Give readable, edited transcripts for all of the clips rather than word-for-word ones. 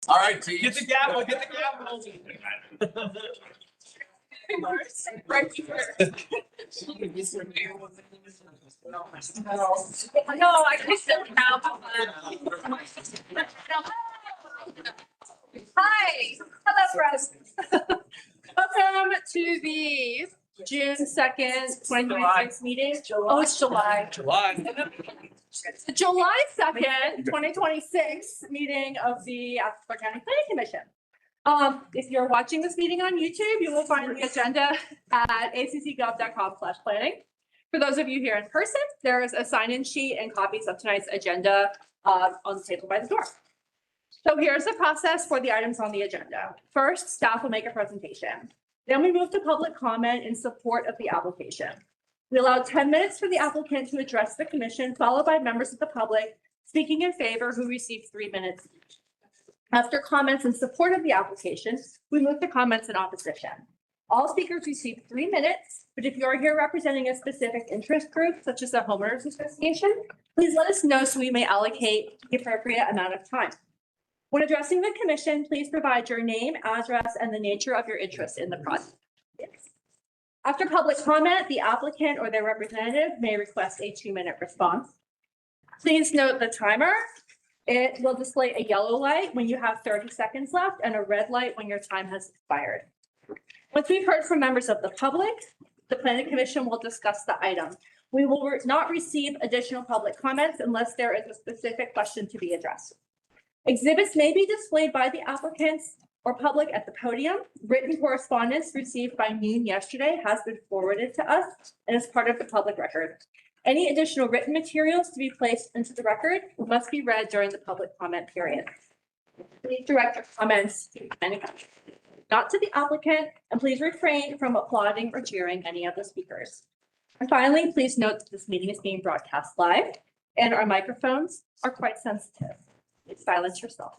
All right, team. Get the gavel, get the gavel. Right here. No, I just don't have. Hi, hello, friends. Welcome to the June 2nd, 2026 meeting. Oh, it's July. The July 2nd, 2026 meeting of the Athens-Clarke County Planning Commission. If you're watching this meeting on YouTube, you will find the agenda at accgov.com/planning. For those of you here in person, there is a sign-in sheet and copies of tonight's agenda on the table by the door. So here's the process for the items on the agenda. First, staff will make a presentation. Then we move to public comment in support of the application. We allow 10 minutes for the applicant to address the commission, followed by members of the public speaking in favor who receive 3 minutes each. After comments in support of the application, we move to comments in opposition. All speakers receive 3 minutes, but if you're here representing a specific interest group, such as the homeowners association, please let us know so we may allocate the appropriate amount of time. When addressing the commission, please provide your name, address, and the nature of your interest in the project. After public comment, the applicant or their representative may request a 2-minute response. Please note the timer. It will display a yellow light when you have 30 seconds left and a red light when your time has expired. Once we've heard from members of the public, the Planning Commission will discuss the item. We will not receive additional public comments unless there is a specific question to be addressed. Exhibits may be displayed by the applicants or public at the podium. Written correspondence received by noon yesterday has been forwarded to us and is part of the public record. Any additional written materials to be placed into the record must be read during the public comment period. Please direct your comments to the planning commission, not to the applicant, and please refrain from applauding or cheering any of the speakers. And finally, please note that this meeting is being broadcast live and our microphones are quite sensitive. Please silence yourself.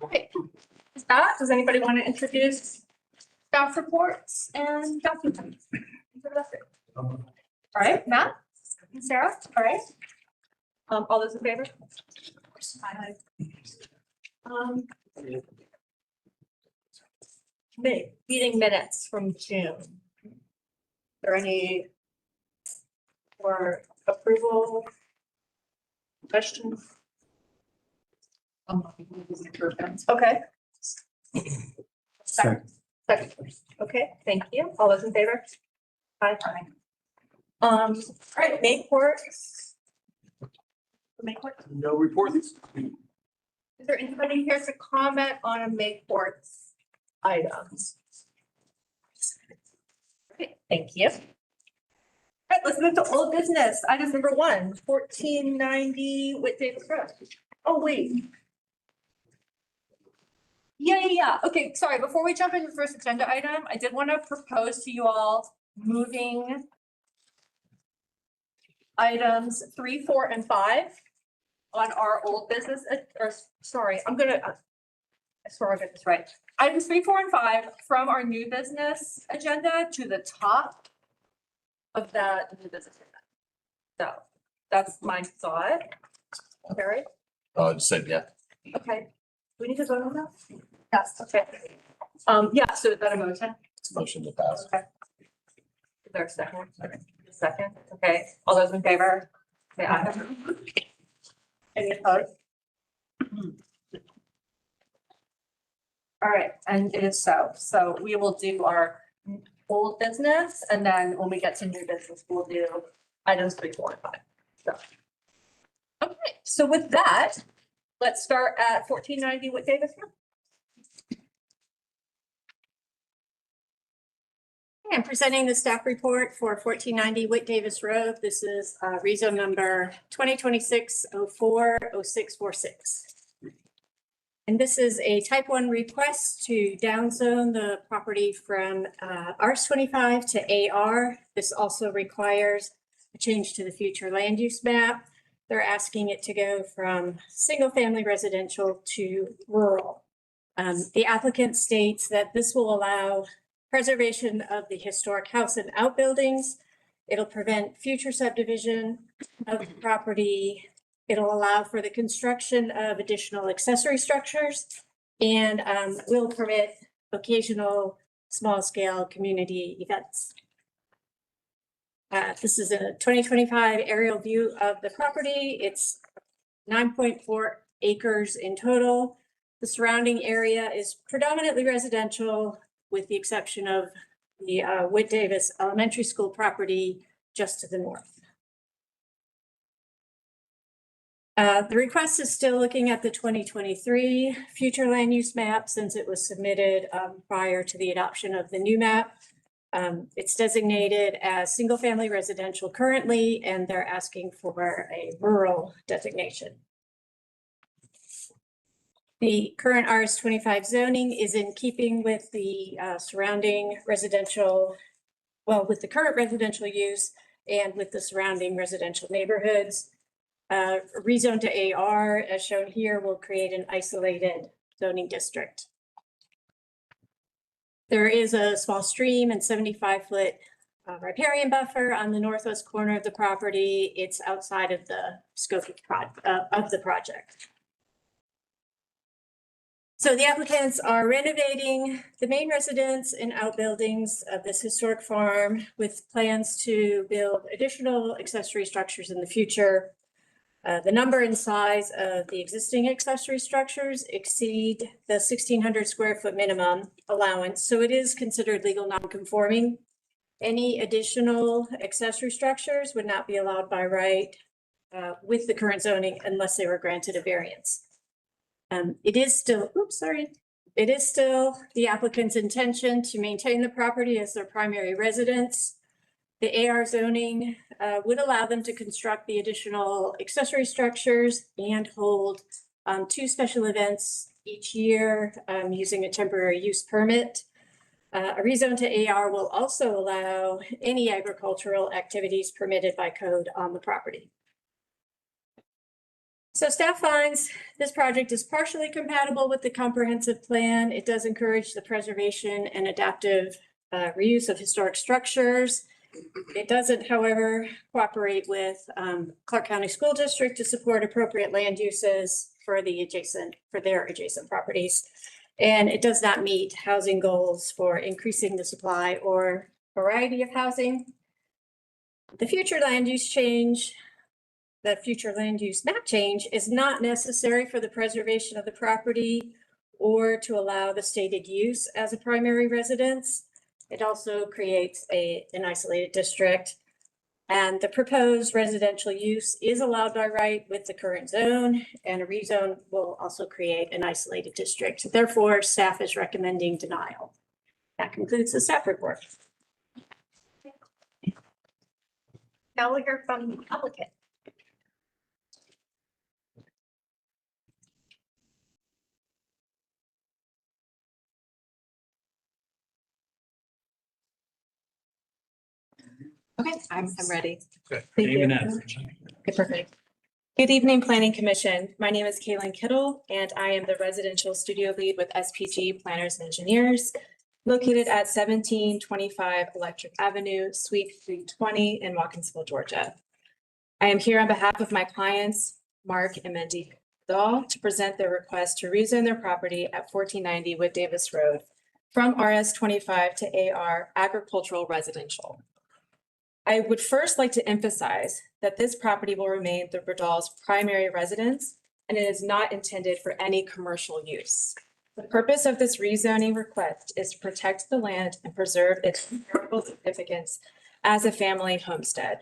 Okay, with that, does anybody want to introduce staff reports and documents? All right, Matt and Sarah, all right. All those in favor? Aye. Meeting minutes from June. Is there any for approval? Questions? Okay. Second. Okay, thank you. All those in favor? Aye. All right, May courts. May court. No reports. Is there anybody here to comment on a May courts items? Okay, thank you. All right, let's move to old business. Item number 1, 1490 Whitdavis Road. Oh, wait. Yeah. Okay, sorry. Before we jump into the first agenda item, I did want to propose to you all moving items 3, 4, and 5 on our old business, or sorry, I swear I'll get this right. Items 3, 4, and 5 from our new business agenda to the top of that new business agenda. So that's my thought. Barry? Just said, yeah. Okay. Do we need to vote on that? Yes, okay. Yeah, so is that a motion? It's a motion to pass. Okay. there a second? Second, okay. All those in favor? Say aye. Any opposed? All right, and it is so. So we will do our old business, and then when we get to new business, we'll do items 3, 4, and 5. So. Okay, so with that, let's start at 1490 Whit Davis. I'm presenting the staff report for 1490 Whit Davis Road. This is rezone number 2026-04-0646. And this is a type 1 request to downzone the property from RS25 to AR. This also requires a change to the future land use map. They're asking it to go from single family residential to rural. The applicant states that this will allow preservation of the historic house and outbuildings. It'll prevent future subdivision of the property. It'll allow for the construction of additional accessory structures and will permit occasional small-scale community events. This is a 2025 aerial view of the property. It's 9.4 acres in total. The surrounding area is predominantly residential, with the exception of the Whit Davis Elementary School property just to the north. The request is still looking at the 2023 future land use map since it was submitted prior to the adoption of the new map. It's designated as single family residential currently, and they're asking for a rural designation. The current RS25 zoning is in keeping with the surrounding residential, with the current residential use and with the surrounding residential neighborhoods. Rezone to AR, as shown here, will create an isolated zoning district. There is a small stream and 75-foot riparian buffer on the northwest corner of the property. It's outside of the scope of the project. So the applicants are renovating the main residence and outbuildings of this historic farm with plans to build additional accessory structures in the future. The number and size of the existing accessory structures exceed the 1,600 square foot minimum allowance, so it is considered legal non-conforming. Any additional accessory structures would not be allowed by right with the current zoning unless they were granted a variance. It is still the applicant's intention to maintain the property as their primary residence. The AR zoning would allow them to construct the additional accessory structures and hold 2 special events each year using a temporary use permit. A rezone to AR will also allow any agricultural activities permitted by code on the property. So staff finds this project is partially compatible with the comprehensive plan. It does encourage the preservation and adaptive reuse of historic structures. It doesn't, however, cooperate with Clarke County School District to support appropriate land uses for their adjacent properties. And it does not meet housing goals for increasing the supply or variety of housing. The future land use map change is not necessary for the preservation of the property or to allow the stated use as a primary residence. It also creates an isolated district, and the proposed residential use is allowed by right with the current zone, and a rezone will also create an isolated district. Therefore, staff is recommending denial. That concludes the staff report. Now we'll hear from the applicant. Okay, I'm ready. Good. Thank you. Okay, perfect. Good evening, Planning Commission. My name is Kaylin Kittle, and I am the residential studio lead with SPG Planners and Engineers, located at 1725 Electric Avenue, Suite 320 in Watkinsville, Georgia. I am here on behalf of my clients, Mark and Mindy Dahl, to present their request to rezone their property at 1490 Whit Davis Road from RS25 to AR Agricultural Residential. I would first like to emphasize that this property will remain the Bradal's primary residence, and it is not intended for any commercial use. The purpose of this rezoning request is to protect the land and preserve its historical significance as a family homestead.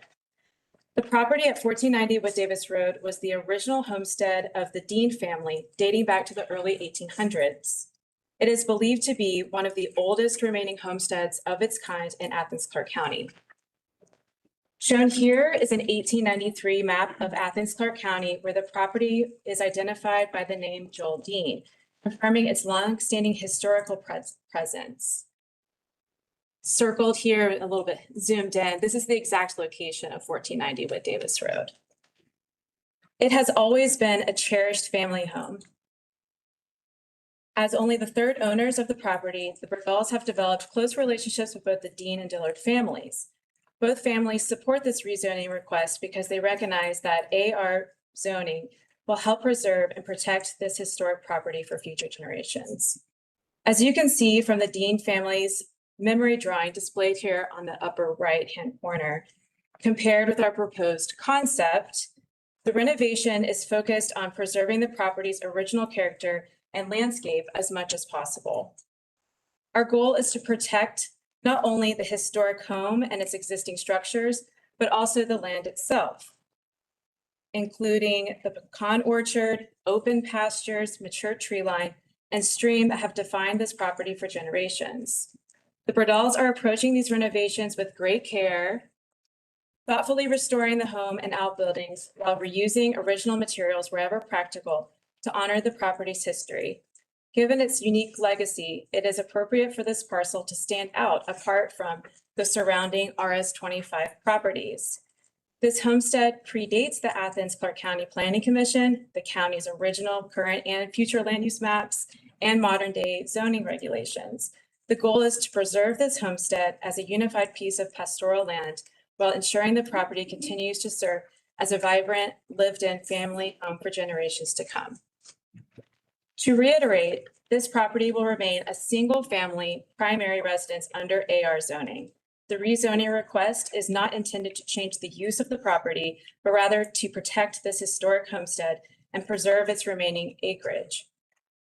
The property at 1490 Wood Davis Road was the original homestead of the Dean family dating back to the early 1800s. It is believed to be one of the oldest remaining homesteads of its kind in Athens-Clarke County. Shown here is an 1893 map of Athens-Clarke County where the property is identified by the name Joel Dean, confirming its long-standing historical presence. Circled here, a little bit zoomed in, this is the exact location of 1490 Wood Davis Road. It has always been a cherished family home. As only the third owners of the property, the Bradals have developed close relationships with both the Dean and Dillard families. Both families support this rezoning request because they recognize that AR zoning will help preserve and protect this historic property for future generations. As you can see from the Dean family's memory drawing displayed here on the upper right-hand corner, compared with our proposed concept, the renovation is focused on preserving the property's original character and landscape as much as possible. Our goal is to protect not only the historic home and its existing structures, but also the land itself, including the pecan orchard, open pastures, mature tree line, and stream that have defined this property for generations. The Bradals are approaching these renovations with great care, thoughtfully restoring the home and outbuildings while reusing original materials wherever practical to honor the property's history. Given its unique legacy, it is appropriate for this parcel to stand out apart from the surrounding RS-25 properties. This homestead predates the Athens-Clarke County Planning Commission, the county's original, current, and future land use maps, and modern-day zoning regulations. The goal is to preserve this homestead as a unified piece of pastoral land while ensuring the property continues to serve as a vibrant, lived-in family home for generations to come. To reiterate, this property will remain a single-family primary residence under AR zoning. The rezoning request is not intended to change the use of the property, but rather to protect this historic homestead and preserve its remaining acreage.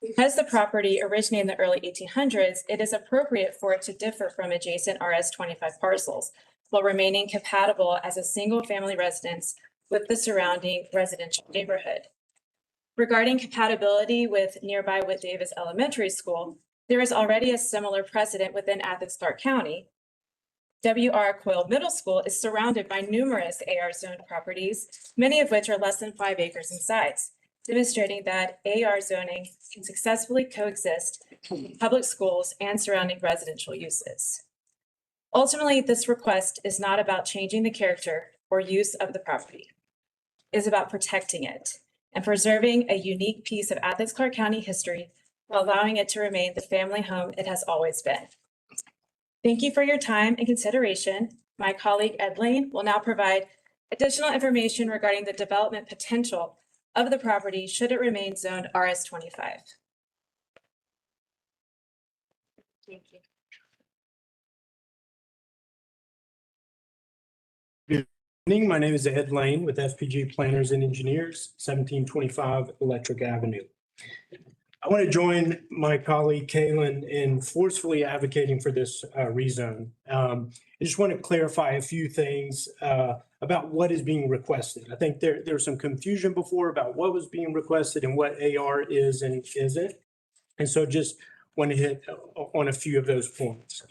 Because the property originated in the early 1800s, it is appropriate for it to differ from adjacent RS-25 parcels while remaining compatible as a single-family residence with the surrounding residential neighborhood. Regarding compatibility with nearby Wood Davis Elementary School, there is already a similar precedent within Athens-Clarke County. W.R. Coyle Middle School is surrounded by numerous AR zoned properties, many of which are less than 5 acres in size, demonstrating that AR zoning can successfully coexist with public schools and surrounding residential uses. Ultimately, this request is not about changing the character or use of the property. It is about protecting it and preserving a unique piece of Athens-Clarke County history while allowing it to remain the family home it has always been. Thank you for your time and consideration. My colleague Ed Lane will now provide additional information regarding the development potential of the property should it remain zoned RS-25. Thank you. Good evening. My name is Ed Lane with FPG Planners and Engineers, 1725 Electric Avenue. I want to join my colleague Kaylin in forcefully advocating for this rezone. I just want to clarify a few things about what is being requested. I think there was some confusion before about what was being requested and what AR is and isn't. And so just want to hit on a few of those points.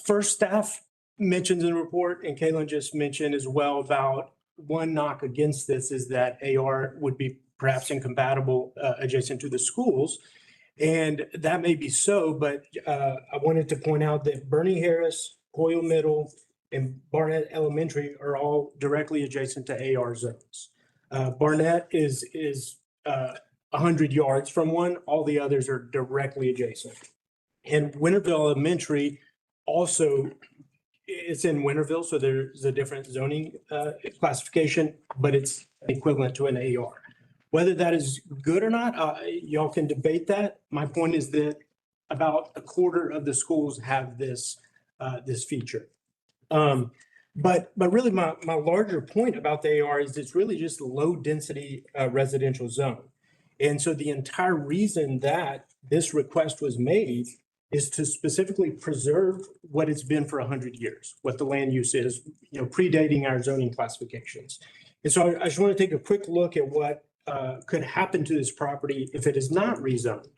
First, staff mentions in the report, and Kaylin just mentioned as well, about one knock against this is that AR would be perhaps incompatible adjacent to the schools. And that may be so, but I wanted to point out that Bernie Harris, Coyle Middle, and Barnett Elementary are all directly adjacent to AR zones. Barnett is 100 yards from one. All the others are directly adjacent. And Winterville Elementary also, it's in Winterville, so there's a different zoning classification, but it's equivalent to an AR. Whether that is good or not, y'all can debate that. My point is that about a quarter of the schools have this feature. But really my larger point about the AR is it's really just a low density residential zone. And so the entire reason that this request was made is to specifically preserve what it's been for 100 years, what the land use is, predating our zoning classifications. And so I just want to take a quick look at what could happen to this property if it is not rezoned.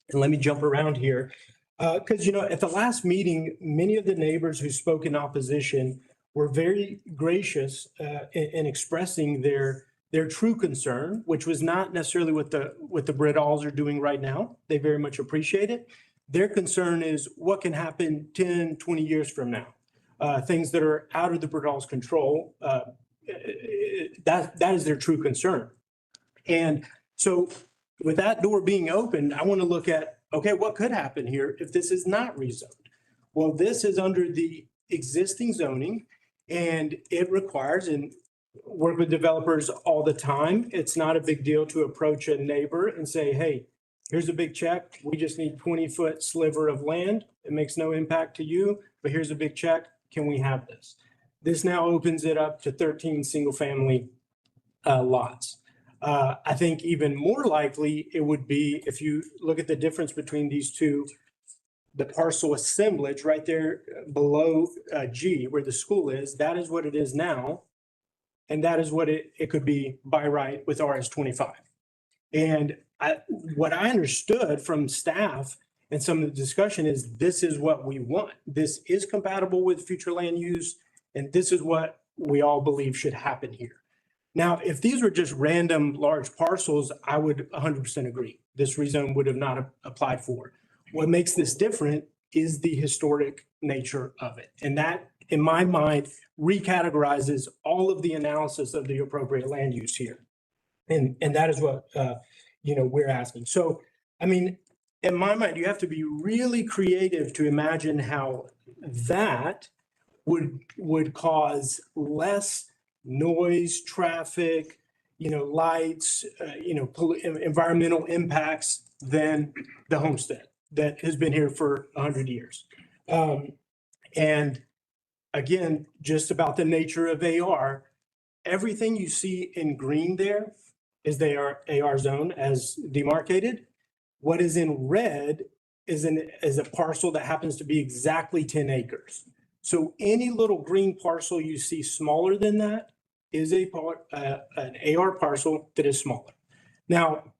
And let me jump around here. Because, at the last meeting, many of the neighbors who spoke in opposition were very gracious in expressing their true concern, which was not necessarily what the Brittalls are doing right now. They very much appreciate it. Their concern is what can happen 10, 20 years from now. Things that are out of the Brittalls' control. That is their true concern. And so with that door being open, I want to look at, okay, what could happen here if this is not rezoned? Well, this is under the existing zoning and it requires, and work with developers all the time. It's not a big deal to approach a neighbor and say, hey, here's a big check. We just need 20-foot sliver of land. It makes no impact to you, but here's a big check. Can we have this? This now opens it up to 13 single-family lots. I think even more likely it would be if you look at the difference between these two, the parcel assemblage right there below G where the school is, that is what it is now. And that is what it could be by right with RS 25. And what I understood from staff and some of the discussion is this is what we want. This is compatible with future land use. And this is what we all believe should happen here. Now, if these were just random large parcels, I would 100% agree. This rezone would have not applied for. What makes this different is the historic nature of it. And that, in my mind, recategorizes all of the analysis of the appropriate land use here. And that is what, we're asking. So, I mean, in my mind, you have to be really creative to imagine how that would cause less noise, traffic, lights, environmental impacts than the homestead that has been here for 100 years. And again, just about the nature of AR, everything you see in green there is the AR zone as demarcated. What is in red is a parcel that happens to be exactly 10 acres. So any little green parcel you see smaller than that is an AR parcel that is smaller. Now,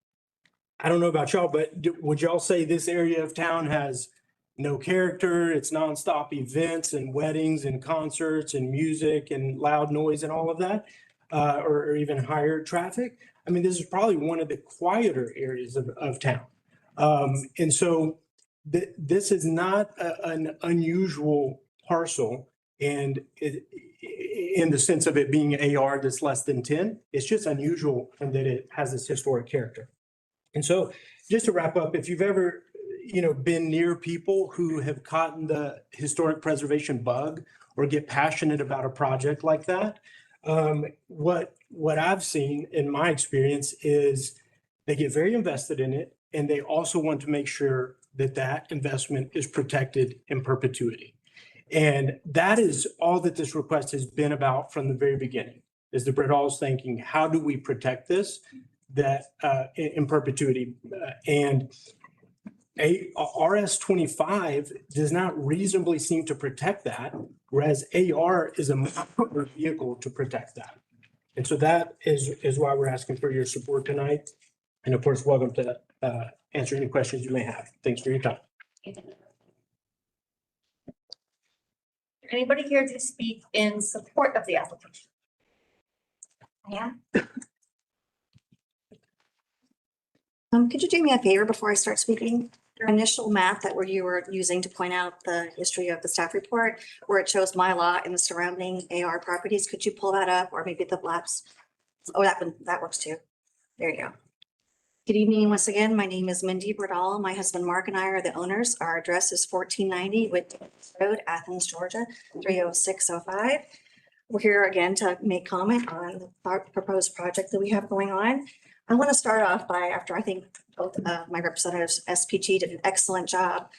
I don't know about y'all, but would y'all say this area of town has no character? It's nonstop events and weddings and concerts and music and loud noise and all of that, or even higher traffic? I mean, this is probably one of the quieter areas of town. And so this is not an unusual parcel, and in the sense of it being AR that's less than 10, it's just unusual in that it has this historic character. And so just to wrap up, if you've ever, been near people who have caught in the historic preservation bug or get passionate about a project like that, what I've seen in my experience is they get very invested in it, and they also want to make sure that that investment is protected in perpetuity. And that is all that this request has been about from the very beginning, is the Brittalls thinking, how do we protect this in perpetuity? And RS 25 does not reasonably seem to protect that, whereas AR is a more vehicle to protect that. And so that is why we're asking for your support tonight. And of course, welcome to answer any questions you may have. Thanks for your time. Anybody here to speak in support of the application? Yeah. Could you do me a favor before I start speaking? Your initial map that you were using to point out the history of the staff report, where it shows my lot and the surrounding AR properties, could you pull that up, or maybe the maps? Oh, that works too. There you go. Good evening once again. My name is Mindy Britall. My husband Mark and I are the owners. Our address is 1490 Whit Road, Athens, Georgia, 30605. We're here again to make comment on the proposed project that we have going on. I want to start off by, after I think both my representatives, SPG, did an excellent job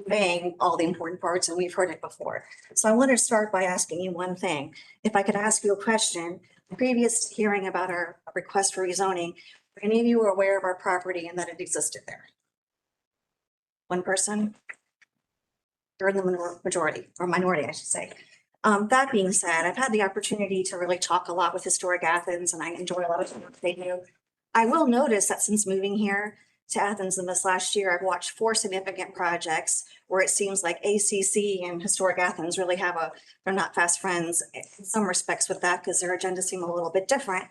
conveying all the important parts, and we've heard it before. So I want to start by asking you one thing. If I could ask you a question, previous hearing about our request for rezoning, were any of you aware of our property and that it existed there? One person? You're in the majority, or minority, I should say. That being said, I've had the opportunity to really talk a lot with Historic Athens, and I enjoy a lot of the work they do. I will notice that since moving here to Athens in this last year, I've watched 4 significant projects where it seems like ACC and Historic Athens really they're not fast friends in some respects with that because their agendas seem a little bit different.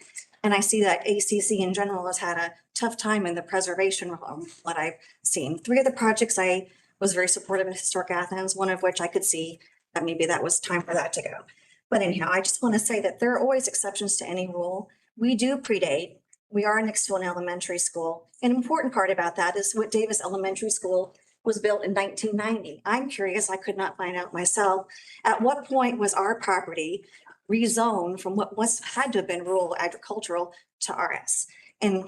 And I see that ACC in general has had a tough time in the preservation realm, what I've seen. 3 of the projects I was very supportive of Historic Athens, one of which I could see that maybe that was time for that to go. But anyhow, I just want to say that there are always exceptions to any rule. We do predate. We are next to an elementary school. An important part about that is what Davis Elementary School was built in 1990. I'm curious, I could not find out myself, at what point was our property rezoned from what had to have been rural agricultural to RS? And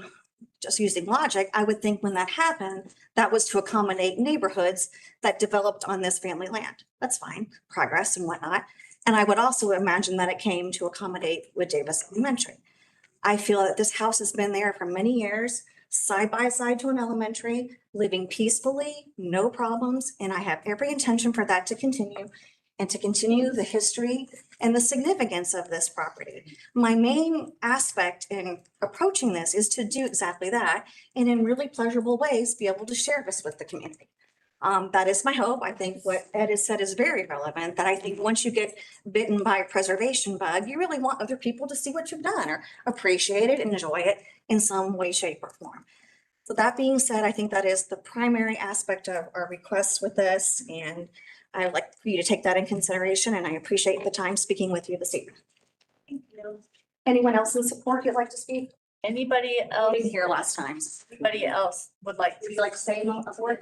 just using logic, I would think when that happened, that was to accommodate neighborhoods that developed on this family land. That's fine, progress and whatnot. And I would also imagine that it came to accommodate with Davis Elementary. I feel that this house has been there for many years, side by side to an elementary, living peacefully, no problems, and I have every intention for that to continue and to continue the history and the significance of this property. My main aspect in approaching this is to do exactly that, and in really pleasurable ways, be able to share this with the community. That is my hope. I think what Ed has said is very relevant, that I think once you get bitten by a preservation bug, you really want other people to see what you've done or appreciate it, enjoy it in some way, shape, or form. So that being said, I think that is the primary aspect of our request with this, and I would like for you to take that in consideration, and I appreciate the time speaking with you this evening. Thank you. Anyone else in support you'd like to speak? Anybody I else, didn't hear last time. anybody else would like Would you like to say anything before? to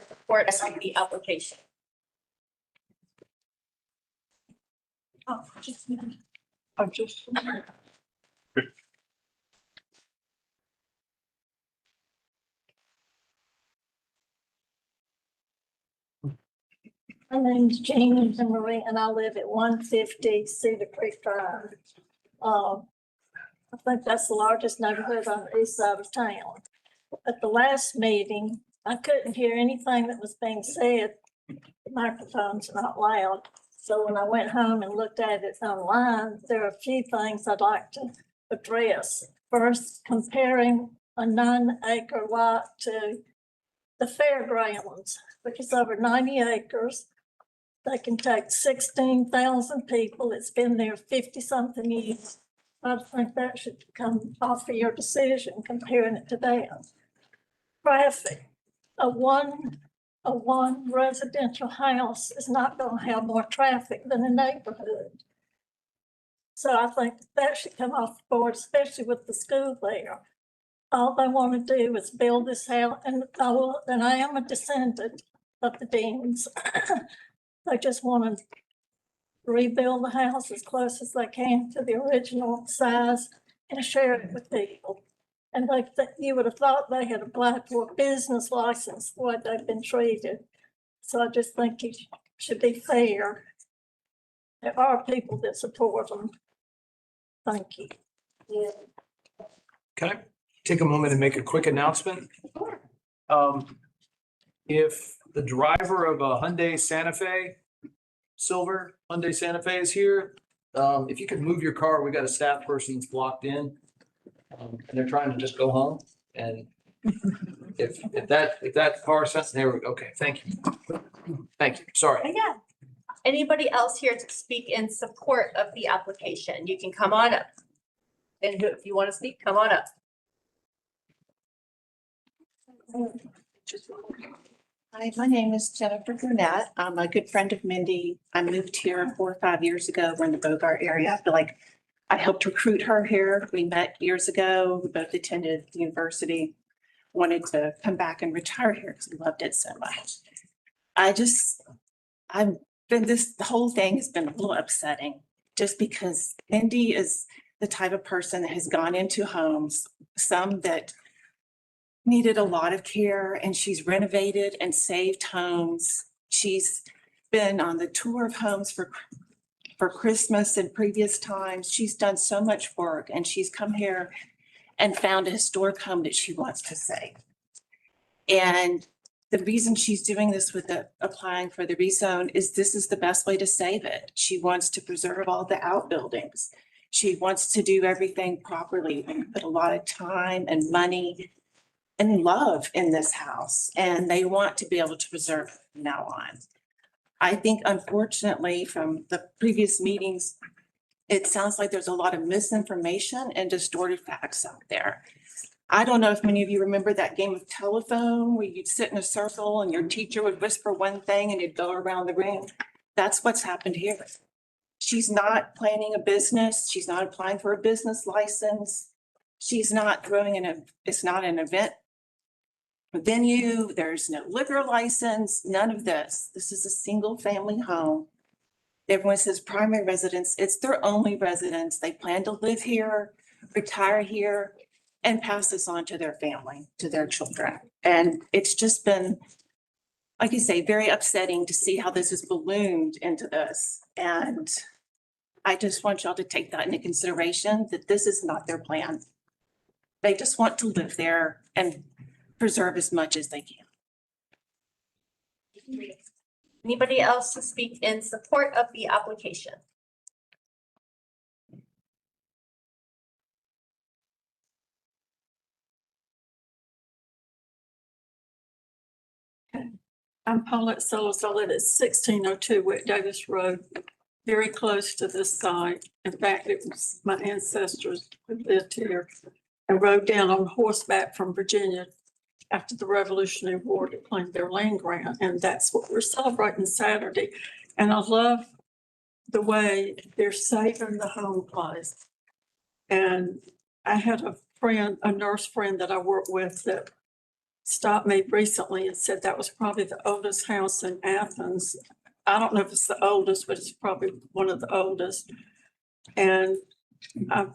support the application? Oh, just. I'm just. My name's Jane Marie, and I live at 150 Cedar Creek Drive. I think that's the largest neighborhood on the east side of town. At the last meeting, I couldn't hear anything that was being said. The microphone's not loud. So when I went home and looked at it online, there are a few things I'd like to address. First, comparing a 9-acre lot to the fairgrounds, which is over 90 acres. They can take 16,000 people. It's been there 50-something years. I think that should come off of your decision comparing it to that. Traffic, a one residential house is not going to have more traffic than a neighborhood. So I think that should come off the board, especially with the school there. All they want to do is build this house, and I am a descendant of the Deans. They just want to rebuild the house as close as they can to the original size and share it with people. And you would have thought they had applied for a business license the way they've been treated. So I just think it should be fair. There are people that support them. Thank you. Can I take a moment and make a quick announcement? If the driver of a Hyundai Santa Fe, silver Hyundai Santa Fe is here, if you could move your car, we got a staff person that's blocked in. And they're trying to just go home, and if that car sits there, okay, thank you. Thank you, sorry. Yeah. Anybody else here to speak in support of the application? You can come on up. And if you want to speak, come on up. Hi, my name is Jennifer Burnett. I'm a good friend of Mindy. I moved here 4 or 5 years ago. We're in the Bogart area. I feel like I helped recruit her here. We met years ago. We both attended university, wanted to come back and retire here because we loved it so much. The whole thing has been a little upsetting just because Mindy is the type of person that has gone into homes, some that needed a lot of care, and she's renovated and saved homes She's been on the tour of homes for Christmas and previous times. She's done so much work and she's come here and found a historic home that she wants to save. And the reason she's doing this with applying for the rezone is this is the best way to save it. She wants to preserve all the outbuildings. She wants to do everything properly and put a lot of time and money and love in this house. And they want to be able to preserve it from now on. I think unfortunately from the previous meetings, it sounds like there's a lot of misinformation and distorted facts out there. I don't know if many of you remember that game of telephone where you'd sit in a circle and your teacher would whisper one thing and you'd go around the room. That's what's happened here. She's not planning a business. She's not applying for a business license. She's not it's not an event venue. There's no liquor license, none of this. This is a single family home. Everyone says primary residence. It's their only residence. They plan to live here, retire here, and pass this on to their family, to their children. And it's just been, like you say, very upsetting to see how this has ballooned into this. And I just want y'all to take that into consideration, that this is not their plan. They just want to live there and preserve as much as they can. Anybody else to speak in support of the application? I'm Paulette Sellers. I live at 1602 Whit Davis Road, very close to this site. In fact, it was my ancestors who lived here and rode down on horseback from Virginia after the Revolutionary War to claim their land grant. And that's what we're celebrating Saturday. And I love the way they're saving the home place. And I had a friend, a nurse friend that I work with that stopped me recently and said that was probably the oldest house in Athens. I don't know if it's the oldest, but it's probably one of the oldest. And I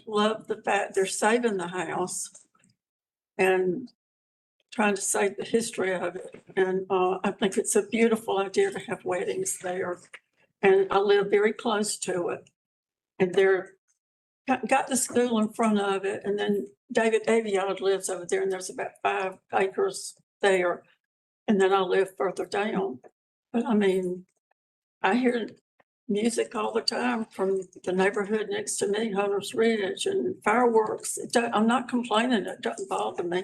love the fact they're saving the house and trying to save the history of it. And I think it's a beautiful idea to have weddings there. And I live very close to it. And they're got the school in front of it. And then David Aviard lives over there and there's about 5 acres there. And then I live further down. But I mean, I hear music all the time from the neighborhood next to me, Hunter's Ridge, and fireworks. I'm not complaining, it doesn't bother me.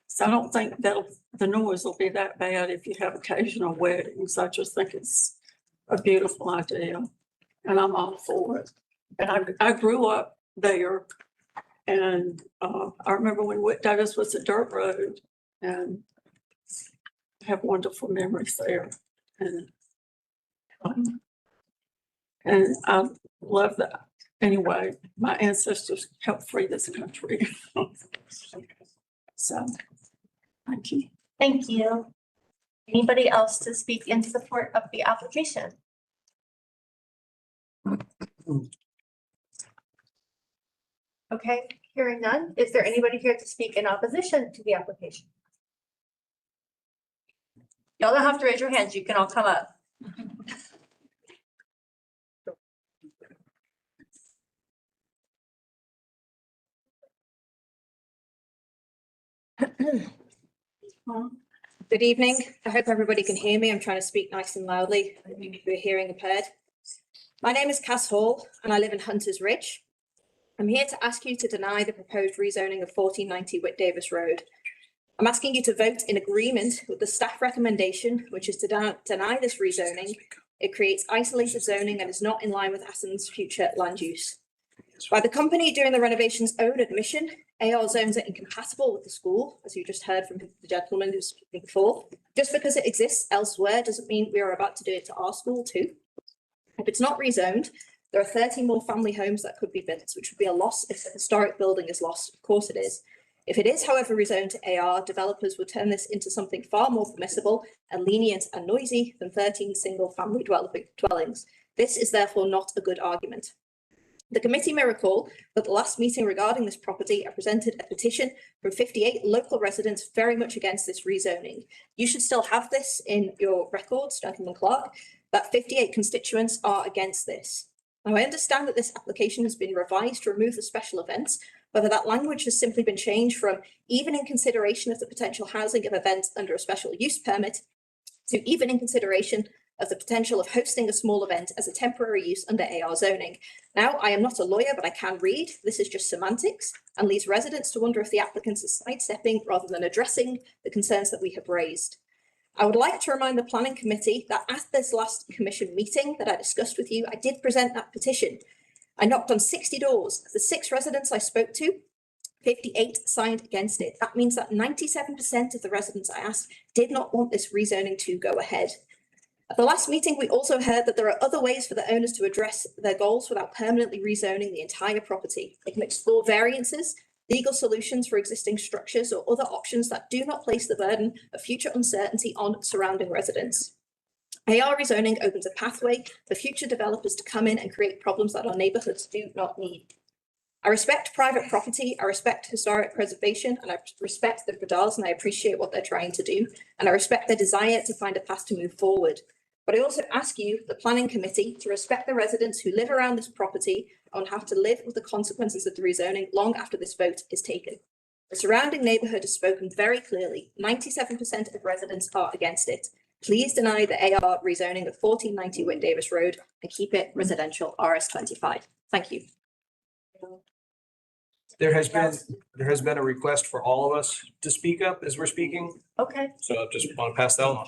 So I don't think the noise will be that bad if you have occasional weddings. I just think it's a beautiful idea and I'm all for it. And I grew up there and I remember when Whit Davis was a dirt road and I have wonderful memories there. And I love that. Anyway, my ancestors helped free this country. So, thank you. Thank you. Anybody else to speak in support of the application? Okay, hearing none. Is there anybody here to speak in opposition to the application? Y'all don't have to raise your hands. You can all come up. Good evening. I hope everybody can hear me. I'm trying to speak nice and loudly. We're hearing impaired. My name is Cass Hall and I live in Hunters Ridge. I'm here to ask you to deny the proposed rezoning of 1490 Whit Davis Road. I'm asking you to vote in agreement with the staff recommendation, which is to deny this rezoning. It creates isolated zoning and is not in line with Athens' future land use. By the company doing the renovation's own admission, AR zones are incompatible with the school, as you just heard from the gentleman who's speaking before. Just because it exists elsewhere doesn't mean we are about to do it to our school too. If it's not rezoned, there are 30 more family homes that could be built, which would be a loss if the historic building is lost. Of course it is. If it is, however, rezoned to AR, developers would turn this into something far more permissible and lenient and noisy than 13 single family dwellings. This is therefore not a good argument. The committee may recall that the last meeting regarding this property, I presented a petition from 58 local residents very much against this rezoning. You should still have this in your records, gentleman clerk, that 58 constituents are against this. Now, I understand that this application has been revised to remove the special events, whether that language has simply been changed from even in consideration of the potential housing of events under a special use permit to even in consideration of the potential of hosting a small event as a temporary use under AR zoning. Now, I am not a lawyer, but I can read. This is just semantics and leads residents to wonder if the applicants are sidestepping rather than addressing the concerns that we have raised. I would like to remind the planning committee that at this last commission meeting that I discussed with you, I did present that petition. I knocked on 60 doors. The 6 residents I spoke to, 58 signed against it. That means that 97% of the residents I asked did not want this rezoning to go ahead. At the last meeting, we also heard that there are other ways for the owners to address their goals without permanently rezoning the entire property. They can explore variances, legal solutions for existing structures, or other options that do not place the burden of future uncertainty on surrounding residents. AR rezoning opens a pathway for future developers to come in and create problems that our neighborhoods do not need. I respect private property, I respect historic preservation, and I respect the Bradars, and I appreciate what they're trying to do, and I respect their desire to find a path to move forward. But I also ask you, the planning committee, to respect the residents who live around this property and have to live with the consequences of the rezoning long after this vote is taken. The surrounding neighborhood has spoken very clearly. 97% of residents are against it. Please deny the AR rezoning of 1490 Whit Davis Road and keep it residential RS25. Thank you. There has been a request for all of us to speak up as we're speaking. Okay. So I just want to pass that on.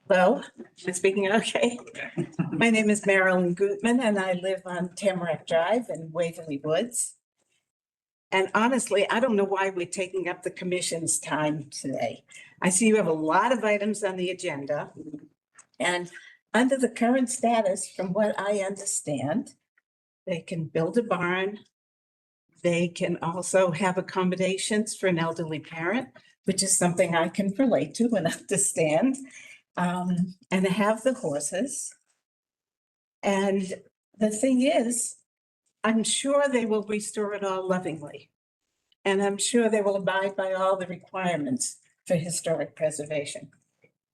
Hello, am I speaking okay? My name is Marilyn Gutman and I live on Tamarack Drive in Waverly Woods. And honestly, I don't know why we're taking up the commission's time today. I see you have a lot of items on the agenda. And under the current status, from what I understand, they can build a barn. They can also have accommodations for an elderly parent, which is something I can relate to and understand. And have the horses. And the thing is, I'm sure they will restore it all lovingly. And I'm sure they will abide by all the requirements for historic preservation.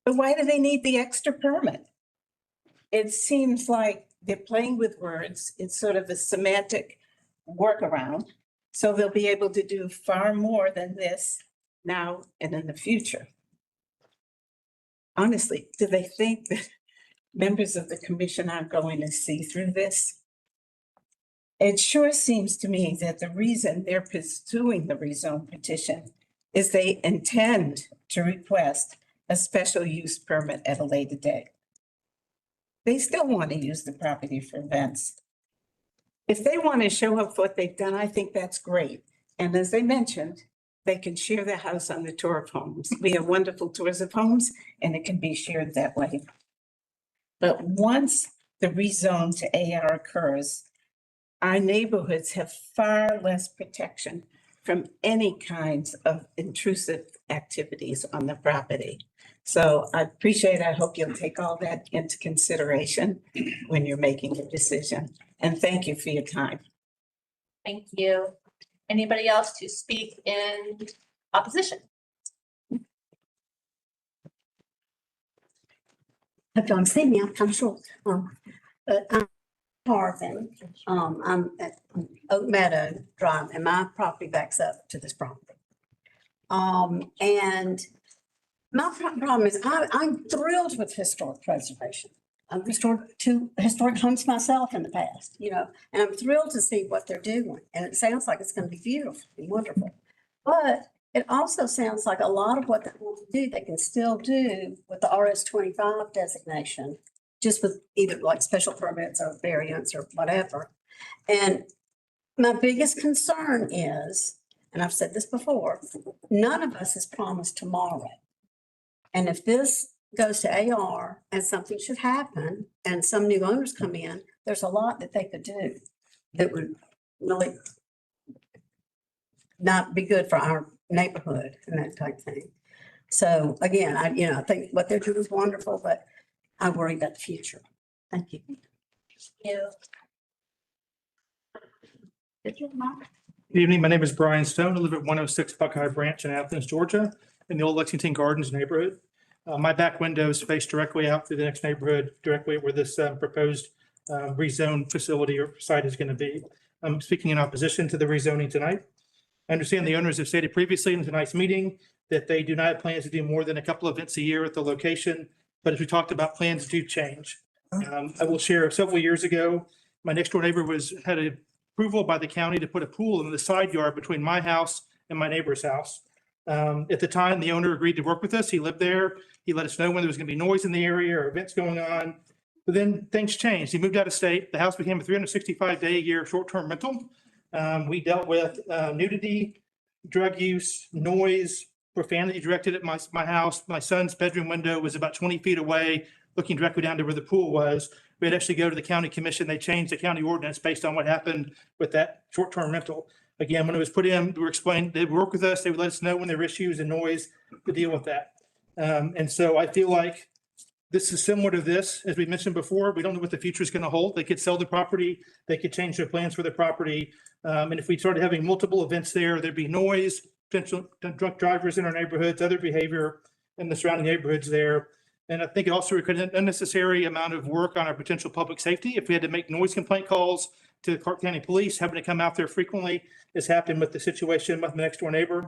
But why do they need the extra permit? It seems like they're playing with words. It's sort of a semantic workaround. So they'll be able to do far more than this now and in the future. Honestly, do they think that members of the commission aren't going to see through this? It sure seems to me that the reason they're pursuing the rezone petition is they intend to request a special use permit at a later date. They still want to use the property for events. If they want to show up for what they've done, I think that's great. And as they mentioned, they can share their house on the tour of homes. We have wonderful tours of homes and it can be shared that way. But once the rezone to AR occurs, our neighborhoods have far less protection from any kinds of intrusive activities on the property. So I appreciate, I hope you'll take all that into consideration when you're making a decision. And thank you for your time. Thank you. Anybody else to speak in opposition? Hope y'all can see me, I'm kind of short. But I'm Harvin, I'm at Oak Meadow Drive and my property backs up to this property. And my problem is I'm thrilled with historic preservation. I've restored 2 historic homes myself in the past, you know, and I'm thrilled to see what they're doing. And it sounds like it's going to be beautiful and wonderful. But it also sounds like a lot of what they want to do, they can still do with the RS25 designation, just with either like special permits or variants or whatever. And my biggest concern is, and I've said this before, none of us is promised tomorrow. And if this goes to AR and something should happen and some new owners come in, there's a lot that they could do that would really not be good for our neighborhood and that type thing. So again, I think what they're doing is wonderful, but I worry about the future. Thank you. Yeah. Good evening. My name is Brian Stone. I live at 106 Buckeye Branch in Athens, Georgia, in the old Lexington Gardens neighborhood. My back windows face directly out through the next neighborhood, directly where this proposed rezone facility or site is going to be. I'm speaking in opposition to the rezoning tonight. I understand the owners have stated previously in tonight's meeting that they do not have plans to do more than a couple of events a year at the location. But as we talked about, plans do change. I will share several years ago, my next door neighbor had a approval by the county to put a pool in the side yard between my house and my neighbor's house. At the time, the owner agreed to work with us. He lived there. He let us know when there was going to be noise in the area or events going on. But then things changed. He moved out of state. The house became a 365-day-a-year short-term rental. We dealt with nudity, drug use, noise, profanity directed at my house. My son's bedroom window was about 20 feet away, looking directly down to where the pool was. We had actually go to the county commission. They changed the county ordinance based on what happened with that short-term rental. Again, when it was put in, we were explained, they'd work with us. They would let us know when there were issues and noise to deal with that. And so I feel like this is similar to this, as we mentioned before. We don't know what the future is going to hold. They could sell the property. They could change their plans for the property. And if we started having multiple events there, there'd be noise, potential drunk drivers in our neighborhoods, other behavior in the surrounding neighborhoods there. And I think it also required an unnecessary amount of work on our potential public safety. If we had to make noise complaint calls to the Clarke County Police, having to come out there frequently, as happened with the situation with my next door neighbor,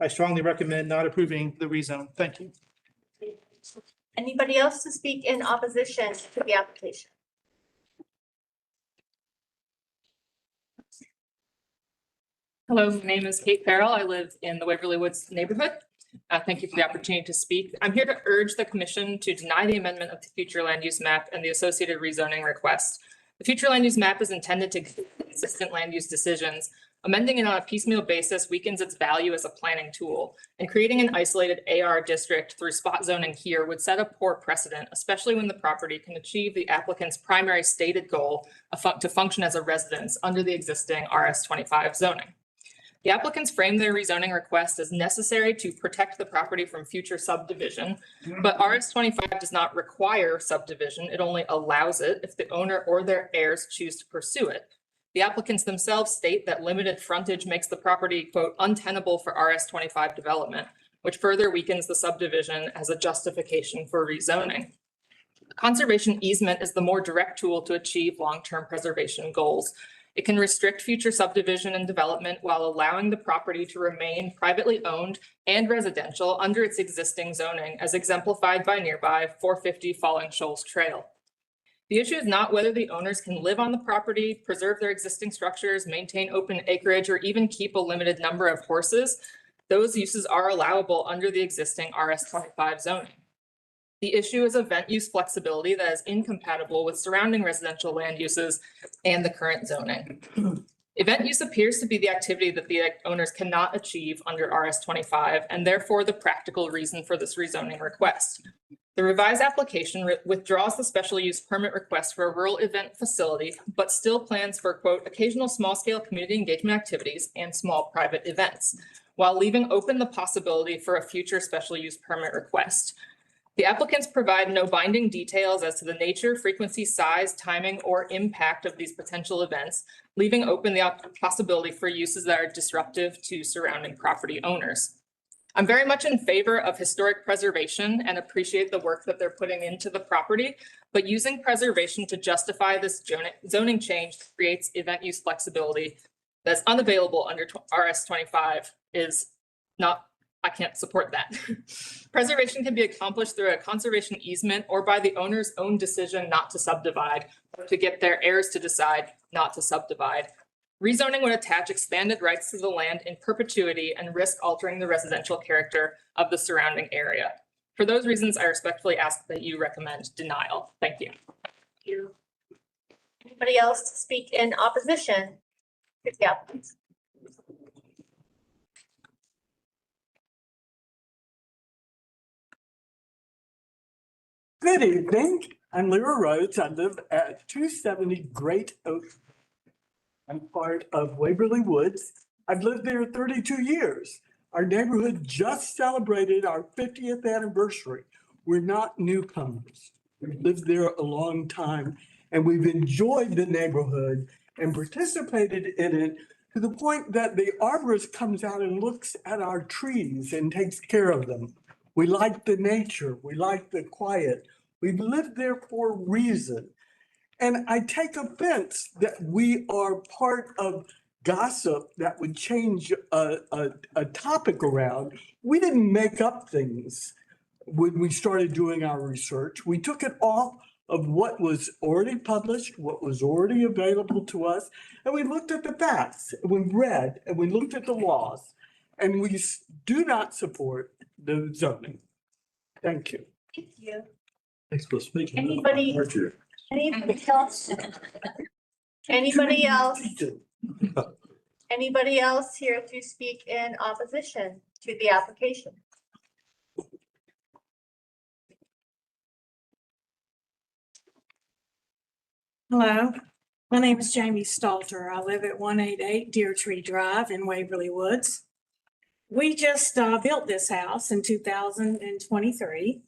I strongly recommend not approving the rezone. Thank you. Anybody else to speak in opposition to the application? Hello, my name is Kate Farrell. I live in the Waverly Woods neighborhood. Thank you for the opportunity to speak. I'm here to urge the commission to deny the amendment of the future land use map and the associated rezoning request. The future land use map is intended to give consistent land use decisions. Amending it on a piecemeal basis weakens its value as a planning tool, and creating an isolated AR district through spot zoning here would set a poor precedent, especially when the property can achieve the applicant's primary stated goal to function as a residence under the existing RS-25 zoning. The applicants frame their rezoning request as necessary to protect the property from future subdivision, but RS-25 does not require subdivision. It only allows it if the owner or their heirs choose to pursue it. The applicants themselves state that limited frontage makes the property, quote, untenable for RS-25 development, which further weakens the subdivision as a justification for rezoning. A conservation easement is the more direct tool to achieve long-term preservation goals. It can restrict future subdivision and development while allowing the property to remain privately owned and residential under its existing zoning, as exemplified by nearby 450 Falling Shoals Trail. The issue is not whether the owners can live on the property, preserve their existing structures, maintain open acreage, or even keep a limited number of horses. Those uses are allowable under the existing RS-25 zoning. The issue is event use flexibility that is incompatible with surrounding residential land uses and the current zoning. Event use appears to be the activity that the owners cannot achieve under RS-25, and therefore the practical reason for this rezoning request. The revised application withdraws the special use permit request for a rural event facility, but still plans for, quote, occasional small-scale community engagement activities and small private events, while leaving open the possibility for a future special use permit request. The applicants provide no binding details as to the nature, frequency, size, timing, or impact of these potential events, leaving open the possibility for uses that are disruptive to surrounding property owners. I'm very much in favor of historic preservation and appreciate the work that they're putting into the property, but using preservation to justify this zoning change creates event use flexibility that's unavailable under RS-25 is not, I can't support that. Preservation can be accomplished through a conservation easement or by the owner's own decision not to subdivide, or to get their heirs to decide not to subdivide. Rezoning would attach expanded rights to the land in perpetuity and risk altering the residential character of the surrounding area. For those reasons, I respectfully ask that you recommend denial. Thank you. Thank you. Anybody else to speak in opposition to the applicants? Good evening. I'm Lyra Rhodes. I live at 270 Great Oak. I'm part of Waverly Woods. I've lived there 32 years. Our neighborhood just celebrated our 50th anniversary. We're not newcomers. We've lived there a long time. and we've enjoyed the neighborhood and participated in it to the point that the arborist comes out and looks at our trees and takes care of them. We like the nature. We like the quiet. We've lived there for a reason. And I take offense that we are part of gossip that would change a topic around. We didn't make up things when we started doing our research. We took it off of what was already published, what was already available to us, and we looked at the facts, and we read, and we looked at the laws, and we do not support the zoning. Thank you. Thank you. Thanks for speaking. Anybody else? Anybody else? Anybody else here to speak in opposition to the application? Hello, my name is Jamie Stalter. I live at 188 Deer Tree Drive in Waverly Woods. We just built this house in 2023.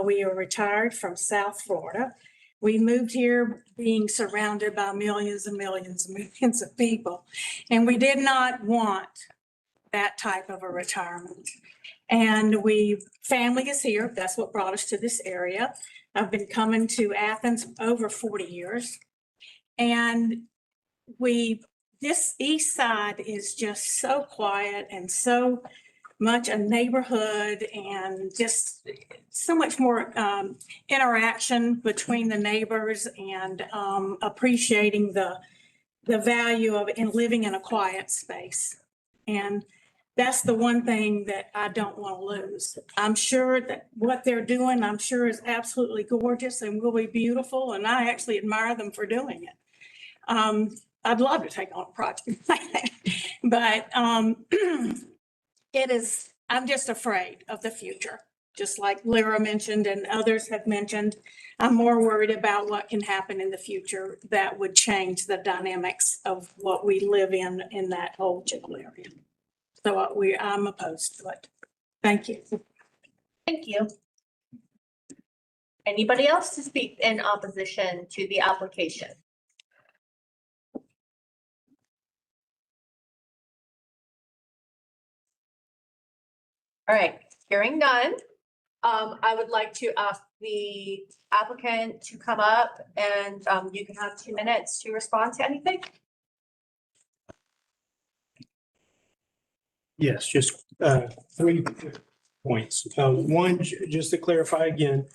We are retired from South Florida. We moved here being surrounded by millions and millions and millions of people, and we did not want that type of a retirement. And family is here. That's what brought us to this area. I've been coming to Athens over 40 years. And this east side is just so quiet and so much a neighborhood and just so much more interaction between the neighbors and appreciating the value of in living in a quiet space. And that's the one thing that I don't want to lose. I'm sure that what they're doing, I'm sure is absolutely gorgeous and will be beautiful. And I actually admire them for doing it. I'd love to take on a project like that, but I'm just afraid of the future. Just like Lyra mentioned and others have mentioned, I'm more worried about what can happen in the future that would change the dynamics of what we live in that whole general area. So I'm opposed to it. Thank you. Thank you. Anybody else to speak in opposition to the application? All right, hearing none, I would like to ask the applicant to come up and you can have 2 minutes to respond to anything. Yes, just 3 points. One, just to clarify again,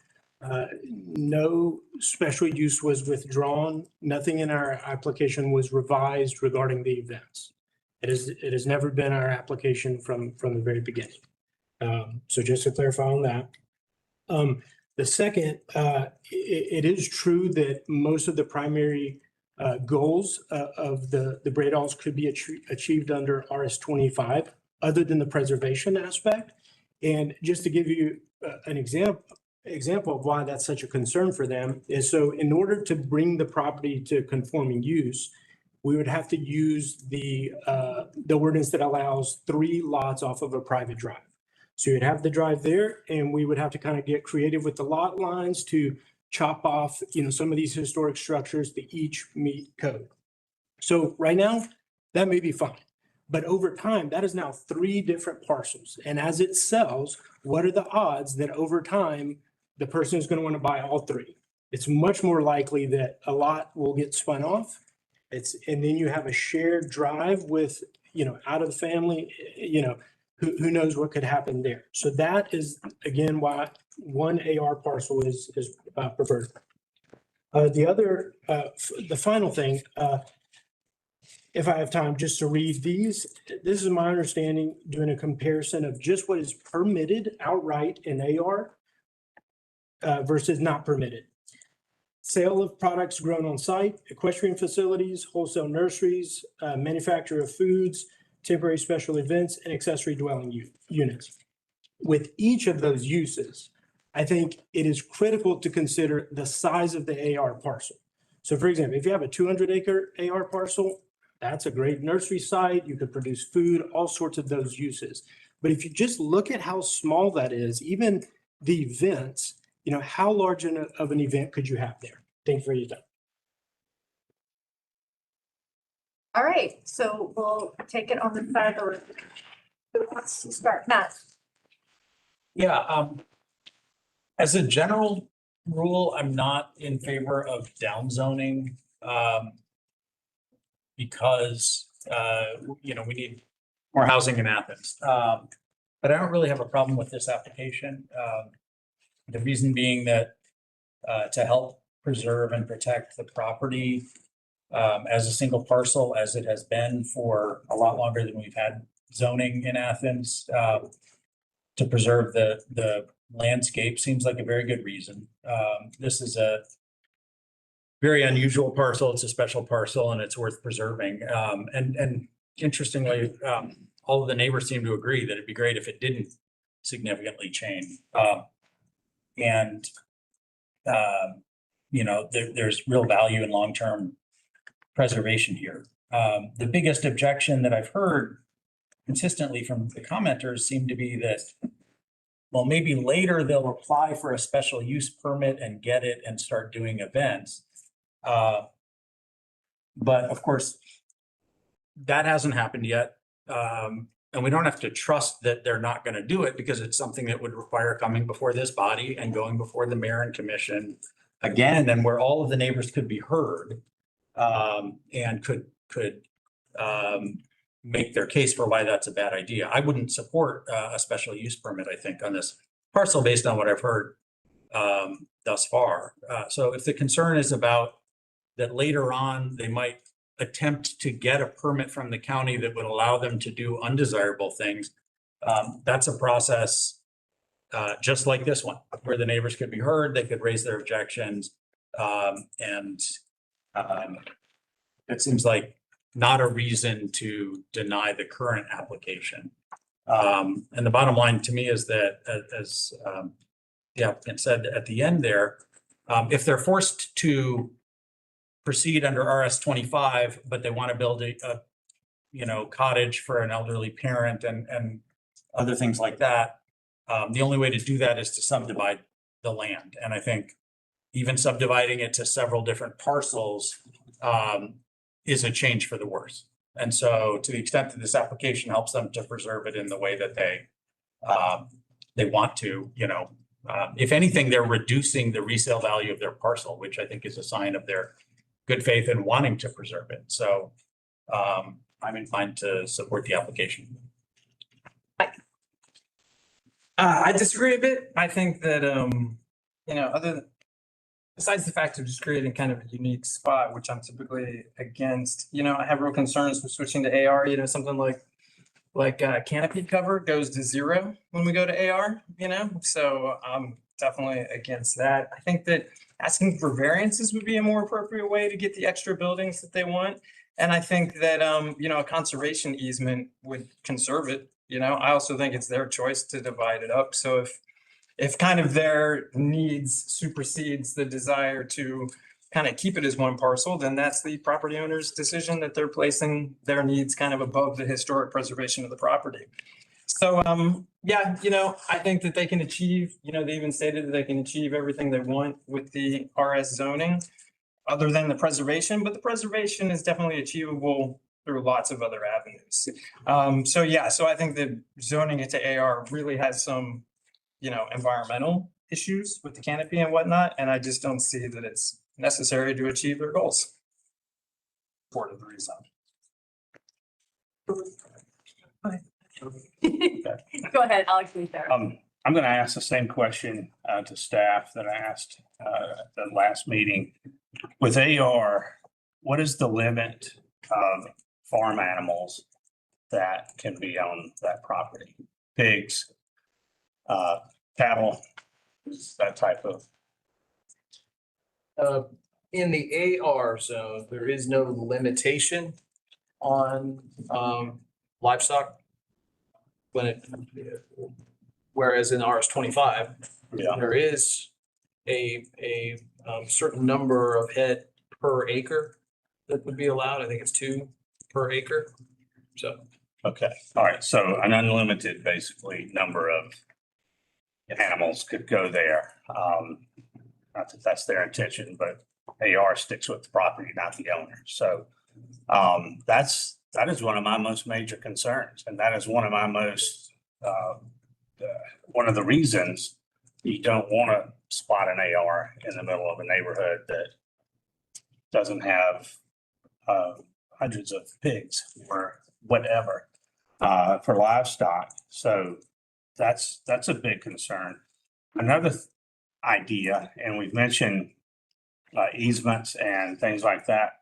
no special use was withdrawn. Nothing in our application was revised regarding the events. It has never been our application from the very beginning. So just to clarify on that. The second, it is true that most of the primary goals of the Bradalls could be achieved under RS 25, other than the preservation aspect. And just to give you an example of why that's such a concern for them is, so in order to bring the property to conforming use, we would have to use the ordinance that allows 3 lots off of a private drive. So you'd have the drive there, and we would have to kind of get creative with the lot lines to chop off, some of these historic structures to each meet code. So right now, that may be fine. But over time, that is now 3 different parcels. And as it sells, what are the odds that over time, the person is going to want to buy all 3? It's much more likely that a lot will get spun off. And then you have a shared drive with, out of the family, who knows what could happen there. So that is, again, why one AR parcel is preferred. The final thing, if I have time just to read these, this is my understanding, doing a comparison of just what is permitted outright in AR versus not permitted. Sale of products grown on site, equestrian facilities, wholesale nurseries, manufacture of foods, temporary special events, and accessory dwelling units. With each of those uses, I think it is critical to consider the size of the AR parcel. So for example, if you have a 200-acre AR parcel, that's a great nursery site. You could produce food, all sorts of those uses. But if you just look at how small that is, even the events, how large of an event could you have there? Thank you for your time. All right, so we'll take it on the side or who wants to start? Matt? Yeah, as a general rule, I'm not in favor of downzoning. Because, we need more housing in Athens. But I don't really have a problem with this application. The reason being that, to help preserve and protect the property, as a single parcel, as it has been for a lot longer than we've had zoning in Athens, to preserve the landscape seems like a very good reason. This is a very unusual parcel. It's a special parcel and it's worth preserving. And interestingly, all of the neighbors seem to agree that it'd be great if it didn't significantly change. There's real value in long-term preservation here. The biggest objection that I've heard consistently from the commenters seem to be that, well, maybe later they'll apply for a special use permit and get it and start doing events. But of course, that hasn't happened yet. And we don't have to trust that they're not going to do it because it's something that would require coming before this body and going before the mayor and commission again, and where all of the neighbors could be heard, and could make their case for why that's a bad idea. I wouldn't support a special use permit, I think, on this parcel based on what I've heard thus far. So if the concern is about that later on, they might attempt to get a permit from the county that would allow them to do undesirable things. That's a process just like this one, where the neighbors could be heard, they could raise their objections. And it seems like not a reason to deny the current application. And the bottom line to me is that, as the applicant said at the end there, if they're forced to proceed under RS 25, but they want to build a cottage for an elderly parent and other things like that, the only way to do that is to subdivide the land. And I think even subdividing it to several different parcels is a change for the worse. And so to the extent that this application helps them to preserve it in the way that they want to, if anything, they're reducing the resale value of their parcel, which I think is a sign of their good faith in wanting to preserve it. So I'm inclined to support the application. I disagree a bit. I think that, besides the fact of just creating kind of a unique spot, which I'm typically against, I have real concerns with switching to AR, something like canopy cover goes to 0 when we go to AR, so I'm definitely against that. I think that asking for variances would be a more appropriate way to get the extra buildings that they want. And I think that, a conservation easement would conserve it. I also think it's their choice to divide it up. So if kind of their needs supersedes the desire to kind of keep it as one parcel, then that's the property owner's decision that they're placing their needs kind of above the historic preservation of the property. So, I think that they can achieve, they even stated that they can achieve everything they want with the RS zoning other than the preservation, but the preservation is definitely achievable through lots of other avenues. So I think that zoning it to AR really has some, environmental issues with the canopy and whatnot, and I just don't see that it's necessary to achieve their goals. Part of the reason. Go ahead, Alex. There. I'm going to ask the same question to staff that I asked at the last meeting. With AR, what is the limit of farm animals that can be on that property? Pigs, cattle, that type of. In the AR zone, there is no limitation on livestock. Whereas in RS 25, there is a certain number of head per acre that would be allowed. I think it's 2 per acre. So. Okay, all right. So an unlimited, basically, number of animals could go there. Not that that's their intention, but AR sticks with the property, not the owner. So That is one of my most major concerns, and that is one of my most, one of the reasons you don't want to spot an AR in the middle of a neighborhood that doesn't have hundreds of pigs or whatever for livestock. So that's a big concern. Another idea, and we've mentioned easements and things like that.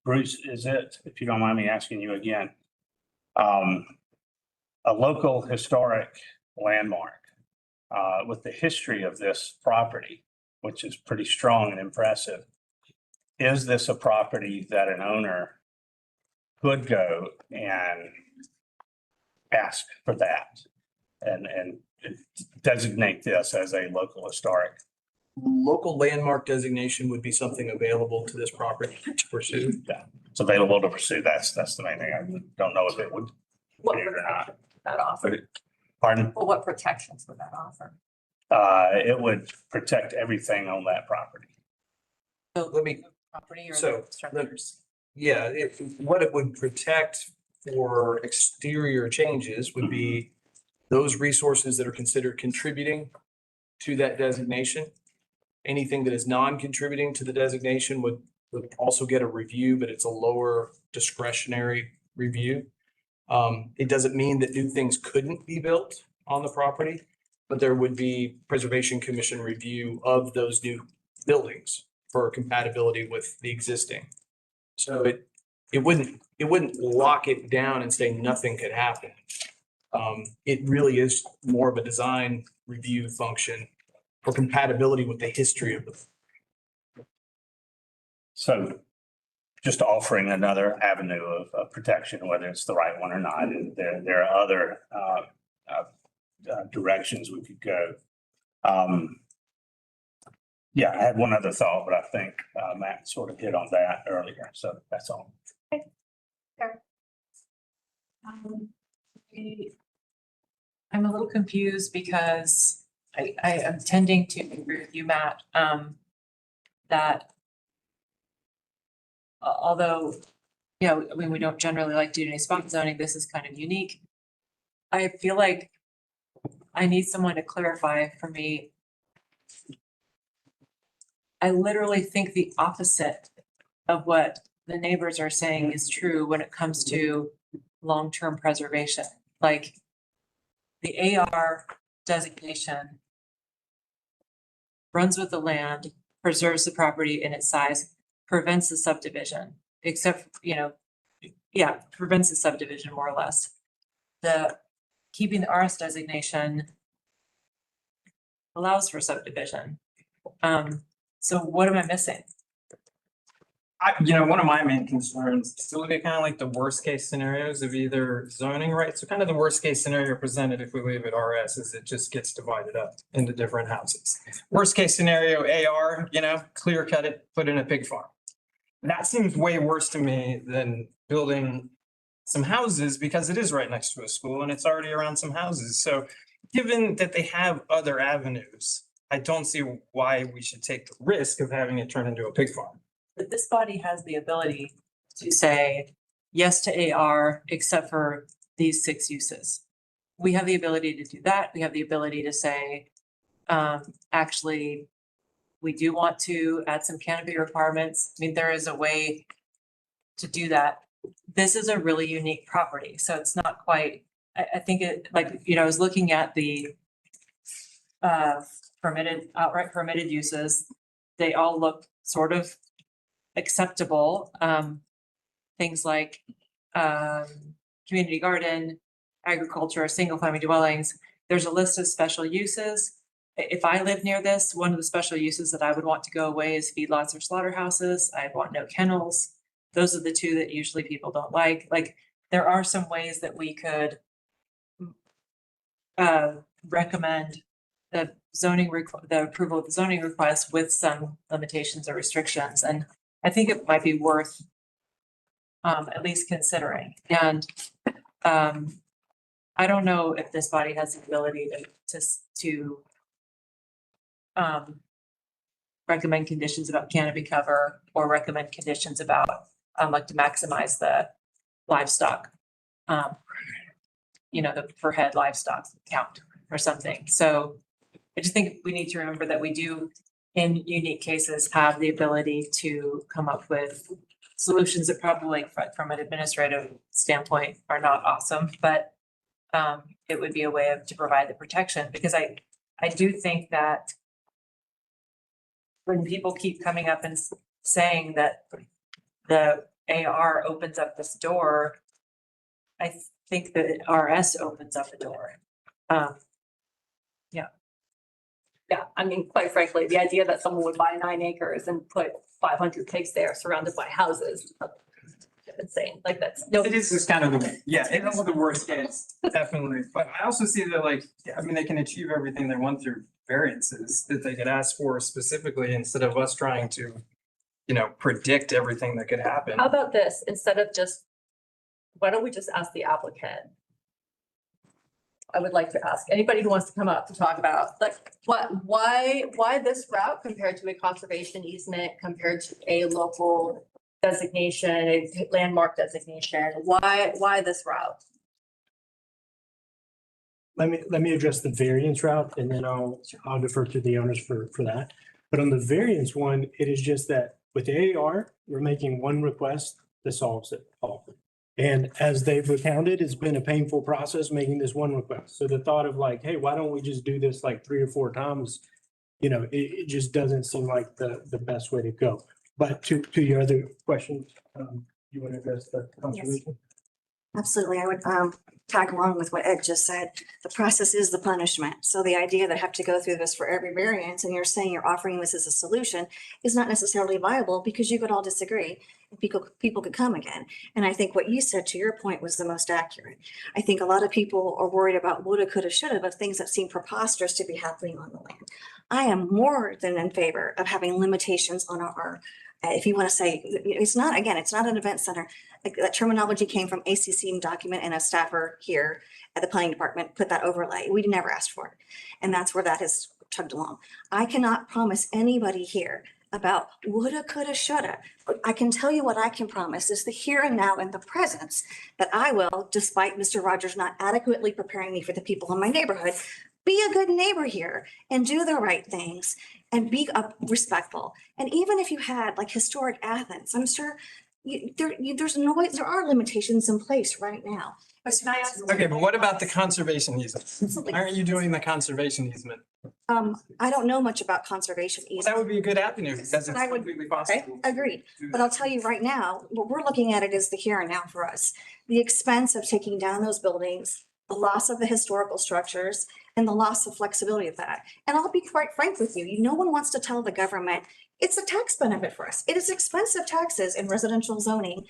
Bruce, is it, if you don't mind me asking you again, a local historic landmark with the history of this property, which is pretty strong and impressive? Is this a property that an owner could go and ask for that and designate this as a local historic? Local landmark designation would be something available to this property to pursue. Yeah, it's available to pursue. That's the main thing. I don't know if it would What do it or not. that offer? Pardon? Well, what protections would that offer? It would protect everything on that property. So Let me, property or So, the structures? yeah, what it would protect for exterior changes would be those resources that are considered contributing to that designation. Anything that is non-contributing to the designation would also get a review, but it's a lower discretionary review. It doesn't mean that new things couldn't be built on the property, but there would be Preservation Commission review of those new buildings for compatibility with the existing. So it wouldn't lock it down and say nothing could happen. It really is more of a design review function for compatibility with the history of the. So just offering another avenue of protection, whether it's the right one or not. And there are other directions we could go. Yeah, I had one other thought, but I think Matt sort of hit on that earlier. So that's all. I'm a little confused because I am tending to agree with you, Matt, that although, you know, I mean, we don't generally like doing any spot zoning, this is kind of unique. I feel like I need someone to clarify for me. I literally think the opposite of what the neighbors are saying is true when it comes to long-term preservation. Like the AR designation runs with the land, preserves the property in its size, prevents the subdivision, except, you know, yeah, prevents the subdivision more or less. The keeping the RS designation allows for subdivision. So what am I missing? One of my main concerns is to look at kind of like the worst case scenarios of either zoning rights. So kind of the worst case scenario presented if we leave it RS is it just gets divided up into different houses. Worst case scenario AR, clear cut it, put in a pig farm. That seems way worse to me than building some houses because it is right next to a school and it's already around some houses. So given that they have other avenues, I don't see why we should take the risk of having it turn into a pig farm. But this body has the ability to say yes to AR, except for these 6 uses. We have the ability to do that. We have the ability to say, actually, we do want to add some canopy requirements. I mean, there is a way to do that. This is a really unique property, so it's not quite, I think it, like, I was looking at the outright permitted uses. They all look sort of acceptable. Things like community garden, agriculture, single family dwellings. There's a list of special uses. If I live near this, one of the special uses that I would want to go away is feedlots or slaughterhouses. I want no kennels. Those are the 2 that usually people don't like. Like, there are some ways that we could recommend the the approval of the zoning request with some limitations or restrictions. And I think it might be worth at least considering. And I don't know if this body has the ability to recommend conditions about canopy cover or recommend conditions about like to maximize the livestock, the per head livestock count or something. So I just think we need to remember that we do, in unique cases, have the ability to come up with solutions that probably from an administrative standpoint are not awesome, but it would be a way to provide the protection, because I do think that when people keep coming up and saying that the AR opens up this door, I think that RS opens up the door. Yeah, I mean, quite frankly, the idea that someone would buy 9 acres and put 500 pigs there surrounded by houses, insane, like that's. No, It is just kind of it is the worst case, definitely. But I also see that they can achieve everything they want through variances that they could ask for specifically, instead of us trying to, predict everything that could happen. How about this, instead of why don't we just ask the applicant? I would like to ask anybody who wants to come up to talk about, why this route compared to a conservation easement, compared to a local designation, a landmark designation, why this route? Let me address the variance route, and then I'll defer to the owners for that. But on the variance one, it is just that with the AR, we're making one request that solves it all. And as they've recounted, it's been a painful process making this one request. So the thought of hey, why don't we just do this 3 or 4 times? It just doesn't seem like the best way to go. But to your other question, you want to address the conservation? Absolutely. I would tag along with what Ed just said. The process is the punishment. So the idea that I have to go through this for every variance, and you're saying you're offering this as a solution, is not necessarily viable, because you could all disagree. People could come again. And I think what you said, to your point, was the most accurate. I think a lot of people are worried about woulda, coulda, shoulda, of things that seem preposterous to be happening on the land. I am more than in favor of having limitations on our, if you want to say, it's not an event center. That terminology came from ACC document, and a staffer here at the planning department put that overlay. We never asked for it. And that's where that has chugged along. I cannot promise anybody here about woulda, coulda, shoulda. But I can tell you what I can promise is the here and now and the presence, that I will, despite Mr. Rogers not adequately preparing me for the people in my neighborhood, be a good neighbor here and do the right things and be respectful. And even if you had historic Athens, I'm sure there's noise, there are limitations in place right now. Okay, but what about the conservation easement? Why aren't you doing the conservation easement? I don't know much about conservation Well, easement. that would be a good avenue, because it's I would- completely Okay, possible. agreed. But I'll tell you right now, what we're looking at it is the here and now for us. The expense of taking down those buildings, the loss of the historical structures, and the loss of flexibility of that. And I'll be quite frank with you, no one wants to tell the government it's a tax benefit for us. It is expensive taxes in residential zoning.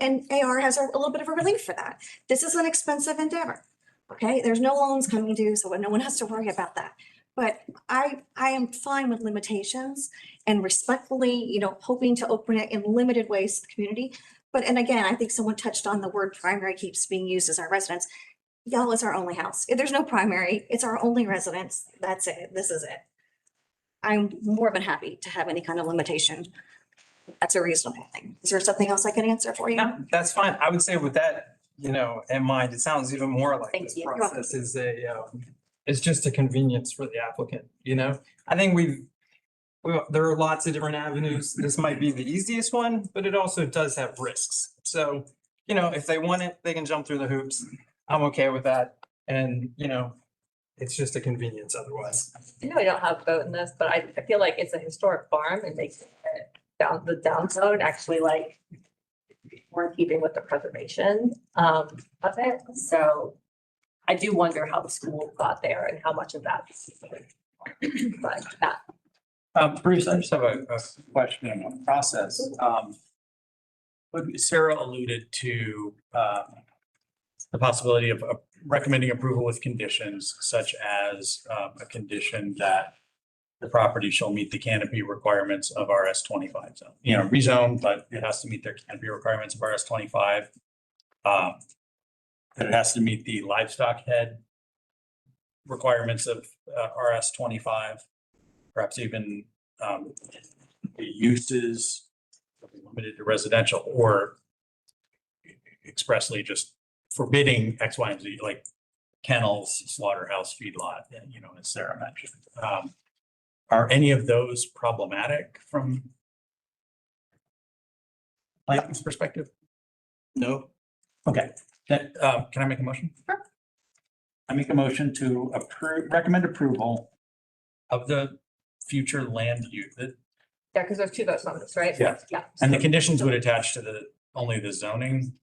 And AR has a little bit of a relief for that. This is an expensive endeavor. Okay, there's no loans coming due, so no one has to worry about that. But I am fine with limitations and respectfully, hoping to open it in limited ways to the community. And again, I think someone touched on the word primary keeps being used as our residence. Y'all, is our only house. If there's no primary, it's our only residence. That's it. This is it. I'm more than happy to have any kind of limitation. That's a reasonable thing. Is there something else I can answer for you? No, that's fine. I would say with that, in mind, it sounds even more like Thank this you. You're welcome. process is it's just a convenience for the applicant, I think there are lots of different avenues. This might be the easiest one, but it also does have risks. So, if they want it, they can jump through the hoops. I'm okay with that. And, it's just a convenience otherwise. I know I don't have a vote in this, but I feel like it's a historic farm and makes it the downtown actually more in keeping with the preservation of it. So I do wonder how the school got there and how much of that. But that. Bruce, I just have a question on the process. Sarah alluded to the possibility of recommending approval with conditions, such as a condition that the property shall meet the canopy requirements of RS 25 zone. Rezone, but it has to meet their canopy requirements of RS 25. That it has to meet the livestock head requirements of RS 25, perhaps even the uses of the limited to residential, or expressly just forbidding X, Y, and Z, like kennels, slaughterhouse, feedlot, you know, as Sarah mentioned. Are any of those problematic from planning's perspective? No? Okay, then, can I make a motion? Sure. I make a motion to recommend approval of the future land use, Yeah, because there's two votes on this, right? Yeah. Yeah. and the conditions would attach to only the zoning.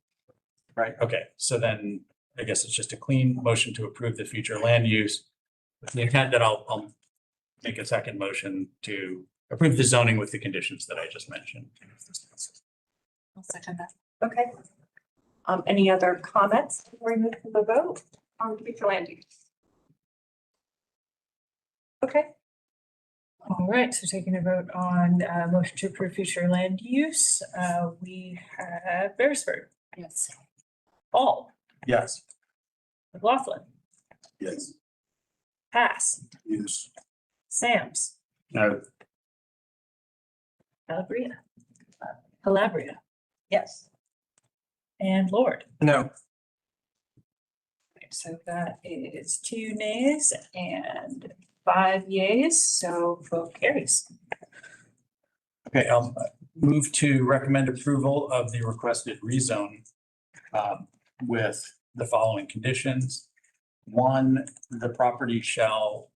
Right, okay, so then I guess it's just a clean motion to approve the future land use. With the intent that I'll make a second motion to approve the zoning with the conditions that I just mentioned. I'll second that. Okay. Any other comments before we move to the vote on future land use? Okay. All right, so taking a vote on motion to approve future land use, we have Beresford, Yes. Paul, Yes. McLaughlin, Yes. Pass, Yes. Sams, No. Calabria, Yes. and Lord. No. So that is 2 nays and 5 yeas, so vote carries. Okay, I'll move to recommend approval of the requested rezone with the following conditions. 1, the property shall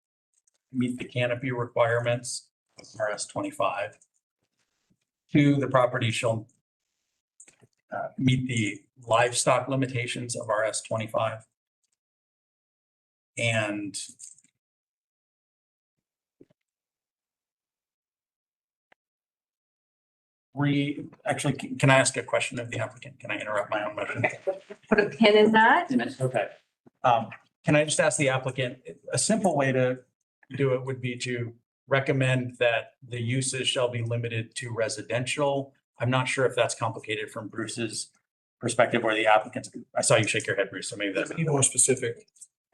meet the canopy requirements of RS 25. 2, the property shall meet the livestock limitations of RS 25. And actually, can I ask a question of the applicant? Can I interrupt my own motion? Put a pin in that. Okay. Can I just ask the applicant, a simple way to do it would be to recommend that the uses shall be limited to residential. I'm not sure if that's complicated from Bruce's perspective or the applicant's. I saw you shake your head, Bruce, so maybe that's. Be more specific.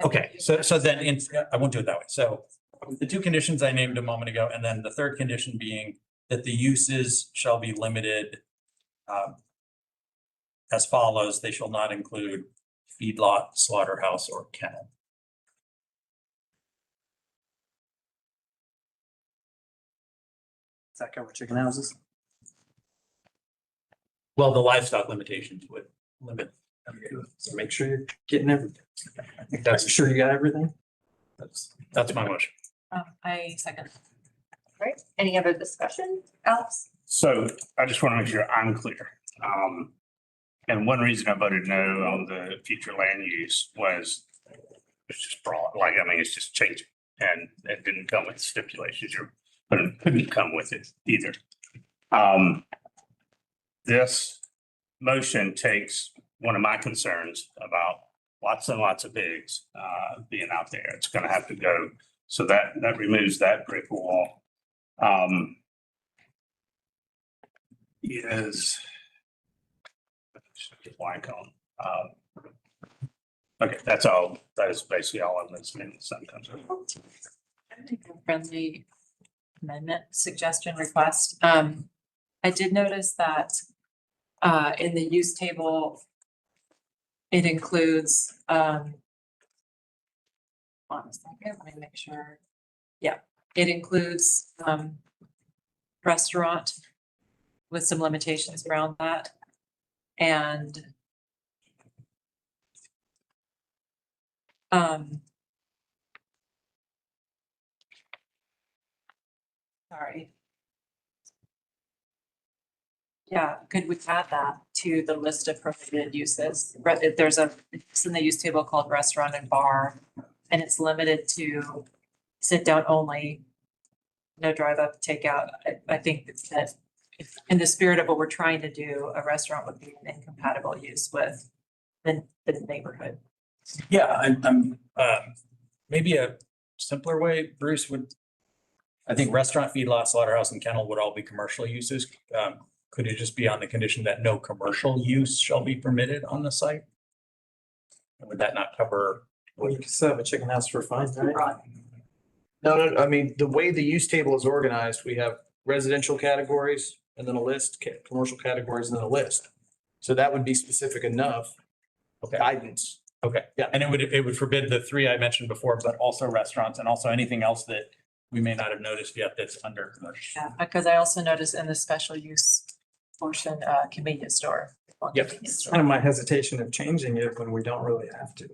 Okay, so then I won't do it that way. So the 2 conditions I named a moment ago, and then the 3rd condition being that the uses shall be limited as follows. They shall not include feedlot, slaughterhouse, or kennel. Does that cover chicken houses? Well, the livestock limitations would limit. So make sure you're getting everything. I think that's Sure you got everything? that's my motion. I second. Right. Any other discussion? Alex? So I just want to make sure I'm clear. And one reason I voted no on the future land use was it's just broad, like, I mean, it's just changing and it didn't come with stipulations or couldn't come with it either. This motion takes one of my concerns about lots and lots of pigs being out there. It's going to have to go. So that removes that brick wall. Is blank on. Okay, that's all. That is basically all I'm listening to sometimes. Friendly amendment suggestion request. I did notice that in the use table, it includes on a second, let me make sure. Yeah, it includes restaurant with some limitations around that. And sorry. Yeah, could we add that to the list of prohibited uses? There's it's in the use table called restaurant and bar, and it's limited to sit down only, no drive up, takeout. I think that if, in the spirit of what we're trying to do, a restaurant would be an incompatible use with the neighborhood. Yeah, I'm maybe a simpler way, Bruce would. I think restaurant, feedlot, slaughterhouse, and kennel would all be commercial uses. Could it just be on the condition that no commercial use shall be permitted on the site? Would that not cover? Well, you can set up a chicken house for fun, right? No, I mean, the way the use table is organized, we have residential categories and then a list, commercial categories and then a list. So that would be specific enough guidance. Okay, Yeah. and it would forbid the three I mentioned before, but also restaurants and also anything else that we may not have noticed yet that's under commercial. Yeah, because I also noticed in the special use portion, convenience store. Yep. Convenience store. Kind of my hesitation of changing it when we don't really have to.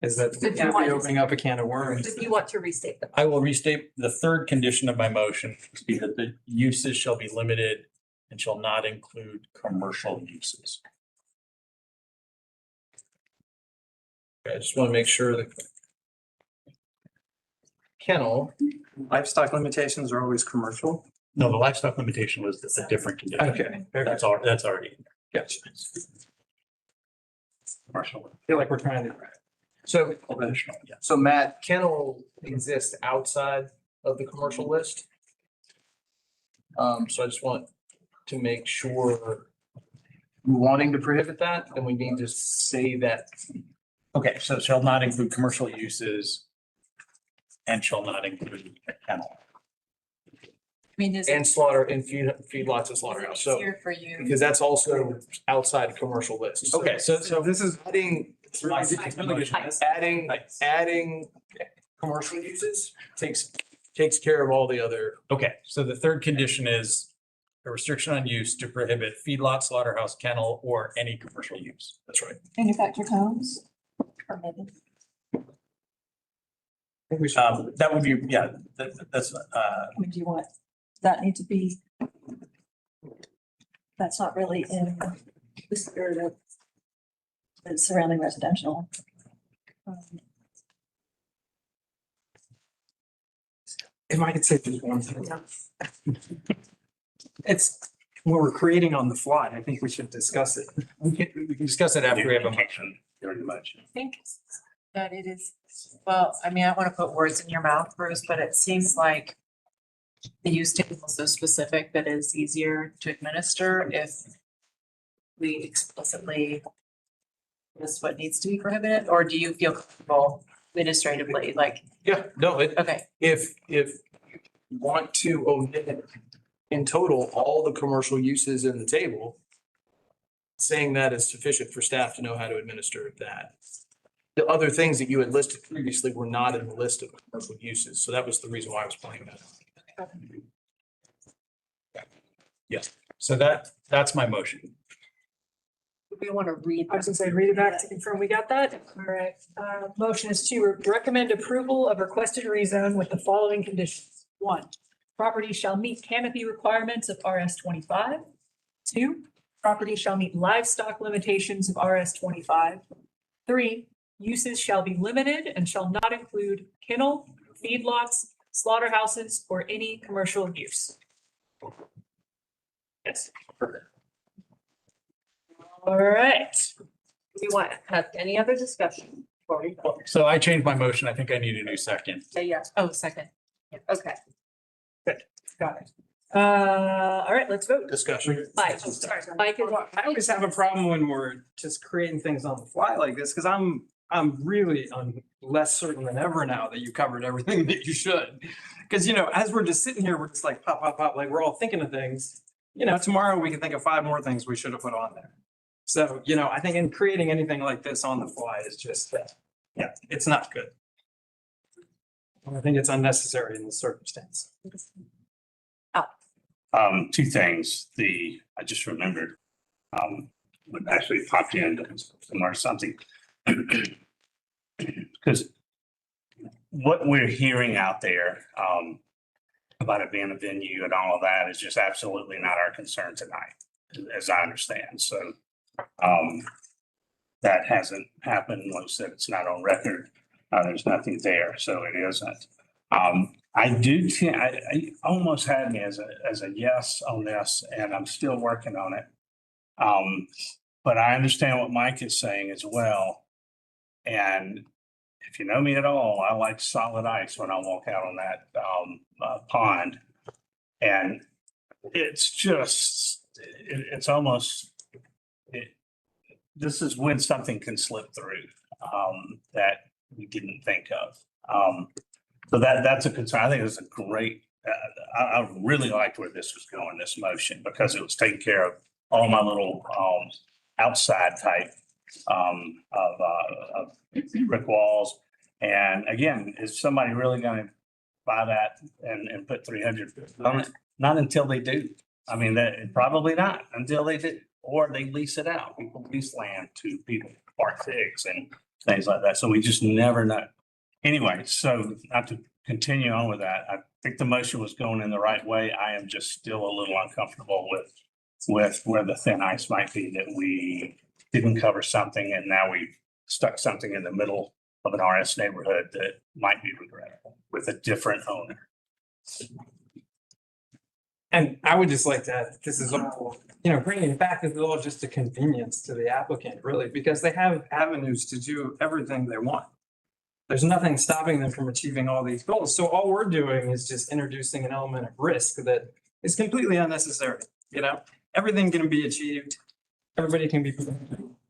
Is that Did you want- opening up a can of worms? If you want to restate them. I will restate the third condition of my motion, to be that the uses shall be limited and shall not include commercial uses. I just want to make sure that kennel, Livestock limitations are always commercial. No, the livestock limitation was a different condition. Okay. That's already. Gotcha. Commercial. I feel like we're trying to. so, Additional, yeah. so Matt, kennel exists outside of the commercial list. So I just want to make sure we're wanting to prohibit that, then we need to say that. Okay, so shall not include commercial uses and shall not include a kennel. I mean, is And it slaughter and feedlots and slaughterhouse, so, easier for you? because that's also outside the commercial list. So Okay, so This is. adding, Nice. adding commercial uses takes care of all the other. okay, so the third condition is a restriction on use to prohibit feedlot, slaughterhouse, kennel, or any commercial use. That's right. Manufactured homes permitted. That would be, yeah, that's, I mean, do you want, that need to be? That's not really in the spirit of the surrounding residential. If I could say just one thing. It's, when we're creating on the fly, I think we should discuss it. we can discuss it after we have a motion. Very much. I think that it is, well, I mean, I don't want to put words in your mouth, Bruce, but it seems like the use table is so specific that it's easier to administer if we explicitly list what needs to be prohibited, or do you feel comfortable administratively, like, Yeah, no, okay, if you want to omit in total all the commercial uses in the table, saying that is sufficient for staff to know how to administer that. The other things that you had listed previously were not in the list of commercial uses, so that was the reason why I was playing that. Yes, so that's my motion. We want to read. I was gonna say, read it back to confirm we got that. All right. Motion is to recommend approval of requested rezone with the following conditions. 1, property shall meet canopy requirements of RS 25. 2, property shall meet livestock limitations of RS 25. 3, uses shall be limited and shall not include kennel, feedlots, slaughterhouses, or any commercial use. Yes. All right. Do we want to have any other discussion? before we vote? So I changed my motion. I think I need a new second. Say yes. oh, second. Okay. Good. Got it. All right, let's vote. Discussion. Mike, sorry, Mike is. I always have a problem when we're just creating things on the fly like this, because I'm really less certain than ever now that you covered everything that you should. Because, as we're just sitting here, we're just like pop, pop, pop, like we're all thinking of things. Tomorrow we can think of 5 more things we should have put on there. So, I think in creating anything like this on the fly is just, yeah, it's not good. I think it's unnecessary in this circumstance. 2 things. I just remembered, what actually popped in somewhere or something. Because what we're hearing out there, about it being a venue and all of that is just absolutely not our concern tonight, as I understand. So, that hasn't happened. Like I said, it's not on record. There's nothing there, so it isn't. I almost had me as a yes on this, and I'm still working on it. But I understand what Mike is saying as well. And if you know me at all, I like solid ice when I walk out on that pond. And it's just, it's almost, this is when something can slip through that we didn't think of. So that's a concern. I think it's a I really liked where this was going, this motion, because it was taking care of all my little outside type of brick walls. And again, is somebody really going to buy that and put 300 on it? Not until they do. I mean, that probably not until they do, or they lease it out. People lease land to people, park figs and things like that. So we just never know. Anyway, so not to continue on with that, I think the motion was going in the right way. I am just still a little uncomfortable with where the thin ice might be, that we didn't cover something and now we stuck something in the middle of an RS neighborhood that might be regrettable with a different owner. And I would just like to add, this is all, bringing it back is all just a convenience to the applicant, really, because they have avenues to do everything they want. There's nothing stopping them from achieving all these goals. So all we're doing is just introducing an element of risk that is completely unnecessary. Everything can be achieved. Everybody can be,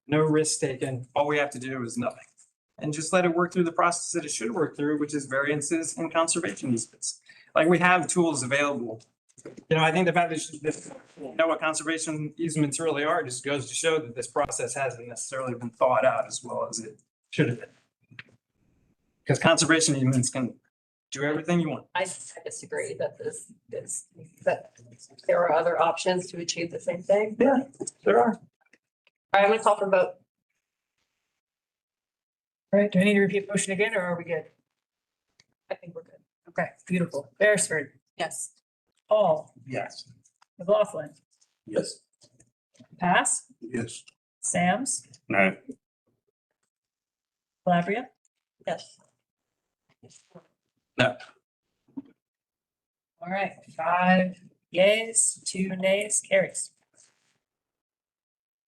no risk taken. All we have to do is nothing. And just let it work through the process that it should work through, which is variances and conservation easements. Like, we have tools available. I think the fact that you know what conservation easements really are just goes to show that this process hasn't necessarily been thought out as well as it should have been. Because conservation easements can do everything you want. I disagree that that there are other options to achieve the same thing. Yeah, there are. All right, I'm gonna call for a vote. All right, do I need to repeat the motion again, or are we good? I think we're good. Okay, beautiful. Beresford, Yes. Hall, Yes. McLaughlin, Yes. Pass, Yes. Sams, No. Calabria, Yes. No. all right, 5 yeas, 2 nays, carries.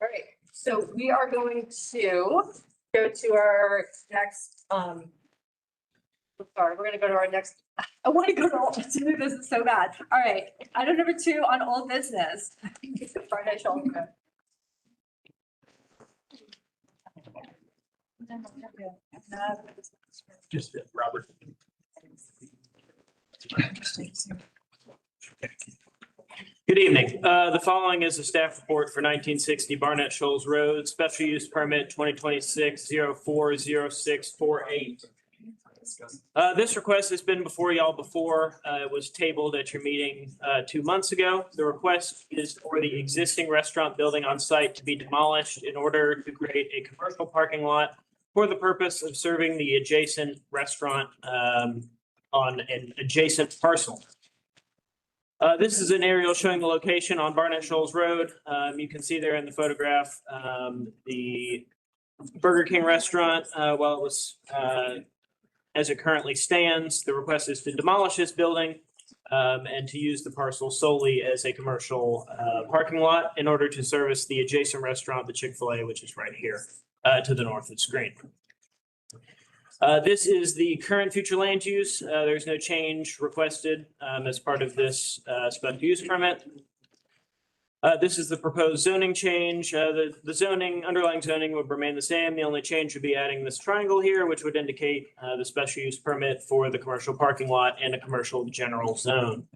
All right, so we are going to go to our next, sorry, we're gonna go to our next, I want to go to new business so bad. All right, item number 2 on old business. Friday, shall we go? Just Robert. Good evening. The following is a staff report for 1960 Barnett Shoals Road, special use permit 2026-040648. This request has been before y'all before. It was tabled at your meeting 2 months ago. The request is for the existing restaurant building on site to be demolished in order to create a commercial parking lot for the purpose of serving the adjacent restaurant on an adjacent parcel. This is an aerial showing the location on Barnett Shoals Road. You can see there in the photograph the Burger King restaurant, while it was as it currently stands. The request is to demolish this building and to use the parcel solely as a commercial parking lot in order to service the adjacent restaurant, the Chick-fil-A, which is right here to the north of the screen. This is the current future land use. There's no change requested as part of this special use permit. This is the proposed zoning change. The underlying zoning would remain the same. The only change would be adding this triangle here, which would indicate the special use permit for the commercial parking lot and a commercial general zone.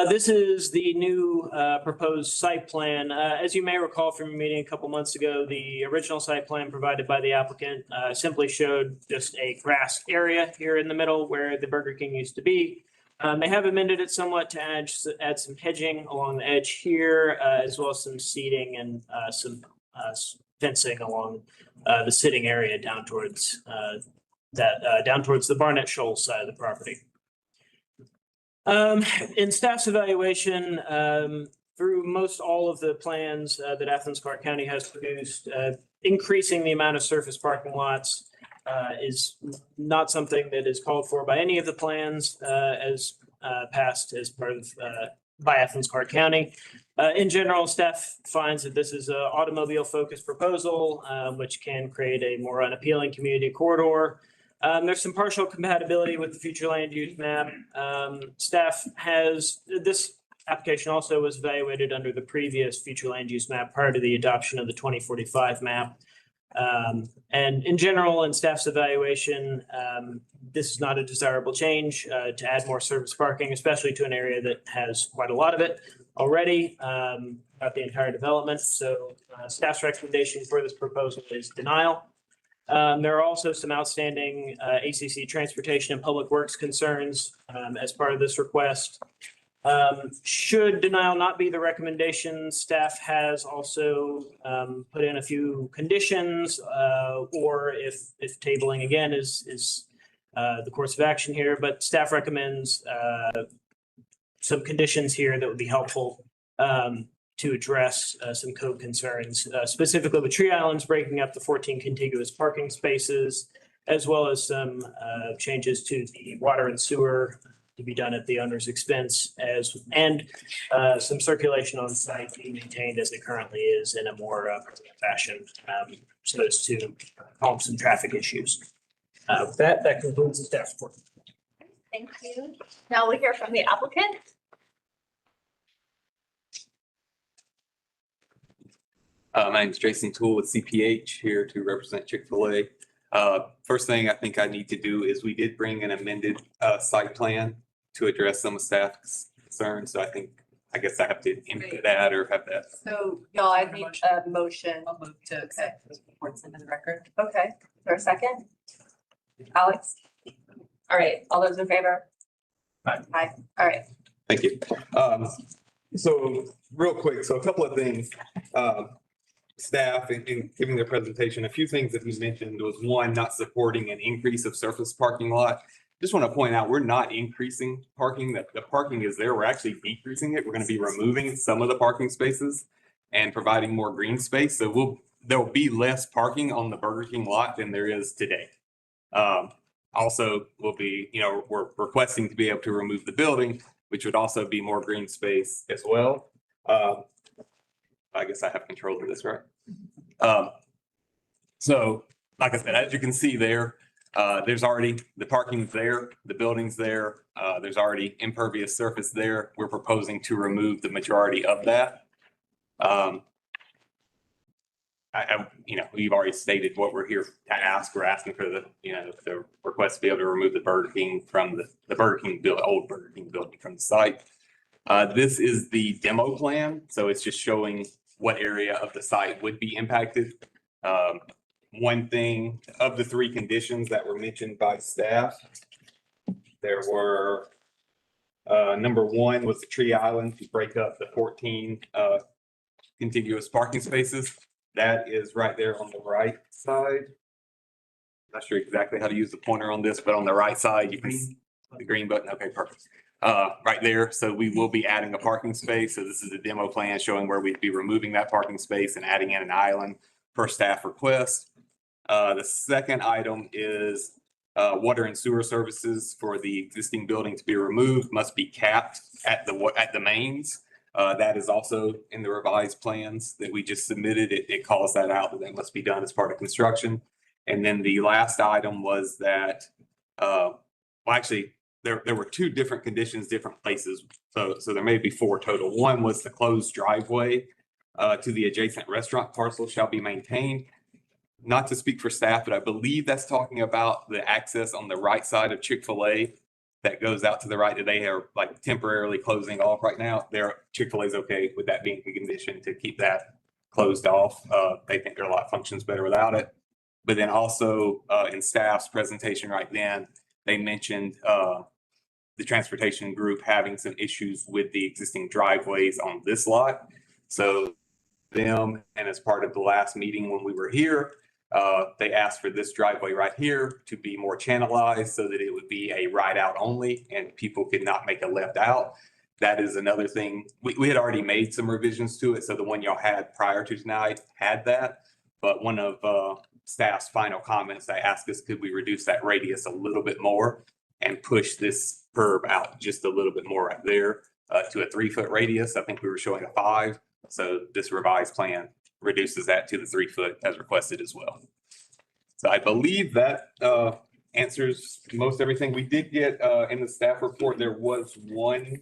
This is the new proposed site plan. As you may recall from a meeting a couple months ago, the original site plan provided by the applicant simply showed just a grass area here in the middle where the Burger King used to be. They have amended it somewhat to add some hedging along the edge here, as well as some seating and some fencing along the sitting area down towards the Barnett Shoals side of the property. In staff's evaluation, through most all of the plans that Athens-Clarke County has produced, increasing the amount of surface parking lots is not something that is called for by any of the plans as passed as part of by Athens-Clarke County. In general, staff finds that this is an automobile-focused proposal, which can create a more unappealing community corridor. There's some partial compatibility with the future land use map. Staff has, this application also was evaluated under the previous future land use map prior to the adoption of the 2045 map. And in general, in staff's evaluation, this is not a desirable change to add more surface parking, especially to an area that has quite a lot of it already, about the entire development. So staff's recommendation for this proposal is denial. There are also some outstanding ACC transportation and public works concerns as part of this request. Should denial not be the recommendation, staff has also put in a few conditions, or if tabling again is the course of action here, but staff recommends some conditions here that would be helpful to address some code concerns, specifically with tree islands breaking up the 14 contiguous parking spaces, as well as some changes to the water and sewer to be done at the owner's expense, and some circulation on site being maintained as it currently is in a more fashion, so as to calm some traffic issues. With that concludes the staff report. Thank you. Now we hear from the applicant. My name is Jason Toole with CPH, here to represent Chick-fil-A. First thing I think I need to do is we did bring an amended site plan to address some of staff's concerns. So I guess I have to input that or have that. So y'all, I need a motion. I'll move to accept those reports into the record. Okay, is there a second? Alex? All right, all those in favor? Aye. Aye, all right. Thank you. So real quick, so a couple of things. Staff in giving their presentation, a few things that he mentioned was one, not supporting an increase of surface parking lot. Just want to point out, we're not increasing parking. The parking is there. We're actually decreasing it. We're going to be removing some of the parking spaces and providing more green space. So there'll be less parking on the Burger King lot than there is today. Also, we're requesting to be able to remove the building, which would also be more green space as well. I guess I have control of this, right? So like I said, as you can see there, there's already the parking's there, the building's there. There's already impervious surface there. We're proposing to remove the majority of that. We've already stated what we're here to ask. We're asking for the request to be able to remove the Burger King from the Burger King old Burger King building from the site. This is the demo plan. So it's just showing what area of the site would be impacted. One thing of the three conditions that were mentioned by staff, there were, number one was the tree island to break up the 14 contiguous parking spaces. That is right there on the right side. Not sure exactly how to use the pointer on this, but on the right side, you can see the green button. Okay, perfect. Right there. So we will be adding a parking space. So this is a demo plan showing where we'd be removing that parking space and adding in an island per staff request. The second item is water and sewer services for the existing building to be removed must be capped at the mains. That is also in the revised plans that we just submitted. It calls that out that must be done as part of construction. And then the last item was that, there were two different conditions, different places. So there may be four total. One was the closed driveway to the adjacent restaurant parcel shall be maintained. Not to speak for staff, but I believe that's talking about the access on the right side of Chick-fil-A that goes out to the right that they are like temporarily closing off right now. Chick-fil-A is okay with that being a condition to keep that closed off. They think their lot functions better without it. But then also in staff's presentation right then, they mentioned the transportation group having some issues with the existing driveways on this lot. So them, and as part of the last meeting when we were here, they asked for this driveway right here to be more channelized so that it would be a ride out only and people could not make a left out. That is another thing. We had already made some revisions to it. So the one y'all had prior to tonight had that, but one of staff's final comments, they asked us, could we reduce that radius a little bit more and push this curb out just a little bit more right there to a 3-foot radius. I think we were showing a 5. So this revised plan reduces that to the 3 foot as requested as well. So I believe that answers most everything. We did get in the staff report, there was one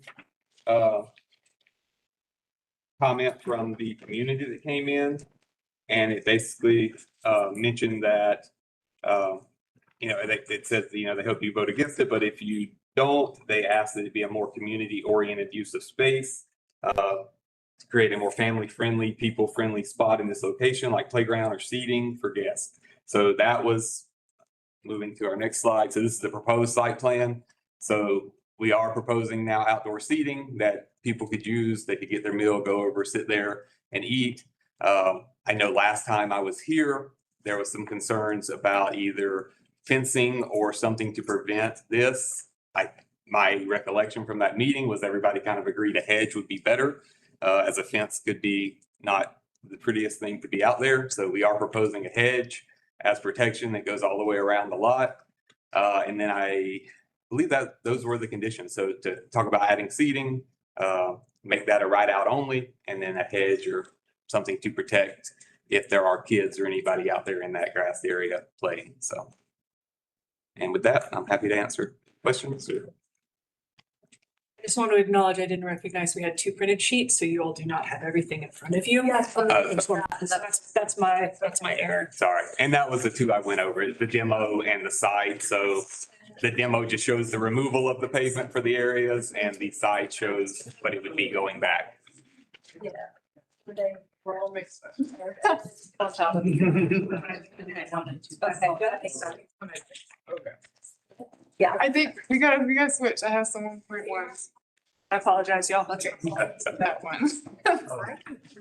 comment from the community that came in. And it basically mentioned that, it says, they hope you vote against it, but if you don't, they ask that it be a more community-oriented use of space to create a more family-friendly, people-friendly spot in this location, like playground or seating for guests. So that was moving to our next slide. So this is the proposed site plan. So we are proposing now outdoor seating that people could use. They could get their meal, go over, sit there and eat. I know last time I was here, there was some concerns about either fencing or something to prevent this. My recollection from that meeting was everybody kind of agreed a hedge would be better, as a fence could be not the prettiest thing to be out there. So we are proposing a hedge as protection that goes all the way around the lot. And then I believe that those were the conditions. So to talk about adding seating, make that a ride out only, and then a hedge or something to protect if there are kids or anybody out there in that grass area playing. So, and with that, I'm happy to answer questions. I just want to acknowledge I didn't recognize we had two printed sheets, so you all do not have everything in front of you. That's my error. Sorry. And that was the two I went over, the demo and the site. So the demo just shows the removal of the pavement for the areas, and the site shows what it would be going back. Yeah. We're all mixed. Yeah, I think we gotta switch. I have some 1.1s. I apologize, y'all. Okay. That one.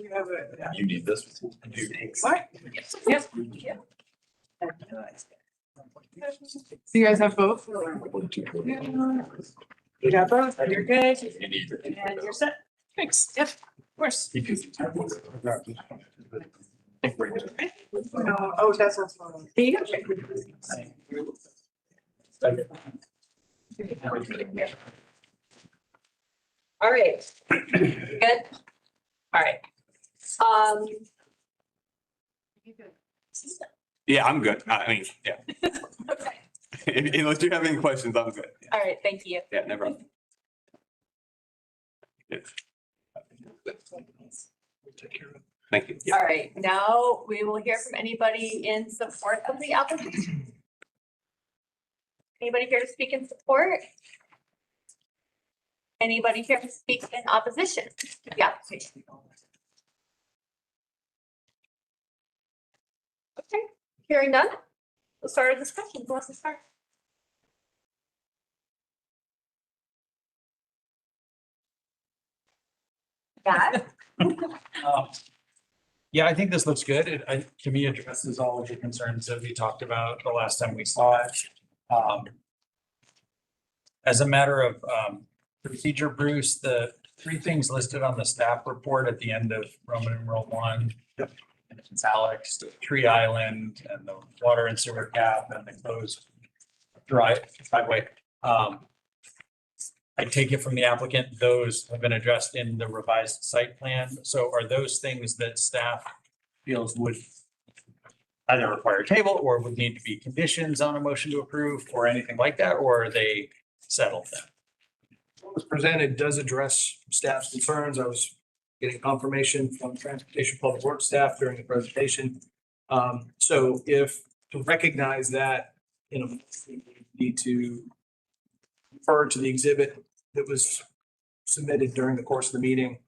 You have it. You need this. What? Yes. So you guys have both? You got both, you're good. And you're set. Thanks. Yep, of course. Oh, that's awesome. There you go. All right. Good? All right. Yeah, I'm good. I mean, yeah. Okay. Unless you have any questions, I'm good. All right, thank you. Yeah, no problem. Thank you. All right, now we will hear from anybody in support of the application. Anybody here to speak in support? Anybody here to speak in opposition to the application? Okay, hearing none, we'll start a discussion. Who wants to start? Guy? Yeah, I think this looks good. To me, addresses all of the concerns that we talked about the last time we saw it. As a matter of procedure, Bruce, the three things listed on the staff report at the end of Roman numeral 1. It's Alex, the tree island, and the water and sewer cap, and the closed driveway. I take it from the applicant, those have been addressed in the revised site plan. So are those things that staff feels would either require a table or would need to be conditions on a motion to approve or anything like that, or are they settled then? What was presented does address staff's concerns. I was getting confirmation from Transportation Public Works staff during the presentation. So if to recognize that, we need to refer to the exhibit that was submitted during the course of the meeting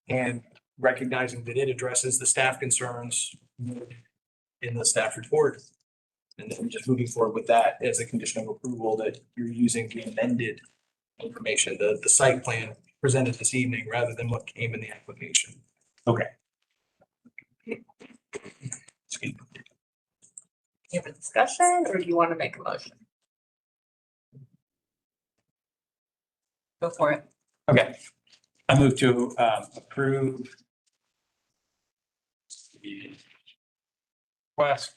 and recognizing that it addresses the staff concerns in the staff report. And then just moving forward with that as a condition of approval that you're using the amended information, the site plan presented this evening rather than what came in the application. Okay. You have a discussion or do you want to make a motion? Go for it. Okay. I move to approve the request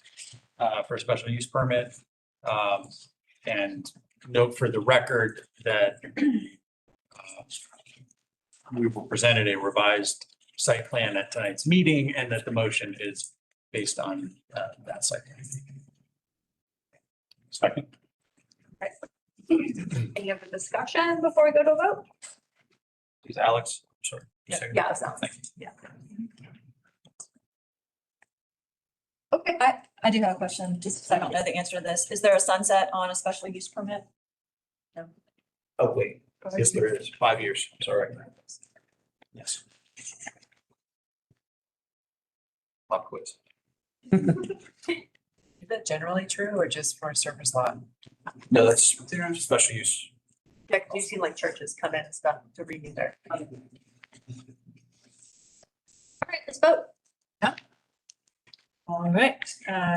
for a special use permit, and note for the record that we were presented a revised site plan at tonight's meeting and that the motion is based on that site plan. Second. Any other discussion before we go to a vote? Is Alex, sorry. Yeah, it sounds like, yeah. Okay, I do have a question, just because I don't know the answer to this. Is there a sunset on a special use permit? Oh, wait. Yes, there is. 5 years. Sorry. Yes. Pop quiz. Is that generally true or just for a surface lot? No, that's special use. Yeah, 'cause you see like churches come in and stuff to renew their. All right, let's vote. All right,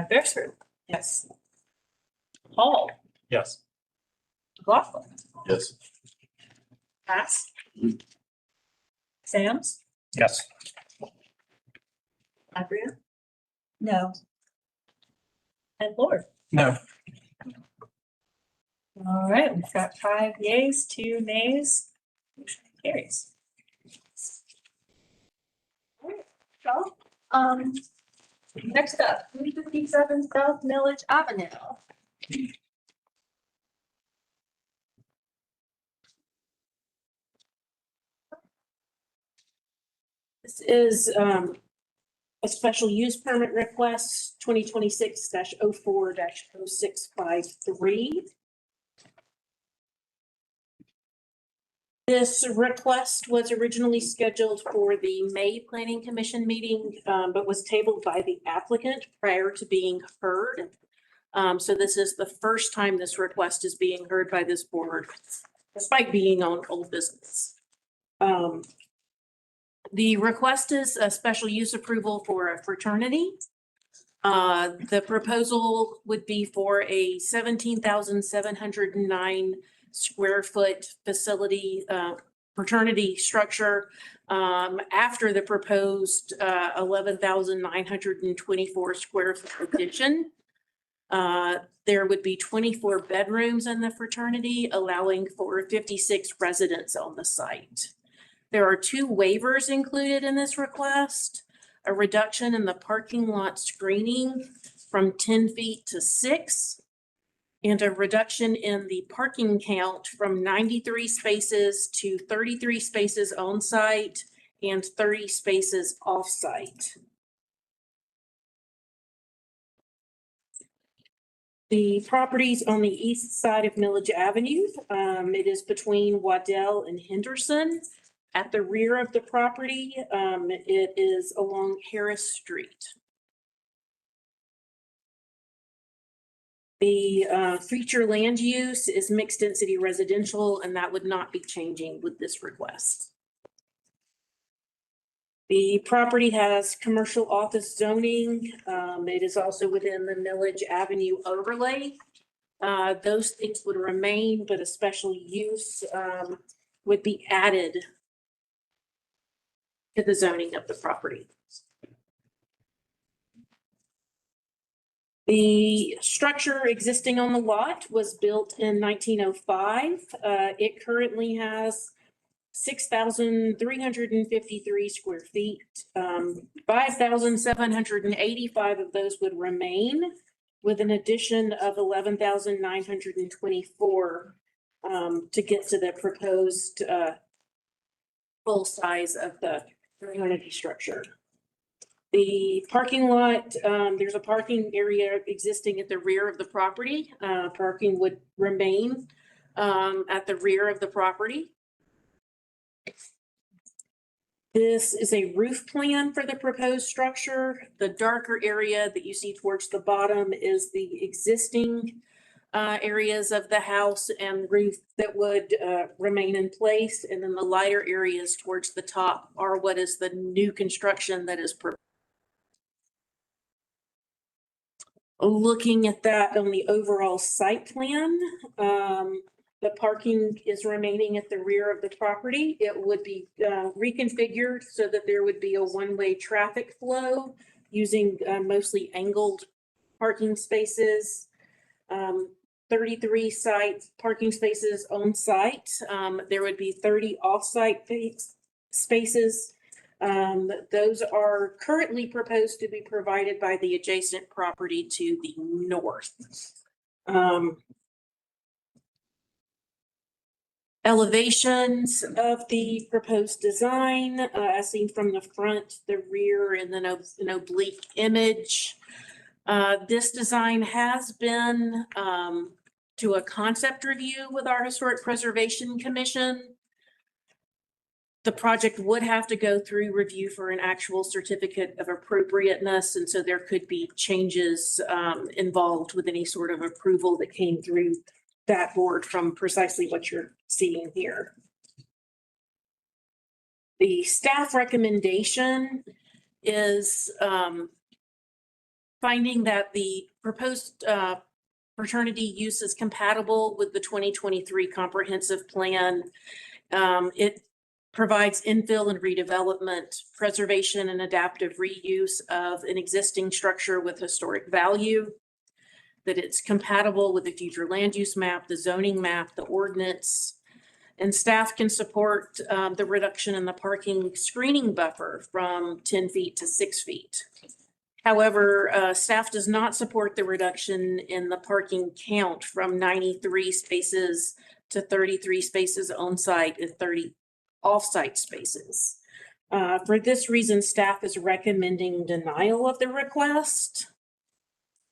Beresford, Yes. Hall, Yes. McLaughlin, Yes. Pass. Sam's, Yes. Adria, No. and Lord. No. All right, we've got 5 yeas, 2 nays. Motion carries. So, next up, 357 South Millage Avenue. This is a special use permit request 2026-04-0653. This request was originally scheduled for the May Planning Commission meeting, but was tabled by the applicant prior to being heard. So this is the first time this request is being heard by this board, despite being on old business. The request is a special use approval for a fraternity. The proposal would be for a 17,709 square foot facility, fraternity structure, after the proposed 11,924 square foot addition. There would be 24 bedrooms in the fraternity, allowing for 56 residents on the site. There are 2 waivers included in this request: a reduction in the parking lot screening from 10 feet to 6, and a reduction in the parking count from 93 spaces to 33 spaces on site and 30 spaces off site. The property's on the east side of Millage Avenue. It is between Waddell and Henderson. At the rear of the property, it is along Harris Street. The future land use is mixed density residential, and that would not be changing with this request. The property has commercial office zoning. It is also within the Millage Avenue overlay. Those things would remain, but a special use would be added to the zoning of the property. The structure existing on the lot was built in 1905. It currently has 6,353 square feet. 5,785 of those would remain, with an addition of 11,924 to get to the proposed full size of the fraternity structure. The parking lot, there's a parking area existing at the rear of the property. Parking would remain at the rear of the property. This is a roof plan for the proposed structure. The darker area that you see towards the bottom is the existing areas of the house and roof that would remain in place. And then the lighter areas towards the top are what is the new construction that is proposed. Looking at that on the overall site plan, the parking is remaining at the rear of the property. It would be reconfigured so that there would be a one-way traffic flow using mostly angled parking spaces. 33 parking spaces on site. There would be 30 off-site spaces. Those are currently proposed to be provided by the adjacent property to the north. Elevations of the proposed design, as seen from the front, the rear, and then an oblique image. This design has been to a concept review with our Historic Preservation Commission. The project would have to go through review for an actual certificate of appropriateness, and so there could be changes involved with any sort of approval that came through that board from precisely what you're seeing here. The staff recommendation is finding that the proposed fraternity use is compatible with the 2023 comprehensive plan. It provides infill and redevelopment, preservation and adaptive reuse of an existing structure with historic value, that it's compatible with the future land use map, the zoning map, the ordinance, and staff can support the reduction in the parking screening buffer from 10 feet to 6 feet. However, staff does not support the reduction in the parking count from 93 spaces to 33 spaces on site and 30 off-site spaces. For this reason, staff is recommending denial of the request.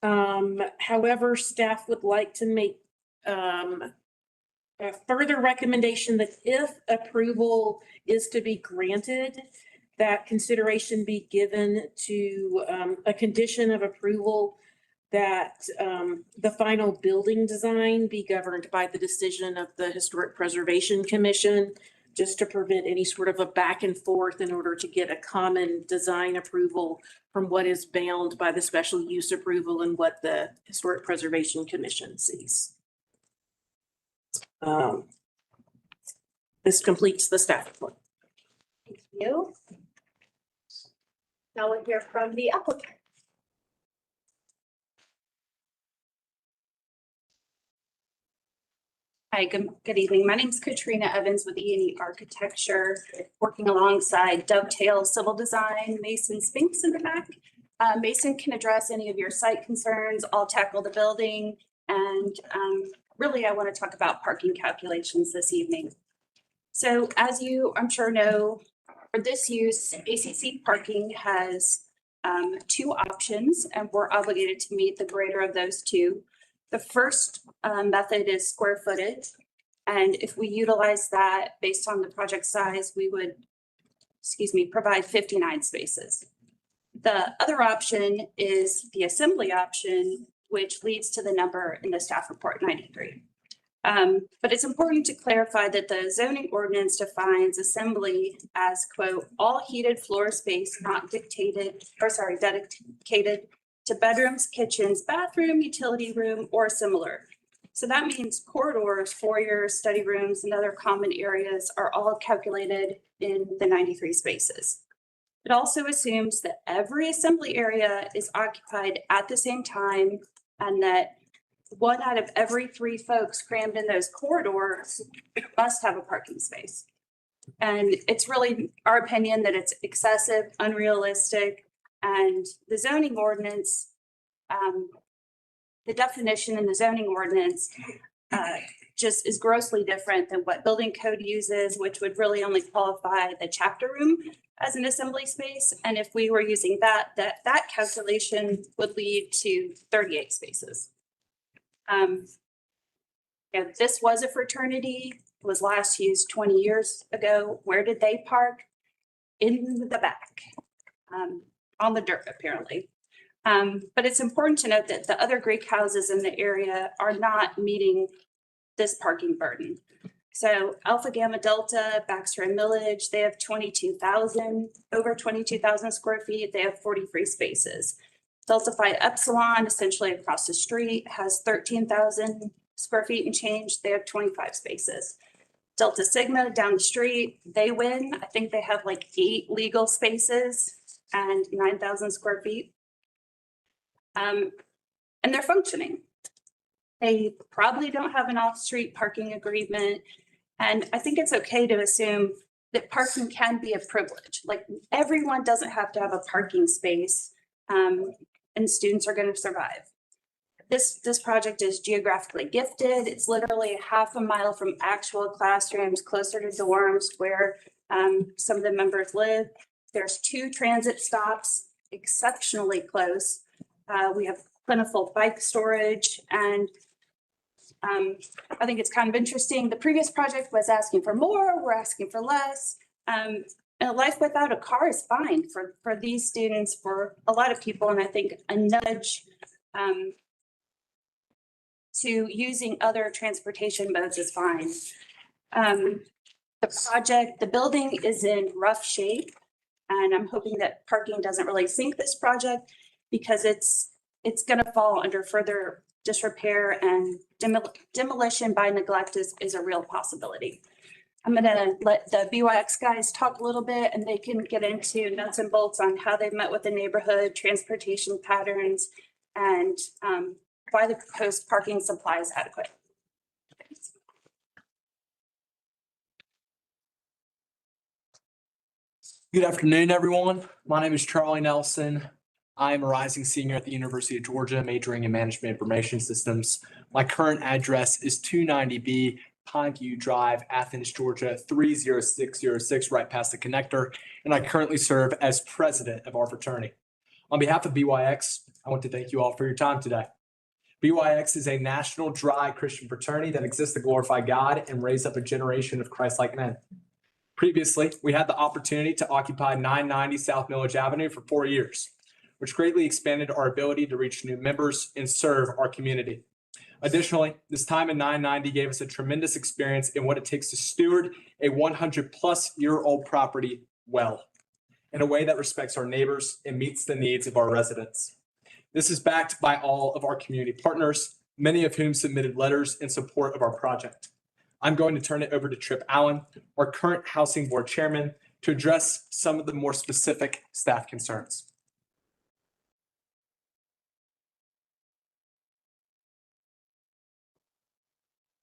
However, staff would like to make a further recommendation that if approval is to be granted, that consideration be given to a condition of approval that the final building design be governed by the decision of the Historic Preservation Commission, just to prevent any sort of a back and forth in order to get a common design approval from what is bound by the special use approval and what the Historic Preservation Commission sees. This completes the staff report. Thank you. Now we'll hear from the applicant. Hi, good evening. My name is Katrina Evans with E&E Architecture, working alongside Dovetail Civil Design, Mason Spinks in the back. Mason can address any of your site concerns. I'll tackle the building. And really, I want to talk about parking calculations this evening. So as you, I'm sure, know, for this use, ACC parking has two options, and we're obligated to meet the greater of those two. The first method is square footage. And if we utilize that based on the project size, we would, provide 59 spaces. The other option is the assembly option, which leads to the number in the staff report 93. But it's important to clarify that the zoning ordinance defines assembly as, quote, all heated floor space not dedicated to bedrooms, kitchens, bathroom, utility room, or similar. So that means corridors, foyers, study rooms, and other common areas are all calculated in the 93 spaces. It also assumes that every assembly area is occupied at the same time and that 1 out of every 3 folks crammed in those corridors must have a parking space. And it's really our opinion that it's excessive, unrealistic, and the zoning ordinance, the definition in the zoning ordinance just is grossly different than what building code uses, which would really only qualify the chapter room as an assembly space. And if we were using that calculation would lead to 38 spaces. This was a fraternity, it was last used 20 years ago. Where did they park? In the back, on the dirt, apparently. But it's important to note that the other Greek houses in the area are not meeting this parking burden. So Alpha Gamma Delta, Baxter and Millage, they have over 22,000 square feet. They have 43 spaces. Delta Phi Epsilon, essentially across the street, has 13,000 square feet and change. They have 25 spaces. Delta Sigma down the street, they win. I think they have like 8 legal spaces and 9,000 square feet. And they're functioning. They probably don't have an off-street parking agreement. And I think it's okay to assume that parking can be a privilege. Like everyone doesn't have to have a parking space, and students are going to survive. This project is geographically gifted. It's literally half a mile from actual classrooms, closer to dorms where some of the members live. There's 2 transit stops, exceptionally close. We have plentiful bike storage and I think it's kind of interesting. The previous project was asking for more, we're asking for less. And a life without a car is fine for these students, for a lot of people. And I think a nudge to using other transportation modes is fine. The building is in rough shape. And I'm hoping that parking doesn't really sink this project because it's gonna fall under further disrepair and demolition by neglect is a real possibility. I'm gonna let the BYX guys talk a little bit and they can get into nuts and bolts on how they've met with the neighborhood, transportation patterns, and why the proposed parking supply is adequate. Good afternoon, everyone. My name is Charlie Nelson. I am a rising senior at the University of Georgia, majoring in Management Information Systems. My current address is 290B Pineview Drive, Athens, Georgia, 30606, right past the connector, and I currently serve as president of our fraternity. On behalf of BYX, I want to thank you all for your time today. BYX is a national dry Christian fraternity that exists to glorify God and raise up a generation of Christ-like men. Previously, we had the opportunity to occupy 990 South Millage Avenue for 4 years, which greatly expanded our ability to reach new members and serve our community. Additionally, this time in 990 gave us a tremendous experience in what it takes to steward a 100-plus-year-old property well, in a way that respects our neighbors and meets the needs of our residents. This is backed by all of our community partners, many of whom submitted letters in support of our project. I'm going to turn it over to Tripp Allen, our current Housing Board Chairman, to address some of the more specific staff concerns.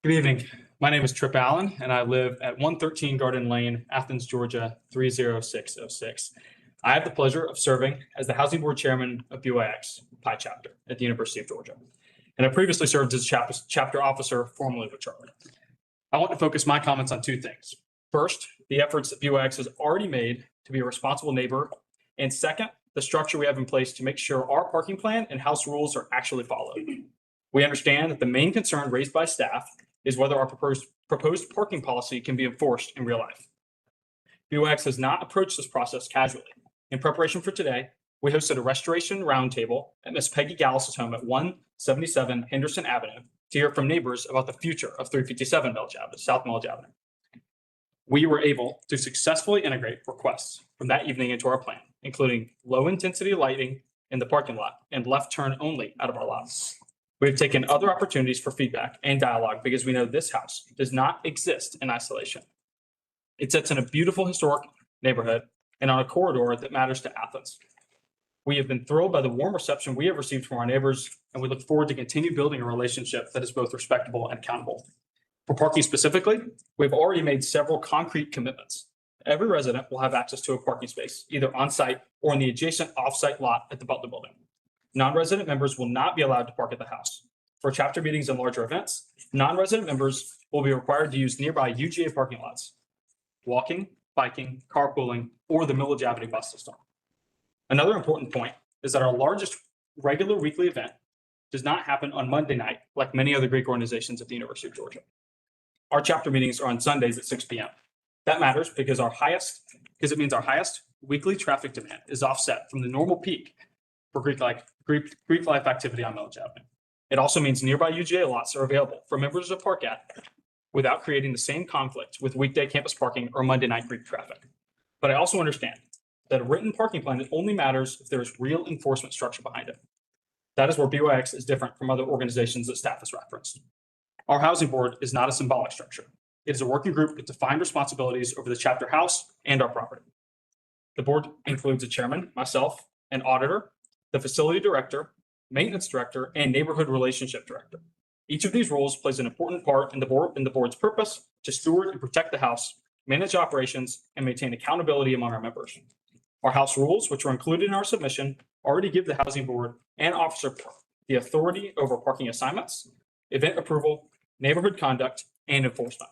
Good evening. My name is Tripp Allen, and I live at 113 Garden Lane, Athens, Georgia, 30606. I have the pleasure of serving as the Housing Board Chairman of BYX Pi Chapter at the University of Georgia. And I previously served as chapter officer formerly with Charlie. I want to focus my comments on two things. First, the efforts that BYX has already made to be a responsible neighbor. And second, the structure we have in place to make sure our parking plan and house rules are actually followed. We understand that the main concern raised by staff is whether our proposed parking policy can be enforced in real life. BYX has not approached this process casually. In preparation for today, we hosted a restoration roundtable at Miss Peggy Gallus's home at 177 Henderson Avenue to hear from neighbors about the future of 357 South Millage Avenue. We were able to successfully integrate requests from that evening into our plan, including low-intensity lighting in the parking lot and left turn only out of our lots. We have taken other opportunities for feedback and dialogue because we know this house does not exist in isolation. It sits in a beautiful historic neighborhood and on a corridor that matters to Athens. We have been thrilled by the warm reception we have received from our neighbors, and we look forward to continue building a relationship that is both respectable and accountable. For parking specifically, we've already made several concrete commitments. Every resident will have access to a parking space, either on-site or in the adjacent off-site lot at the Butler Building. Non-resident members will not be allowed to park at the house. For chapter meetings and larger events, non-resident members will be required to use nearby UGA parking lots, walking, biking, carpooling, or the Millage Avenue bus system. Another important point is that our largest regular weekly event does not happen on Monday night like many other Greek organizations at the University of Georgia. Our chapter meetings are on Sundays at 6 p.m. That matters because it means our highest weekly traffic demand is offset from the normal peak for Greek life activity on Millage Avenue. It also means nearby UGA lots are available for members to park at without creating the same conflict with weekday campus parking or Monday night Greek traffic. But I also understand that a written parking plan only matters if there is real enforcement structure behind it. That is where BYX is different from other organizations that staff has referenced. Our housing board is not a symbolic structure. It is a working group with defined responsibilities over the chapter house and our property. The board includes a chairman, myself, an auditor, the facility director, maintenance director, and neighborhood relationship director. Each of these roles plays an important part in the board's purpose to steward and protect the house, manage operations, and maintain accountability among our members. Our house rules, which were included in our submission, already give the housing board and officer the authority over parking assignments, event approval, neighborhood conduct, and enforcement.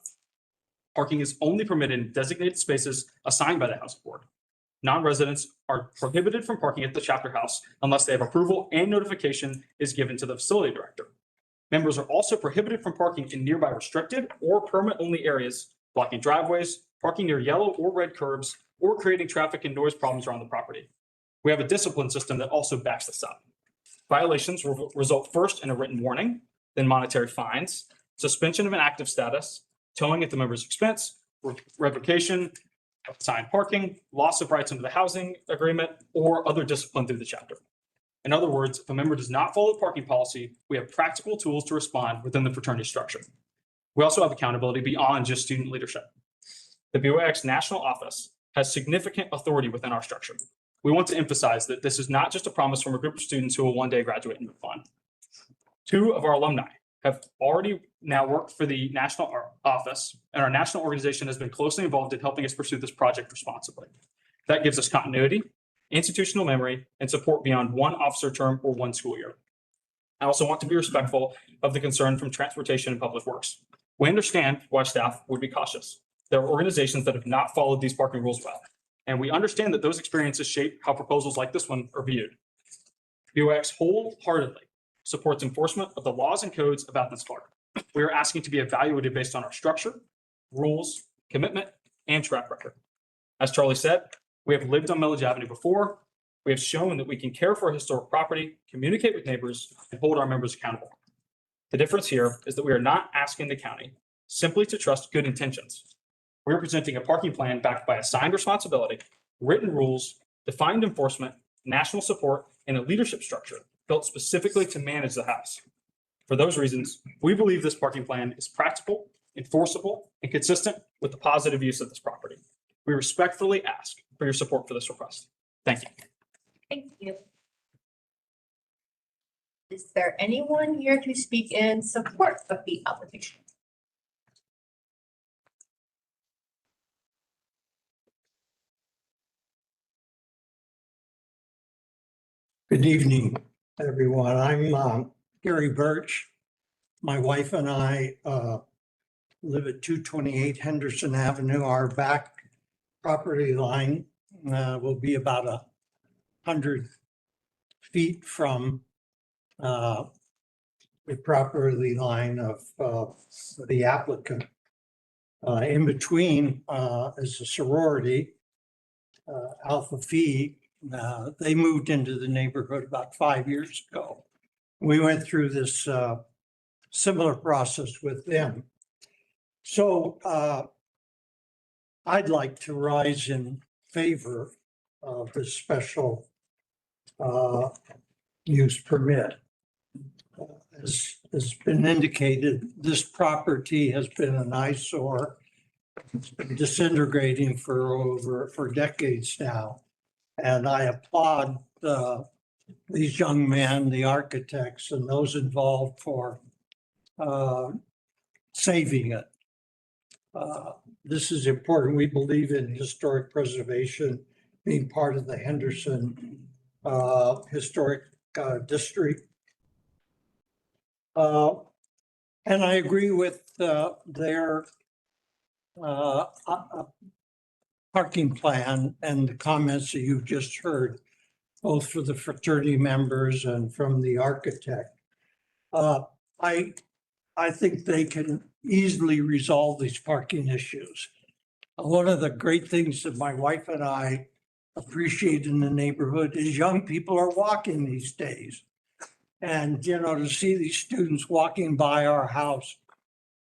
Parking is only permitted in designated spaces assigned by the housing board. Non-residents are prohibited from parking at the chapter house unless they have approval and notification is given to the facility director. Members are also prohibited from parking in nearby restricted or permit-only areas, blocking driveways, parking near yellow or red curbs, or creating traffic and noise problems around the property. We have a discipline system that also backs this up. Violations will result first in a written warning, then monetary fines, suspension of an active status, towing at the member's expense, revocation of assigned parking, loss of rights under the housing agreement, or other discipline through the chapter. In other words, if a member does not follow the parking policy, we have practical tools to respond within the fraternity structure. We also have accountability beyond just student leadership. The BYX National Office has significant authority within our structure. We want to emphasize that this is not just a promise from a group of students who will one day graduate and move on. 2 of our alumni have already now worked for the national office, and our national organization has been closely involved in helping us pursue this project responsibly. That gives us continuity, institutional memory, and support beyond one officer term or one school year. I also want to be respectful of the concern from Transportation and Public Works. We understand why staff would be cautious. There are organizations that have not followed these parking rules well, and we understand that those experiences shape how proposals like this one are viewed. BYX wholeheartedly supports enforcement of the laws and codes of Athens-Clarke. We are asking to be evaluated based on our structure, rules, commitment, and track record. As Charlie said, we have lived on Millage Avenue before. We have shown that we can care for historic property, communicate with neighbors, and hold our members accountable. The difference here is that we are not asking the county simply to trust good intentions. We are presenting a parking plan backed by assigned responsibility, written rules, defined enforcement, national support, and a leadership structure built specifically to manage the house. For those reasons, we believe this parking plan is practical, enforceable, and consistent with the positive use of this property. We respectfully ask for your support for this request. Thank you. Thank you. Is there anyone here to speak in support of the application? Good evening, everyone. I'm Gary Birch. My wife and I live at 228 Henderson Avenue. Our back property line will be about 100 feet from the property line of the applicant. In between is a sorority, Alpha Phi. They moved into the neighborhood about 5 years ago. We went through this similar process with them. So I'd like to rise in favor of the special use permit. As has been indicated, this property has been an eyesore. It's been disintegrating for decades now. And I applaud these young men, the architects, and those involved for saving it. This is important. We believe in historic preservation being part of the Henderson Historic District. And I agree with their parking plan and the comments that you've just heard, both for the fraternity members and from the architect. I think they can easily resolve these parking issues. One of the great things that my wife and I appreciate in the neighborhood is young people are walking these days. And, you know, to see these students walking by our house,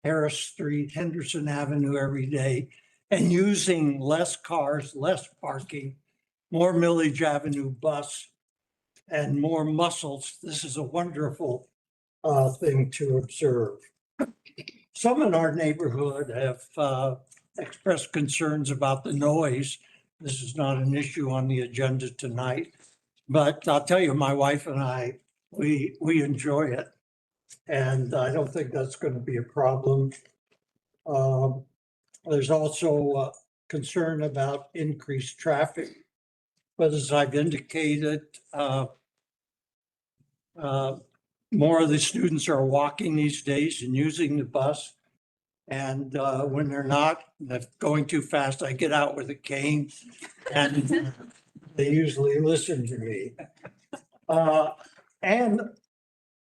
Harris Street, Henderson Avenue every day, and using less cars, less parking, more Millage Avenue bus, and more muscles. This is a wonderful thing to observe. Some in our neighborhood have expressed concerns about the noise. This is not an issue on the agenda tonight, but I'll tell you, my wife and I, we enjoy it. And I don't think that's going to be a problem. There's also concern about increased traffic. But as I've indicated, more of the students are walking these days and using the bus. And when they're not, they're going too fast, I get out with a cane and they usually listen to me. And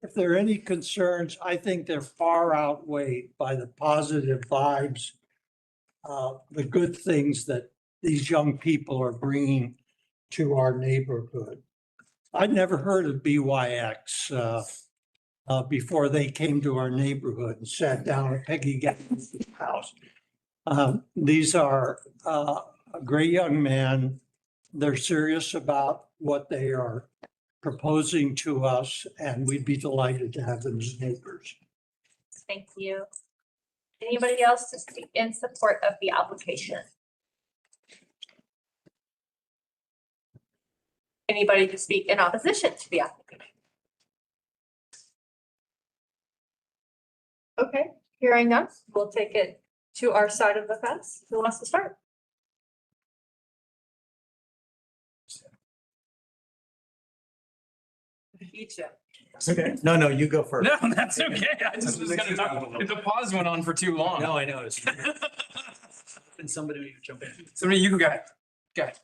if there are any concerns, I think they're far outweighed by the positive vibes, the good things that these young people are bringing to our neighborhood. I'd never heard of BYX before they came to our neighborhood and sat down at Peggy Gavin's house. These are a great young man. They're serious about what they are proposing to us, and we'd be delighted to have them as neighbors. Thank you. Anybody else to speak in support of the application? Anybody to speak in opposition to the application? Okay, hearing none, we'll take it to our side of the fence. Who wants to start? Okay, no, you go first. No, that's okay. I just was gonna talk. The pause went on for too long. No, I noticed. And somebody jump in. Somebody, you go. Go ahead.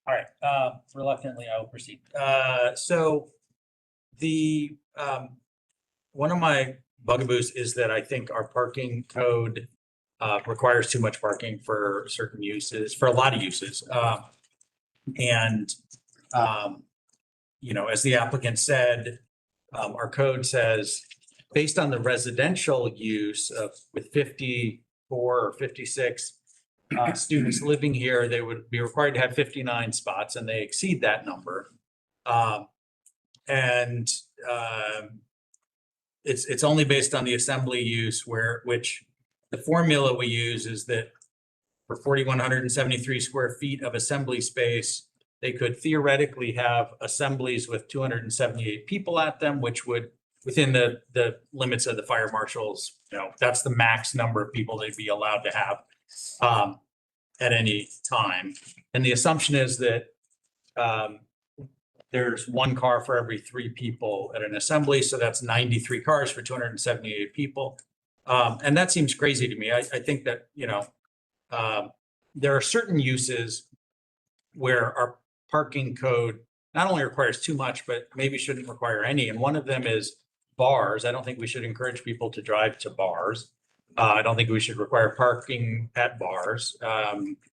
All right, reluctantly, I will proceed. So the, one of my bugaboos is that I think our parking code requires too much parking for certain uses, for a lot of uses. And, you know, as the applicant said, our code says, based on the residential use of with 54 or 56 students living here, they would be required to have 59 spots, and they exceed that number. It's only based on the assembly use which the formula we use is that for 4,173 square feet of assembly space, they could theoretically have assemblies with 278 people at them, which would, within the limits of the fire marshals, you know, that's the max number of people they'd be allowed to have at any time. And the assumption is that there's one car for every 3 people at an assembly. So that's 93 cars for 278 people. And that seems crazy to me. I think that, you know, there are certain uses where our parking code not only requires too much, but maybe shouldn't require any. And one of them is bars. I don't think we should encourage people to drive to bars. I don't think we should require parking at bars.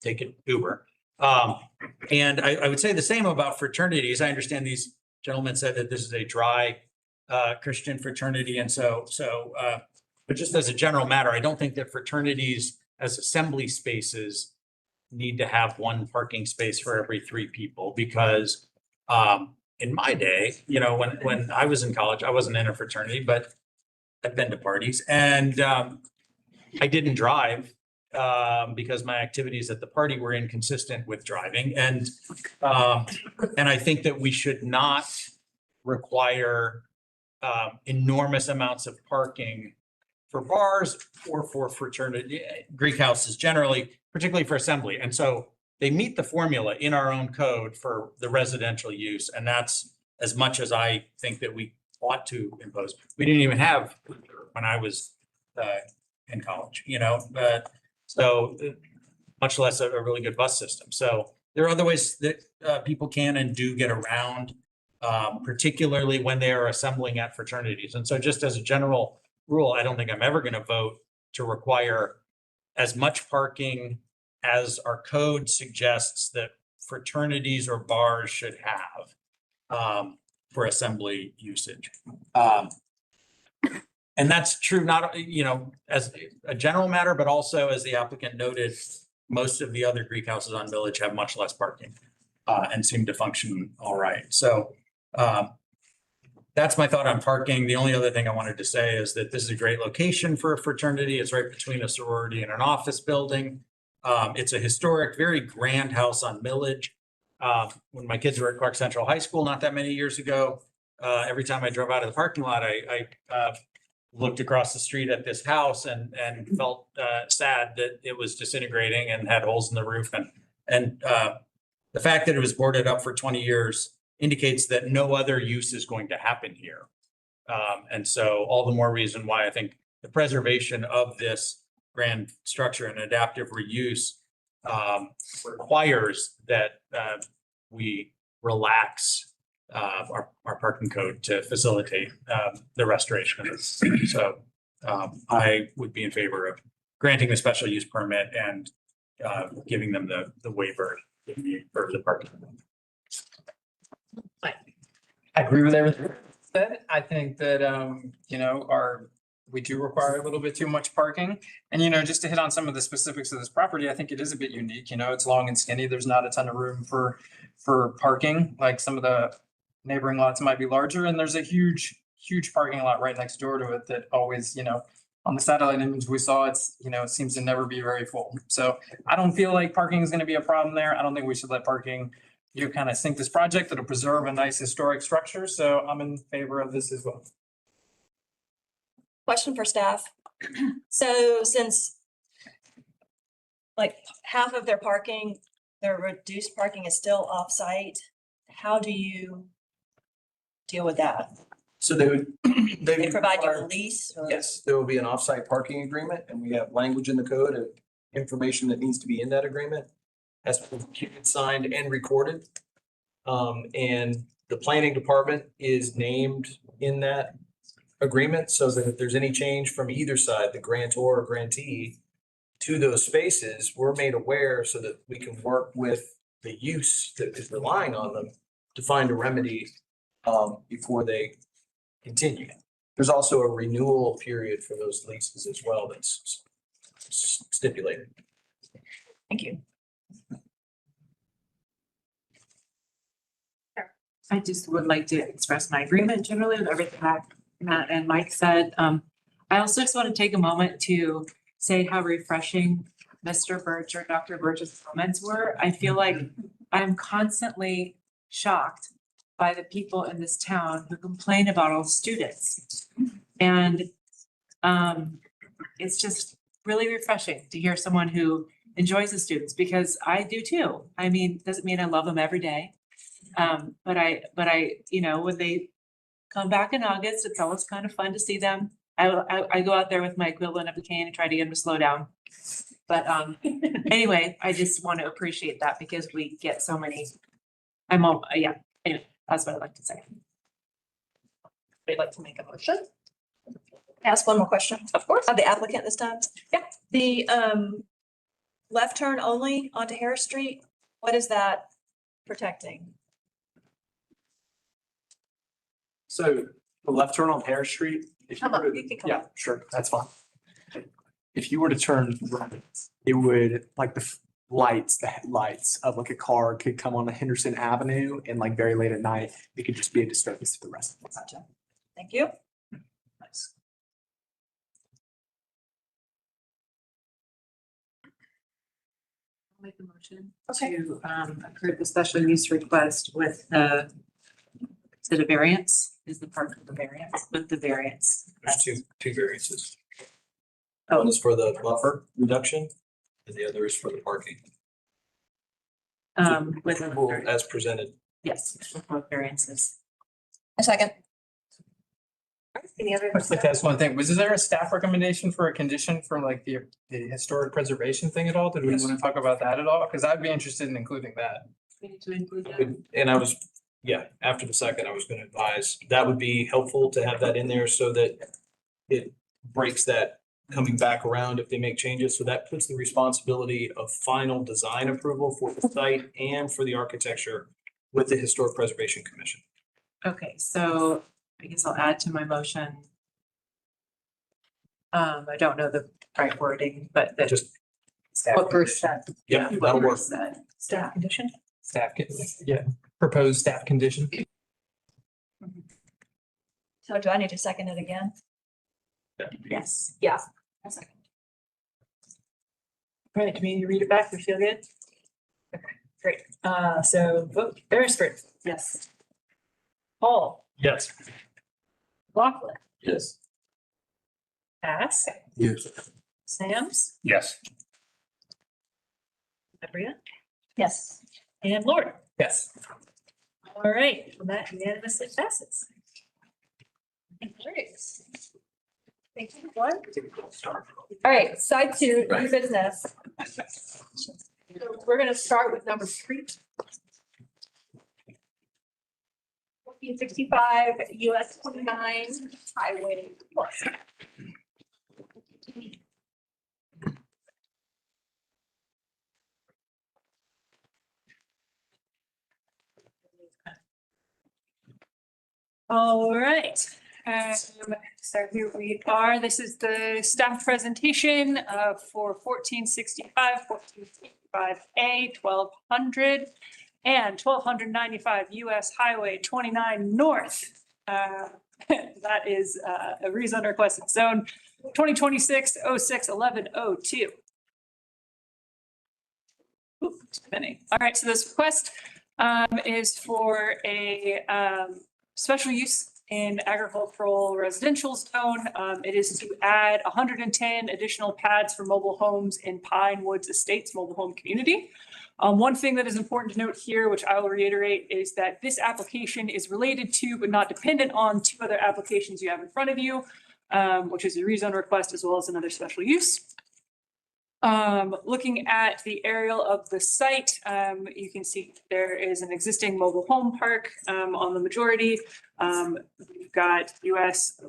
Take it Uber. And I would say the same about fraternities. I understand these gentlemen said that this is a dry Christian fraternity. And but just as a general matter, I don't think that fraternities as assembly spaces need to have one parking space for every 3 people, because in my day, you know, when I was in college, I wasn't in a fraternity, but I've been to parties, and I didn't drive because my activities at the party were inconsistent with driving. And I think that we should not require enormous amounts of parking for bars or for fraternity, Greek houses generally, particularly for assembly. And so they meet the formula in our own code for the residential use. And that's as much as I think that we ought to impose. We didn't even have when I was in college, you know, so much less a really good bus system. So there are other ways that people can and do get around, particularly when they are assembling at fraternities. And so just as a general rule, I don't think I'm ever going to vote to require as much parking as our code suggests that fraternities or bars should have for assembly usage. And that's true, not, you know, as a general matter, but also as the applicant noted, most of the other Greek houses on Village have much less parking and seem to function all right. So that's my thought on parking. The only other thing I wanted to say is that this is a great location for a fraternity. It's right between a sorority and an office building. It's a historic, very grand house on Village. When my kids were at Clark Central High School not that many years ago, every time I drove out of the parking lot, I looked across the street at this house and felt sad that it was disintegrating and had holes in the roof. And the fact that it was boarded up for 20 years indicates that no other use is going to happen here. And so all the more reason why I think the preservation of this grand structure and adaptive reuse requires that we relax our parking code to facilitate the restoration of this. So I would be in favor of granting the special use permit and giving them the waiver for the parking. I agree with everything said. I think that, we do require a little bit too much parking. And, just to hit on some of the specifics of this property, I think it is a bit unique. It's long and skinny. There's not a ton of room for parking. Like some of the neighboring lots might be larger, and there's a huge parking lot right next door to it that always, on the satellite image we saw, it seems to never be very full. So I don't feel like parking is going to be a problem there. I don't think we should let parking, kind of sink this project. It'll preserve a nice historic structure. So I'm in favor of this as well. Question for staff. So since like half of their parking, their reduced parking is still off-site, how do you deal with that? So they They provide you a lease? Or- Yes, there will be an off-site parking agreement, and we have language in the code of information that needs to be in that agreement. Has to be signed and recorded. And the planning department is named in that agreement, so that if there's any change from either side, the grantor or grantee, to those spaces, we're made aware so that we can work with the use that is relying on them to find a remedy before they continue. There's also a renewal period for those leases as well that's stipulated. Thank you. I just would like to express my agreement generally with everything Matt and Mike said. I also just want to take a moment to say how refreshing Mr. Birch or Dr. Birch's comments were. I feel like I'm constantly shocked by the people in this town who complain about all the students. And it's just really refreshing to hear someone who enjoys the students, because I do too. I mean, doesn't mean I love them every day. But I, when they come back in August, it's always kind of fun to see them. I go out there with my equivalent of a cane and try to get them to slow down. But anyway, I just want to appreciate that because we get so many. Anyway, that's what I'd like to say. I'd like to make a motion. Ask one more question. Of course. Of the applicant this time? Yeah. The left turn only onto Harris Street, what is that protecting? So the left turn on Harris Street. If you Come on, were to- you can come Yeah, on. sure, that's fine. If you were to turn right, it would, like the headlights of like a car could come on Henderson Avenue and like very late at night, it could just be a disturbance to the rest of the Gotcha. Thank you. Nice. I'll make a motion to approve the special use request with the variance, is the part of the variance, with the variance. There's two variances. Oh. One is for the buffer reduction and the other is for the parking. With Approval as presented. yes, with both variances. A second. Any other? I'd like to ask one thing. Was there a staff recommendation for a condition for like the historic preservation thing at all? Did we want to talk about that at all? Because I'd be interested in including that. We need to include that. And I was, after the second, I was going to advise, that would be helpful to have that in there so that it breaks that coming back around if they make changes. So that puts the responsibility of final design approval for the site and for the architecture with the Historic Preservation Commission. Okay, so I guess I'll add to my motion. I don't know the right wording, but that Just what Bruce said. Yeah, What that'll work. Bruce said. Staff condition? Proposed staff condition. So do I need to second it again? Yes. Yeah. A second. All right, do you read it back? You feel good? Okay, great. So vote, Beresford. Yes. Paul. Yes. Laughlin. Yes. Bass. Yes. Sams. Yes. Abria. Yes. And Lord. Yes. All right, well, that unanimously passes. Great. Thank you, everyone. All right, side two, new business. So we're gonna start with number 3. 1465 US 29 Highway Plus. All right, so here we are. This is the staff presentation for 1465, 1465A, 1200, and 1295 US Highway 29 North. That is a rezone requested zone 2026-06-1102. Too many. All right, so this request is for a special use in agricultural residential zone. It is to add 110 additional pads for mobile homes in Pine Woods Estates mobile home community. One thing that is important to note here, which I will reiterate, is that this application is related to but not dependent on 2 other applications you have in front of you, which is a rezone request as well as another special use. Looking at the aerial of the site, you can see there is an existing mobile home park on the majority. We've got US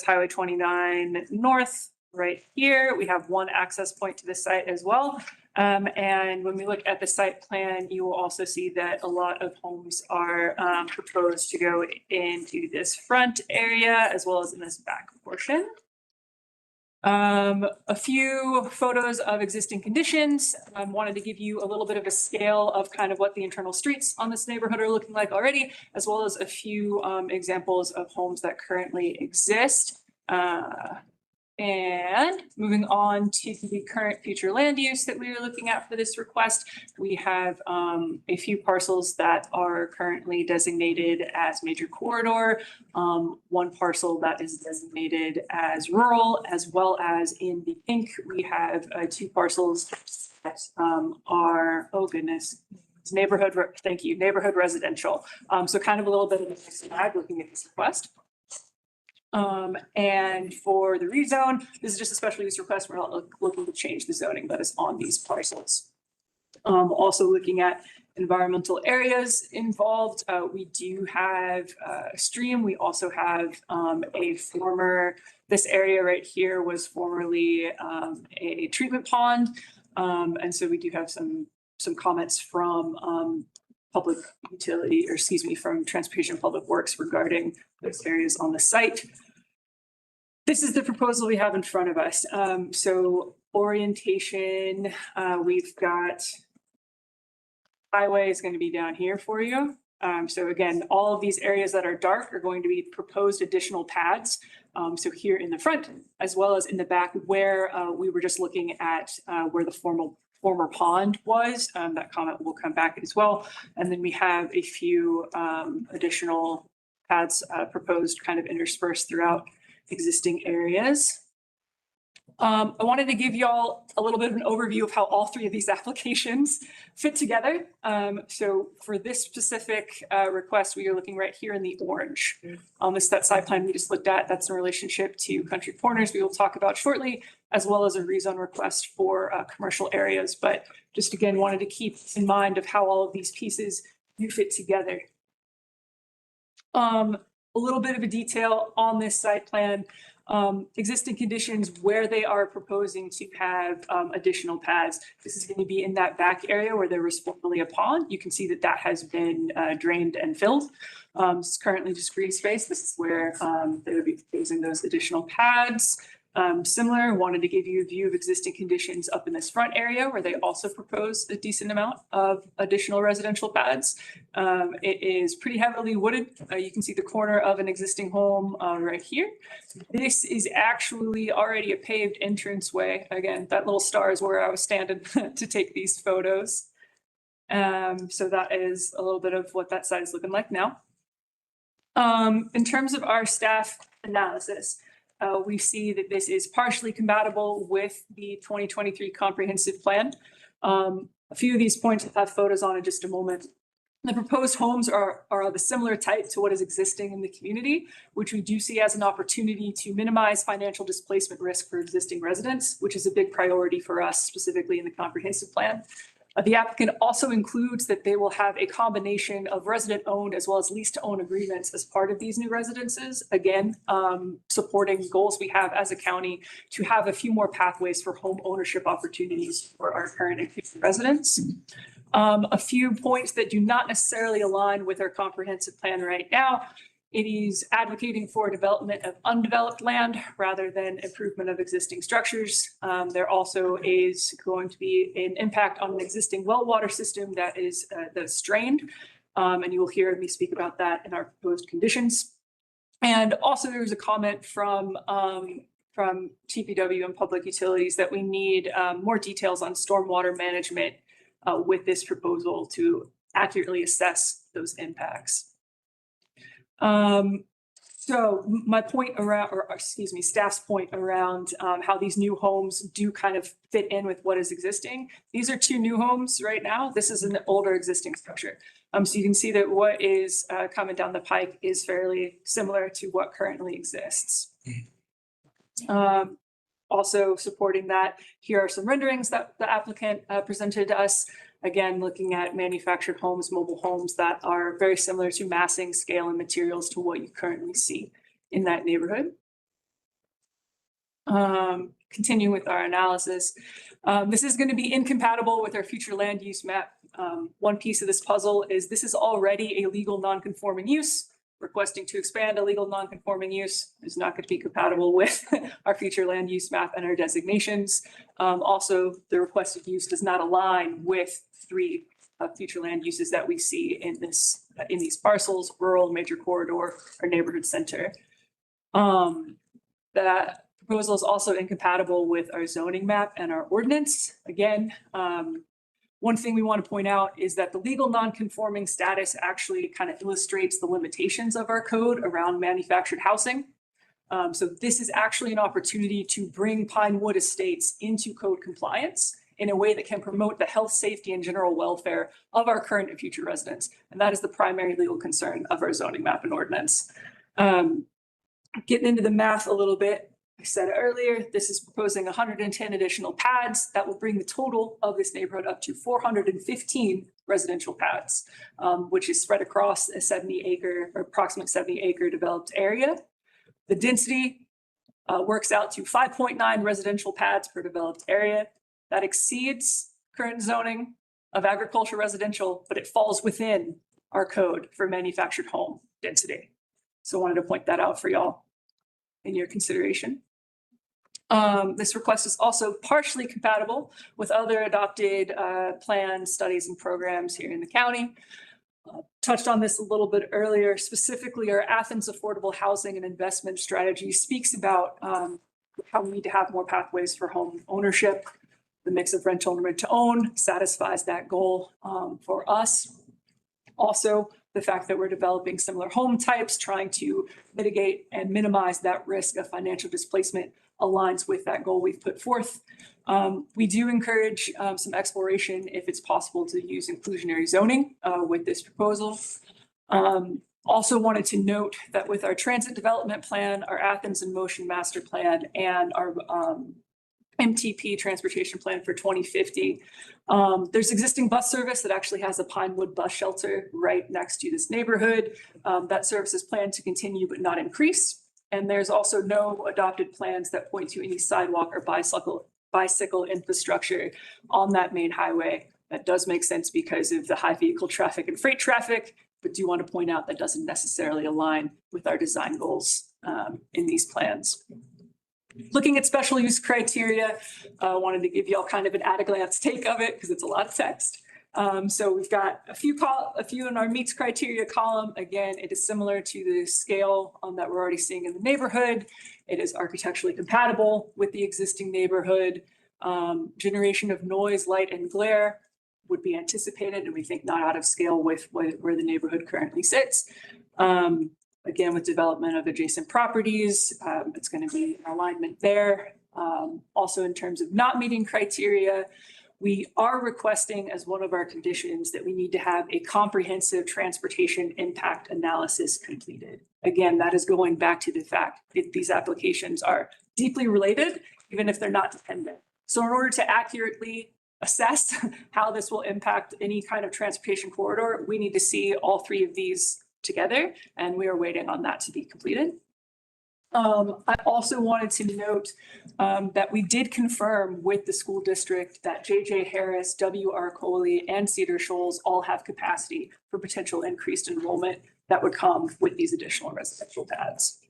Highway 29 North right here. We have one access point to the site as well. And when we look at the site plan, you will also see that a lot of homes are proposed to go into this front area as well as in this back portion. A few photos of existing conditions. Wanted to give you a little bit of a scale of kind of what the internal streets on this neighborhood are looking like already, as well as a few examples of homes that currently exist. And moving on to the current future land use that we are looking at for this request, we have a few parcels that are currently designated as major corridor, one parcel that is designated as rural, as well as in the pink, we have 2 parcels that are, oh goodness, it's neighborhood, thank you, neighborhood residential. So kind of a little bit of a mixed bag looking at this request. And for the rezone, this is just a special use request. We're not looking to change the zoning that is on these parcels. Also looking at environmental areas involved, we do have a stream. We also have this area right here was formerly a treatment pond. And so we do have some comments from public utility, or excuse me, from Transportation Public Works regarding those areas on the site. This is the proposal we have in front of us. So orientation, we've got highway is going to be down here for you. So again, all of these areas that are dark are going to be proposed additional pads. So here in the front, as well as in the back where we were just looking at where the former pond was. That comment will come back as well. And then we have a few additional pads proposed kind of interspersed throughout existing areas. I wanted to give y'all a little bit of an overview of how all 3 of these applications fit together. So for this specific request, we are looking right here in the orange. That site plan we just looked at, that's in relationship to Country Corners we will talk about shortly, as well as a rezone request for commercial areas. But just again, wanted to keep in mind of how all of these pieces do fit together. A little bit of a detail on this site plan, existing conditions where they are proposing to have additional pads. This is going to be in that back area where there was formerly a pond. You can see that that has been drained and filled. It's currently just green space. This is where they would be proposing those additional pads. Similar, wanted to give you a view of existing conditions up in this front area where they also propose a decent amount of additional residential pads. It is pretty heavily wooded. You can see the corner of an existing home right here. This is actually already a paved entranceway. Again, that little star is where I was standing to take these photos. So that is a little bit of what that side is looking like now. In terms of our staff analysis, we see that this is partially compatible with the 2023 comprehensive plan. A few of these points will have photos on in just a moment. The proposed homes are of a similar type to what is existing in the community, which we do see as an opportunity to minimize financial displacement risk for existing residents, which is a big priority for us specifically in the comprehensive plan. The applicant also includes that they will have a combination of resident-owned as well as lease-to-own agreements as part of these new residences. Again, supporting goals we have as a county to have a few more pathways for home ownership opportunities for our current and future residents. A few points that do not necessarily align with our comprehensive plan right now. It is advocating for development of undeveloped land rather than improvement of existing structures. There also is going to be an impact on an existing well water system that is strained. And you will hear me speak about that in our proposed conditions. And also there was a comment from TPW and Public Utilities that we need more details on stormwater management with this proposal to accurately assess those impacts. So my point around, or excuse me, staff's point around how these new homes do kind of fit in with what is existing. These are two new homes right now. This is an older existing structure. So you can see that what is coming down the pike is fairly similar to what currently exists. Also supporting that, here are some renderings that the applicant presented to us. Again, looking at manufactured homes, mobile homes that are very similar to massing, scale, and materials to what you currently see in that neighborhood. Continuing with our analysis, this is going to be incompatible with our future land use map. One piece of this puzzle is this is already a legal non-conforming use. Requesting to expand a legal non-conforming use is not going to be compatible with our future land use map and our designations. Also, the requested use does not align with three future land uses that we see in these parcels: rural, major corridor, or neighborhood center. That proposal is also incompatible with our zoning map and our ordinance. Again, one thing we want to point out is that the legal non-conforming status actually kind of illustrates the limitations of our code around manufactured housing. So this is actually an opportunity to bring Pinewood Estates into code compliance in a way that can promote the health, safety, and general welfare of our current and future residents. And that is the primary legal concern of our zoning map and ordinance. Getting into the math a little bit, I said earlier, this is proposing 110 additional pads that will bring the total of this neighborhood up to 415 residential pads, which is spread across a 70-acre or approximate 70-acre developed area. The density works out to 5.9 residential pads per developed area. That exceeds current zoning of agriculture residential, but it falls within our code for manufactured home density. So I wanted to point that out for y'all in your consideration. This request is also partially compatible with other adopted plans, studies, and programs here in the county. Touched on this a little bit earlier. Specifically, our Athens Affordable Housing and Investment Strategy speaks about how we need to have more pathways for home ownership. The mix of rental and rent to own satisfies that goal for us. Also, the fact that we're developing similar home types, trying to mitigate and minimize that risk of financial displacement aligns with that goal we've put forth. We do encourage some exploration if it's possible to use inclusionary zoning with this proposal. Also wanted to note that with our transit development plan, our Athens in Motion master plan, and our MTP transportation plan for 2050. There's existing bus service that actually has a Pinewood bus shelter right next to this neighborhood. That service is planned to continue but not increase. And there's also no adopted plans that point to any sidewalk or bicycle infrastructure on that main highway. That does make sense because of the high vehicle traffic and freight traffic, but do want to point out that doesn't necessarily align with our design goals in these plans. Looking at special use criteria, wanted to give you all kind of an at-a-glance take of it because it's a lot of text. So we've got a few in our meets criteria column. Again, it is similar to the scale that we're already seeing in the neighborhood. It is architecturally compatible with the existing neighborhood. Generation of noise, light, and glare would be anticipated, and we think not out of scale with where the neighborhood currently sits. Again, with development of adjacent properties, it's going to be an alignment there. Also, in terms of not meeting criteria, We are requesting as one of our conditions that we need to have a comprehensive transportation impact analysis completed. Again, that is going back to the fact that these applications are deeply related, even if they're not dependent. So in order to accurately assess how this will impact any kind of transportation corridor, we need to see all three of these together, and we are waiting on that to be completed. I also wanted to note that we did confirm with the school district that J.J. Harris, W.R. Coley, and Cedar Shoals all have capacity for potential increased enrollment that would come with these additional residential pads.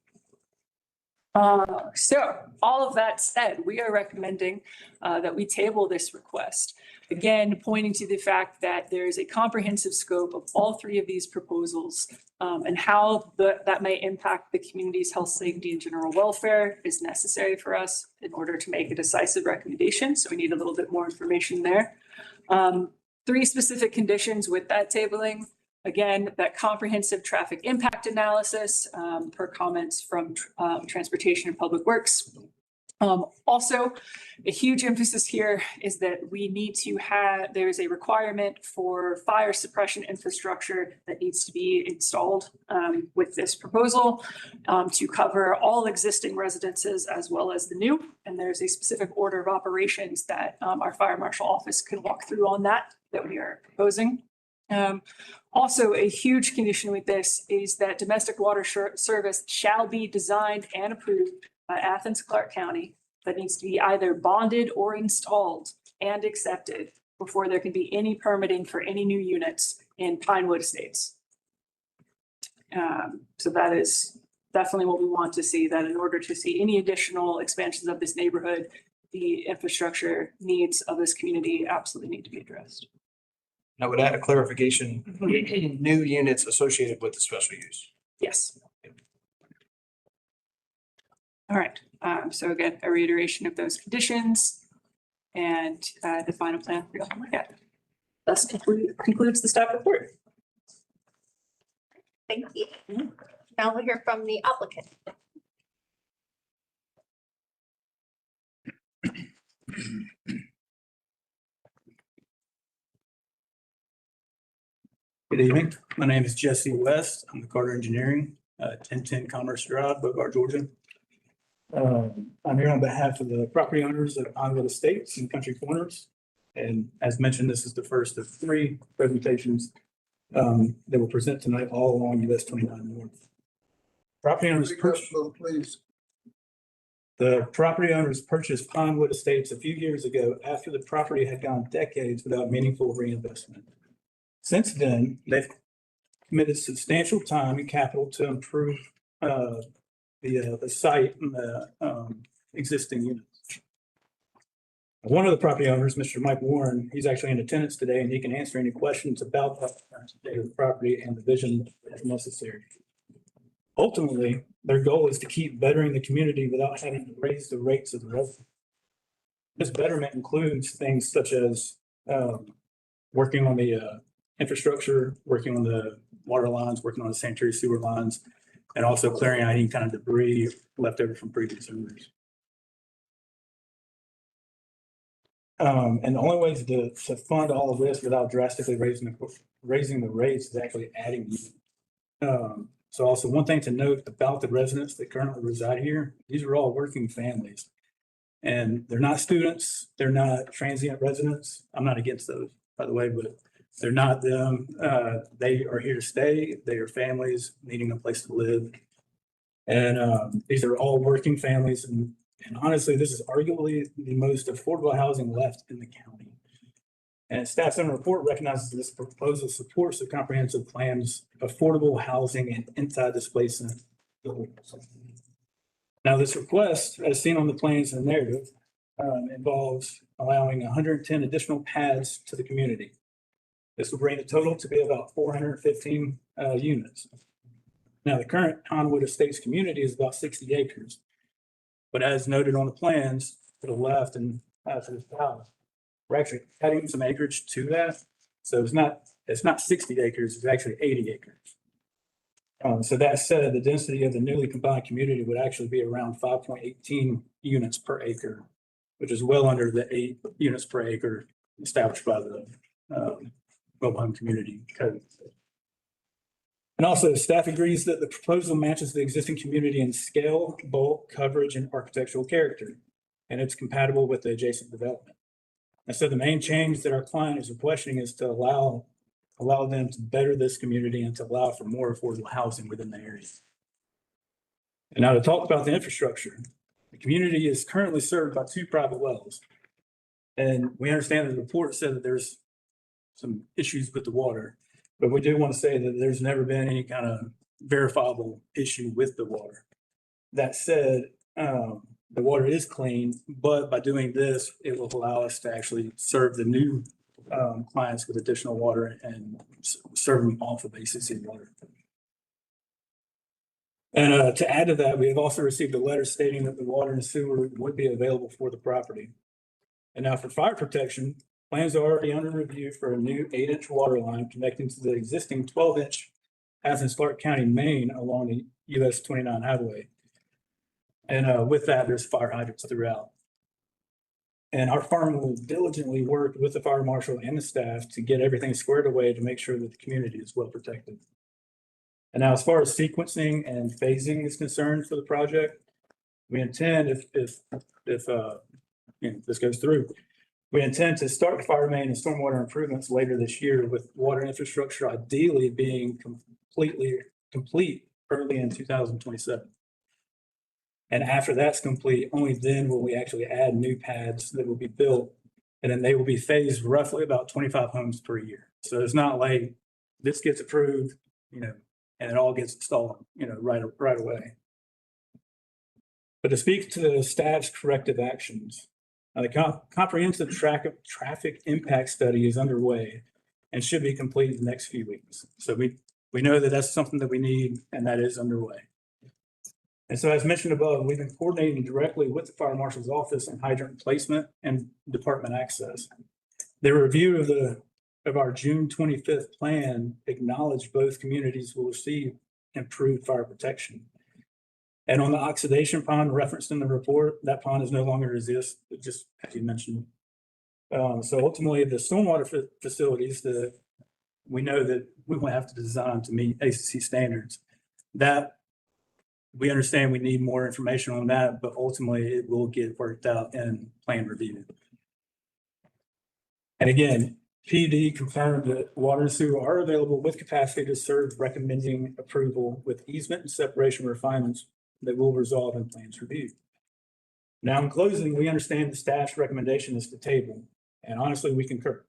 So all of that said, we are recommending that we table this request. Again, pointing to the fact that there is a comprehensive scope of all three of these proposals and how that may impact the community's health, safety, and general welfare is necessary for us in order to make a decisive recommendation. So we need a little bit more information there. Three specific conditions with that tabling. Again, that comprehensive traffic impact analysis per comments from Transportation and Public Works. Also, a huge emphasis here is that we need to have, there's a requirement for fire suppression infrastructure that needs to be installed with this proposal to cover all existing residences as well as the new. And there's a specific order of operations that our fire marshal office can walk through on that we are proposing. Also, a huge condition with this is that domestic water service shall be designed and approved by Athens-Clarke County. That needs to be either bonded or installed and accepted before there can be any permitting for any new units in Pinewood Estates. So that is definitely what we want to see, that in order to see any additional expansions of this neighborhood, the infrastructure needs of this community absolutely need to be addressed. I would add a clarification, new units associated with the special use. Yes. All right, so again, a reiteration of those conditions and the final plan for you all to look at. Thus concludes the staff report. Thank you. Now we'll hear from the applicant. Good evening. My name is Jesse West. I'm with Carter Engineering, 1010 Commerce Drive, Bogart, Georgia. I'm here on behalf of the property owners of Pinewood Estates and Country Corners. And as mentioned, this is the first of three presentations that will present tonight all along US 29 North. Property owners please. The property owners purchased Pinewood Estates a few years ago after the property had gone decades without meaningful reinvestment. Since then, they've committed substantial time and capital to improve the site and the existing units. One of the property owners, Mr. Mike Warren, he's actually in attendance today, and he can answer any questions about the property and the vision as necessary. Ultimately, their goal is to keep bettering the community without having to raise the rates of the residents. This betterment includes things such as working on the infrastructure, working on the water lines, working on the sanitary sewer lines, and also clearing out any kind of debris left over from previous owners. And the only way to fund all of this without drastically raising the rates is actually adding. So also one thing to note about the residents that currently reside here, these are all working families. And they're not students, they're not transient residents. I'm not against those, by the way, but they're not them. They are here to stay. They are families needing a place to live. And these are all working families. And honestly, this is arguably the most affordable housing left in the county. And staff's own report recognizes this proposal supports the comprehensive plan's affordable housing and anti-displacement goals. Now, this request, as seen on the plans and narrative, involves allowing 110 additional pads to the community. This will bring the total to be about 415 units. Now, the current Pinewood Estates community is about 60 acres. But as noted on the plans to the left and to the south, we're actually adding some acreage to that. So it's not 60 acres, it's actually 80 acres. So that said, the density of the newly combined community would actually be around 5.18 units per acre, which is well under the 8 units per acre established by the mobile home community code. And also, staff agrees that the proposal matches the existing community in scale, bulk, coverage, and architectural character, and it's compatible with the adjacent development. And so the main change that our client is requesting is to allow them to better this community and to allow for more affordable housing within the area. And now to talk about the infrastructure, the community is currently served by 2 private wells. And we understand that the report said that there's some issues with the water, but we do want to say that there's never been any kind of verifiable issue with the water. That said, the water is clean, but by doing this, it will allow us to actually serve the new clients with additional water and serve them off of ACC water. And to add to that, we have also received a letter stating that the water and sewer would be available for the property. And now for fire protection, plans are already under review for a new 8-inch water line connecting to the existing 12-inch Athens-Clarke County main along the US 29 highway. And with that, there's fire hydrants throughout. And our firm will diligently work with the fire marshal and the staff to get everything squared away to make sure that the community is well protected. And now, as far as sequencing and phasing is concerned for the project, we intend, if this goes through, we intend to start fire main and stormwater improvements later this year, with water infrastructure ideally being complete early in 2027. And after that's complete, only then will we actually add new pads that will be built, and then they will be phased roughly about 25 homes per year. So it's not like this gets approved, and it all gets installed, right away. But to speak to the staff's corrective actions, the comprehensive traffic impact study is underway and should be completed in the next few weeks. So we know that that's something that we need, and that is underway. And so, as mentioned above, we've been coordinating directly with the fire marshal's office on hydrant placement and department access. The review of our June 25th plan acknowledged both communities will receive improved fire protection. And on the oxidation pond referenced in the report, that pond is no longer exist, just as you mentioned. So ultimately, the stormwater facilities that we know that we will have to design to meet ACC standards, that we understand we need more information on that, but ultimately it will get worked out in plan review. And again, PD confirmed that water and sewer are available with capacity to serve, recommending approval with easement and separation refinements that will resolve in plans review. Now, in closing, we understand the staff's recommendation is to table, and honestly, we concur.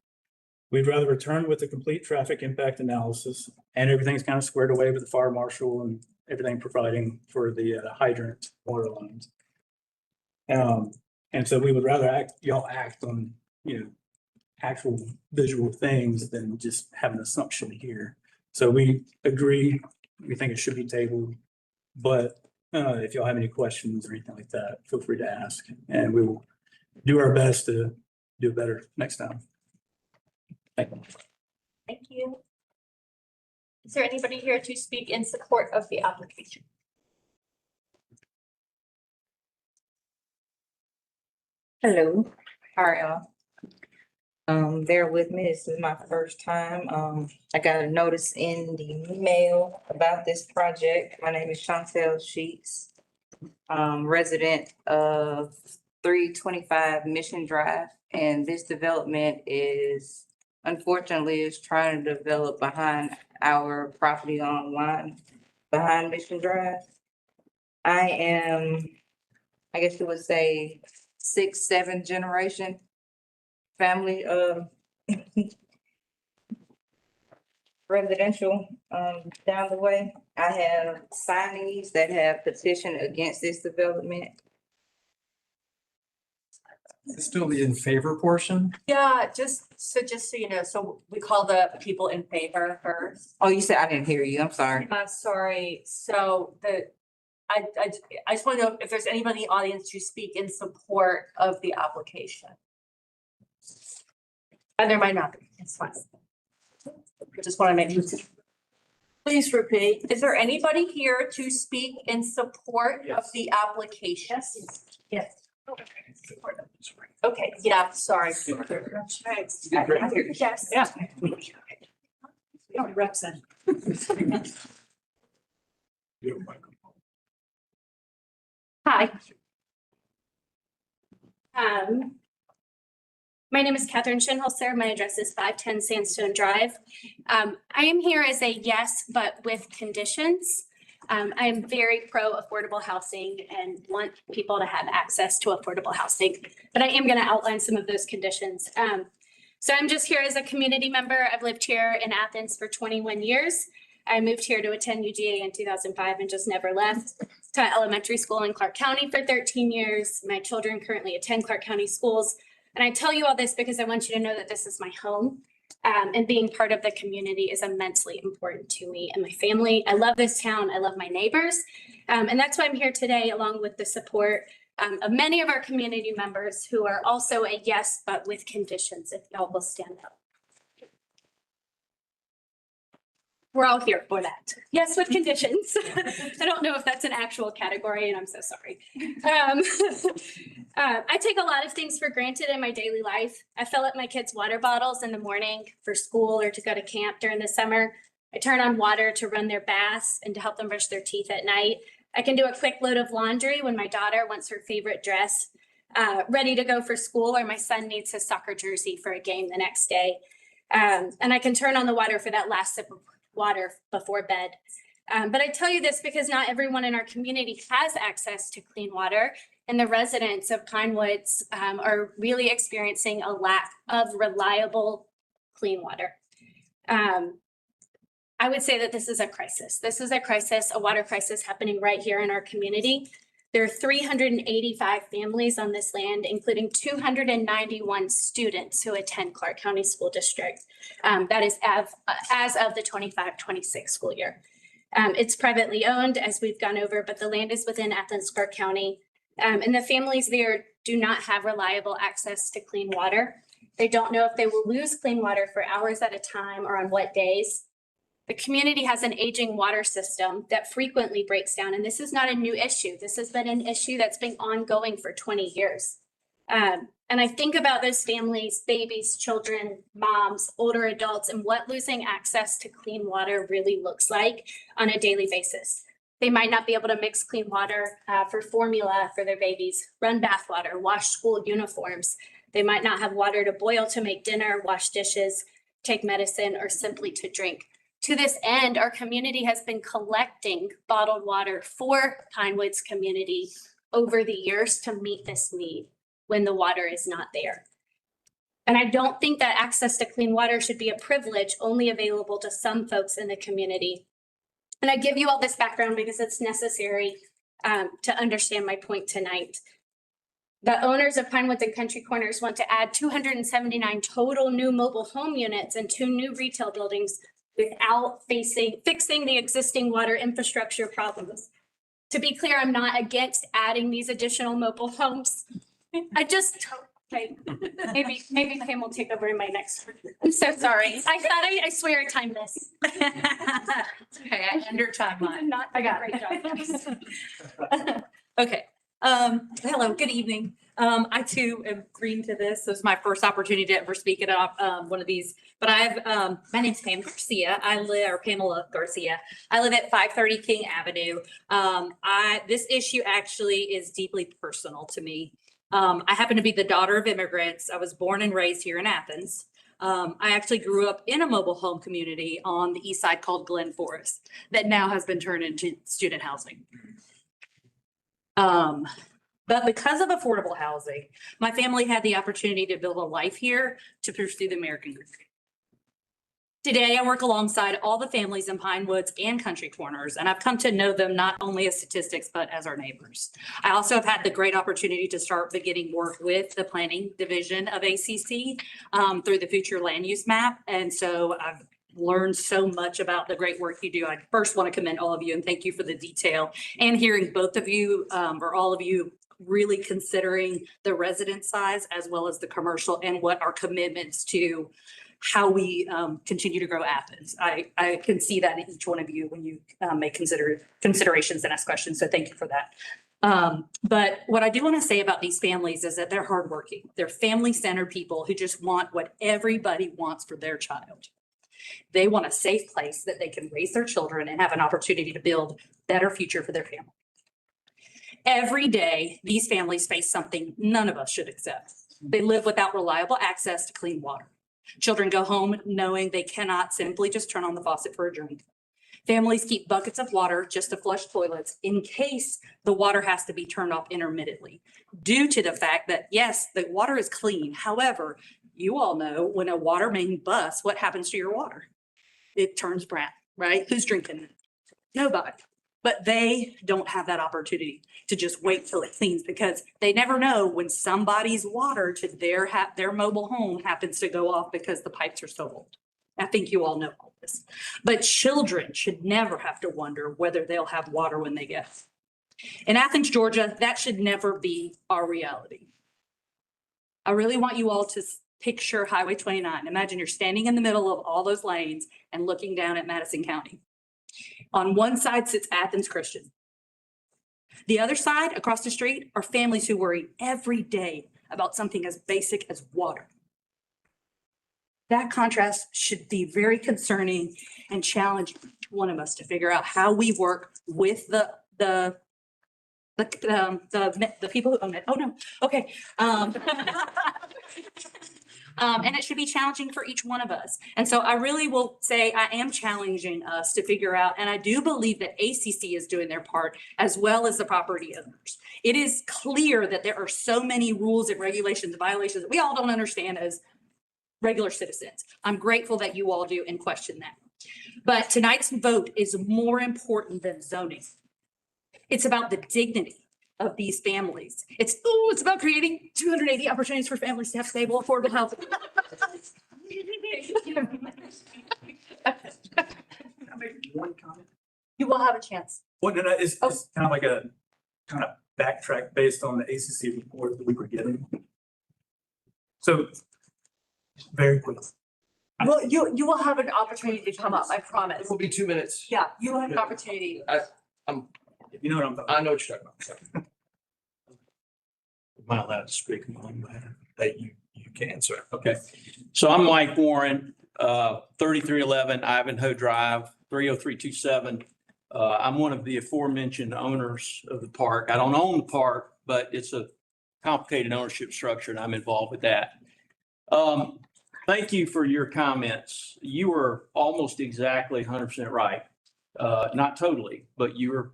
We'd rather return with a complete traffic impact analysis, and everything's kind of squared away with the fire marshal and everything providing for the hydrant water lines. And so we would rather y'all act on, actual visual things than just have an assumption here. So we agree, we think it should be tabled, but if y'all have any questions or anything like that, feel free to ask, and we will do our best to do better next time. Thank you. Thank you. Is there anybody here to speak in support of the application? Hello, how are y'all? Bear with me, this is my first time. I got a notice in the mail about this project. My name is Chantel Sheets, resident of 325 Mission Drive, and this development is unfortunately trying to develop behind our property online behind Mission Drive. I am, I guess you would say, 6th, 7th generation family of residential down the way. I have signees that have petitioned against this development. It's still the in favor portion. Yeah, just so you know, so we call the people in favor first. Oh, you said, I didn't hear you, I'm sorry. Sorry, so I just want to know if there's anybody in the audience to speak in support of the application. And there might not be, it's fine. I just want to make sure. Please repeat. Is there anybody here to speak in support of the application? Yes. Okay, yeah, sorry. Yes. Yeah. Reps in. Hi. My name is Catherine Shinholzer. My address is 510 Sandstone Drive. I am here as a yes, but with conditions. I am very pro affordable housing and want people to have access to affordable housing, but I am going to outline some of those conditions. So I'm just here as a community member. I've lived here in Athens for 21 years. I moved here to attend UGA in 2005 and just never left. Taught elementary school in Clarke County for 13 years. My children currently attend Clarke County schools. And I tell you all this because I want you to know that this is my home. And being part of the community is immensely important to me and my family. I love this town. I love my neighbors. And that's why I'm here today, along with the support of many of our community members who are also a yes, but with conditions, if y'all will stand up. We're all here for that. Yes, with conditions. I don't know if that's an actual category, and I'm so sorry. I take a lot of things for granted in my daily life. I fill up my kids' water bottles in the morning for school or to go to camp during the summer. I turn on water to run their baths and to help them brush their teeth at night. I can do a quick load of laundry when my daughter wants her favorite dress ready to go for school, or my son needs his soccer jersey for a game the next day. And I can turn on the water for that last sip of water before bed. But I tell you this because not everyone in our community has access to clean water, and the residents of Pine Woods are really experiencing a lack of reliable clean water. I would say that this is a crisis. This is a crisis, a water crisis happening right here in our community. There are 385 families on this land, including 291 students who attend Clarke County School District. That is as of the 25-26 school year. It's privately owned, as we've gone over, but the land is within Athens-Clarke County. And the families there do not have reliable access to clean water. They don't know if they will lose clean water for hours at a time or on what days. The community has an aging water system that frequently breaks down, and this is not a new issue. This has been an issue that's been ongoing for 20 years. And I think about those families, babies, children, moms, older adults, and what losing access to clean water really looks like on a daily basis. They might not be able to mix clean water for formula for their babies, run bath water, wash school uniforms. They might not have water to boil to make dinner, wash dishes, take medicine, or simply to drink. To this end, our community has been collecting bottled water for Pine Woods community over the years to meet this need when the water is not there. And I don't think that access to clean water should be a privilege only available to some folks in the community. And I give you all this background because it's necessary to understand my point tonight. The owners of Pine Woods and Country Corners want to add 279 total new mobile home units and 2 new retail buildings without fixing the existing water infrastructure problems. To be clear, I'm not against adding these additional mobile homes. Okay, maybe Pam will take over in my next. I'm so sorry. I swear I timed this. Okay, under timeline. I got a great job. Okay, hello, good evening. I too am green to this. This is my first opportunity to ever speak at one of these, but my name's Pam Garcia. Pamela Garcia. I live at 530 King Avenue. This issue actually is deeply personal to me. I happen to be the daughter of immigrants. I was born and raised here in Athens. I actually grew up in a mobile home community on the east side called Glen Forest that now has been turned into student housing. But because of affordable housing, my family had the opportunity to build a life here to pursue the American dream. Today, I work alongside all the families in Pine Woods and Country Corners, and I've come to know them not only as statistics, but as our neighbors. I also have had the great opportunity to start beginning work with the planning division of ACC through the future land use map. And so I've learned so much about the great work you do. I first want to commend all of you and thank you for the detail and hearing both of you or all of you really considering the resident size as well as the commercial and what our commitments to how we continue to grow Athens. I can see that in each one of you when you make considerations and ask questions. So thank you for that. But what I do want to say about these families is that they're hardworking. They're family-centered people who just want what everybody wants for their child. They want a safe place that they can raise their children and have an opportunity to build better future for their family. Every day, these families face something none of us should accept. They live without reliable access to clean water. Children go home knowing they cannot simply just turn on the faucet for a drink. Families keep buckets of water just to flush toilets in case the water has to be turned off intermittently, due to the fact that, yes, the water is clean. However, you all know when a water main busts, what happens to your water? It turns brown, right? Who's drinking it? Nobody. But they don't have that opportunity to just wait till it cleans, because they never know when somebody's water to their mobile home happens to go off because the pipes are so old. I think you all know all this. But children should never have to wonder whether they'll have water when they get home. In Athens, Georgia, that should never be our reality. I really want you all to picture Highway 29. Imagine you're standing in the middle of all those lanes and looking down at Madison County. On one side sits Athens Christian. The other side, across the street, are families who worry every day about something as basic as water. That contrast should be very concerning and challenge each one of us to figure out how we work with the people who own it. Oh, no. Okay. And it should be challenging for each one of us. And so I really will say I am challenging us to figure out, and I do believe that ACC is doing their part as well as the property owners. It is clear that there are so many rules and regulations and violations that we all don't understand as regular citizens. I'm grateful that you all do and question that. But tonight's vote is more important than zoning. It's about the dignity of these families. It's about creating 280 opportunities for families to have stable, affordable health. One comment. You will have a chance. Well, no, it's kind of like a kind of backtrack based on the ACC report that we were getting. So very quickly. Well, you will have an opportunity to come up, I promise. It will be 2 minutes. Yeah, you will have an opportunity. You know what I'm talking I know what you're talking about. Am I allowed to speak on that you can, sir? Okay, so I'm Mike Warren, 3311 Ivanhoe Drive, 30327. I'm one of the aforementioned owners of the park. I don't own the park, but it's a complicated ownership structure and I'm involved with that. Thank you for your comments. You were almost exactly 100% right. Not totally, but you were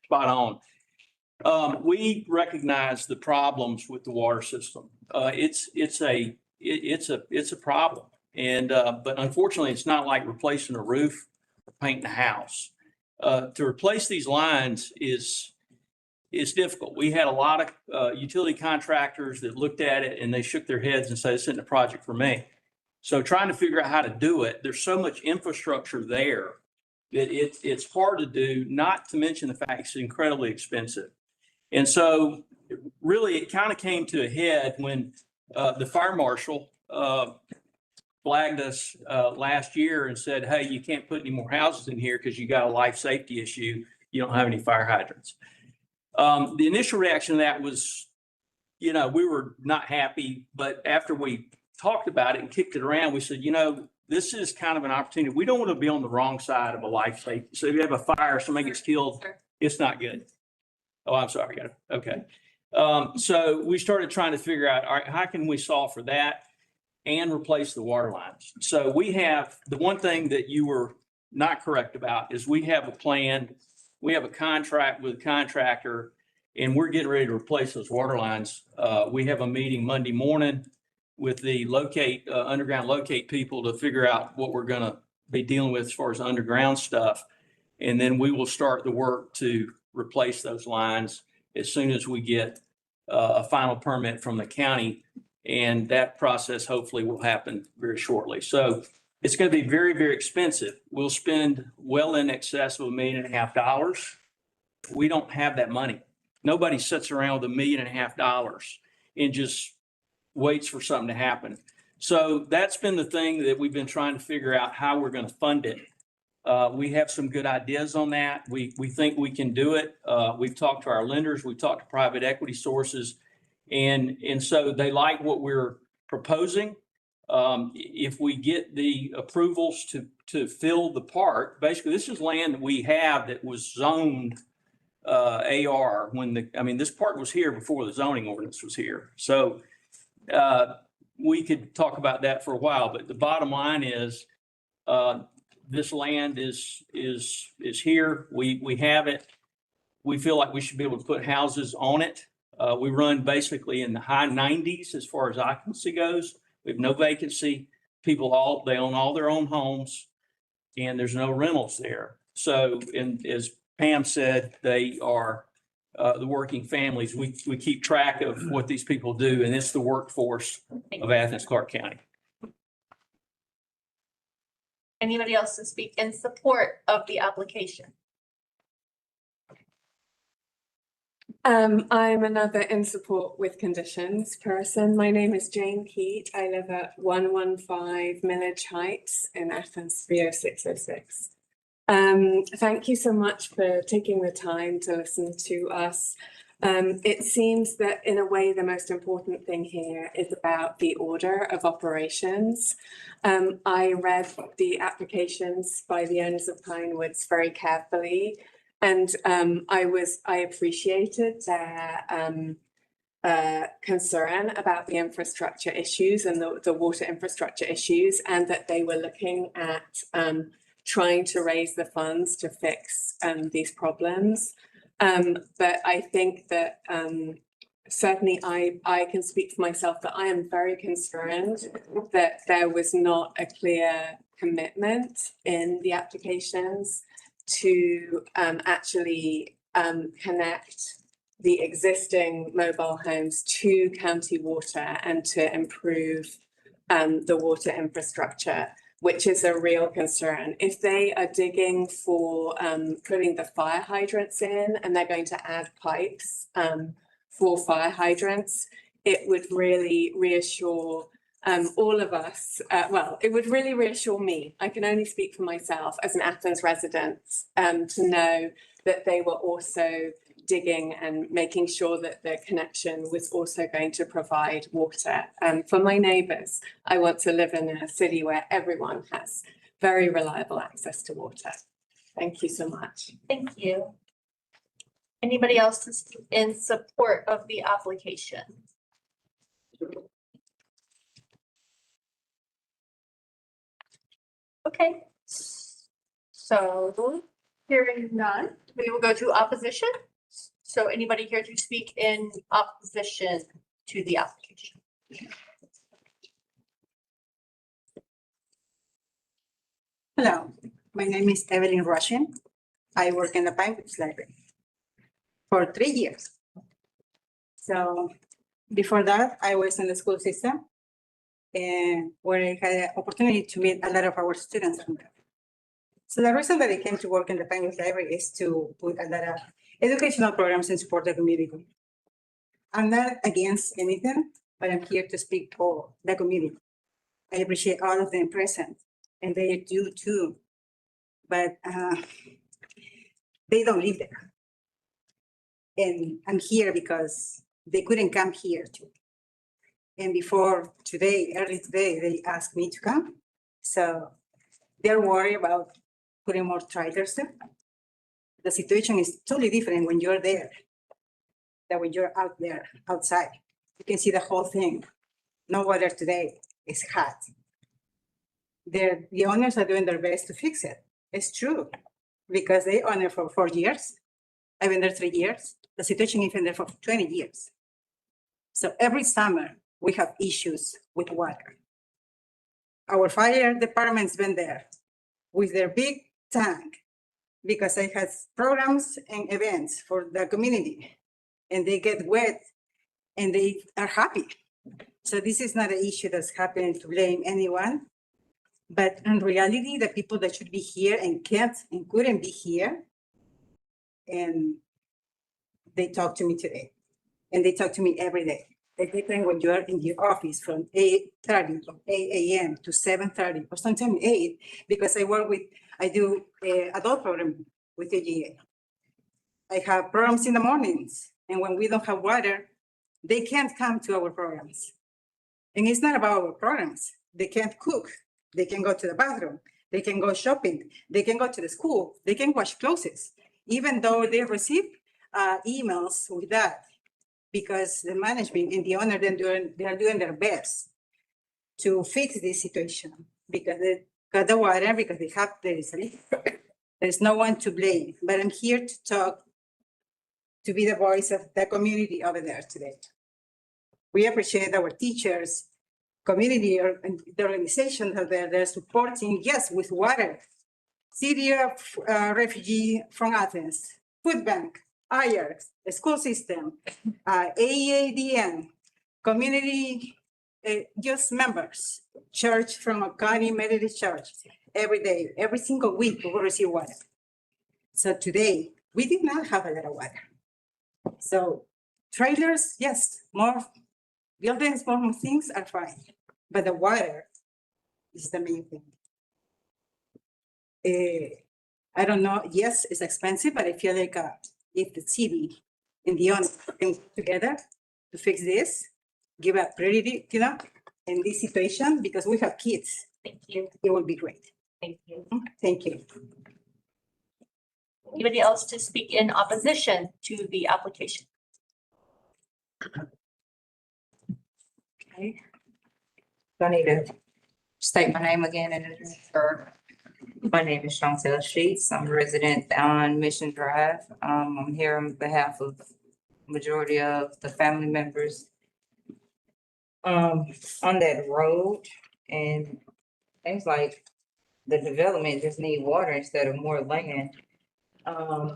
spot on. We recognize the problems with the water system. It's a problem. And, but unfortunately, it's not like replacing a roof or painting a house. To replace these lines is difficult. We had a lot of utility contractors that looked at it and they shook their heads and said, this isn't a project for me. So trying to figure out how to do it, there's so much infrastructure there that it's hard to do, not to mention the fact it's incredibly expensive. And so really it kind of came to a head when the fire marshal flagged us last year and said, hey, you can't put any more houses in here because you got a life safety issue. You don't have any fire hydrants. The initial reaction to that was, we were not happy, but after we talked about it and kicked it around, we said, this is kind of an opportunity. We don't want to be on the wrong side of a life safety. So if you have a fire, somebody gets killed, it's not good. Oh, I'm sorry. Okay. So we started trying to figure out, all right, how can we solve for that and replace the water lines? So we have, the one thing that you were not correct about is we have a plan. We have a contract with a contractor and we're getting ready to replace those water lines. We have a meeting Monday morning with the underground locate people to figure out what we're going to be dealing with as far as underground stuff. And then we will start the work to replace those lines as soon as we get a final permit from the county. And that process hopefully will happen very shortly. So it's going to be very, very expensive. We'll spend well in excess of $1.5 million. We don't have that money. Nobody sits around with $1.5 million and just waits for something to happen. So that's been the thing that we've been trying to figure out how we're going to fund it. We have some good ideas on that. We think we can do it. We've talked to our lenders, we've talked to private equity sources. And so they like what we're proposing. If we get the approvals to fill the park, basically this is land that we have that was zoned AR this park was here before the zoning ordinance was here. So we could talk about that for a while, but the bottom line is this land is here. We have it. We feel like we should be able to put houses on it. We run basically in the high 90s as far as occupancy goes. We have no vacancy. People they own all their own homes, and there's no rentals there. So, and as Pam said, they are the working families. We keep track of what these people do, and it's the workforce of Athens-Clarke County. Anybody else to speak in support of the application? I'm another in support with conditions person. My name is Jane Keat. I live at 115 Millage Heights in Athens 30606. Thank you so much for taking the time to listen to us. It seems that in a way, the most important thing here is about the order of operations. I read the applications by the owners of Pinewoods very carefully, and I appreciated their concern about the infrastructure issues and the water infrastructure issues, and that they were looking at trying to raise the funds to fix these problems. But I think that certainly I can speak for myself that I am very concerned that there was not a clear commitment in the applications to actually connect the existing mobile homes to county water and to improve the water infrastructure, which is a real concern. If they are digging for putting the fire hydrants in and they're going to add pipes for fire hydrants, it would really reassure all of us. It would really reassure me. I can only speak for myself as an Athens resident to know that they were also digging and making sure that the connection was also going to provide water. For my neighbours, I want to live in a city where everyone has very reliable access to water. Thank you so much. Thank you. Anybody else in support of the application? Okay, so hearing none, we will go to opposition. So anybody here to speak in opposition to the application? Hello, my name is Evelyn Russian. I work in the Pinewoods Library for 3 years. So before that, I was in the school system and where I had the opportunity to meet a lot of our students from there. So the reason that I came to work in the Pinewoods Library is to put a lot of educational programs and support the community. I'm not against anything, but I'm here to speak for the community. I appreciate all of them present, and they do too. But they don't live there. And I'm here because they couldn't come here too. And before today, early today, they asked me to come. So they're worried about putting more trailers there. The situation is totally different when you're there than when you're out there, outside. You can see the whole thing. No weather today, it's hot. The owners are doing their best to fix it. It's true, because they own it for 4 years. I've been there 3 years. The situation has been there for 20 years. So every summer, we have issues with water. Our fire department's been there with their big tank, because they have programs and events for the community, and they get wet and they are happy. So this is not an issue that's happening to blame anyone, but in reality, the people that should be here and can't and couldn't be here, and they talk to me today, and they talk to me every day. They depend when you are in your office from 8:30, from 8 a.m. to 7:30, or sometimes 8, because I work with I do adult program with AGA. I have programs in the mornings, and when we don't have water, they can't come to our programs. And it's not about our programs. They can't cook. They can go to the bathroom. They can go shopping. They can go to the school. They can wash clothes, even though they receive emails with that, because the management and the owner, they are doing their best to fix this situation, because they got the water, because they have, there's no one to blame, but I'm here to talk, to be the voice of the community over there today. We appreciate our teachers, community, and the organizations that they're supporting, yes, with water. City of Refugee from Athens, Food Bank, IARC, the school system, AADN, community, just members, church from a County Methodist Church. Every day, every single week, we will receive water. So today, we did not have a lot of water. So trailers, yes, more buildings, more things are fine, but the water is the main thing. I don't know, yes, it's expensive, but I feel like if the city and the owner can work together to fix this, give a priority, in this situation, because we have kids. Thank you. It will be great. Thank you. Thank you. Anybody else to speak in opposition to the application? Okay. Do I need to state my name again and or my name is Chantel Sheets. I'm a resident on Mission Drive. I'm here on behalf of majority of the family members on that road, and things like the development just need water instead of more land. Okay.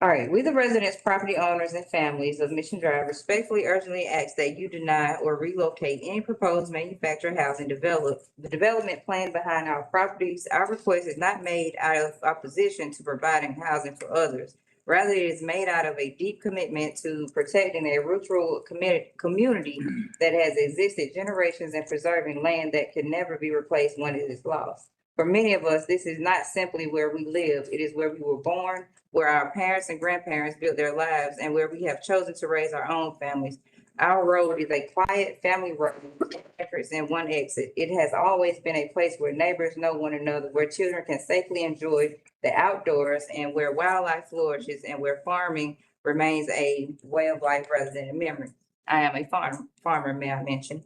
All right, we the residents, property owners, and families of Mission Drive respectfully urgently ask that you deny or relocate any proposed manufactured housing development plan behind our properties. Our request is not made out of opposition to providing housing for others. Rather, it is made out of a deep commitment to protecting a rural community that has existed generations and preserving land that can never be replaced when it is lost. For many of us, this is not simply where we live. It is where we were born, where our parents and grandparents built their lives, and where we have chosen to raise our own families. Our road is a quiet family road with one entrance and one exit. It has always been a place where neighbors know one another, where children can safely enjoy the outdoors, and where wildlife flourishes, and where farming remains a way of life rather than a memory. I am a farmer, may I mention.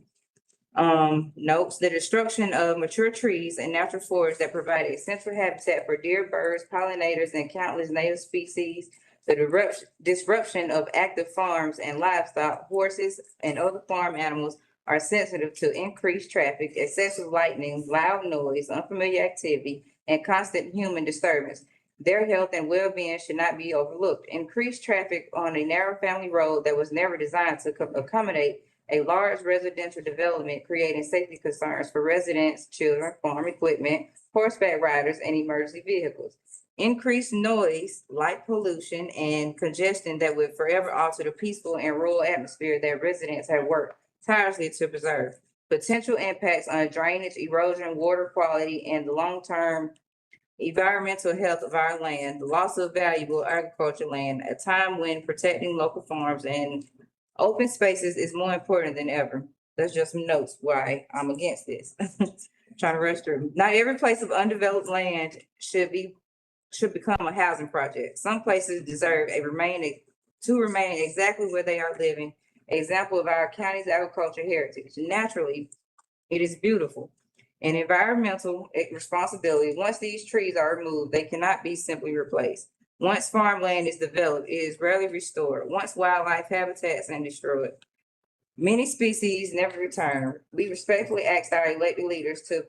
Notes the destruction of mature trees and natural forests that provide essential habitat for deer, birds, pollinators, and countless native species. The disruption of active farms and livestock, horses, and other farm animals are sensitive to increased traffic, excessive lightning, loud noise, unfamiliar activity, and constant human disturbance. Their health and well-being should not be overlooked. Increased traffic on a narrow family road that was never designed to accommodate a large residential development, creating safety concerns for residents, children, farm equipment, horseback riders, and emergency vehicles. Increased noise, light pollution, and congestion that would forever alter the peaceful and rural atmosphere that residents have worked tirelessly to preserve. Potential impacts on drainage, erosion, water quality, and the long-term environmental health of our land, the loss of valuable agricultural land, a time when protecting local farms and open spaces is more important than ever. That's just some notes why I'm against this. Trying to rush through. Not every place of undeveloped land should become a housing project. Some places deserve to remain exactly where they are living. Example of our county's agricultural heritage. Naturally, it is beautiful. An environmental responsibility. Once these trees are removed, they cannot be simply replaced. Once farmland is developed, it is rarely restored. Once wildlife habitats are destroyed, many species never return. We respectfully ask our elected leaders to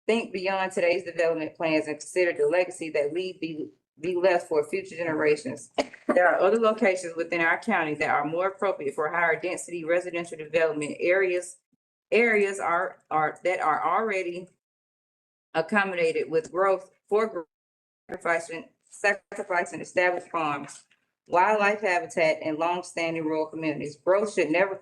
think beyond today's development plans and consider the legacy that be left for future generations. There are other locations within our county that are more appropriate for higher density residential development areas are already accommodated with growth sacrificing established farms, wildlife habitat, and long-standing rural communities. Growth should never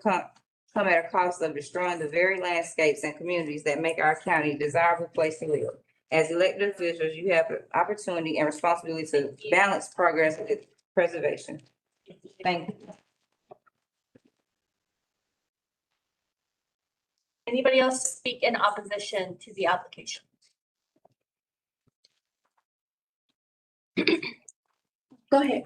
come at a cost of destroying the very landscapes and communities that make our county a desirable place to live. As elected officials, you have the opportunity and responsibility to balance progress with preservation. Thank you. Anybody else speak in opposition to the application? Go ahead.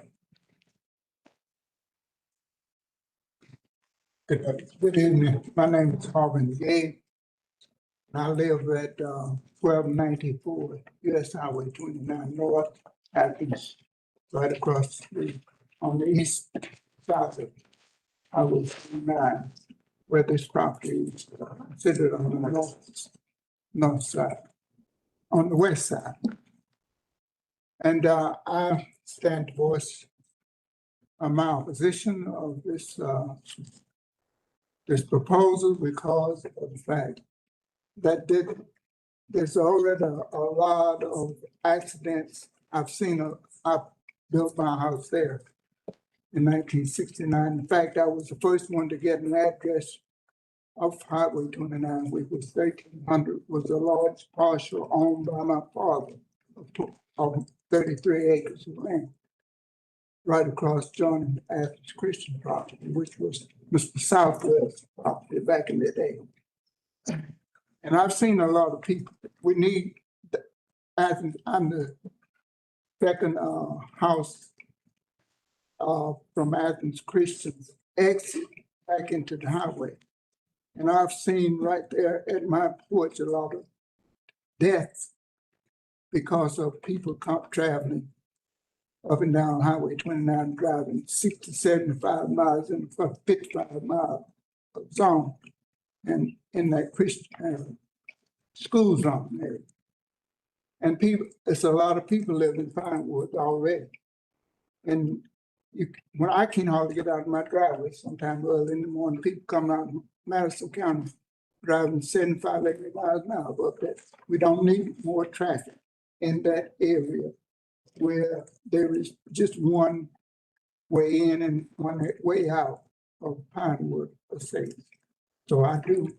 Good evening. My name is Harvin Gay. I live at 1294 US Highway 29 North, Athens, right across the street on the east side of Highway 29, where this property is considered on the north side, on the west side. And I stand to voice my opposition of this this proposal because of the fact that there's already a lot of accidents. I built my house there in 1969. In fact, I was the first one to get an address of Highway 29, which was 1300, was a large parcel owned by my father of 33 acres of land, right across John Athens Christian property, which was Mr. Southwest property back in the day. And I've seen a lot of people. We need Athens. I'm the second house from Athens Christian's exit back into the highway. And I've seen right there at my porch a lot of deaths because of people traveling up and down Highway 29, driving 60, 75 miles in a 55-mile zone, and in that Christian school zone area. And people, it's a lot of people live in Pinewood already. And when I can hardly get out of my driveway sometime early in the morning, people come out of Madison County driving 75, 80 miles an hour up there. We don't need more traffic in that area where there is just one way in and one way out of Pinewood Estate. So I lived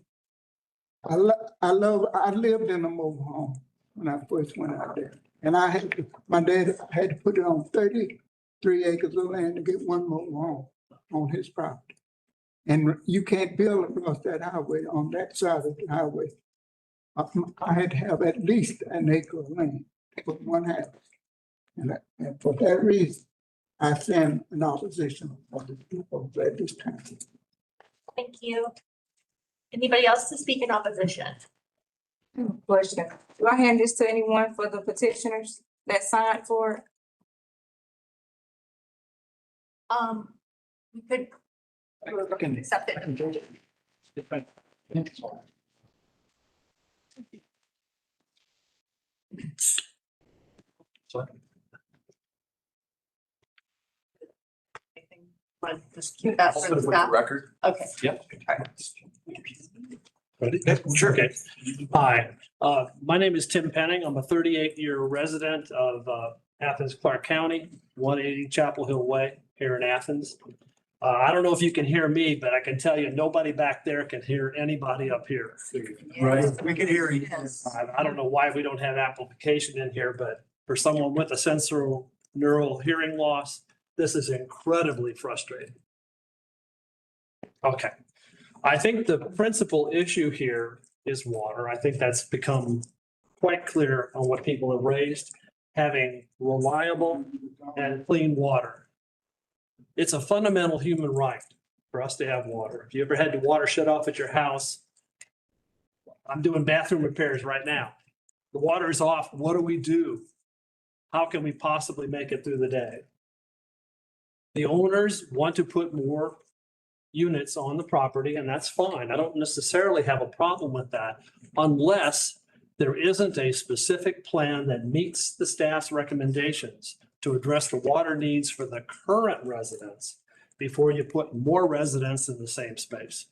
in a mobile home when I first went out there. And my dad had to put it on 33 acres of land to get one mobile home on his property. And you can't build across that highway on that side of the highway. I had to have at least an acre of land to put one house. And for that reason, I stand in opposition of the people at this time. Thank you. Anybody else to speak in opposition? Question. Do I hand this to anyone for the petitioners that signed for it? We could accept it. Just keep that for the staff. Record. Okay. Yep. Ready? Sure. Okay. Hi, my name is Tim Penning. I'm a 38-year resident of Athens-Clarke County, 180 Chapel Hill Way here in Athens. I don't know if you can hear me, but I can tell you nobody back there can hear anybody up here. Right, we can hear you. I don't know why we don't have amplification in here, but for someone with a sensory neural hearing loss, this is incredibly frustrating. Okay. I think the principal issue here is water. I think that's become quite clear on what people have raised, having reliable and clean water. It's a fundamental human right for us to have water. If you ever had the water shut off at your house, I'm doing bathroom repairs right now. The water is off. What do we do? How can we possibly make it through the day? The owners want to put more units on the property, and that's fine. I don't necessarily have a problem with that unless there isn't a specific plan that meets the staff's recommendations to address the water needs for the current residents before you put more residents in the same space.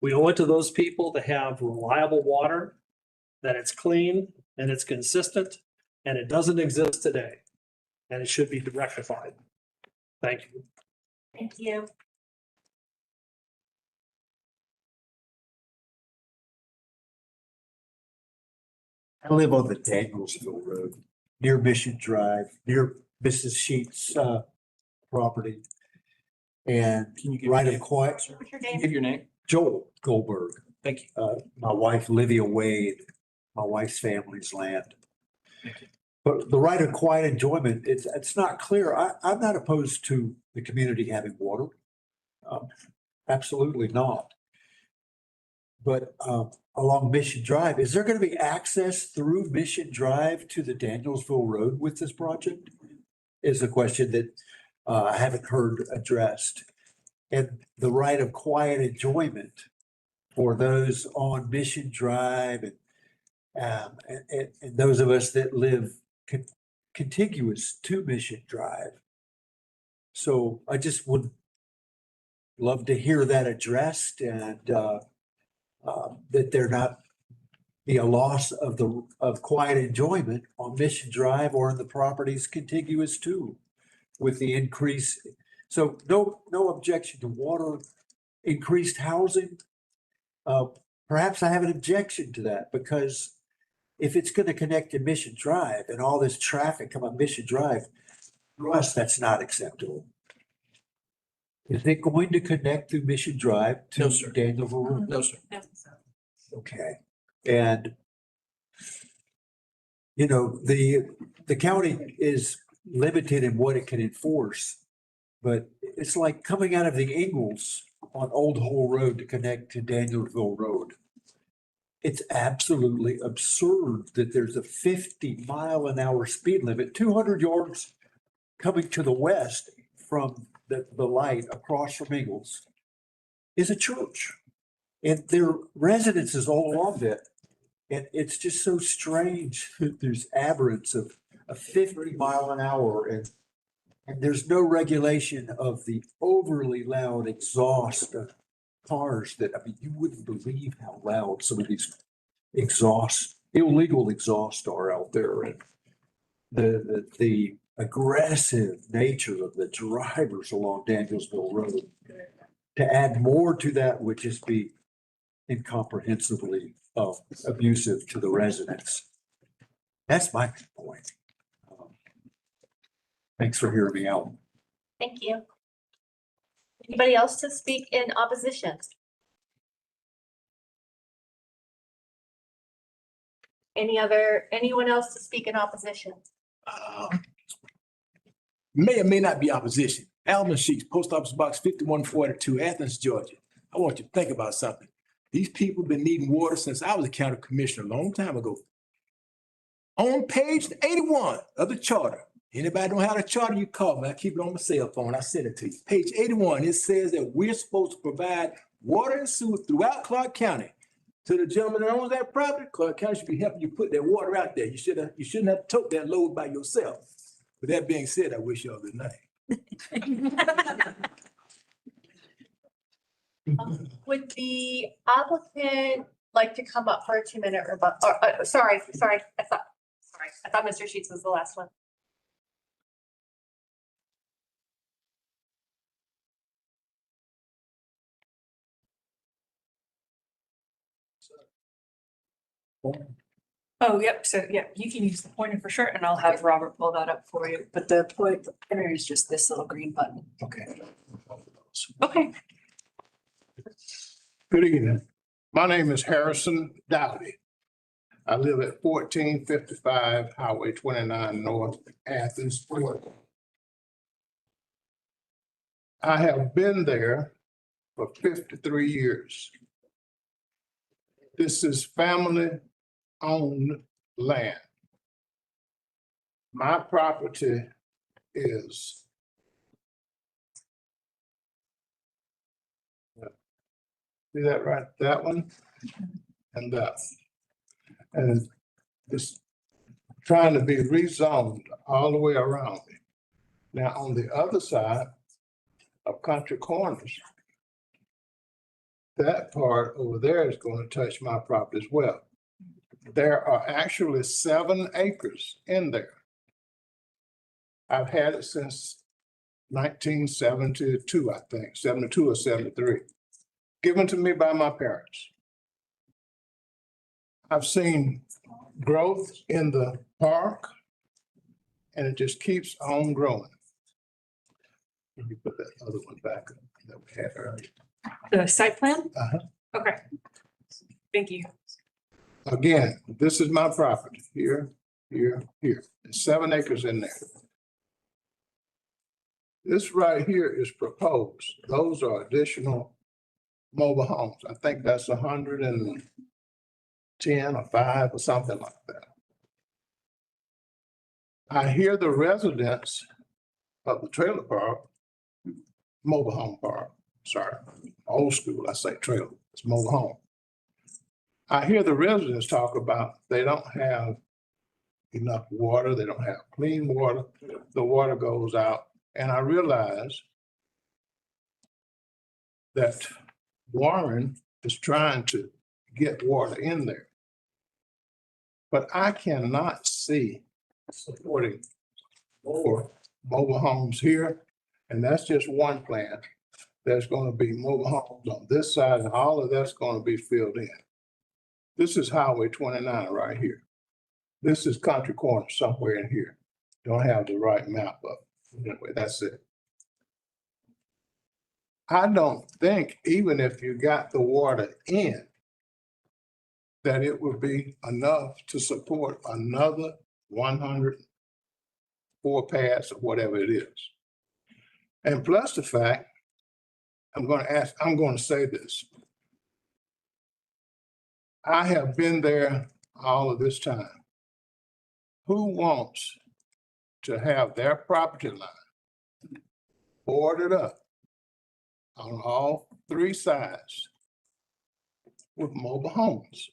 We owe it to those people to have reliable water, that it's clean and it's consistent, and it doesn't exist today, and it should be rectified. Thank you. Thank you. I live on the Danielsville Road, near Mission Drive, near Mrs. Sheets' property. And Can you give right your of name? quiet, What's your Can you name? give your name? Joel Goldberg. Thank you. My wife Livia Wade, my wife's family's land. But the right of quiet enjoyment, it's not clear. I'm not opposed to the community having water. Absolutely not. But along Mission Drive, is there going to be access through Mission Drive to the Danielsville Road with this project? Is a question that I haven't heard addressed. And the right of quiet enjoyment for those on Mission Drive and those of us that live contiguous to Mission Drive. So I just would love to hear that addressed and that there not be a loss of quiet enjoyment on Mission Drive or in the properties contiguous to with the increase. So no objection to water, increased housing. Perhaps I have an objection to that because if it's going to connect to Mission Drive and all this traffic come up Mission Drive, for us, that's not acceptable. Is it going to connect through Mission Drive to Danielsville Road? No, sir. Okay. And, you know, the county is limited in what it can enforce, but it's like coming out of the Ingalls on Old Hole Road to connect to Danielsville Road. It's absolutely absurd that there's a 50-mile-an-hour speed limit, 200 yards coming to the west from the light across from Ingalls is a church. And there are residences all along that. And it's just so strange that there's aberrance of a 50-mile-an-hour and there's no regulation of the overly loud exhaust of cars that, I mean, you wouldn't believe how loud some of these illegal exhaust are out there. And the aggressive nature of the drivers along Danielsville Road. To add more to that would just be incomprehensibly abusive to the residents. That's my point. Thanks for hearing me out. Thank you. Anybody else to speak in opposition? Anyone else to speak in opposition? May or may not be opposition. Alvin Sheets, Post Office Box 5142, Athens, Georgia. I want you to think about something. These people have been needing water since I was a county commissioner a long time ago. On page 81 of the charter, anybody don't have a charter, you call me. I keep it on my cell phone. I send it to you. Page 81, it says that we're supposed to provide water and sewer throughout Clarke County. To the gentleman that owns that property, Clarke County should be helping you put that water out there. You shouldn't have took that load by yourself. With that being said, I wish y'all good night. Would the applicant like to come up for a 2-minute rebuttal? Sorry. I thought Mr. Sheets was the last one. Oh, yep. So, yeah, you can use the pointer for sure, and I'll have Robert pull that up for you. But the pointer is just this little green button. Okay. Okay. Good evening. My name is Harrison Dowdy. I live at 1455 Highway 29 North, Athens, Georgia. I have been there for 53 years. This is family-owned land. My property is see that right? That one and that. And it's trying to be rezoned all the way around it. Now, on the other side of Country Corners, that part over there is going to touch my property as well. There are actually 7 acres in there. I've had it since 1972, I think, 72 or 73, given to me by my parents. I've seen growth in the park, and it just keeps on growing. Can you put that other one back up that we had earlier? The site plan? Uh-huh. Okay. Thank you. Again, this is my property, here, here, here. There's 7 acres in there. This right here is proposed. Those are additional mobile homes. I think that's 110 or 5 or something like that. I hear the residents of the trailer park, mobile home park, sorry, old school, I say trailer, it's mobile home. I hear the residents talk about they don't have enough water, they don't have clean water, the water goes out. And I realize that Warren is trying to get water in there. But I cannot see supporting more mobile homes here. And that's just one plan. There's going to be mobile homes on this side, and all of that's going to be filled in. This is Highway 29 right here. This is Country Corner somewhere in here. Don't have the right map up. Anyway, that's it. I don't think, even if you got the water in, that it would be enough to support another 104 pads or whatever it is. And plus the fact, I'm going to say this. I have been there all of this time. Who wants to have their property line boarded up on all 3 sides with mobile homes?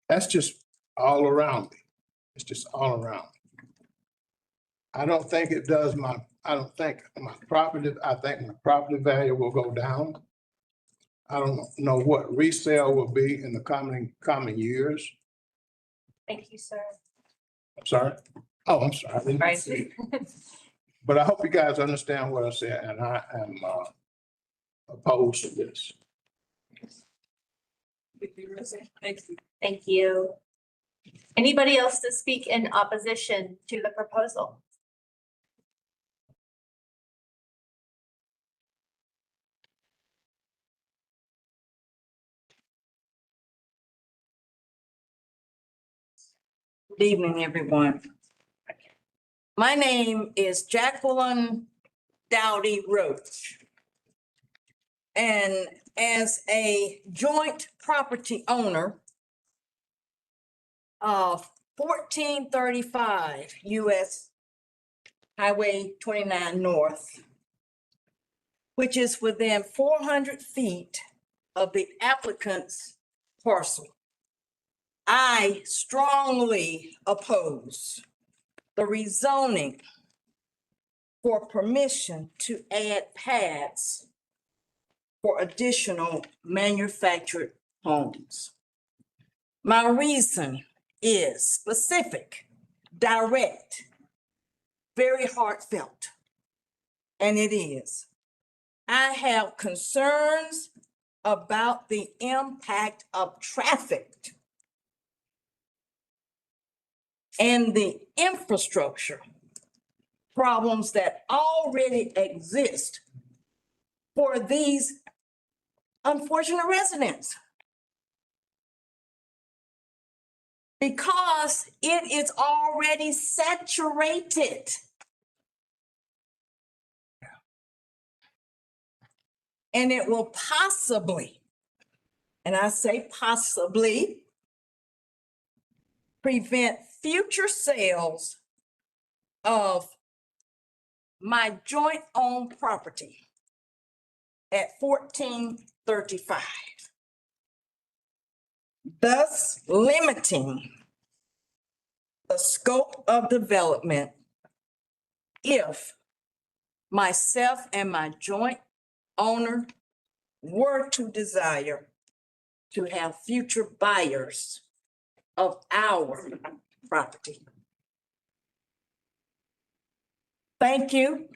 That's just all around me. It's just all around. I don't think it does I think my property value will go down. I don't know what resale will be in the coming years. Thank you, sir. Sorry? Oh, I'm sorry. I didn't Right. see it. But I hope you guys understand what I said, and I am opposed to this. Thank you. Thank you. Anybody else to speak in opposition to the proposal? Good evening, everyone. My name is Jacqueline Dowdy Roach. And as a joint property owner of 1435 US Highway 29 North, which is within 400 feet of the applicant's parcel, I strongly oppose the rezoning for permission to add pads for additional manufactured homes. My reason is specific, direct, very heartfelt, and it is. I have concerns about the impact of traffic and the infrastructure problems that already exist for these unfortunate residents. Because it is already saturated. And it will possibly, and I say possibly, prevent future sales of my joint owned property at 1435. Thus limiting the scope of development if myself and my joint owner were to desire to have future buyers of our property. Thank you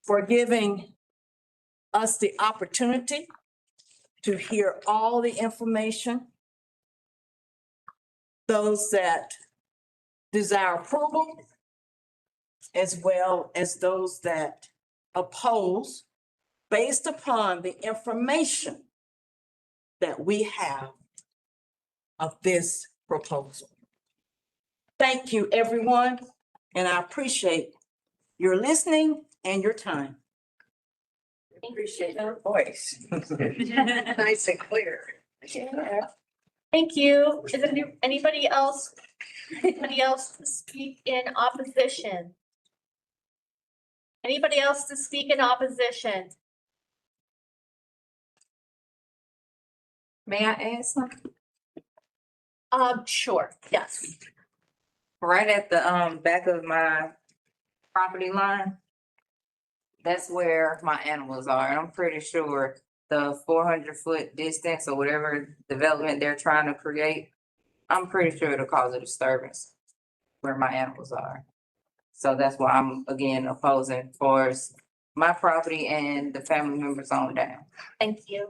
for giving us the opportunity to hear all the information those that desire approval, as well as those that oppose, based upon the information that we have of this proposal. Thank you, everyone, and I appreciate your listening and your time. Appreciate your voice. Nice and clear. Thank you. Is there anybody else to speak in opposition? Anybody else to speak in opposition? May I add something? Sure, yes. Right at the back of my property line, that's where my animals are. And I'm pretty sure the 400-foot distance or whatever development they're trying to create, I'm pretty sure it'll cause a disturbance where my animals are. So that's why I'm again opposing for my property and the family members on down. Thank you.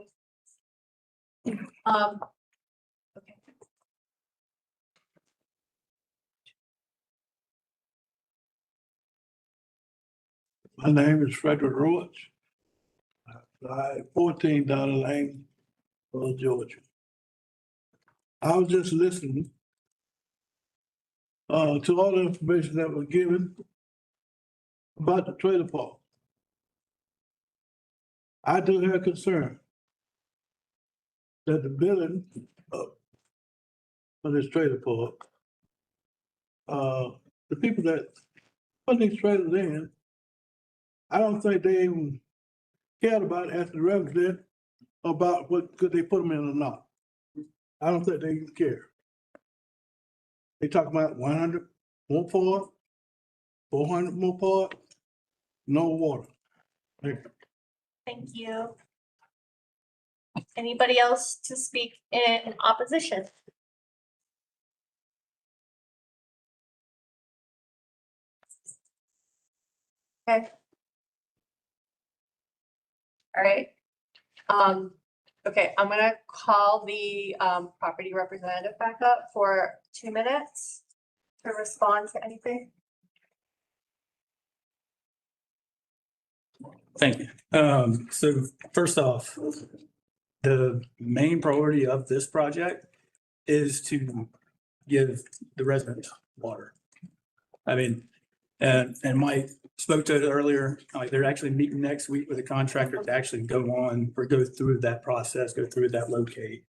My name is Frederick Roach. I 14 Lane, Georgia. I was just listening to all the information that was given about the trailer park. I do have concern that the building of this trailer park, the people that put these trailers in, I don't think they even cared about asking the resident about what could they put them in or not. I don't think they even care. They talk about 100 more part, 400 more part, no water. Thank you. Anybody else to speak in opposition? Okay. All right. Okay, I'm gonna call the property representative back up for 2 minutes to respond to anything. Thank you. So first off, the main priority of this project is to give the residents water. I mean, and Mike spoke to it earlier, like they're actually meeting next week with a contractor to actually go on or go through that process, go through that locate.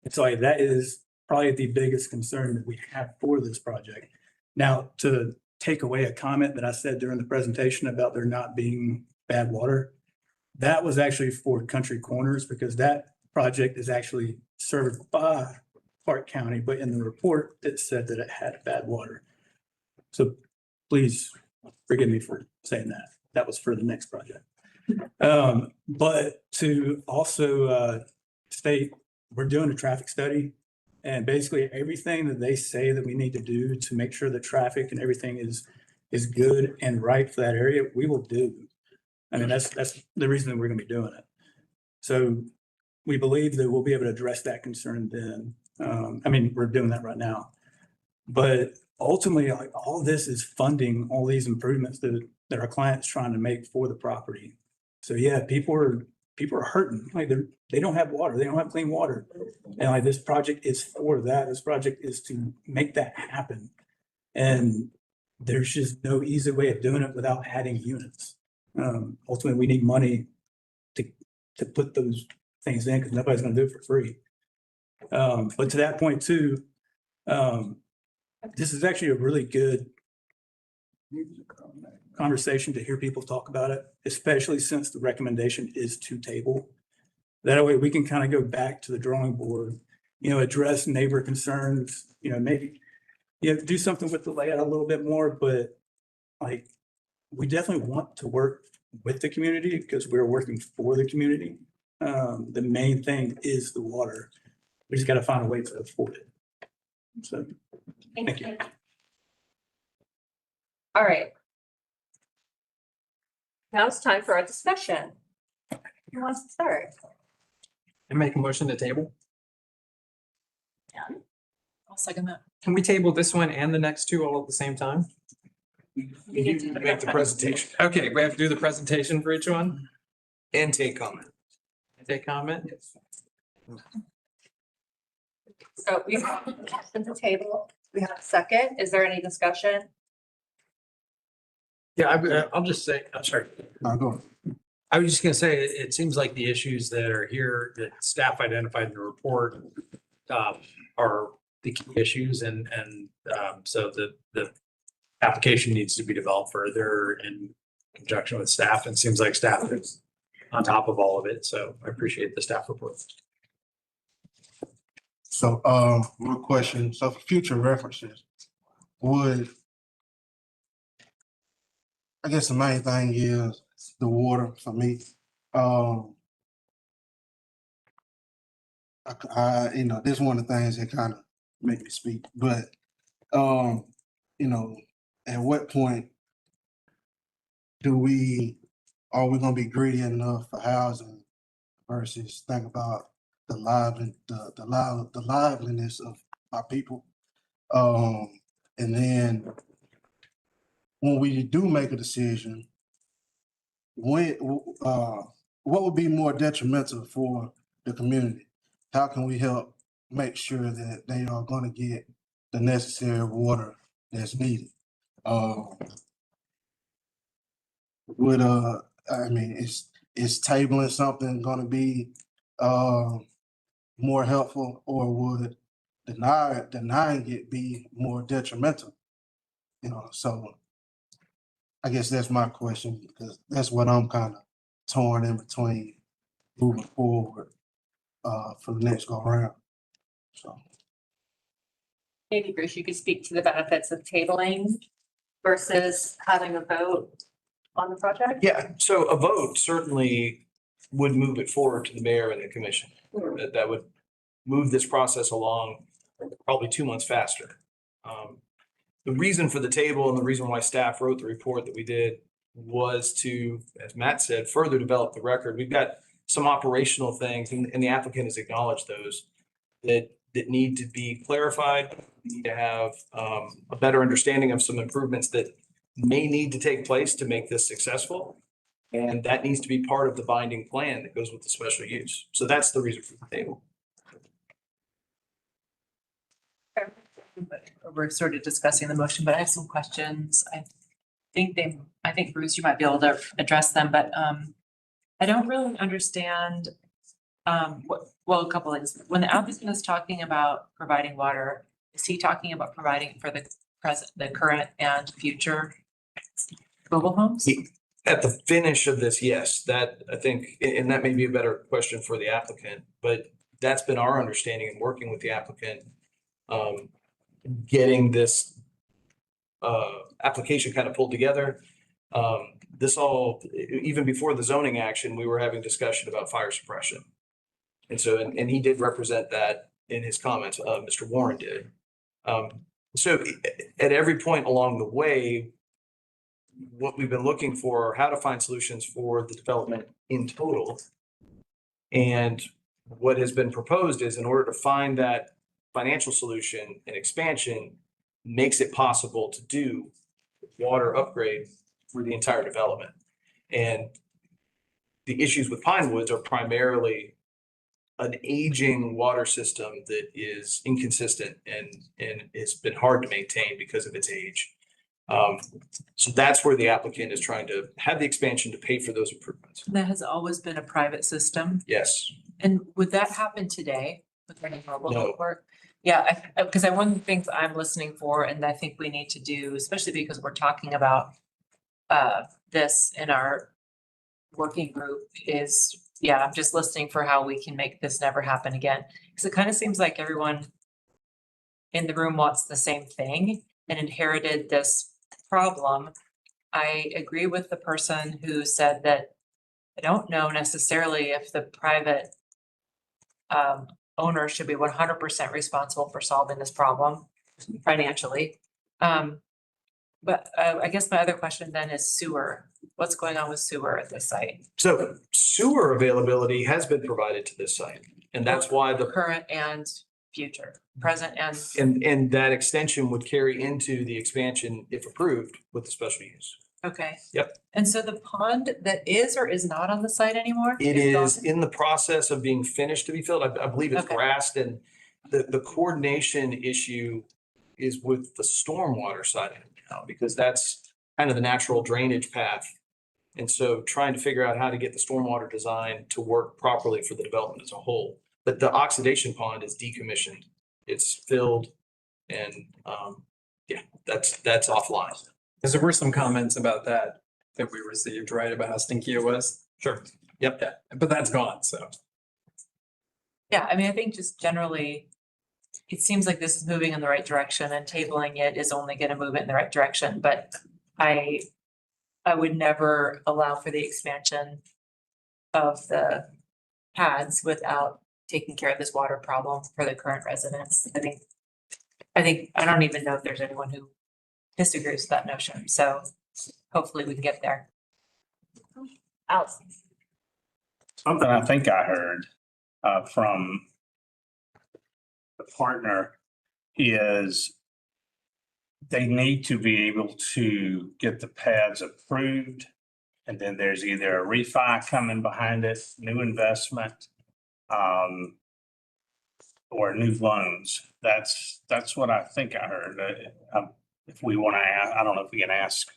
And so like, that is probably the biggest concern that we have for this project. Now, to take away a comment that I said during the presentation about there not being bad water, that was actually for Country Corners because that project is actually served by Clarke County, but in the report, it said that it had bad water. So please forgive me for saying that. That was for the next project. But to also state, we're doing a traffic study and basically everything that they say that we need to do to make sure that traffic and everything is good and right for that area, we will do. I mean, that's the reason that we're gonna be doing it. So we believe that we'll be able to address that concern then. I mean, we're doing that right now. But ultimately, like all of this is funding all these improvements that our client's trying to make for the property. So yeah, people are hurting. Like they don't have water. They don't have clean water. And like this project is for that. This project is to make that happen. And there's just no easy way of doing it without adding units. Ultimately, we need money to put those things in because nobody's going to do it for free. But to that point too, this is actually a really good conversation to hear people talk about it, especially since the recommendation is to table. That way we can kind of go back to the drawing board, address neighbor concerns, maybe, do something with the layout a little bit more, but like, we definitely want to work with the community because we're working for the community. The main thing is the water. We just got to find a way to afford it. So, thank you. All right. Now it's time for our discussion. Who wants to start? I make a motion to table. I'll second that. Can we table this one and the next two all at the same time? You need to make the presentation Okay, we have to do the presentation for each one? and take comment. Take comment? So we have the table. We have a second. Is there any discussion? Yeah, I'll just say, I'm sorry. Now go. I was just gonna say, it seems like the issues that are here that staff identified in the report are the key issues and so the application needs to be developed further in conjunction with staff, and it seems like staff is on top of all of it. So I appreciate the staff report. So, one question, so for future references, would, I guess the main thing is the water for me. You know, this is one of the things that kind of make me speak, but, you know, at what point are we gonna be greedy enough for housing versus think about the liveliness of our people? And then when we do make a decision, what would be more detrimental for the community? How can we help make sure that they are gonna get the necessary water that's needed? I mean, is tabling something gonna be more helpful, or would denying it be more detrimental? You know, so I guess that's my question, because that's what I'm kind of torn in between moving forward for the next go around. So. Maybe Bruce, you could speak to the benefits of tabling versus having a vote on the project? Yeah, so a vote certainly would move it forward to the mayor and the commission. That would move this process along probably 2 months faster. The reason for the table and the reason why staff wrote the report that we did was to, as Matt said, further develop the record. We've got some operational things, and the applicant has acknowledged those, that need to be clarified. We need to have a better understanding of some improvements that may need to take place to make this successful. And that needs to be part of the binding plan that goes with the special use. So that's the reason for the table. We're sort of discussing the motion, but I have some questions. I think Bruce, you might be able to address them, but I don't really understand a couple of things. When the applicant is talking about providing water, is he talking about providing for the present, the current and future mobile homes? At the finish of this, yes, that I think, and that may be a better question for the applicant, but that's been our understanding in working with the applicant. Getting this application kind of pulled together. This all, even before the zoning action, we were having discussion about fire suppression. And so, and he did represent that in his comments, Mr. Warren did. So at every point along the way, what we've been looking for are how to find solutions for the development in total. And what has been proposed is, in order to find that financial solution and expansion, makes it possible to do water upgrade for the entire development. And the issues with Pine Woods are primarily an aging water system that is inconsistent and it's been hard to maintain because of its age. So that's where the applicant is trying to have the expansion to pay for those improvements. That has always been a private system. Yes. And would that happen today with any mobile No. home work? Yeah, because one of the things I'm listening for, and I think we need to do, especially because we're talking about this in our working group, is, yeah, I'm just listening for how we can make this never happen again. Because it kind of seems like everyone in the room wants the same thing and inherited this problem. I agree with the person who said that I don't know necessarily if the private owner should be 100% responsible for solving this problem financially. But I guess my other question then is sewer. What's going on with sewer at this site? So sewer availability has been provided to this site, and that's why the Current and future. present and, And that extension would carry into the expansion if approved with the special use. okay. Yep. And so the pond that is or is not on the site anymore? It gone? is in the process of being finished to be filled. I believe it's Okay. grassed, and the coordination issue is with the stormwater side of it now, because that's kind of the natural drainage path. And so trying to figure out how to get the stormwater design to work properly for the development as a whole. But the oxidation pond is decommissioned. It's filled and, yeah, that's offline. Because there were some comments about that we received, right, about how stinky it was. Sure. Yep. Yeah, but that's gone, so. Yeah, I mean, I think just generally, it seems like this is moving in the right direction and tabling it is only gonna move it in the right direction, but I would never allow for the expansion of the pads without taking care of this water problem for the current residents. I don't even know if there's anyone who disagrees with that notion, so hopefully we can get there. Alex. Something I think I heard from the partner is they need to be able to get the pads approved. And then there's either a refi coming behind it, new investment, or new loans. That's what I think I heard. If we want to ask, I don't know if we can ask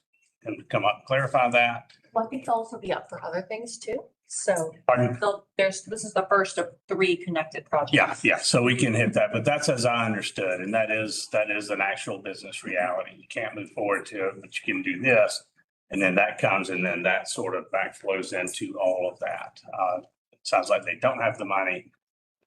him to come up and clarify that. Well, I think they'll also be up for other things too. So Pardon? this is the first of 3 connected projects. Yeah, so we can hit that, but that's as I understood, and that is an actual business reality. You can't move forward to it, but you can do this. And then that comes, and then that sort of backflows into all of that. It sounds like they don't have the money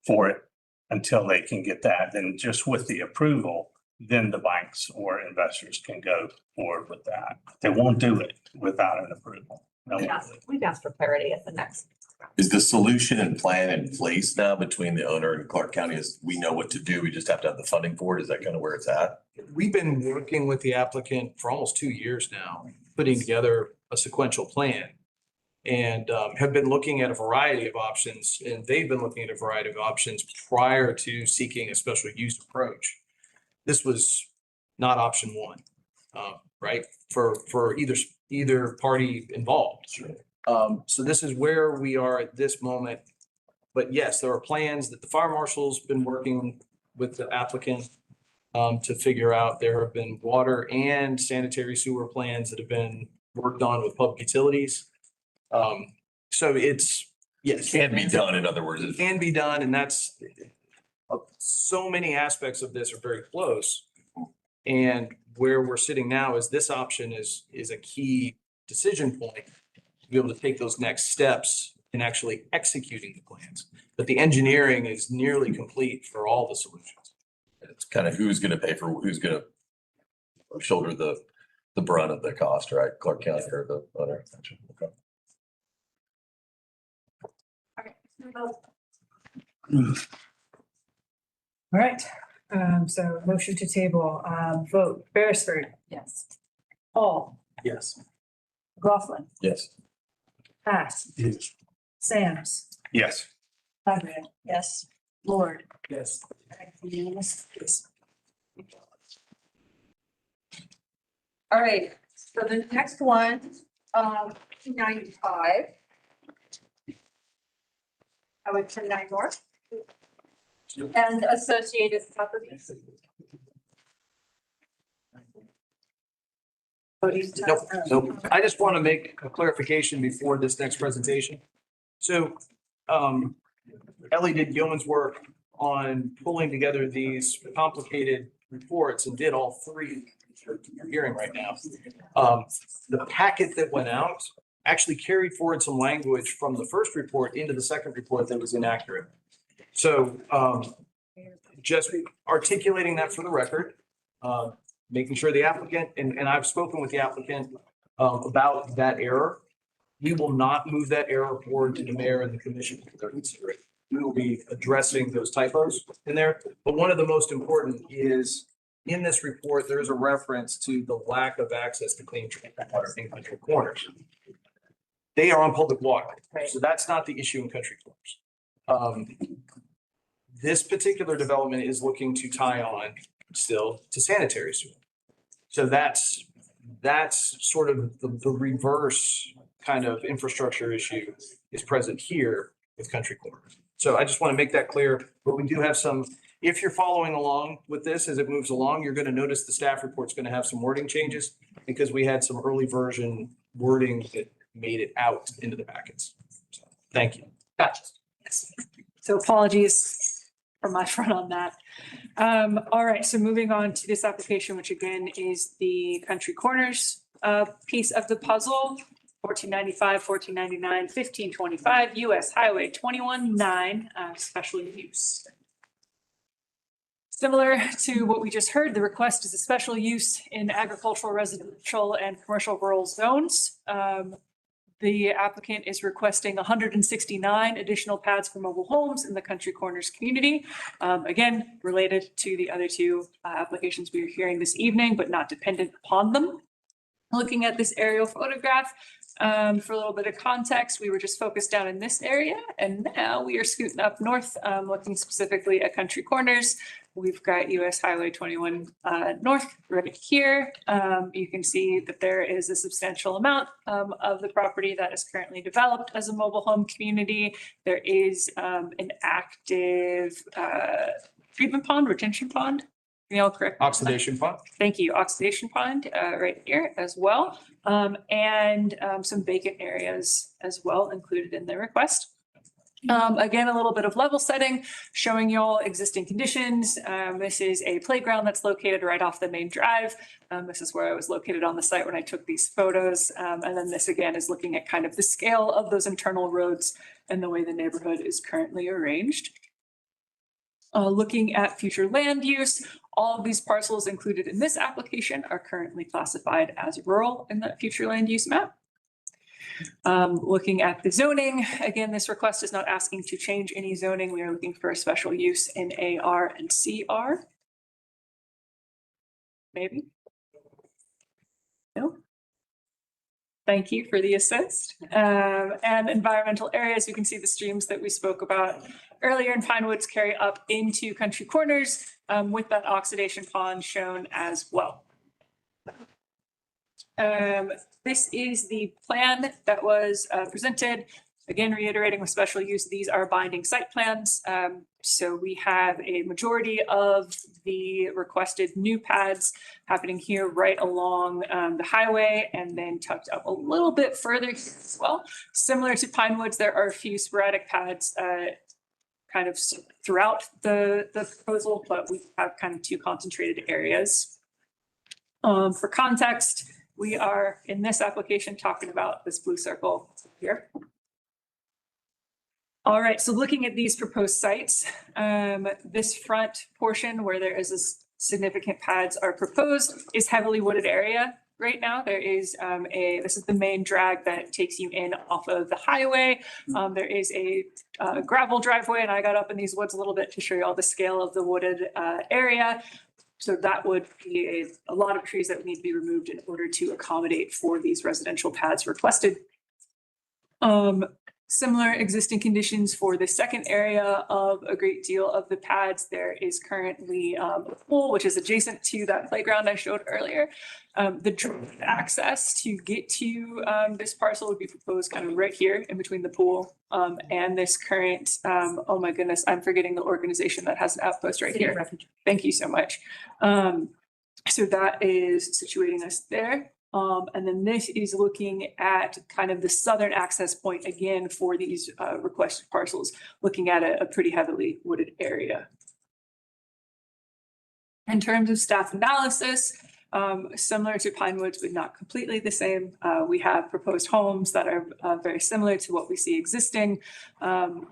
for it until they can get that. Then just with the approval, then the banks or investors can go forward with that. They won't do it without an approval. No. We've asked for clarity at the next. Is the solution and plan in place now between the owner and Clarke County? Is we know what to do, we just have to have the funding for it? Is that kind of where it's at? We've been working with the applicant for almost 2 years now, putting together a sequential plan. And have been looking at a variety of options, and they've been looking at a variety of options prior to seeking a special use approach. This was not option one, right? For either party involved. So this is where we are at this moment. But yes, there are plans that the fire marshal's been working with the applicant to figure out. There have been water and sanitary sewer plans that have been worked on with public utilities. So it's, yes. Can be done, in other words. It can be done, and that's, so many aspects of this are very close. And where we're sitting now is this option is a key decision point to be able to take those next steps in actually executing the plans. But the engineering is nearly complete for all the solutions. It's kind of who's going to pay for, who's going to shoulder the brunt of the cost, right? Clarke County or the owner. Okay. All right, so motion to table, vote, Beresford, Yes. Hall, Yes. McLaughlin, Yes. Pass, Yes. Sams, Yes. Conrad, yes, Lord. Yes. Unanimous? Yes. All right, so the next one, 295. I went to 9 North. And associated properties. Nope. I just want to make a clarification before this next presentation. So, Ellie did yeoman's work on pulling together these complicated reports and did all 3 you're hearing right now. The packet that went out actually carried forward some language from the first report into the second report that was inaccurate. So, just articulating that for the record, making sure the applicant, and I've spoken with the applicant about that error. We will not move that error forward to the mayor and the commission for their consideration. We will be addressing those typos in there. But one of the most important is in this report, there is a reference to the lack of access to clean drinking water in Country Corners. They are on public water, so that's not the issue in Country Corners. this particular development is looking to tie on still to sanitary sewer. So that's sort of the reverse kind of infrastructure issue is present here with Country Corner. So I just want to make that clear, but we do have some, if you're following along with this as it moves along, you're going to notice the staff report's going to have some wording changes because we had some early version wording that made it out into the packets. So, thank you. Gotcha. So apologies for my front on that. All right, so moving on to this application, which again is the Country Corners piece of the puzzle, 1495, 1499, 1525 US Highway 21-9 special use. Similar to what we just heard, the request is a special use in agricultural, residential, and commercial rural zones. The applicant is requesting 169 additional pads for mobile homes in the Country Corners community. Again, related to the other two applications we are hearing this evening, but not dependent upon them. Looking at this aerial photograph, for a little bit of context, we were just focused down in this area, and now we are scooting up north, looking specifically at Country Corners. We've got US Highway 21 north right here. You can see that there is a substantial amount of the property that is currently developed as a mobile home community. There is an active treatment pond, retention pond. Correct. Oxidation pond. Thank you. Oxidation pond right here as well. And some vacant areas as well included in the request. Again, a little bit of level setting, showing you all existing conditions. This is a playground that's located right off the main drive. This is where I was located on the site when I took these photos. And then this again is looking at kind of the scale of those internal roads and the way the neighborhood is currently arranged. Looking at future land use, all of these parcels included in this application are currently classified as rural in that future land use map. Looking at the zoning, again, this request is not asking to change any zoning. We are looking for a special use in AR and CR. Maybe? No? Thank you for the assist. And environmental areas, you can see the streams that we spoke about earlier in Pine Woods carry up into Country Corners with that oxidation pond shown as well. This is the plan that was presented. Again, reiterating with special use, these are binding site plans. So we have a majority of the requested new pads happening here right along the highway and then tucked up a little bit further as well. Similar to Pine Woods, there are a few sporadic pads kind of throughout the proposal, but we have kind of two concentrated areas. For context, we are in this application talking about this blue circle here. All right, so looking at these proposed sites, this front portion where there is a significant pads are proposed is heavily wooded area right now. There is this is the main drag that takes you in off of the highway. There is a gravel driveway, and I got up in these woods a little bit to show you all the scale of the wooded area. So that would be a lot of trees that would need to be removed in order to accommodate for these residential pads requested. Similar existing conditions for the second area of a great deal of the pads. There is currently a pool, which is adjacent to that playground I showed earlier. The access to get to this parcel would be proposed kind of right here in between the pool and this current, oh my goodness, I'm forgetting the organization that has an outpost right here. Thank you so much. So that is situating us there. And then this is looking at kind of the southern access point again for these requested parcels, looking at a pretty heavily wooded area. In terms of staff analysis, similar to Pine Woods, but not completely the same. We have proposed homes that are very similar to what we see existing.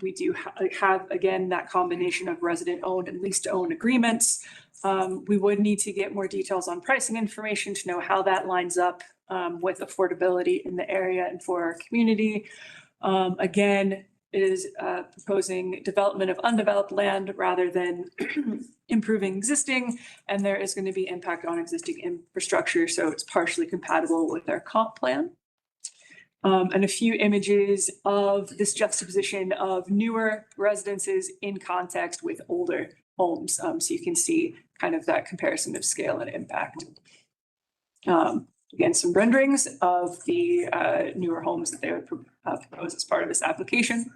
We do have, again, that combination of resident-owned and lease-to-own agreements. We would need to get more details on pricing information to know how that lines up with affordability in the area and for our community. Again, it is proposing development of undeveloped land rather than improving existing, and there is going to be impact on existing infrastructure, so it's partially compatible with our comp plan. And a few images of this juxtaposition of newer residences in context with older homes. So you can see kind of that comparison of scale and impact. Again, some renderings of the newer homes that they would propose as part of this application.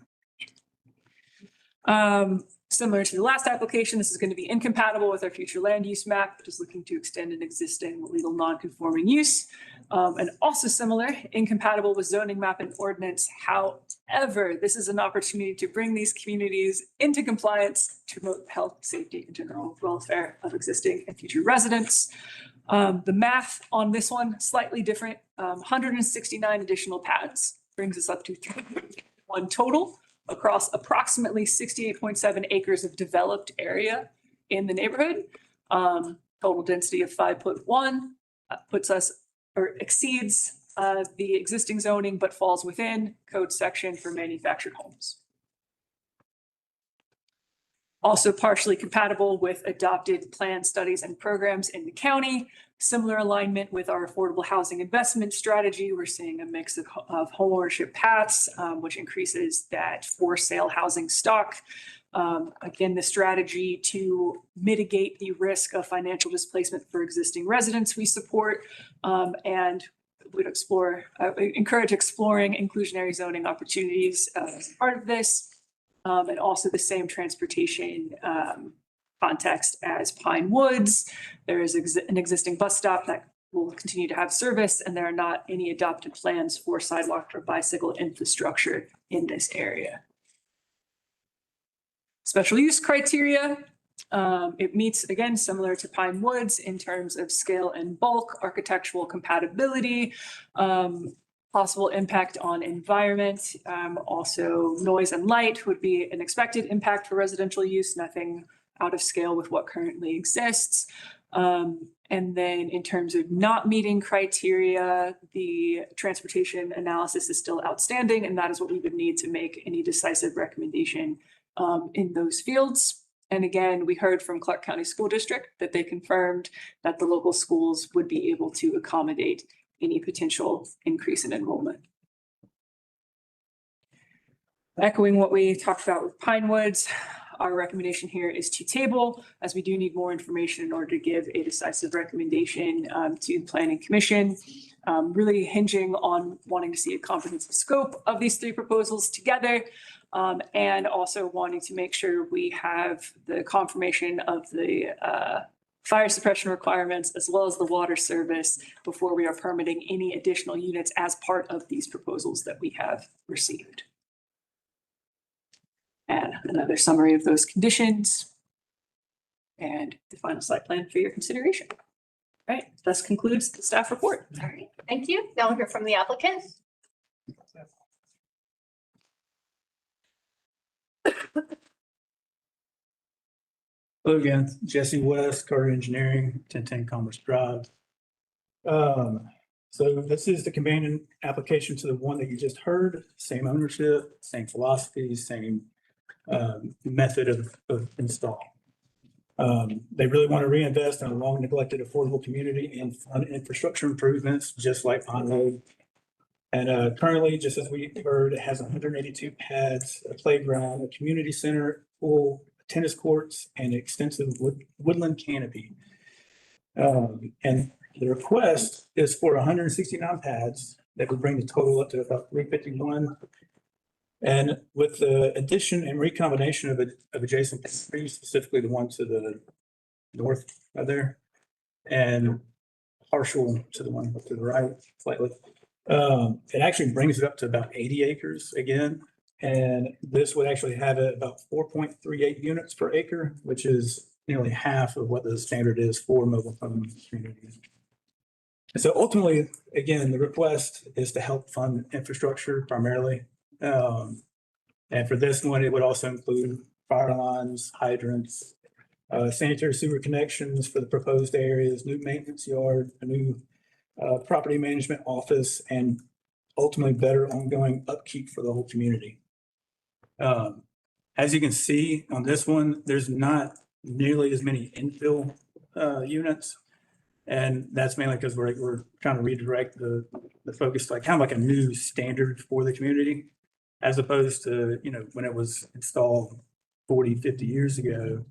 Similar to the last application, this is going to be incompatible with our future land use map, which is looking to extend an existing legal non-conforming use. And also similar, incompatible with zoning map and ordinance. However, this is an opportunity to bring these communities into compliance to promote health, safety, and general welfare of existing and future residents. The math on this one, slightly different. 169 additional pads brings us up to 301 total across approximately 68.7 acres of developed area in the neighborhood. Total density of 5.1 puts us or exceeds the existing zoning, but falls within code section for manufactured homes. Also partially compatible with adopted plan studies and programs in the county. Similar alignment with our affordable housing investment strategy. We're seeing a mix of homeownership paths, which increases that for sale housing stock. Again, the strategy to mitigate the risk of financial displacement for existing residents we support, and would encourage exploring inclusionary zoning opportunities as part of this. And also the same transportation context as Pine Woods. There is an existing bus stop that will continue to have service, and there are not any adopted plans for sidewalk or bicycle infrastructure in this area. Special use criteria. It meets, again, similar to Pine Woods in terms of scale and bulk, architectural compatibility, possible impact on environment. Also noise and light would be an expected impact for residential use, nothing out of scale with what currently exists. And then in terms of not meeting criteria, the transportation analysis is still outstanding, and that is what we would need to make any decisive recommendation in those fields. And again, we heard from Clarke County School District that they confirmed that the local schools would be able to accommodate any potential increase in enrollment. Echoing what we talked about with Pine Woods, our recommendation here is to table, as we do need more information in order to give a decisive recommendation to the Planning Commission, really hinging on wanting to see a comprehensive scope of these three proposals together, and also wanting to make sure we have the confirmation of the fire suppression requirements as well as the water service before we are permitting any additional units as part of these proposals that we have received. And another summary of those conditions and the final site plan for your consideration. All right, this concludes the staff report. All right, thank you. Now we'll hear from the applicant. Hello again, Jesse West, Carter Engineering, 1010 Commerce Drive. So this is the companion application to the one that you just heard. Same ownership, same philosophy, same method of install. They really want to reinvest in a long neglected affordable community and fund infrastructure improvements, just like Pine Road. And currently, just as we heard, it has 182 pads, a playground, a community center, pool, tennis courts, and extensive woodland canopy. And the request is for 169 pads that would bring the total up to about 351. And with the addition and recombination of adjacent trees, specifically the one to the north of there, and partial to the one to the right slightly, it actually brings it up to about 80 acres again. And this would actually have about 4.38 units per acre, which is nearly half of what the standard is for mobile home communities. And so ultimately, again, the request is to help fund infrastructure primarily. And for this one, it would also include fire lines, hydrants, sanitary sewer connections for the proposed areas, new maintenance yard, a new property management office, and ultimately better ongoing upkeep for the whole community. As you can see on this one, there's not nearly as many infill units. And that's mainly because we're trying to redirect the focus to like kind of like a new standard for the community, as opposed to, you know, when it was installed 40, 50 years ago,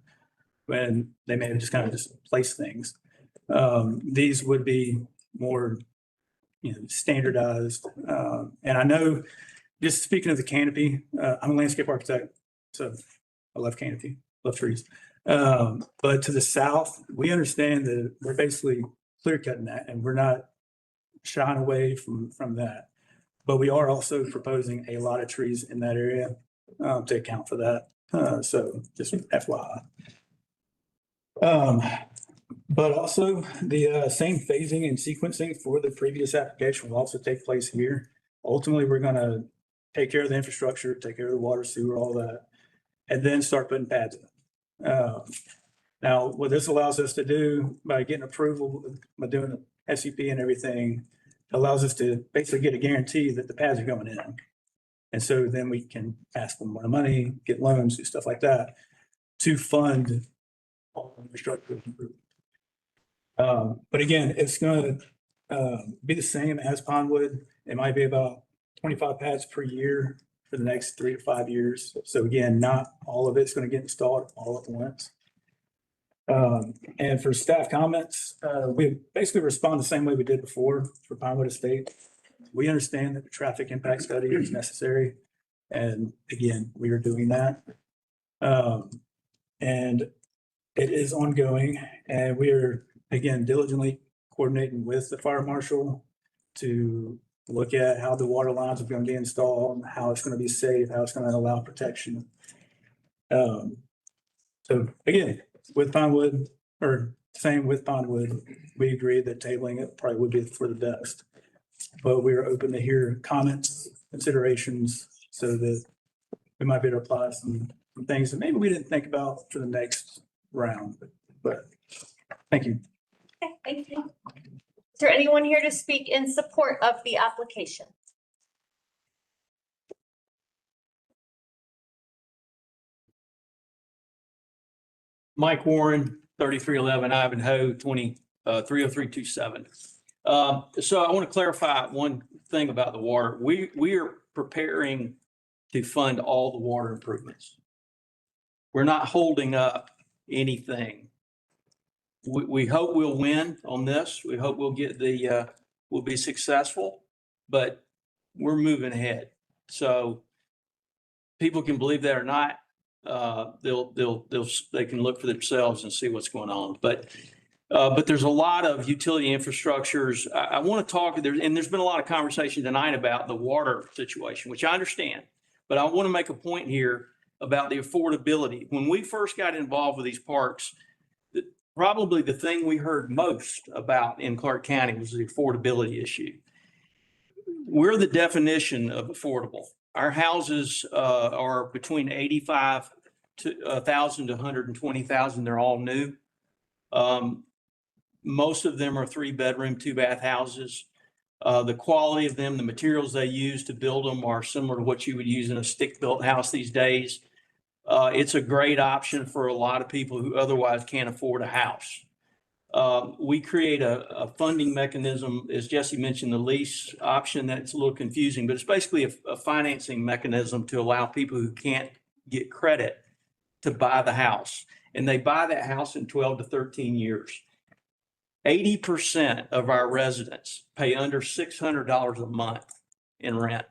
when they may have just kind of just placed things. These would be more, you know, standardized. And I know, just speaking of the canopy, I'm a landscape architect, so I love canopy, love trees. But to the south, we understand that we're basically clear cutting that, and we're not shying away from that. But we are also proposing a lot of trees in that area to account for that. So just FYI. But also the same phasing and sequencing for the previous application will also take place here. Ultimately, we're going to take care of the infrastructure, take care of the water, sewer, all that, and then start putting pads in. Now, what this allows us to do by getting approval, by doing the SUP and everything, allows us to basically get a guarantee that the pads are going in. And so then we can ask for more money, get loans, do stuff like that to fund all infrastructure improvement. But again, it's going to be the same as Pondwood. It might be about 25 pads per year for the next 3 to 5 years. So again, not all of it's going to get installed all at once. And for staff comments, we basically respond the same way we did before for Pinewood Estate. We understand that the traffic impact study is necessary. And again, we are doing that. And it is ongoing, and we are, again, diligently coordinating with the fire marshal to look at how the water lines are going to be installed, how it's going to be safe, how it's going to allow protection. So again, with Pinewood, or same with Pinewood, we agree that tabling it probably would be for the best. But we are open to hear comments, considerations, so that we might be able to apply some things that maybe we didn't think about for the next round. But thank you. Okay, thank you. Is there anyone here to speak in support of the application? Mike Warren, 3311 Ivanhoe, 30327. So I want to clarify one thing about the water. We are preparing to fund all the water improvements. We're not holding up anything. We hope we'll win on this. We hope we'll get we'll be successful, but we're moving ahead. So people can believe that or not. They can look for themselves and see what's going on. But there's a lot of utility infrastructures. I want to talk there, and there's been a lot of conversation tonight about the water situation, which I understand. But I want to make a point here about the affordability. When we first got involved with these parks, probably the thing we heard most about in Clarke County was the affordability issue. We're the definition of affordable. Our houses are between 85,000 to 120,000. They're all new. Most of them are 3-bedroom, 2-bath houses. The quality of them, the materials they use to build them are similar to what you would use in a stick-built house these days. It's a great option for a lot of people who otherwise can't afford a house. We create a funding mechanism, as Jesse mentioned, the lease option. That's a little confusing, but it's basically a financing mechanism to allow people who can't get credit to buy the house. And they buy that house in 12 to 13 years. 80% of our residents pay under $600 a month in rent.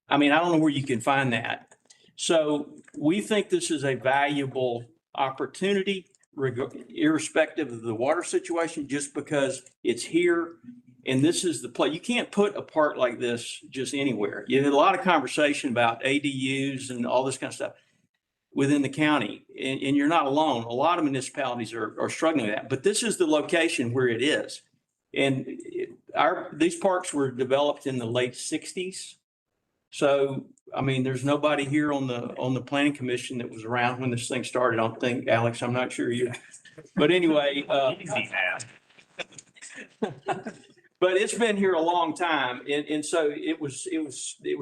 I mean, I don't know where you can find that. So we think this is a valuable opportunity, irrespective of the water situation, just because it's here and this is the place. You can't put a park like this just anywhere. You had a lot of conversation about ADUs and all this kind of stuff within the county, and you're not alone. A lot of municipalities are struggling with that, but this is the location where it is. And these parks were developed in the late 60s. So, I mean, there's nobody here on the planning commission that was around when this thing started. I don't think, Alex, I'm not sure you, but anyway, but it's been here a long time. And so it was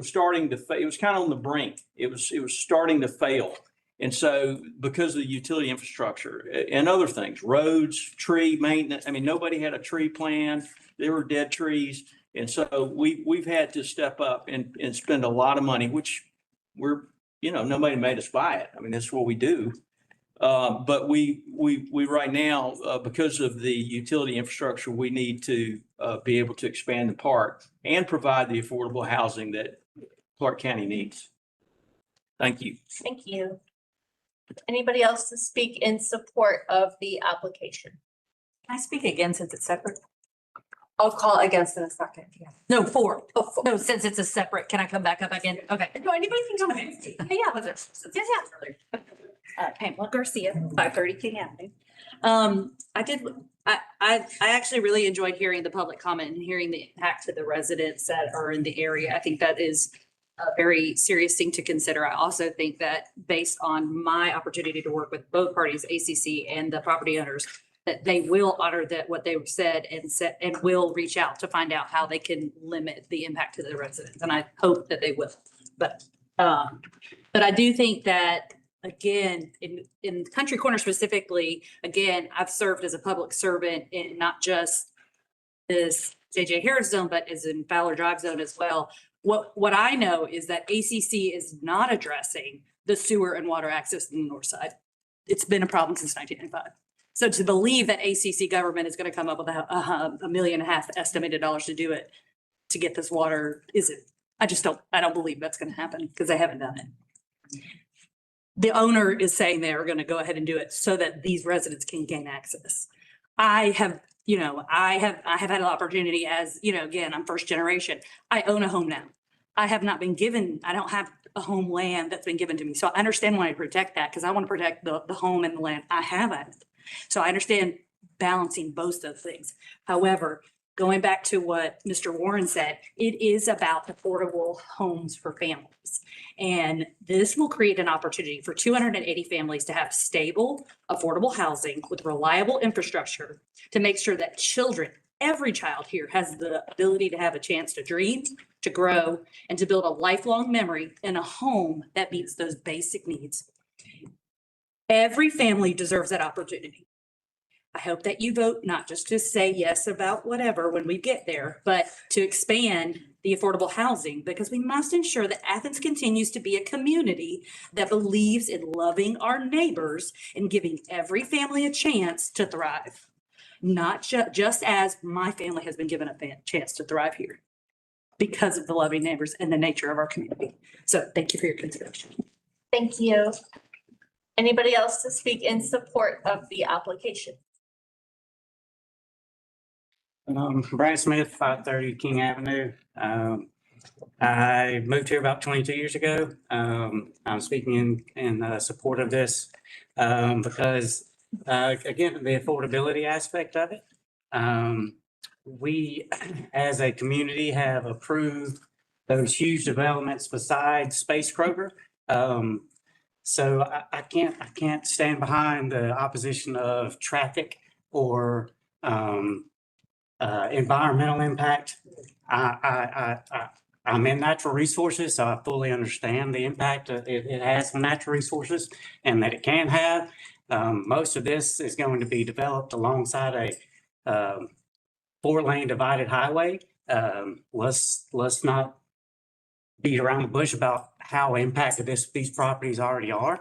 starting to, it was kind of on the brink. It was starting to fail. And so because of the utility infrastructure and other things, roads, tree maintenance, I mean, nobody had a tree plan. There were dead trees. And so we've had to step up and spend a lot of money, which nobody made us buy it. I mean, that's what we do. But we right now, because of the utility infrastructure, we need to be able to expand the park and provide the affordable housing that Clarke County needs. Thank you. Thank you. Anybody else to speak in support of the application? Can I speak again since it's separate? I'll call against in a second. Yeah. No, four. Oh, four. No, since it's a separate, can I come back up again? Okay. No, anybody can come in. Yeah. Pamela Garcia, 530 King Avenue. I actually really enjoyed hearing the public comment and hearing the impact to the residents that are in the area. I think that is a very serious thing to consider. I also think that based on my opportunity to work with both parties, ACC and the property owners, that they will honor that what they said and will reach out to find out how they can limit the impact to the residents. And I hope that they will. But I do think that, again, in Country Corner specifically, again, I've served as a public servant in not just this JJ Harris zone, but as in Fowler Drive zone as well. What I know is that ACC is not addressing the sewer and water access in the north side. It's been a problem since 1995. So to believe that ACC government is going to come up with $1.5 million estimated dollars to do it, to get this water, I don't believe that's going to happen because they haven't done it. The owner is saying they are going to go ahead and do it so that these residents can gain access. I have had an opportunity as, again, I'm first generation. I own a home now. I don't have a home land that's been given to me. So I understand why I protect that because I want to protect the home and the land I have at it. So I understand balancing both of things. However, going back to what Mr. Warren said, it is about affordable homes for families. And this will create an opportunity for 280 families to have stable, affordable housing with reliable infrastructure to make sure that children, every child here has the ability to have a chance to dream, to grow, and to build a lifelong memory in a home that meets those basic needs. Every family deserves that opportunity. I hope that you vote not just to say yes about whatever when we get there, but to expand the affordable housing because we must ensure that Athens continues to be a community that believes in loving our neighbors and giving every family a chance to thrive. Not just as my family has been given a chance to thrive here because of the loving neighbors and the nature of our community. So thank you for your consideration. Thank you. Anybody else to speak in support of the application? Brad Smith, 530 King Avenue. I moved here about 22 years ago. I'm speaking in support of this because, again, the affordability aspect of it. We, as a community, have approved those huge developments besides Space Kroger. So I can't stand behind the opposition of traffic or environmental impact. I'm in natural resources, so I fully understand the impact it has on natural resources and that it can have. Most of this is going to be developed alongside a 4-lane divided highway. Let's not beat around the bush about how impacted these properties already are.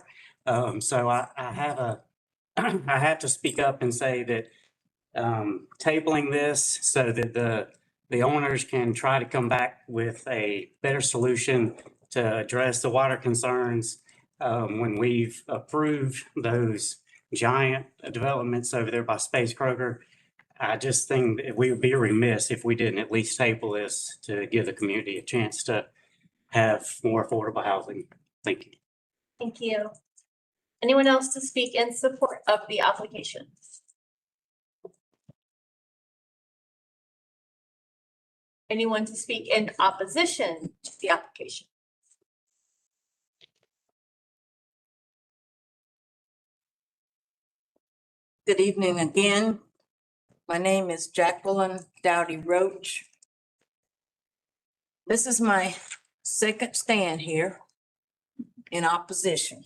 So I have to speak up and say that tabling this so that the owners can try to come back with a better solution to address the water concerns when we've approved those giant developments over there by Space Kroger. I just think that we would be remiss if we didn't at least table this to give the community a chance to have more affordable housing. Thank you. Thank you. Anyone else to speak in support of the application? Anyone to speak in opposition to the application? Good evening again. My name is Jacqueline Dowdy Roach. This is my second stand here in opposition.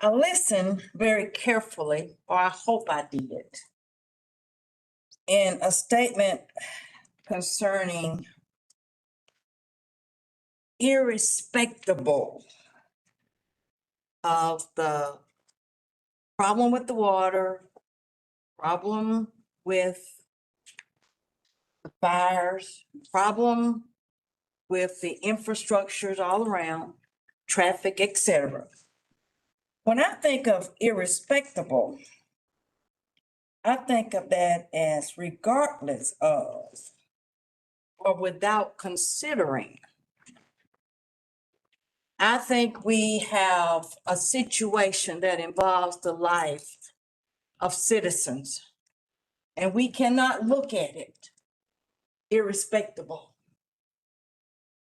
I listened very carefully, or I hope I did, in a statement concerning irrespectable of the problem with the water, problem with the fires, problem with the infrastructures all around, traffic, etc. When I think of irrespectable, I think of that as regardless of or without considering. I think we have a situation that involves the life of citizens, and we cannot look at it irrespectable.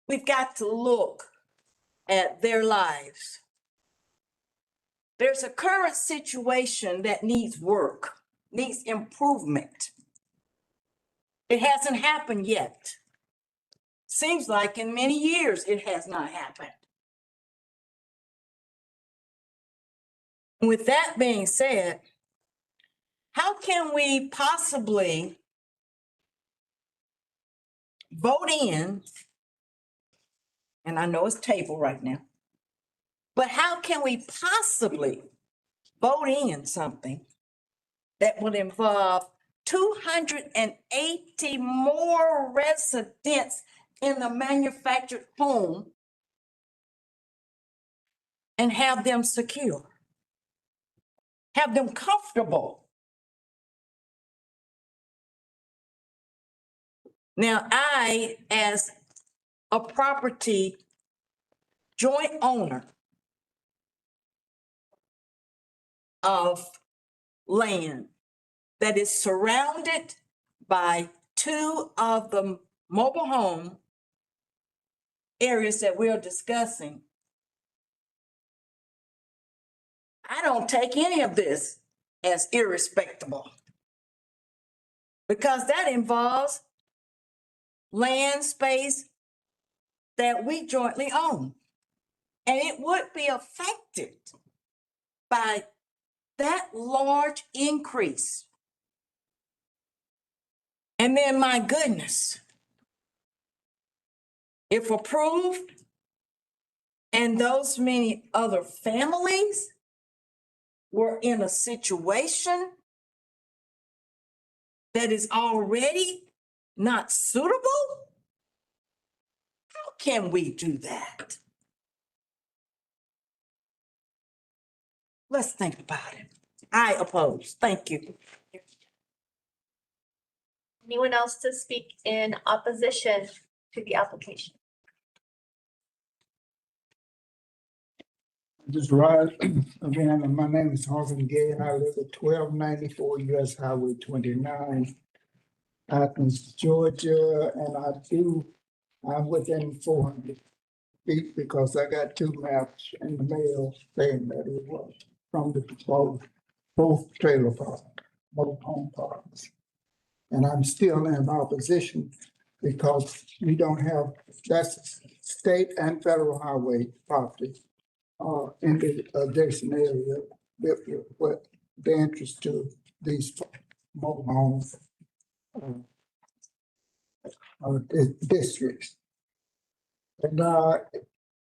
We've got to look at their lives. There's a current situation that needs work, needs improvement. It hasn't happened yet. Seems like in many years it has not happened. With that being said, how can we possibly vote in, and I know it's tabled right now, but how can we possibly vote in something that would involve 280 more residents in the manufactured home and have them secure, have them comfortable? Now, I, as a property joint owner of land that is surrounded by two of the mobile home areas that we're discussing, I don't take any of this as irrespectable, because that involves land space that we jointly own. And it would be affected by that large increase. And then, my goodness, if approved, and those many other families were in a situation that is already not suitable, how can we do that? Let's think about it. I oppose. Thank you. Anyone else to speak in opposition to the application? Just rise again, my name is Harvin Gay, and I live at 1294 US Highway 29, Athens, Georgia, and I'm within 400 feet because I got two maps in the mail saying that it was from the both trailer park, both home parks. And I'm still in opposition because we don't have, that's state and federal highway property in the adjacent area with the interest to these mobile homes districts. And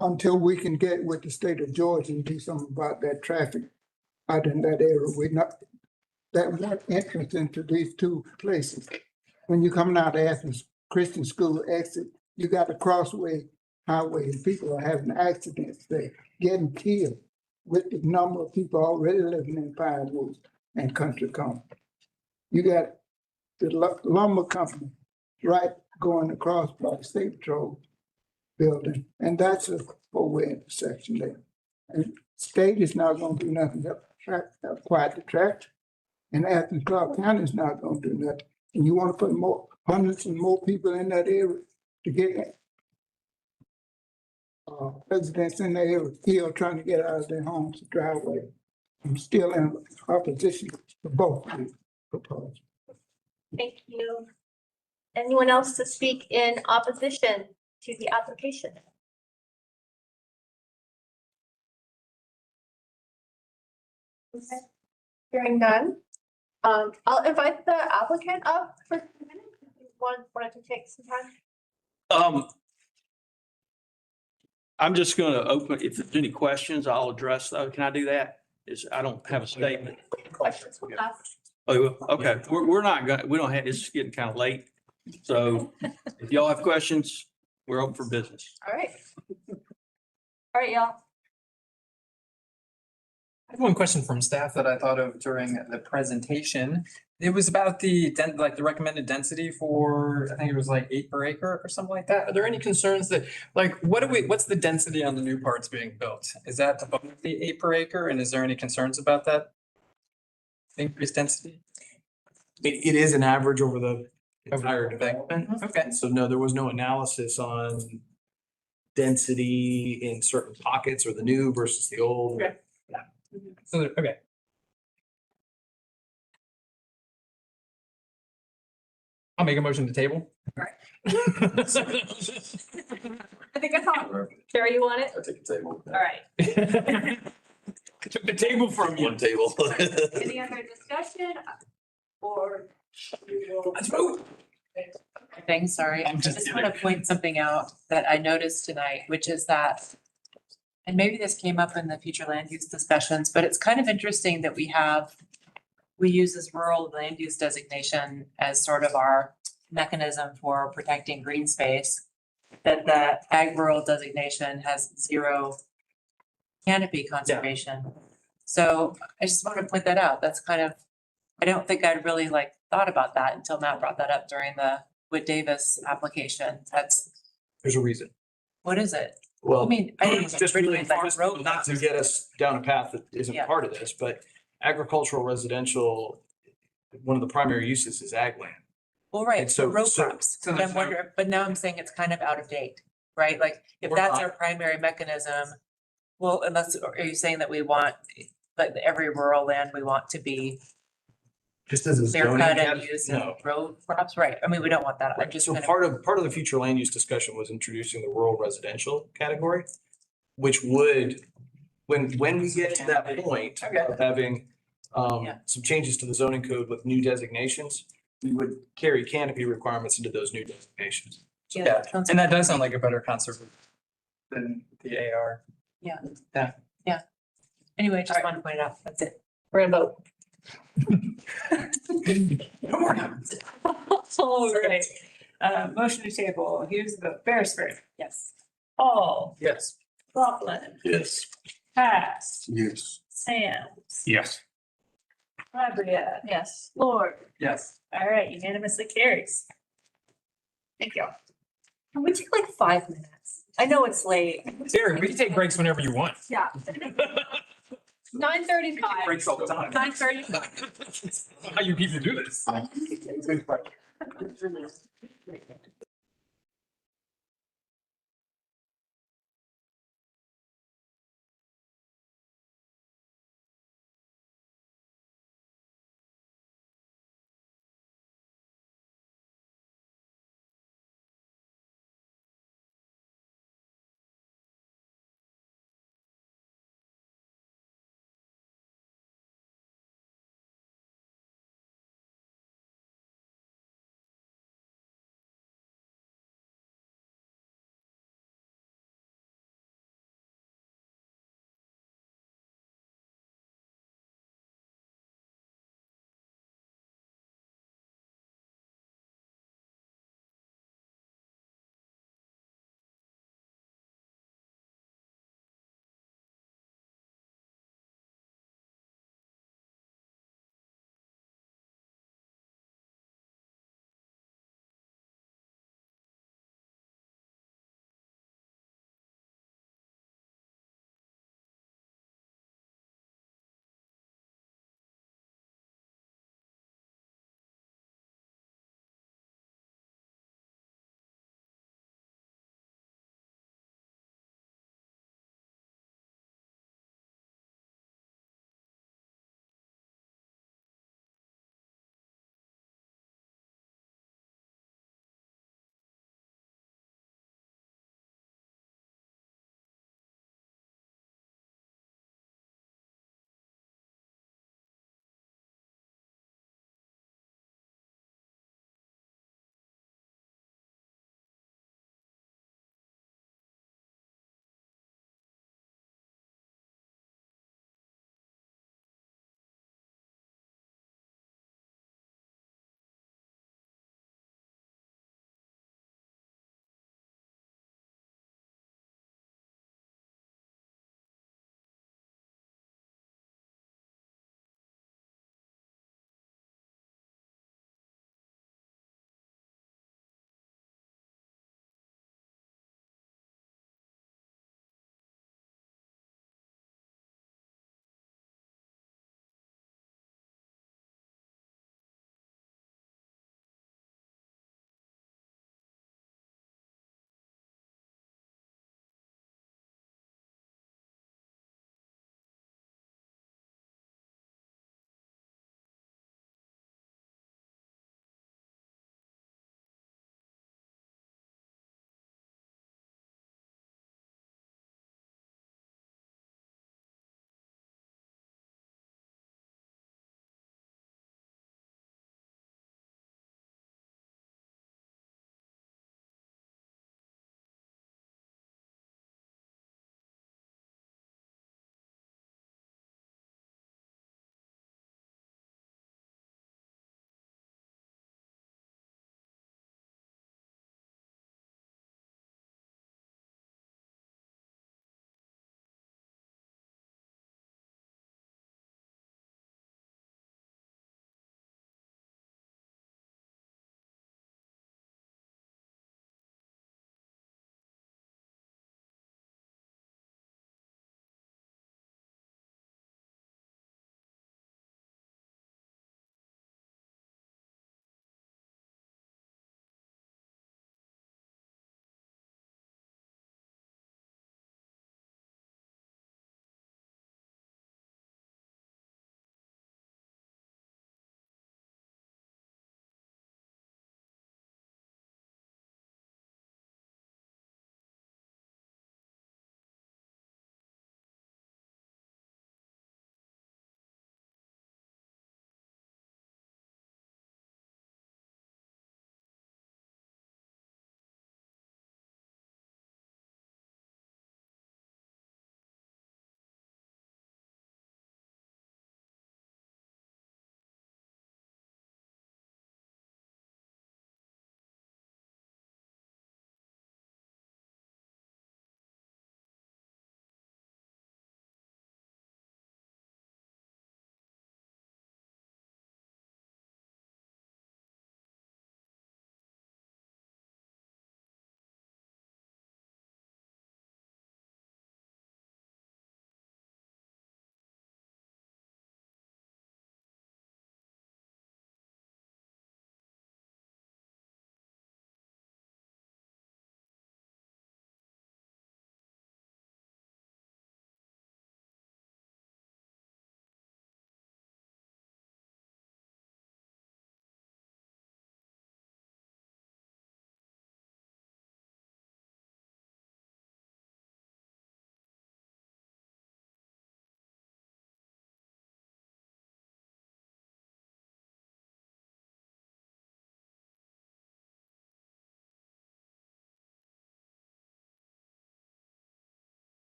until we can get with the state of Georgia and do something about that traffic out in that area, we're not, that one entrance into these two places. When you're coming out of Athens Christian School exit, you got the crossway highway, and people are having accidents there, getting killed with the number of people already living in Pine Woods and Country Common. You got the lumber company right going across by the State Patrol building, and that's a four-way intersection there. And state is not gonna do nothing to quiet the traffic, and Athens-Clarke County is not gonna do nothing. And you wanna put hundreds and more people in that area to get residents in the area still trying to get out of their homes to driveway. I'm still in opposition to both of these proposals. Thank you. Anyone else to speak in opposition to the application? Okay. Hearing none. I'll invite the applicant up for a minute. Wanted to take some time. I'm just gonna open, if there's any questions, I'll address those. Can I do that? I don't have a statement. Questions from us? Oh, you will? Okay, we're not gonna, we don't have, it's getting kind of late. So if y'all have questions, we're open for business. All right. All right, y'all. I have one question from staff that I thought of during the presentation. It was about the the recommended density for, I think it was like 8 per acre or something like that. Are there any concerns that, like, what's the density on the new parts being built? Is that above the 8 per acre? And is there any concerns about that? Increased density? It is an average over the Entire development? Okay. So no, there was no analysis on density in certain pockets or the new versus the old. Okay. So, okay. I'll make a motion to table. I think I saw, Carrie, you want it? I take the table. All right. Took the table from you. One table. Any other discussion? Or? Let's vote. Thing, sorry. I just want to point something out that I noticed tonight, which is that, and maybe this came up in the future land use discussions, but it's kind of interesting that we use this rural land use designation as sort of our mechanism for protecting green space. That the ag rural designation has 0 canopy conservation. So I just want to point that out. That's kind of, I don't think I'd really thought about that until Matt brought that up during the Whit Davis application. There's a reason. What is it? Well, I mean, I think just really, not to get us down a path that isn't Yeah. part of this, but agricultural residential, one of the primary uses is ag land. Well, right, And so so- row so- crops, so but there's I'm no- wondering, but now I'm saying it's kind of out of date, right? Like, if Or that's not. our primary mechanism, well, unless, are you saying that we want, like, every rural land we want to be Just as a clear zoning. cut and cat- used in No. row crops, right? I mean, we don't want that. I'm just So kind of, part of the future land use discussion was introducing the rural residential category, which would, when we get to that point of having some changes to the zoning code with new designations, we would carry canopy requirements into those new designations. Yeah, and that does sound like a better concept than the AR. yeah. Yeah. Yeah. Anyway, just want to point it out. That's it. We're gonna vote. All right. Motion to table. Here's the Beresford. Yes. Paul. Yes. Laughlin. Yes. Cass. Yes. Sam's. Yes. Labria. Yes. Lord. Yes. All right, unanimously carries. Thank you. Can we take 5 minutes? I know it's late. Sarah, we can take breaks whenever you want. Yeah. 9:35. Breaks all the time. 9:35. How you people do this?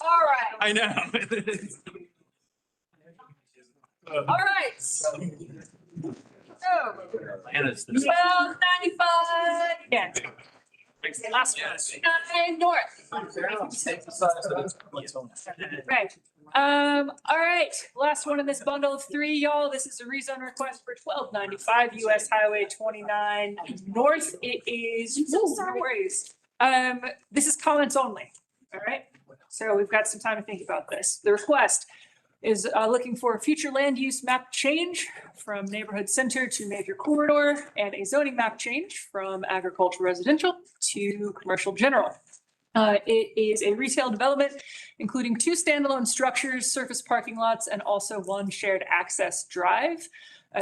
All right, I know. all right. So, And it's 1295, yeah, last one. 9 north. Right. All right, last one in this bundle of three, y'all. This is a rezone request for 1295 US Highway 29 North. It is, no worries. This is comments only, all right? So we've got some time to think about this. The request is looking for a future land use map change from neighborhood center to major corridor and a zoning map change from agricultural residential to commercial general. It is a retail development, including 2 standalone structures, surface parking lots, and also 1 shared access drive.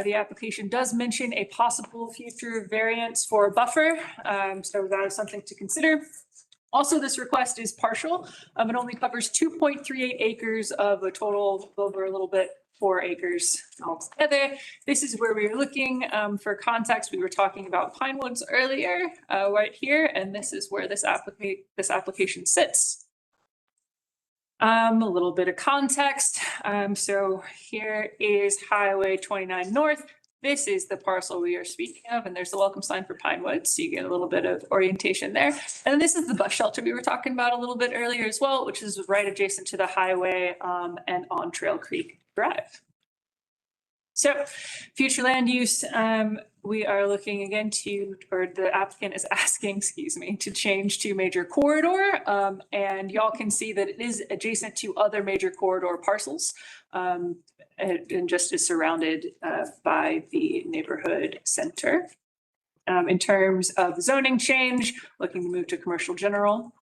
The application does mention a possible future variance for a buffer, so that is something to consider. Also, this request is partial. It only covers 2.38 acres of a total of over a little bit 4 acres altogether. This is where we were looking. For context, we were talking about Pine Woods earlier, right here, and this is where this application sits. A little bit of context. So here is Highway 29 North. This is the parcel we are speaking of, and there's the welcome sign for Pine Woods, so you get a little bit of orientation there. And this is the bus shelter we were talking about a little bit earlier as well, which is right adjacent to the highway and on Trail Creek Drive. So future land use, we are looking again to, or the applicant is asking, excuse me, to change to major corridor. And y'all can see that it is adjacent to other major corridor parcels. And just is surrounded by the neighborhood center. In terms of zoning change, looking to move to commercial general.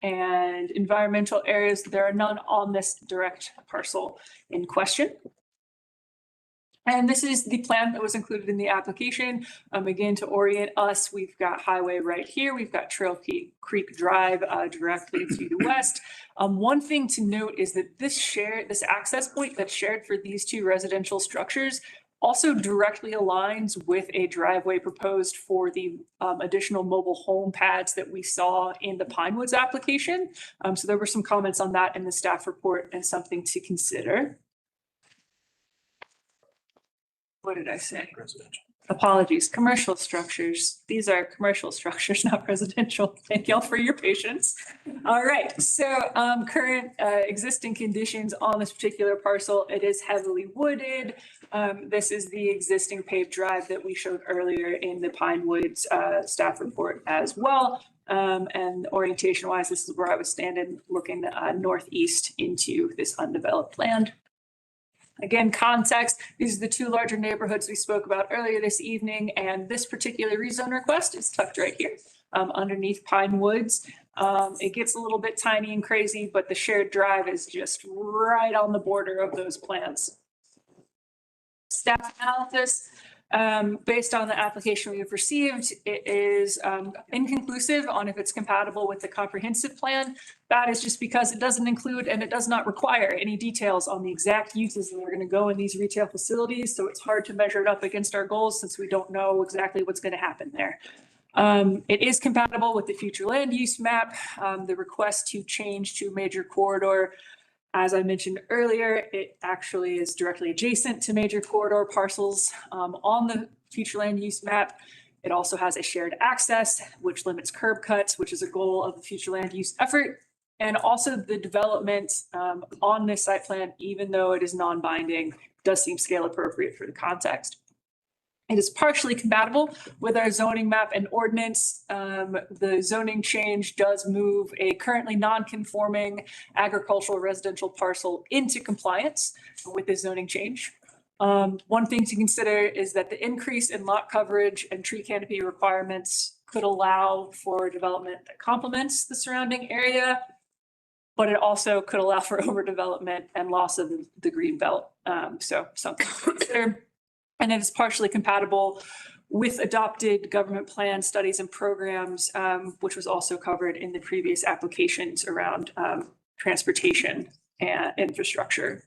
And environmental areas, there are none on this direct parcel in question. And this is the plan that was included in the application. Again, to orient us, we've got highway right here. We've got Trail Creek Drive directly to the west. One thing to note is that this access point that's shared for these 2 residential structures also directly aligns with a driveway proposed for the additional mobile home pads that we saw in the Pine Woods application. So there were some comments on that in the staff report and something to consider. What did I say? Residential. Apologies, commercial structures. These are commercial structures, not residential. Thank y'all for your patience. All right, so current existing conditions on this particular parcel, it is heavily wooded. This is the existing paved drive that we showed earlier in the Pine Woods staff report as well. And orientation wise, this is where I was standing looking northeast into this undeveloped land. Again, context, these are the 2 larger neighborhoods we spoke about earlier this evening, and this particular rezone request is tucked right here underneath Pine Woods. It gets a little bit tiny and crazy, but the shared drive is just right on the border of those plans. Staff analysis. Based on the application we have received, it is inconclusive on if it's compatible with the comprehensive plan. That is just because it doesn't include and it does not require any details on the exact uses that are going to go in these retail facilities. So it's hard to measure it up against our goals since we don't know exactly what's going to happen there. It is compatible with the future land use map. The request to change to major corridor, as I mentioned earlier, it actually is directly adjacent to major corridor parcels on the future land use map. It also has a shared access, which limits curb cuts, which is a goal of the future land use effort. And also the development on this site plan, even though it is non-binding, does seem scale appropriate for the context. It is partially compatible with our zoning map and ordinance. The zoning change does move a currently non-conforming agricultural residential parcel into compliance with the zoning change. One thing to consider is that the increase in lot coverage and tree canopy requirements could allow for development that complements the surrounding area, but it also could allow for overdevelopment and loss of the green belt. So something to consider. And it is partially compatible with adopted government plans, studies, and programs, which was also covered in the previous applications around transportation and infrastructure.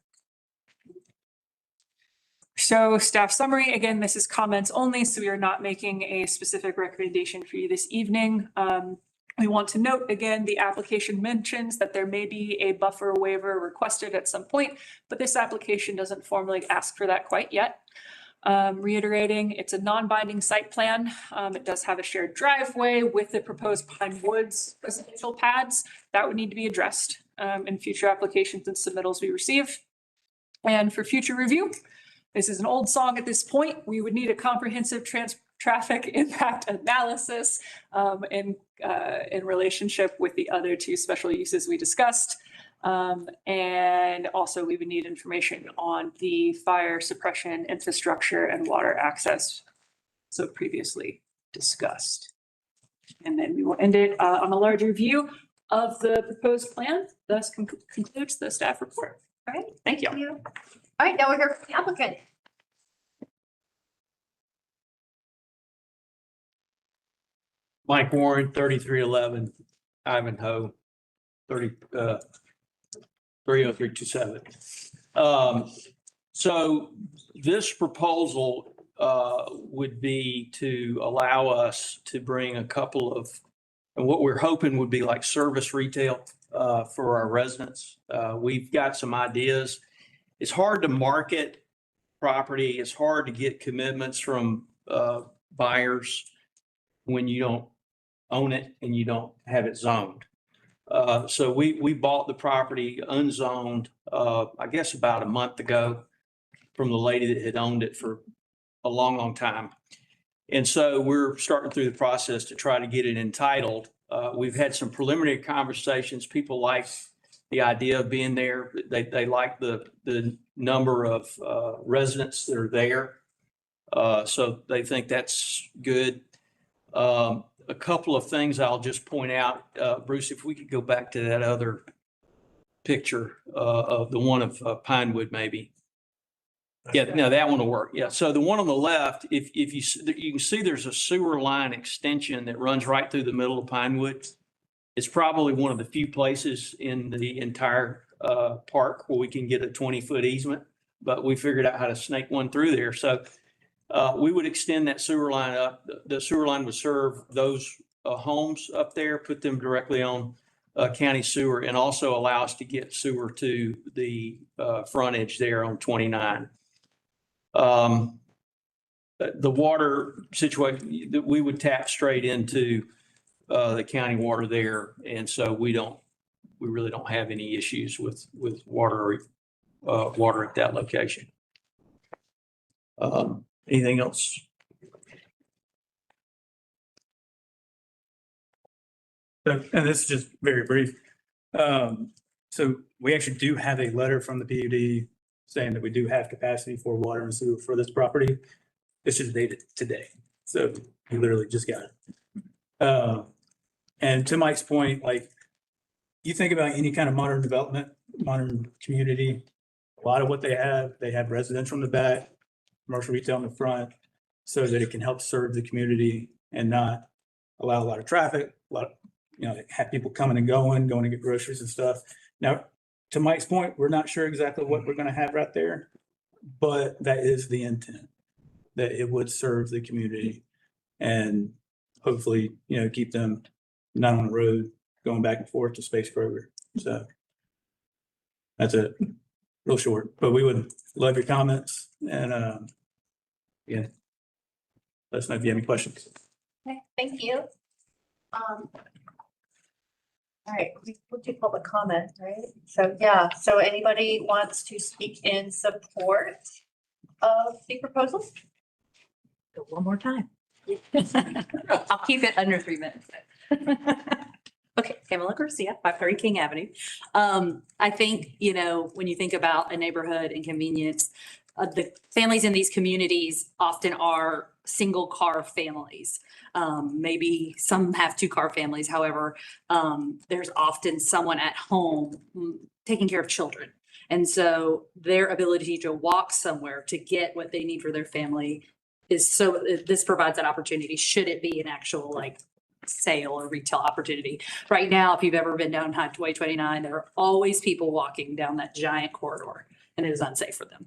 So staff summary, again, this is comments only, so we are not making a specific recommendation for you this evening. We want to note, again, the application mentions that there may be a buffer waiver requested at some point, but this application doesn't formally ask for that quite yet. Reiterating, it's a non-binding site plan. It does have a shared driveway with the proposed Pine Woods residential pads. That would need to be addressed in future applications and submittals we receive. And for future review, this is an old song at this point. We would need a comprehensive traffic impact analysis in relationship with the other two special uses we discussed. And also we would need information on the fire suppression infrastructure and water access, so previously discussed. And then we will end it on a larger view of the proposed plan. Thus concludes the staff report. All right, Thank you. all right, now we're here for the applicant. Mike Warren, 3311 Ivanhoe, 30327. So this proposal would be to allow us to bring a couple of, and what we're hoping would be like service retail for our residents. We've got some ideas. It's hard to market property. It's hard to get commitments from buyers when you don't own it and you don't have it zoned. So we bought the property unzoned, I guess about a month ago from the lady that had owned it for a long, long time. And so we're starting through the process to try to get it entitled. We've had some preliminary conversations. People like the idea of being there. They like the number of residents that are there. So they think that's good. A couple of things I'll just point out, Bruce, if we could go back to that other picture of the one of Pinewood, maybe. Yeah, no, that one will work. Yeah. So the one on the left, if you can see there's a sewer line extension that runs right through the middle of Pinewood. It's probably one of the few places in the entire park where we can get a 20-foot easement, but we figured out how to snake one through there. So we would extend that sewer line up. The sewer line would serve those homes up there, put them directly on county sewer, and also allow us to get sewer to the frontage there on 29. The water situation, we would tap straight into the county water there. And so we really don't have any issues with water at that location. Anything else? So, and this is just very brief. So we actually do have a letter from the PUD saying that we do have capacity for water and sewer for this property. It's just dated today. So we literally just got it. And to Mike's point, like you think about any kind of modern development, modern community, a lot of what they have residential in the back, commercial retail in the front, so that it can help serve the community and not allow a lot of traffic, have people coming and going to get groceries and stuff. Now, to Mike's point, we're not sure exactly what we're going to have right there, but that is the intent, that it would serve the community and hopefully, keep them not on the road going back and forth to Space Kroger. So that's it, real short, but we would love your comments and let us know if you have any questions. Okay, thank you. All right, we'll do public comment, right? So, yeah, so anybody wants to speak in support of the proposal? Go one more time. I'll keep it under 3 minutes. Okay, Pamela Garcia, 530 King Avenue. I think, when you think about a neighborhood and convenience, the families in these communities often are single car families. Maybe some have 2-car families. However, there's often someone at home taking care of children. And so their ability to walk somewhere to get what they need for their family this provides that opportunity, should it be an actual sale or retail opportunity. Right now, if you've ever been down Highway 29, there are always people walking down that giant corridor and it is unsafe for them.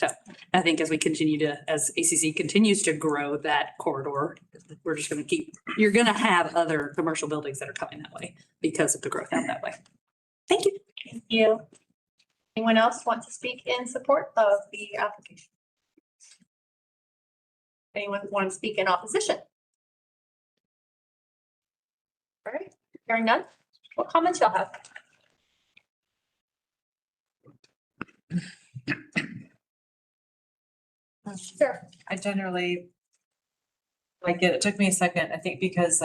So I think as we continue to, as ACC continues to grow that corridor, we're just going to keep, you're going to have other commercial buildings that are coming that way because of the growth out that way. Thank you. Thank you. Anyone else want to speak in support of the application? Anyone want to speak in opposition? All right, hearing none. What comments y'all have? Sure. I generally like it. It took me a second, I think, because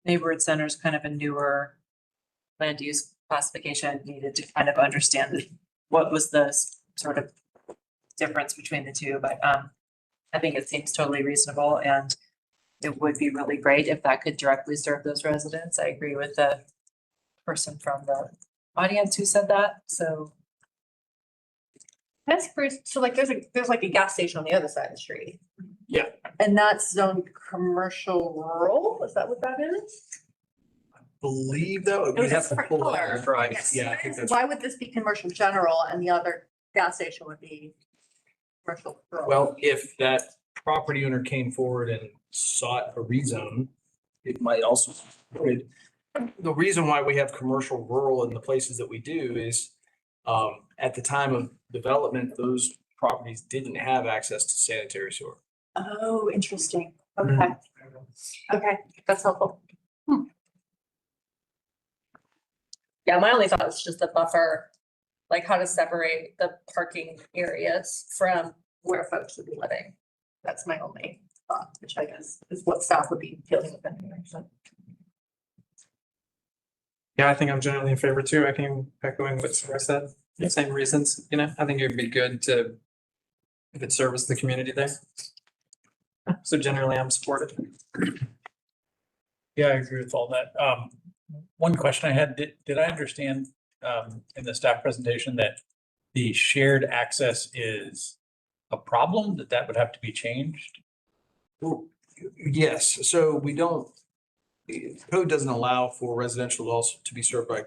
neighborhood center is kind of a newer land use classification. Needed to kind of understand what was the sort of difference between the two, but I think it seems totally reasonable, and it would be really great if that could directly serve those residents. I agree with the person from the audience who said that, so. That's first, so like there's like a gas station on the other side of the street. Yeah. And that's zoned commercial rural, is that what that is? Believe that, It we was a have to different pull color. that, right? Yes. Yeah, I think that's. Why would this be commercial general and the other gas station would be commercial rural? Well, if that property owner came forward and sought a rezone, it might also. The reason why we have commercial rural in the places that we do is at the time of development, those properties didn't have access to sanitary sewer. Oh, interesting. Okay. Okay, that's helpful. Yeah, my only thought was just a buffer, like how to separate the parking areas from where folks would be living. That's my only thought, which I guess is what staff would be dealing with anyway, so. Yeah, I think I'm generally in favor too. I can echoing what Sarah said, the same reasons, you know, I think it'd be good to, if it serves the community there. So generally I'm supportive. Yeah, I agree with all that. One question I had, did I understand in the staff presentation that the shared access is a problem, that would have to be changed? Well, yes, so we don't, the code doesn't allow for residential also to be served by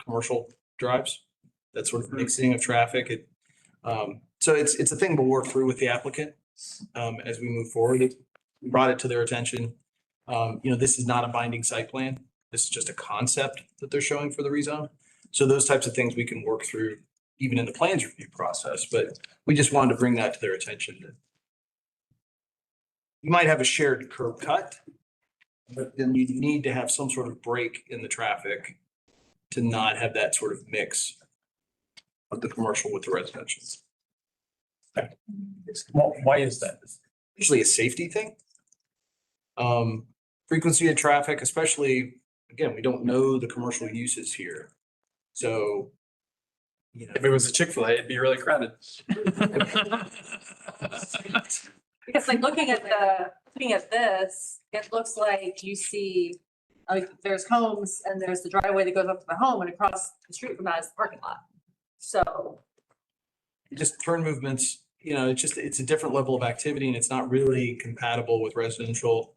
commercial drives. That sort of mixing of traffic. So it's a thing we'll work through with the applicant as we move forward. We brought it to their attention. This is not a binding site plan. This is just a concept that they're showing for the rezone. So those types of things we can work through even in the plans review process, but we just wanted to bring that to their attention. You might have a shared curb cut, but then you need to have some sort of break in the traffic to not have that sort of mix of the commercial with the residential. Well, why is that? Usually a safety thing. Frequency of traffic, especially, again, we don't know the commercial uses here. So, If it was a Chick-fil-A, it'd be really crowded. Because like looking at this, it looks like you see, like there's homes and there's the driveway that goes up to the home and across the street from that is the parking lot. So. just turn movements, it's a different level of activity and it's not really compatible with residential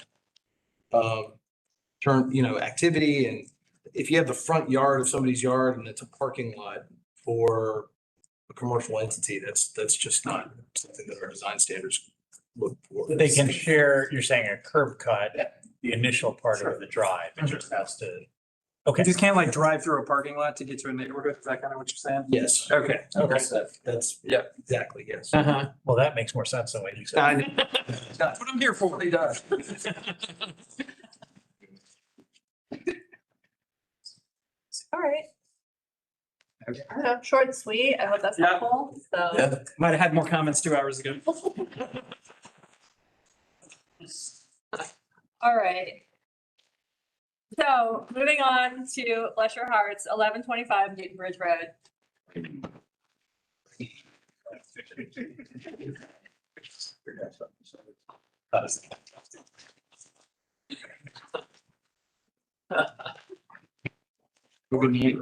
activity. And if you have the front yard of somebody's yard and it's a parking lot for a commercial entity, that's just not something that our design standards look for. They can share, you're saying a curb cut, the initial part of the drive, it just has to. Okay. You just can't like drive through a parking lot to get to a neighborhood. Is that kind of what you're saying? Yes. Okay. That's yeah, exactly, yes. Uh-huh. Well, that makes more sense than what you said. That's what I'm here for. He does. All right. I don't know, short and sweet. I hope that's Yeah. helpful. So. Yeah, might have had more comments 2 hours ago. All right. So moving on to bless your hearts, 1125 Newton Bridge Road. We're gonna need.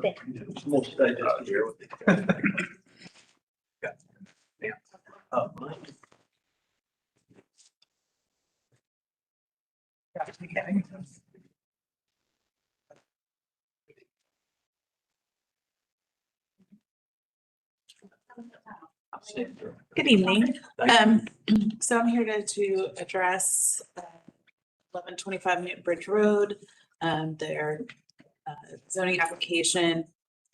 Good evening. So I'm here to address 1125 Newton Bridge Road, their zoning application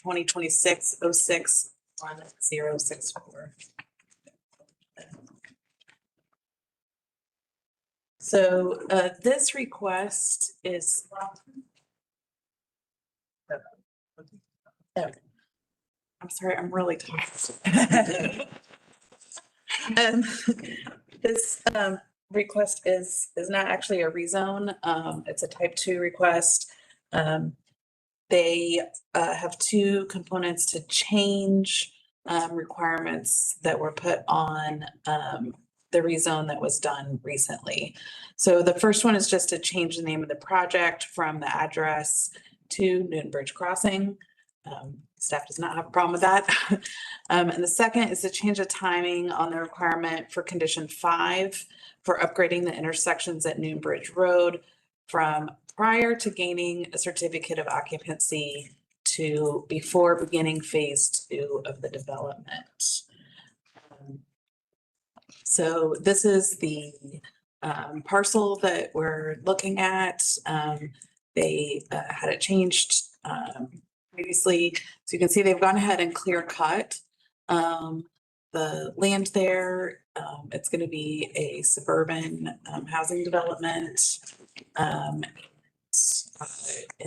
2026-06-1064. So this request is I'm sorry, I'm really tired. This request is not actually a rezone. It's a type 2 request. They have two components to change requirements that were put on the rezone that was done recently. So the first one is just to change the name of the project from the address to Newton Bridge Crossing. Staff does not have a problem with that. And the second is to change the timing on the requirement for condition 5 for upgrading the intersections at Newton Bridge Road from prior to gaining a certificate of occupancy to before beginning phase 2 of the development. So this is the parcel that we're looking at. They had it changed previously. So you can see they've gone ahead and clear cut the land there. It's going to be a suburban housing development. In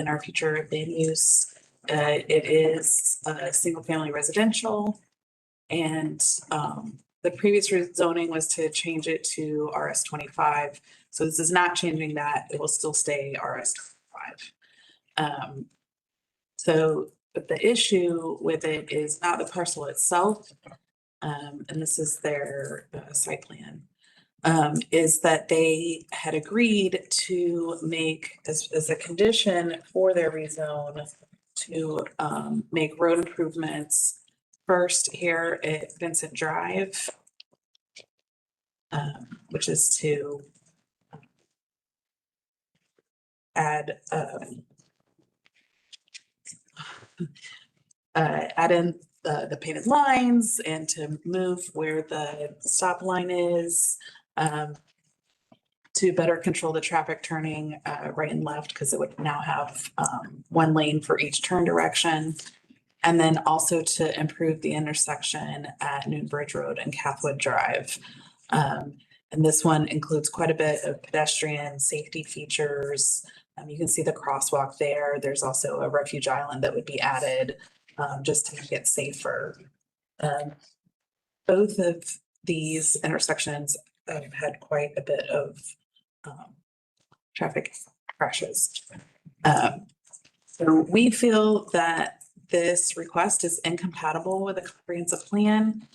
our future land use, it is a single family residential, and the previous zoning was to change it to RS 25. So this is not changing that. It will still stay RS 25. So but the issue with it is not the parcel itself, and this is their site plan, is that they had agreed to make as a condition for their rezone to make road improvements first here at Vincent Drive, which is to add in the painted lines and to move where the stop line is, to better control the traffic turning right and left, because it would now have one lane for each turn direction. And then also to improve the intersection at Newton Bridge Road and Cathwood Drive. And this one includes quite a bit of pedestrian safety features. You can see the crosswalk there. There's also a refuge island that would be added just to make it safer. Both of these intersections have had quite a bit of traffic crashes. So we feel that this request is incompatible with a comprehensive plan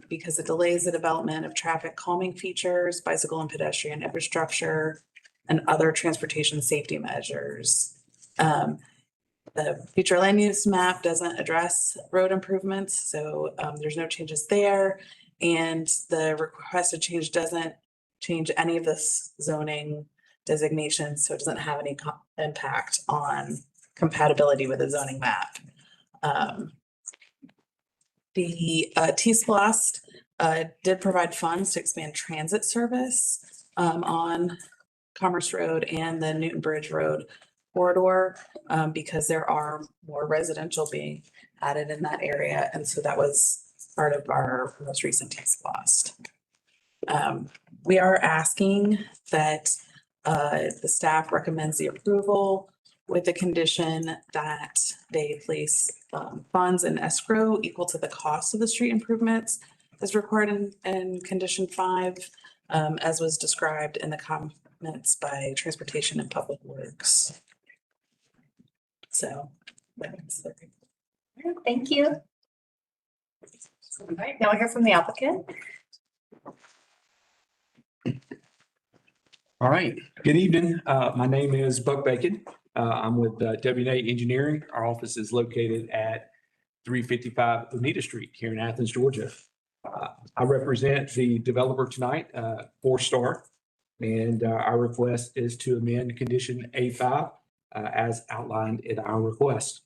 because it delays the development of traffic calming features, bicycle and pedestrian infrastructure, and other transportation safety measures. The future land use map doesn't address road improvements, so there's no changes there. And the requested change doesn't change any of this zoning designations, so it doesn't have any impact on compatibility with the zoning map. The T-Splost did provide funds to expand transit service on Commerce Road and the Newton Bridge Road corridor because there are more residential being added in that area. And so that was part of our most recent T-Splost. We are asking that the staff recommends the approval with the condition that they place funds in escrow equal to the cost of the street improvements as required in condition 5, as was described in the comments by Transportation and Public Works. So that's the. Thank you. All right, now we'll hear from the applicant. All right, good evening. My name is Buck Bacon. I'm with W&A Engineering. Our office is located at 355 Oneida Street here in Athens, Georgia. I represent the developer tonight, 4-Star, and our request is to amend condition A5 as outlined in our request.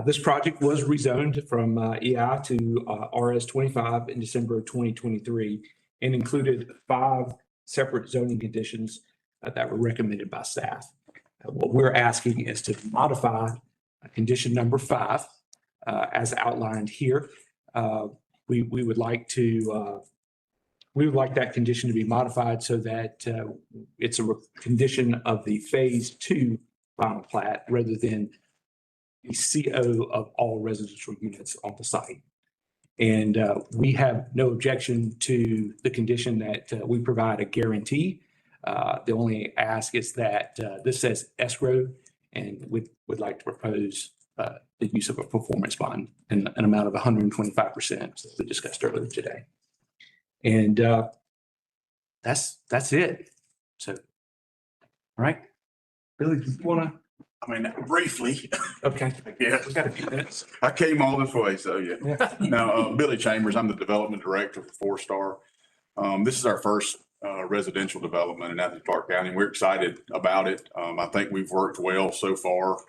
This project was rezoned from EI to RS 25 in December of 2023 and included 5 separate zoning conditions that were recommended by staff. What we're asking is to modify condition number 5 as outlined here. We would like that condition to be modified so that it's a condition of the phase 2 final plat rather than the CO of all residential units on the site. And we have no objection to the condition that we provide a guarantee. The only ask is that this says escrow, and would like to propose the use of a performance bond in an amount of 125%, as we discussed earlier today. And that's it. So, all right. Billy, do you want to? I mean, briefly. Okay. Yeah. We got a few minutes. I came all this way, so yeah. Now, Billy Chambers, I'm the development director for Four Star. This is our first residential development in Athens-Clarke County. We're excited about it. I think we've worked well so far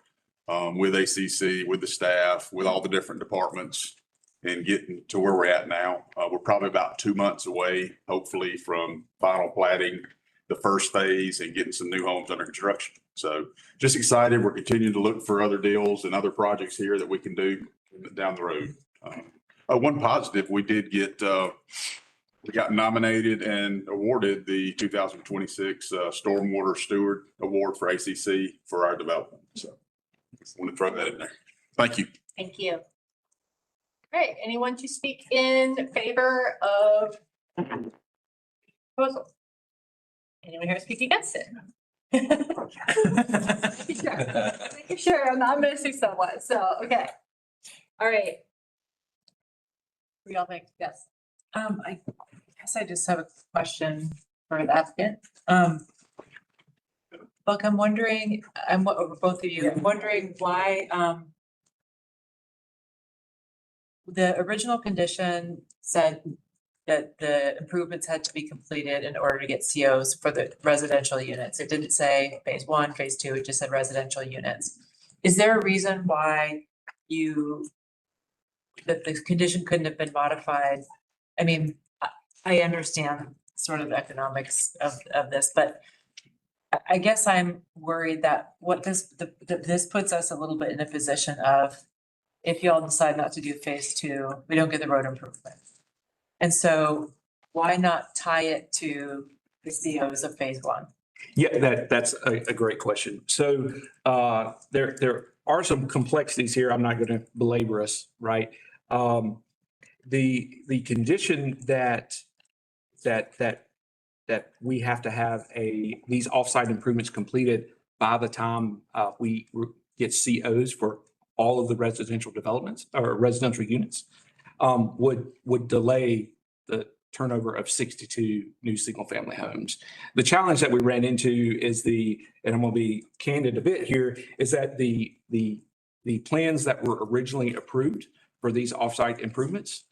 with ACC, with the staff, with all the different departments, and getting to where we're at now. We're probably about 2 months away, hopefully, from final platting the first phase and getting some new homes under construction. So just excited. We're continuing to look for other deals and other projects here that we can do down the road. One positive, we did get, we got nominated and awarded the 2026 Stormwater Steward Award for ACC for our development. So I want to throw that in there. Thank you. Thank you. Great. Anyone to speak in favor of proposal? Anyone here speak against it? Sure, I'm not missing someone. So, okay. All right. What do y'all think? Yes. I guess I just have a question for the applicant. Look, I'm wondering, both of you, I'm wondering why, the original condition said that the improvements had to be completed in order to get COs for the residential units. It didn't say phase 1, phase 2, it just said residential units. Is there a reason why that the condition couldn't have been modified? I mean, I understand sort of the economics of this, but I guess I'm worried that this puts us a little bit in a position of, if y'all decide not to do phase 2, we don't get the road improvement. And so why not tie it to the COs of phase 1? Yeah, that's a great question. So there are some complexities here. I'm not going to belabor us, right? The condition that we have to have these offsite improvements completed by the time we get COs for all of the residential developments or residential units would delay the turnover of 62 new single-family homes. The challenge that we ran into is and I'm going to be candid a bit here, is that the plans that were originally approved for these offsite improvements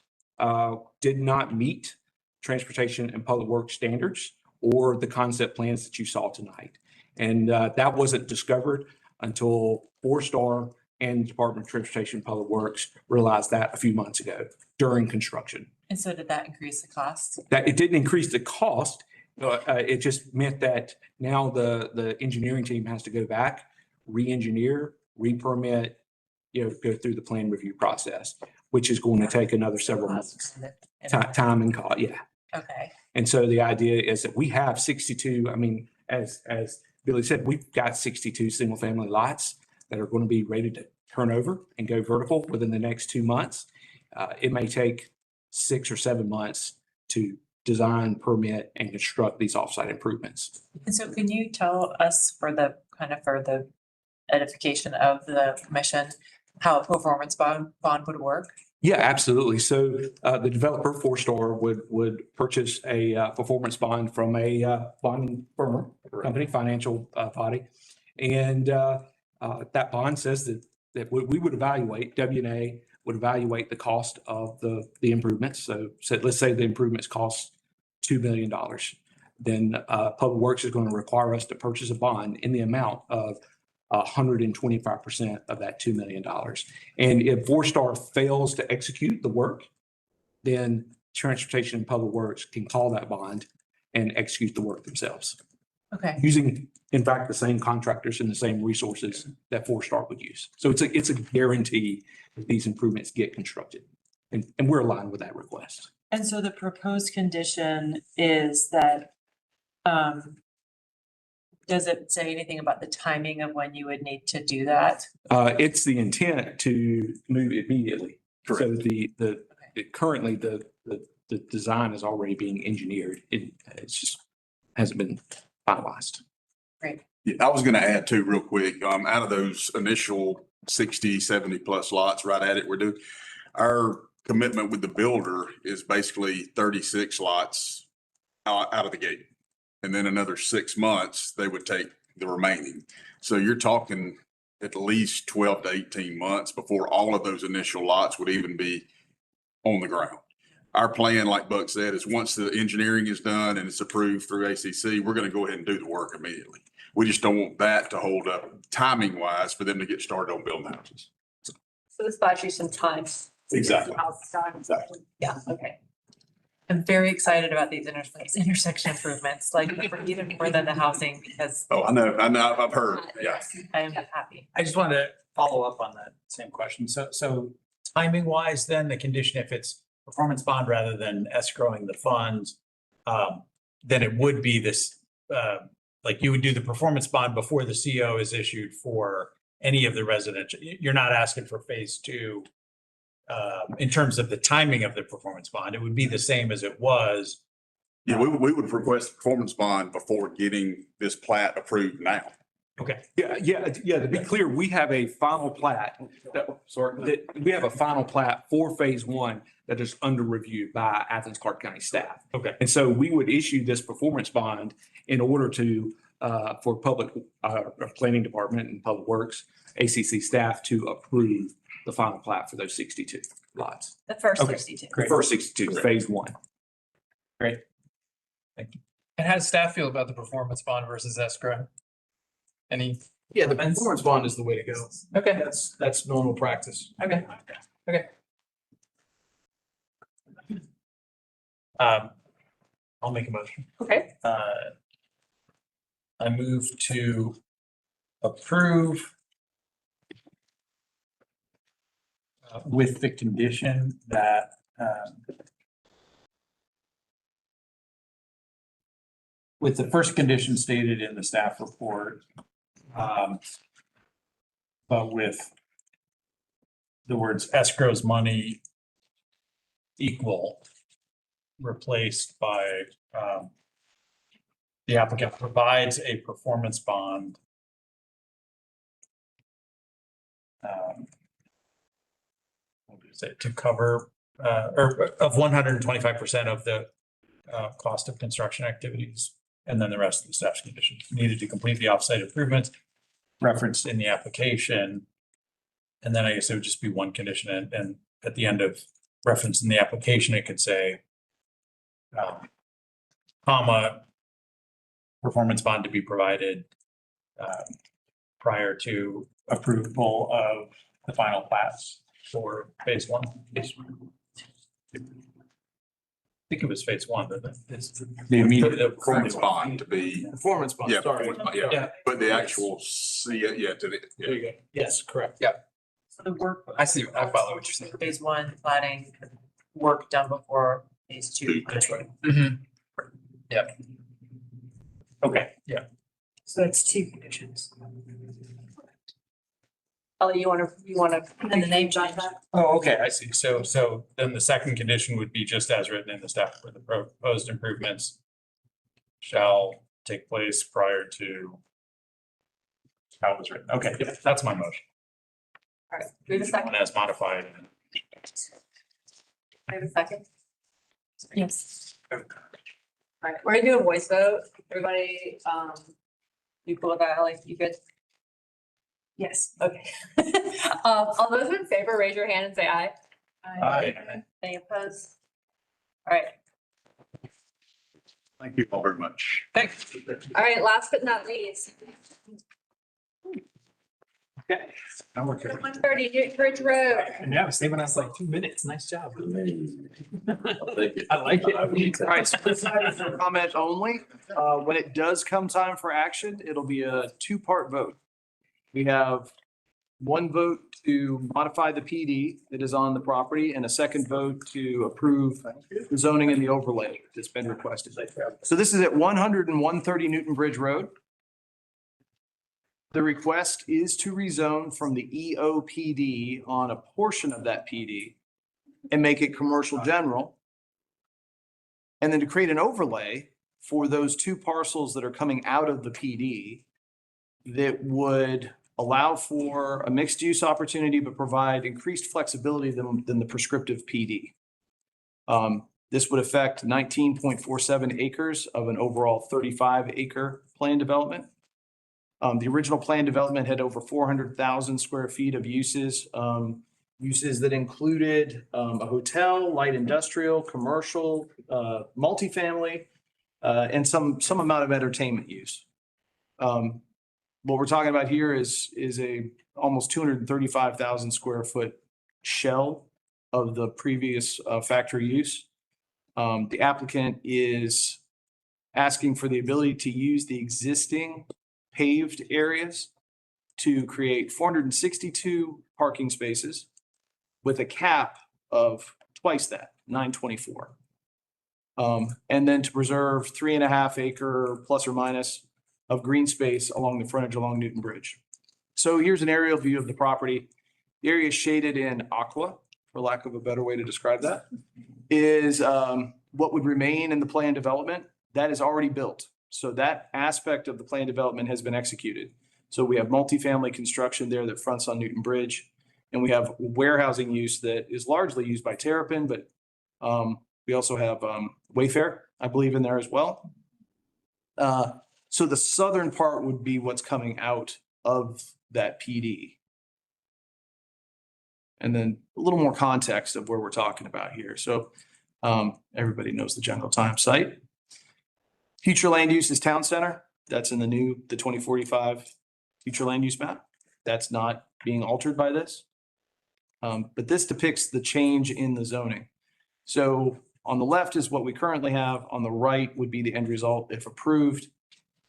did not meet transportation and public works standards or the concept plans that you saw tonight. And that wasn't discovered until Four Star and Department of Transportation and Public Works realized that a few months ago during construction. And so did that increase the cost? That it didn't increase the cost. It just meant that now the engineering team has to go back, re-engineer, re-permit, go through the plan review process, which is going to take another several months. Time and cost, yeah. Okay. And so the idea is that we have 62, I mean, as Billy said, we've got 62 single family lots that are going to be ready to turn over and go vertical within the next 2 months. It may take 6 or 7 months to design, permit, and construct these offsite improvements. And so can you tell us for the edification of the commission, how a performance bond would work? Yeah, absolutely. So the developer, Four Star, would purchase a performance bond from a bonding firm, company, financial body. And that bond says that we would evaluate, W&A would evaluate the cost of the improvements. So let's say the improvements cost $2 million. Then Public Works is going to require us to purchase a bond in the amount of 125% of that $2 million. And if Four Star fails to execute the work, then Transportation and Public Works can call that bond and execute the work themselves, Okay. using, in fact, the same contractors and the same resources that Four Star would use. So it's a guarantee that these improvements get constructed. And we're aligned with that request. And so the proposed condition is that, does it say anything about the timing of when you would need to do that? It's the intent to move immediately. So currently the design is already being engineered. It's just hasn't been finalized. Great. Yeah, I was going to add too, real quick, out of those initial 60, 70 plus lots right at it, we're doing, our commitment with the builder is basically 36 lots out of the gate. And then another 6 months, they would take the remaining. So you're talking at least 12 to 18 months before all of those initial lots would even be on the ground. Our plan, like Buck said, is once the engineering is done and it's approved through ACC, we're going to go ahead and do the work immediately. We just don't want that to hold up timing wise for them to get started on building houses. So this buys you some time. Exactly. Exactly. Yeah, okay. I'm very excited about these intersection improvements, like even more than the housing, because Oh, I know, I've heard, yeah. I am happy. I just wanted to follow up on that same question. So timing wise, then the condition, if it's performance bond rather than escrowing the funds, then it would be this, like you would do the performance bond before the CO is issued for any of the residential. You're not asking for phase two. In terms of the timing of the performance bond, it would be the same as it was. Yeah, we would request a performance bond before getting this plat approved now. Okay. Yeah. To be clear, we have a final plat we have a final plat for phase one that is under review by Athens-Clarke County staff. Okay. And so we would issue this performance bond in order to, for public, planning department and public works, ACC staff to approve the final plat for those 62 lots. The first Okay. 62. The first 62, phase one. Great. Thank you. And how does staff feel about the performance bond versus escrow? Any? Yeah, the performance bond is the way to go. Okay. That's normal practice. Okay. Okay. I'll make a motion. Okay. I move to approve with the condition that with the first condition stated in the staff report, but with the words escrow's money equal replaced by the applicant provides a performance bond what is it, to cover or of 125% of the cost of construction activities, and then the rest of the staff's conditions needed to complete the offsite improvements referenced in the application. And then I guess it would just be one condition, and at the end of reference in the application, it could say comma, performance bond to be provided prior to approval of the final plats for phase one. I think it was phase one, but it's the immediate Performance bond to be. Performance bond, Yeah, sorry. performance bond, yeah. But the actual, There you go. Yes, correct. Yep. So the work. I see. I follow what you're saying. Phase one planning work done before phase two. That's right. Mm-hmm. Yep. okay. Yeah. So that's two conditions. Ellie, you want to. And the name change. Oh, okay, I see. So then the second condition would be just as written in the staff for the proposed improvements shall take place prior to how it was written. Okay, yeah, that's my motion. All right, do we have a second? As modified. Do we have a second? Yes. All right, we're gonna do a voice vote. Everybody, you cool with that, Ellie? You good? Yes, okay. All those in favor, raise your hand and say aye. Aye. Any opposed? All right, Thank you all very much. Thanks. all right, last but not least. Okay. Now we're good. 130 Newton Bridge Road. And yeah, saving us like 2 minutes. Nice job. I like it. All right, so this item is for comment only. When it does come time for action, it'll be a two-part vote. We have one vote to modify the PD that is on the property and a second vote to approve the zoning and the overlay that's been requested. So this is at 100 and 130 Newton Bridge Road. The request is to rezone from the EOPD on a portion of that PD and make it commercial general. And then to create an overlay for those two parcels that are coming out of the PD that would allow for a mixed use opportunity, but provide increased flexibility than the prescriptive PD. This would affect 19.47 acres of an overall 35 acre plan development. The original plan development had over 400,000 square feet of uses, uses that included a hotel, light industrial, commercial, multifamily, and some amount of entertainment use. What we're talking about here is a almost 235,000 square foot shell of the previous factory use. The applicant is asking for the ability to use the existing paved areas to create 462 parking spaces with a cap of twice that, 924. And then to preserve 3.5 acre plus or minus of green space along the frontage along Newton Bridge. So here's an aerial view of the property. The area is shaded in aqua, for lack of a better way to describe that, is what would remain in the plan development that is already built. So that aspect of the plan development has been executed. So we have multifamily construction there that fronts on Newton Bridge. And we have warehousing use that is largely used by Terrapin, but we also have Wayfair, I believe, in there as well. So the southern part would be what's coming out of that PD. And then a little more context of where we're talking about here. So everybody knows the general time site. Future land use is town center. That's in the 2045 future land use map. That's not being altered by this. But this depicts the change in the zoning. So on the left is what we currently have. On the right would be the end result if approved.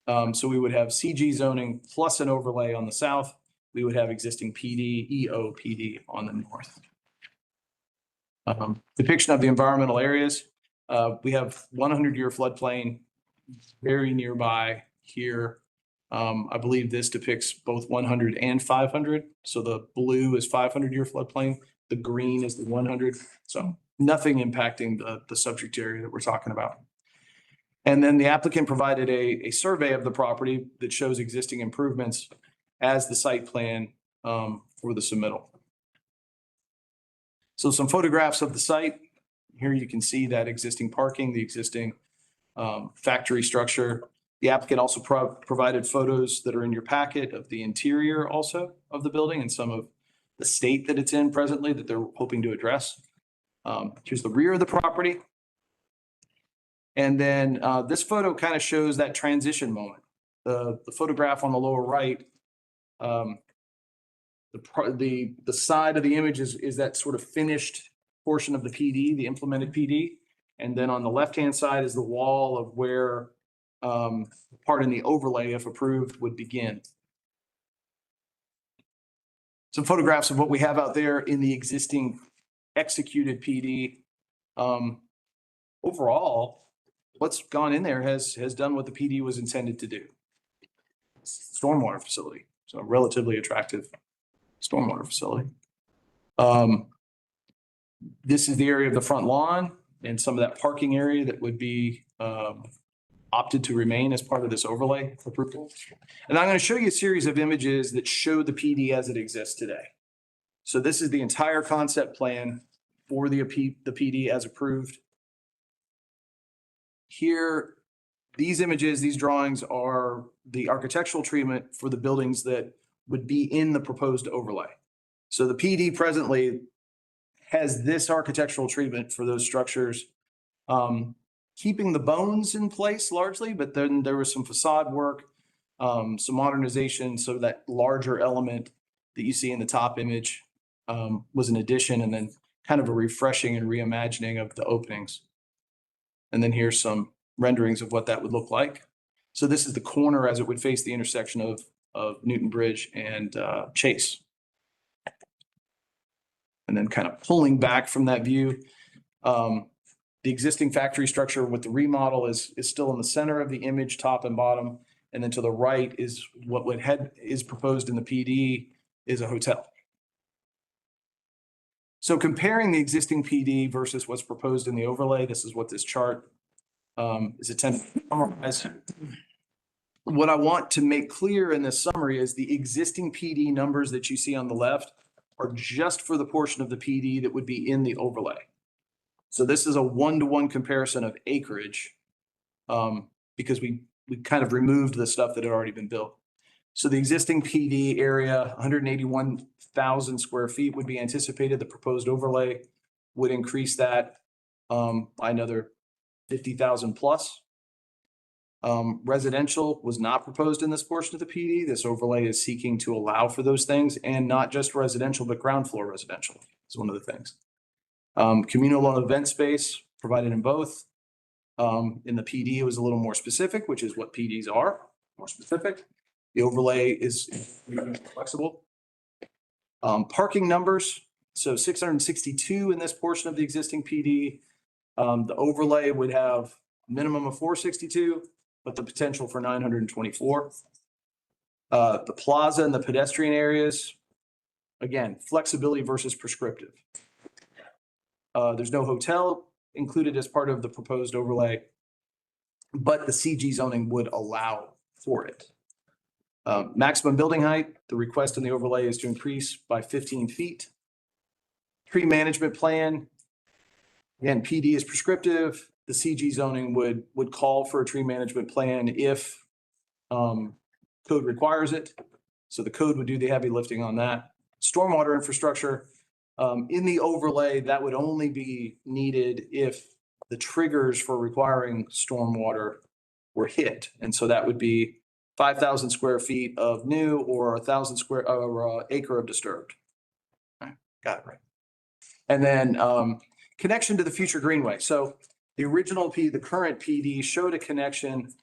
So we would have CG zoning plus an overlay on the south. We would have existing PD, EOPD on the north. Depiction of the environmental areas. We have 100-year floodplain very nearby here. I believe this depicts both 100 and 500. So the blue is 500-year floodplain. The green is the 100. So nothing impacting the subject area that we're talking about. And then the applicant provided a survey of the property that shows existing improvements as the site plan for the submittal. So some photographs of the site. Here you can see that existing parking, the existing factory structure. The applicant also provided photos that are in your packet of the interior also of the building and some of the state that it's in presently that they're hoping to address. Here's the rear of the property. And then this photo kind of shows that transition moment. The photograph on the lower right, the side of the image is that sort of finished portion of the PD, the implemented PD. And then on the left-hand side is the wall of where part in the overlay, if approved, would begin. Some photographs of what we have out there in the existing executed PD. Overall, what's gone in there has done what the PD was intended to do. Stormwater facility, so a relatively attractive stormwater facility. This is the area of the front lawn and some of that parking area that would be opted to remain as part of this overlay approval. And I'm going to show you a series of images that show the PD as it exists today. So this is the entire concept plan for the PD as approved. Here, these images, these drawings are the architectural treatment for the buildings that would be in the proposed overlay. So the PD presently has this architectural treatment for those structures, keeping the bones in place largely, but then there was some facade work, some modernization, so that larger element that you see in the top image was an addition and then kind of a refreshing and reimagining of the openings. And then here's some renderings of what that would look like. So this is the corner as it would face the intersection of Newton Bridge and Chase. And then kind of pulling back from that view, the existing factory structure with the remodel is still in the center of the image, top and bottom. And then to the right is what is proposed in the PD is a hotel. So comparing the existing PD versus what's proposed in the overlay, this is what this chart is intended to summarize. What I want to make clear in this summary is the existing PD numbers that you see on the left are just for the portion of the PD that would be in the overlay. So this is a one-to-one comparison of acreage because we kind of removed the stuff that had already been built. So the existing PD area, 181,000 square feet would be anticipated. The proposed overlay would increase that by another 50,000 plus. Residential was not proposed in this portion of the PD. This overlay is seeking to allow for those things, and not just residential, but ground floor residential is one of the things. Communal and event space provided in both. In the PD, it was a little more specific, which is what PDs are, more specific. The overlay is flexible. Parking numbers, so 662 in this portion of the existing PD. The overlay would have minimum of 462, but the potential for 924. The plaza and the pedestrian areas, again, flexibility versus prescriptive. There's no hotel included as part of the proposed overlay, but the CG zoning would allow for it. Maximum building height, the request in the overlay is to increase by 15 feet. Tree management plan, again, PD is prescriptive. The CG zoning would call for a tree management plan if code requires it. So the code would do the heavy lifting on that. Stormwater infrastructure, in the overlay, that would only be needed if the triggers for requiring stormwater were hit. And so that would be 5,000 square feet of new or 1,000 square or acre of disturbed. All right, got it right. And then connection to the future greenway. So the original the current PD showed a connection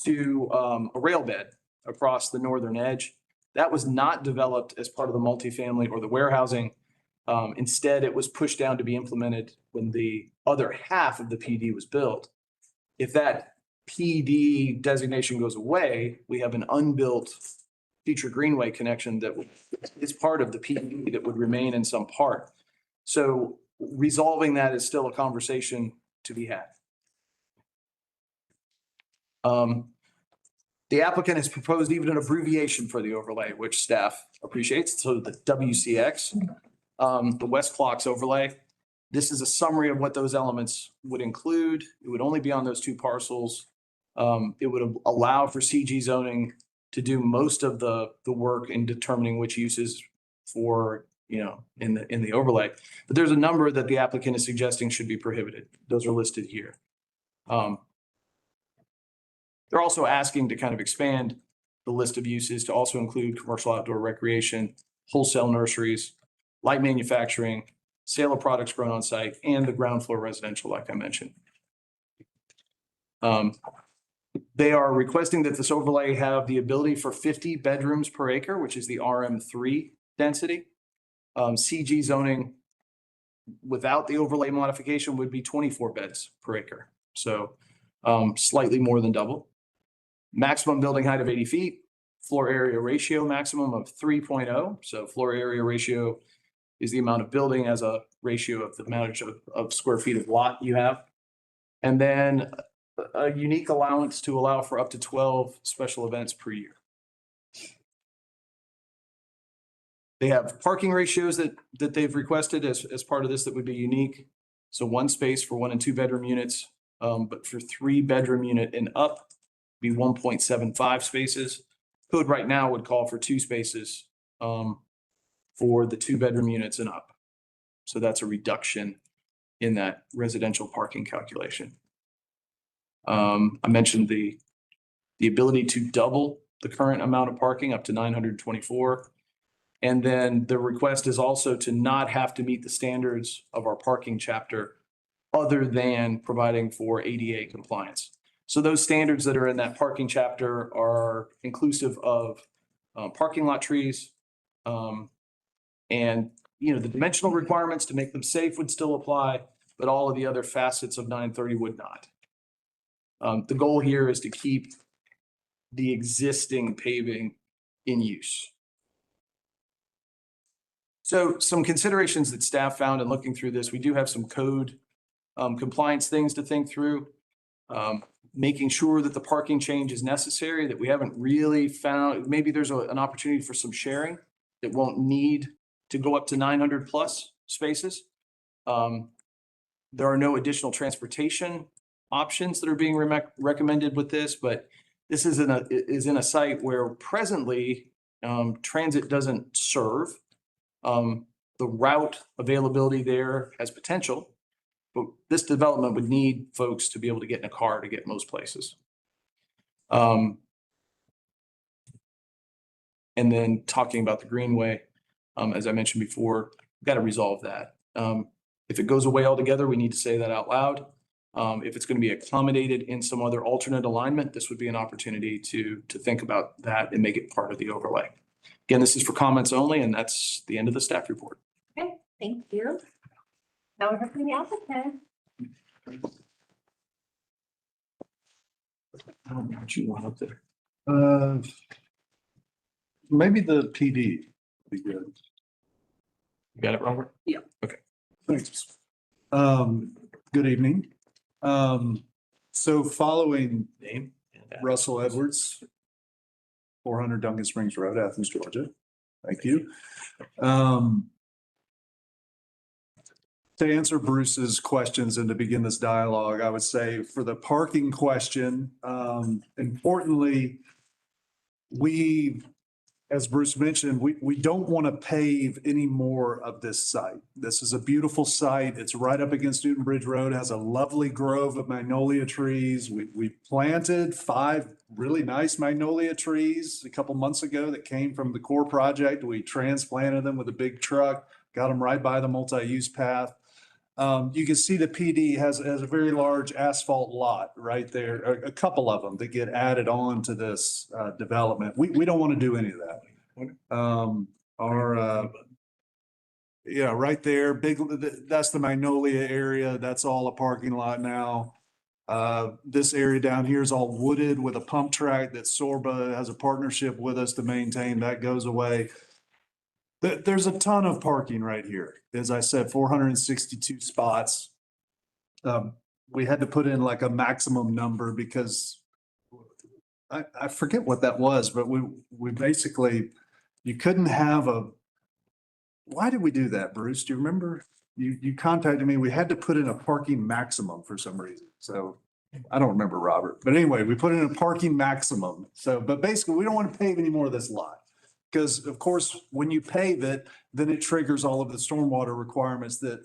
to a rail bed across the northern edge. That was not developed as part of the multifamily or the warehousing. Instead, it was pushed down to be implemented when the other half of the PD was built. If that PD designation goes away, we have an unbuilt future greenway connection that is part of the PD that would remain in some part. So resolving that is still a conversation to be had. The applicant has proposed even an abbreviation for the overlay, which staff appreciates. So the WCX, the West Clocks overlay. This is a summary of what those elements would include. It would only be on those two parcels. It would allow for CG zoning to do most of the work in determining which uses for, in the overlay. But there's a number that the applicant is suggesting should be prohibited. Those are listed here. They're also asking to kind of expand the list of uses to also include commercial outdoor recreation, wholesale nurseries, light manufacturing, sale of products grown on site, and the ground floor residential, like I mentioned. They are requesting that this overlay have the ability for 50 bedrooms per acre, which is the RM3 density. CG zoning without the overlay modification would be 24 beds per acre. So slightly more than double. Maximum building height of 80 feet, floor area ratio maximum of 3.0. So floor area ratio is the amount of building as a ratio of the amount of square feet of lot you have. And then a unique allowance to allow for up to 12 special events per year. They have parking ratios that they've requested as part of this that would be unique. So one space for 1 and 2 bedroom units, but for 3 bedroom unit and up, be 1.75 spaces. Code right now would call for 2 spaces for the 2 bedroom units and up. So that's a reduction in that residential parking calculation. I mentioned the ability to double the current amount of parking up to 924. And then the request is also to not have to meet the standards of our parking chapter other than providing for ADA compliance. So those standards that are in that parking chapter are inclusive of parking lot trees. And, you know, the dimensional requirements to make them safe would still apply, but all of the other facets of 930 would not. The goal here is to keep the existing paving in use. So some considerations that staff found in looking through this, we do have some code compliance things to think through. Making sure that the parking change is necessary, that we haven't really found, maybe there's an opportunity for some sharing that won't need to go up to 900 plus spaces. There are no additional transportation options that are being recommended with this, but this is in a site where presently transit doesn't serve. The route availability there has potential, but this development would need folks to be able to get in a car to get most places. And then talking about the greenway, as I mentioned before, we've got to resolve that. If it goes away altogether, we need to say that out loud. If it's going to be accommodated in some other alternate alignment, this would be an opportunity to think about that and make it part of the overlay. Again, this is for comments only, and that's the end of the staff report. Okay, thank you. Now we're from the applicant. I don't know what you want up there. Maybe the PD would be good. You got it, Robert? Yeah. Okay. Thanks. Good evening. So following Name. Russell Edwards, 400 Duncan Springs Road, Athens, Georgia. Thank you. To answer Bruce's questions and to begin this dialogue, I would say for the parking question, importantly, as Bruce mentioned, we don't want to pave any more of this site. This is a beautiful site. It's right up against Newton Bridge Road, has a lovely grove of magnolia trees. We planted 5 really nice magnolia trees a couple months ago that came from the core project. We transplanted them with a big truck, got them right by the multi-use path. You can see the PD has a very large asphalt lot right there, a couple of them that get added on to this development. We don't want to do any of that. Yeah, right there, that's the Magnolia area. That's all a parking lot now. This area down here is all wooded with a pump track that Sorba has a partnership with us to maintain. That goes away. There's a ton of parking right here. As I said, 462 spots. We had to put in like a maximum number because I forget what that was, but we basically, you couldn't have why did we do that, Bruce? Do you remember? You contacted me. We had to put in a parking maximum for some reason. So I don't remember, Robert. But anyway, we put in a parking maximum. But basically, we don't want to pave any more of this lot. Because of course, when you pave it, then it triggers all of the stormwater requirements that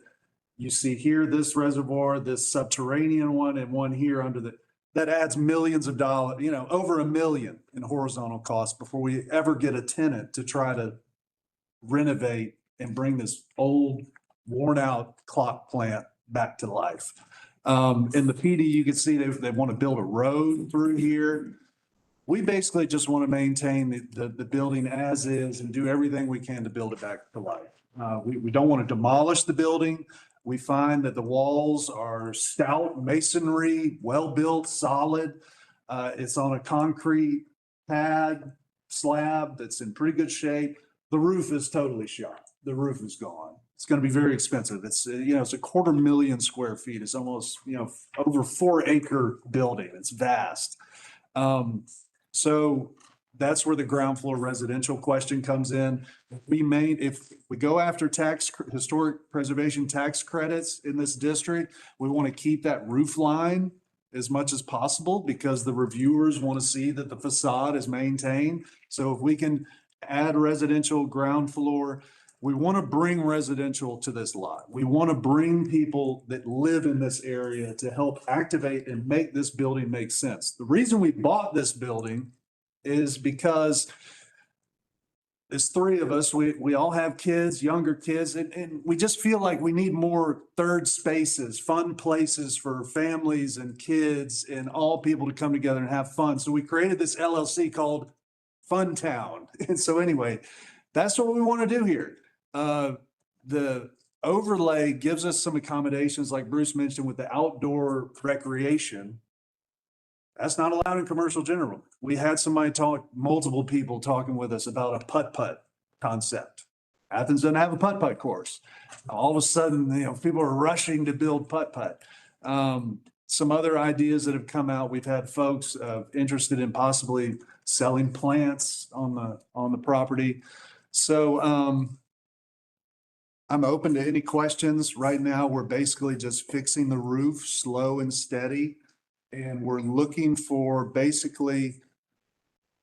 you see here, this reservoir, this subterranean one, and one here that adds millions of dollars, over $1 million in horizontal costs before we ever get a tenant to try to renovate and bring this old, worn out clock plant back to life. In the PD, you can see they want to build a road through here. We basically just want to maintain the building as is and do everything we can to build it back to life. We don't want to demolish the building. We find that the walls are stout masonry, well-built, solid. It's on a concrete pad slab that's in pretty good shape. The roof is totally shot. The roof is gone. It's going to be very expensive. It's, it's 250,000 square feet. It's almost, over 4-acre building. It's vast. So that's where the ground floor residential question comes in. If we go after historic preservation tax credits in this district, we want to keep that roof line as much as possible because the reviewers want to see that the facade is maintained. So if we can add residential ground floor, we want to bring residential to this lot. We want to bring people that live in this area to help activate and make this building make sense. The reason we bought this building is because there's three of us. We all have kids, younger kids, and we just feel like we need more third spaces, fun places for families and kids and all people to come together and have fun. So we created this LLC called Fun Town. And so anyway, that's what we want to do here. The overlay gives us some accommodations, like Bruce mentioned, with the outdoor recreation. That's not allowed in commercial general. We had multiple people talking with us about a putt-putt concept. Athens doesn't have a putt-putt course. All of a sudden, people are rushing to build putt-putt. Some other ideas that have come out, we've had folks interested in possibly selling plants on the property. So I'm open to any questions. Right now, we're basically just fixing the roof slow and steady. And we're looking for basically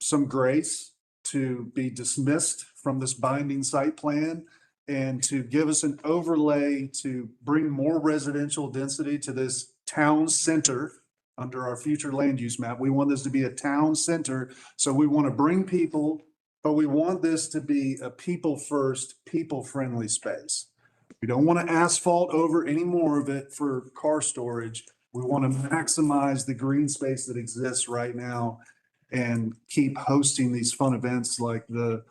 some grace to be dismissed from this binding site plan and to give us an overlay to bring more residential density to this town center under our future land use map. We want this to be a town center. So we want to bring people, but we want this to be a people first, people friendly space. We don't want to asphalt over any more of it for car storage. We want to maximize the green space that exists right now and keep hosting these fun events like the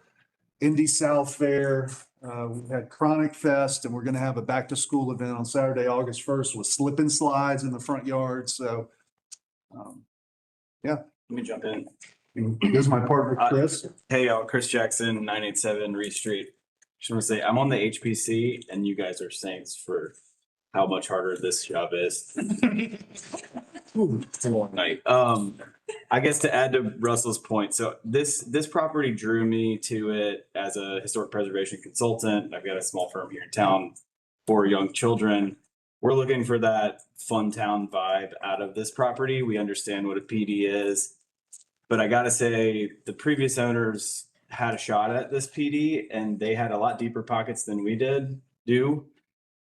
Indy South Fair. We've had Chronic Fest, and we're going to have a back to school event on Saturday, August 1st with slip and slides in the front yard. So, yeah. Let me jump in. This is my partner, Chris. Hey, y'all, Chris Jackson, 987 Reed Street. Just want to say, I'm on the HPC and you guys are saints for how much harder this job is. It's a long night. I guess to add to Russell's point, so this property drew me to it as a historic preservation consultant. I've got a small firm here in town for young children. We're looking for that fun town vibe out of this property. We understand what a PD is, but I gotta say the previous owners had a shot at this PD and they had a lot deeper pockets than we do.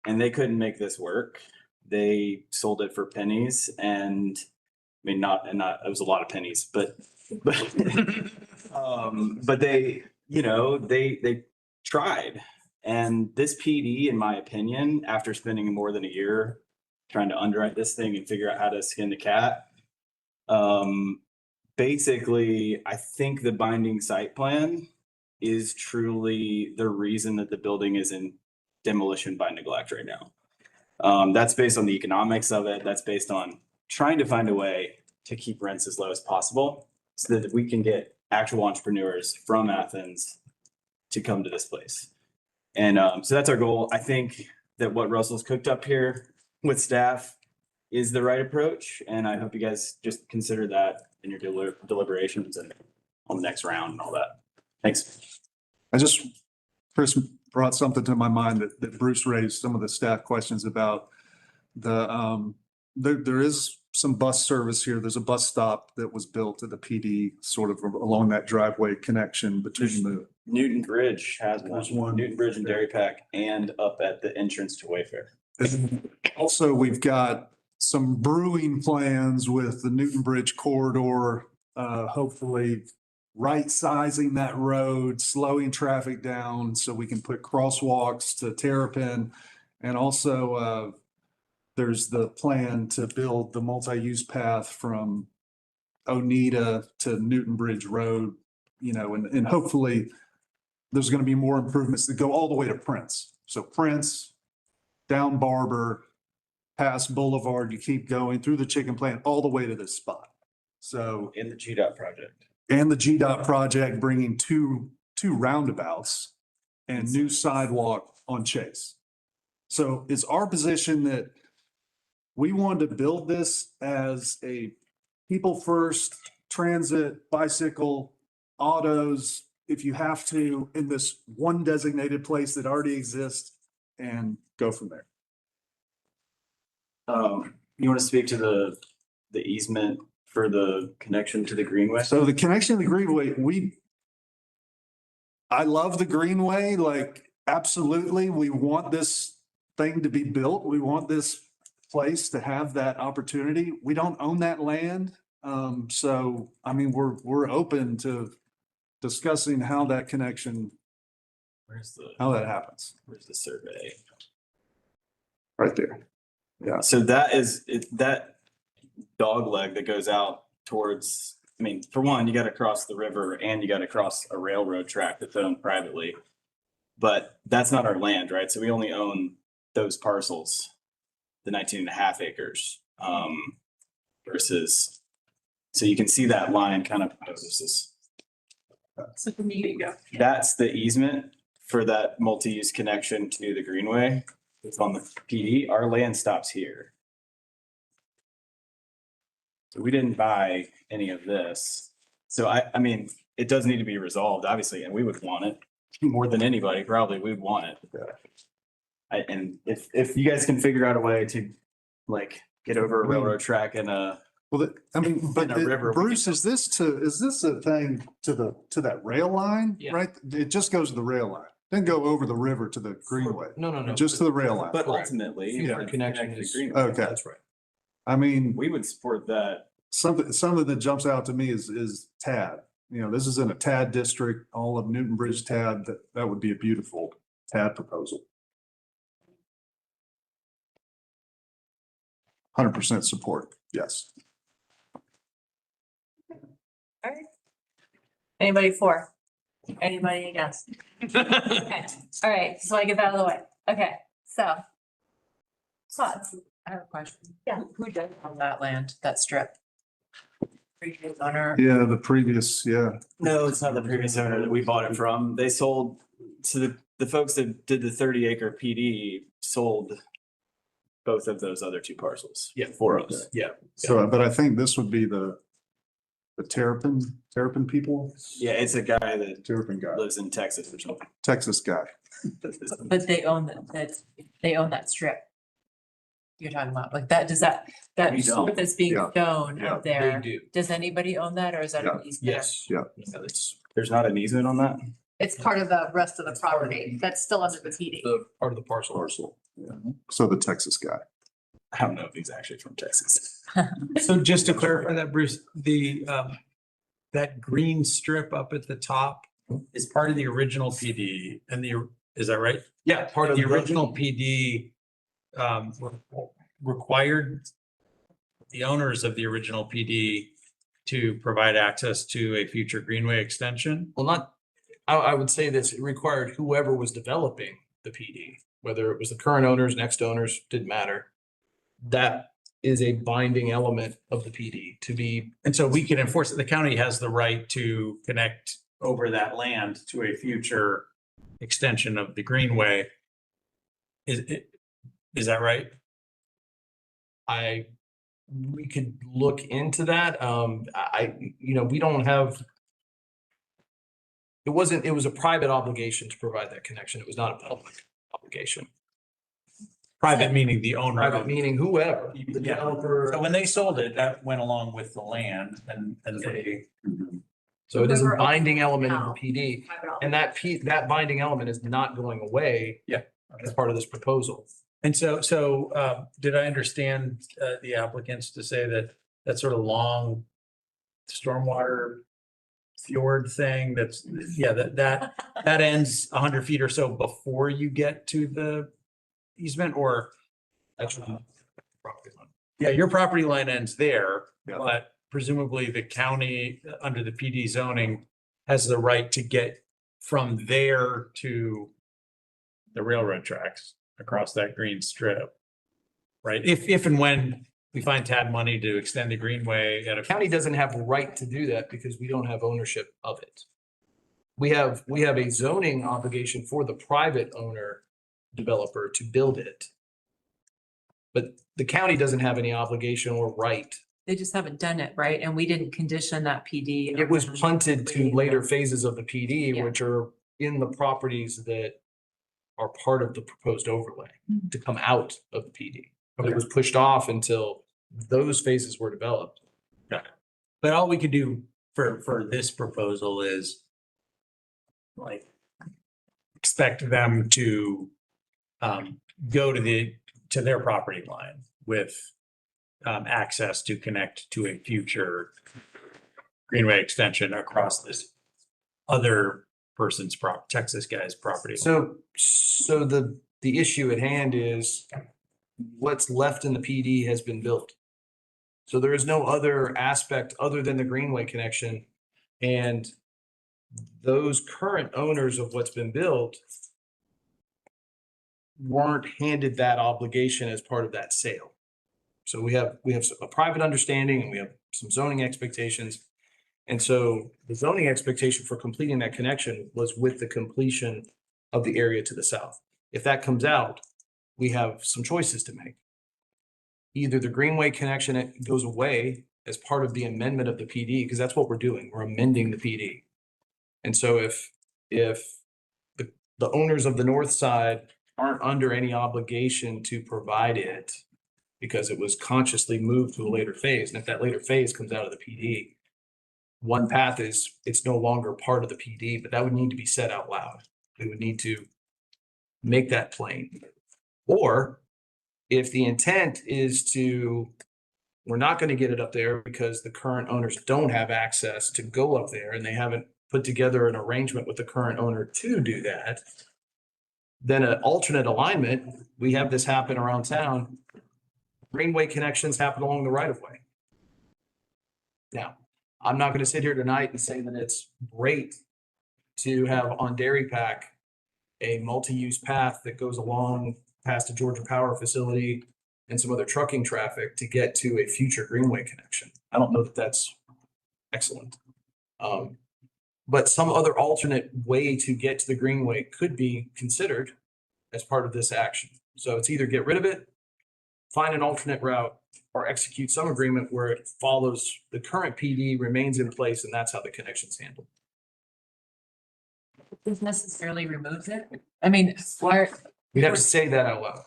And they couldn't make this work. They sold it for pennies and I mean, it was a lot of pennies, but they, they tried. And this PD, in my opinion, after spending more than a year trying to underwrite this thing and figure out how to skin the cat, basically, I think the binding site plan is truly the reason that the building is in demolition by neglect right now. That's based on the economics of it. That's based on trying to find a way to keep rents as low as possible so that we can get actual entrepreneurs from Athens to come to this place. And so that's our goal. I think that what Russell's cooked up here with staff is the right approach. And I hope you guys just consider that in your deliberations and on the next round and all that. Thanks. Chris brought something to my mind that Bruce raised some of the staff questions about there is some bus service here. There's a bus stop that was built at the PD sort of along that driveway connection between the Newton Bridge has one. Newton Bridge and Dairy Pack and up at the entrance to Wayfair. Also, we've got some brewing plans with the Newton Bridge corridor, hopefully right sizing that road, slowing traffic down so we can put crosswalks to Terrapin. And also there's the plan to build the multi-use path from Oneida to Newton Bridge Road, and hopefully there's going to be more improvements that go all the way to Prince. So Prince, down Barber, past Boulevard, you keep going through the chicken plant all the way to this spot. So in the GDOT project. And the GDOT project bringing two roundabouts and new sidewalk on Chase. So it's our position that we wanted to build this as a people first transit, bicycle, autos, if you have to, in this one designated place that already exists, and go from there. You want to speak to the easement for the connection to the Greenway? So the connection to the Greenway, I love the Greenway, like absolutely. We want this thing to be built. We want this place to have that opportunity. We don't own that land. So, I mean, we're open to discussing how that connection how that happens. Where's the survey? Right there. Yeah. So that is, that dog leg that goes out towards, I mean, for one, you gotta cross the river and you gotta cross a railroad track that's owned privately. But that's not our land, right? So we only own those parcels, the 19.5 acres. Versus, so you can see that line kind of, So from you go. that's the easement for that multi-use connection to the Greenway. It's on the PD. Our land stops here. So we didn't buy any of this. So I mean, it does need to be resolved, obviously, and we would want it more than anybody, probably we'd want it. And if you guys can figure out a way to like get over a railroad track and Well, I mean, but in a river, Bruce, is this a thing to that rail line, Yeah. right? It just goes to the rail line, then go over the river to the Greenway. No. Just to the rail line. but ultimately. Future we're connection connected to is- Greenway. Okay. That's right. I mean, We would support that. something that jumps out to me is TAD. You know, this is in a TAD district, all of Newton Bridge TAD, that would be a beautiful TAD proposal. 100% support, yes. All right. Anybody for? Anybody against? Okay, all right, so I get that out of the way. Okay, so. Thoughts? I have a question. Yeah. Who does own that land, that strip? Previous owner? Yeah, the previous, yeah. No, it's not the previous owner that we bought it from. They sold, so the folks that did the 30-acre PD sold both of those other two parcels. Yeah. For us. Yeah. So, but I think this would be the Terrapin people, Yeah, it's a guy that Terrapin guy, lives in Texas or something. Texas guy. But they own they own that strip. You're talking about, like that, that We don't. strip that's being Yeah. shown Yeah. up there. They do. Does anybody own that or is that? Yeah. an easement? Yes. Yeah. There's not an easement on that? It's part of the rest of the property that's still under the PD. The part of the parcel. Parcel. Yeah. So the Texas guy. I don't know if he's actually from Texas. So just to clarify that, Bruce, that green strip up at the top is part of the original PD and is that right? Yeah, part of The original PD required the owners of the original PD to provide access to a future Greenway extension. Well, I would say this, it required whoever was developing the PD, whether it was the current owners, next owners, didn't matter. That is a binding element of the PD to be. And so we can enforce it. The county has the right to connect over that land to a future extension of the Greenway. Is that right? We could look into that. We don't have. It was a private obligation to provide that connection. It was not a public obligation. Private meaning the owner. Private meaning whoever, the Yeah. developer. So when they sold it, that went along with the land and they. So it is a Whoever owns binding it element now. of the PD, Private and that binding element is not going away. Yeah. As part of this proposal. And so did I understand the applicants to say that sort of long stormwater fjord thing that ends 100 feet or so before you get to the easement or? That's property line. Yeah, your property line ends there, Yeah. but presumably the county under the PD zoning has the right to get from there to the railroad tracks across that green strip. Right? If and when we find TAD money to extend the Greenway at a. County doesn't have the right to do that because we don't have ownership of it. We have a zoning obligation for the private owner developer to build it. But the county doesn't have any obligation or right. They just haven't done it, right? And we didn't condition that PD. It was on punted to waiting. later phases of the PD, Yeah. which are in the properties that are part of the proposed overlay to come out of the PD. But it was pushed off until those phases were developed. Got it. But all we could do for this proposal is like expect them to go to their property line with access to connect to a future Greenway extension across this other person's Texas guy's property. So the issue at hand is what's left in the PD has been built. So there is no other aspect other than the Greenway connection. And those current owners of what's been built weren't handed that obligation as part of that sale. So we have a private understanding and we have some zoning expectations. And so the zoning expectation for completing that connection was with the completion of the area to the south. If that comes out, we have some choices to make. Either the Greenway connection goes away as part of the amendment of the PD, because that's what we're doing. We're amending the PD. And so if the owners of the north side aren't under any obligation to provide it because it was consciously moved to a later phase, and if that later phase comes out of the PD, one path is it's no longer part of the PD, but that would need to be said out loud. We would need to make that plain. Or if the intent is to, we're not going to get it up there because the current owners don't have access to go up there and they haven't put together an arrangement with the current owner to do that, then an alternate alignment, we have this happen around town. Greenway connections happen along the right of way. Now, I'm not going to sit here tonight and say that it's great to have on Dairy Pack a multi-use path that goes along past a Georgia Power facility and some other trucking traffic to get to a future Greenway connection. I don't know that that's excellent. But some other alternate way to get to the Greenway could be considered as part of this action. So it's either get rid of it, find an alternate route, or execute some agreement where it follows the current PD, remains in place, and that's how the connection's handled. This necessarily removes it? I mean, why? We'd have to say that out loud.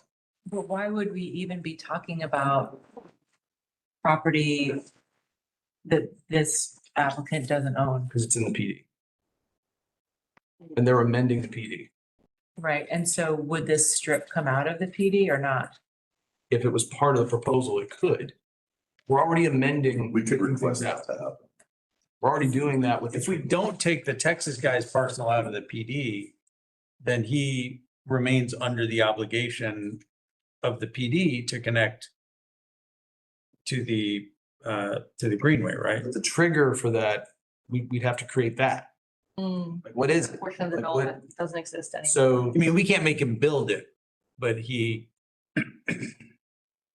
But why would we even be talking about property that this applicant doesn't own? Because it's in the PD. And they're amending the PD. Right, and so would this strip come out of the PD or not? If it was part of the proposal, it could. We're already amending. We could request that. We're already doing that with. If we don't take the Texas guy's parcel out of the PD, then he remains under the obligation of the PD to connect to the Greenway, right? The trigger for that, we'd have to create that. Like, what is it? Portion of the Like, what- development doesn't exist anymore. So, I mean, we can't make him build it, but he,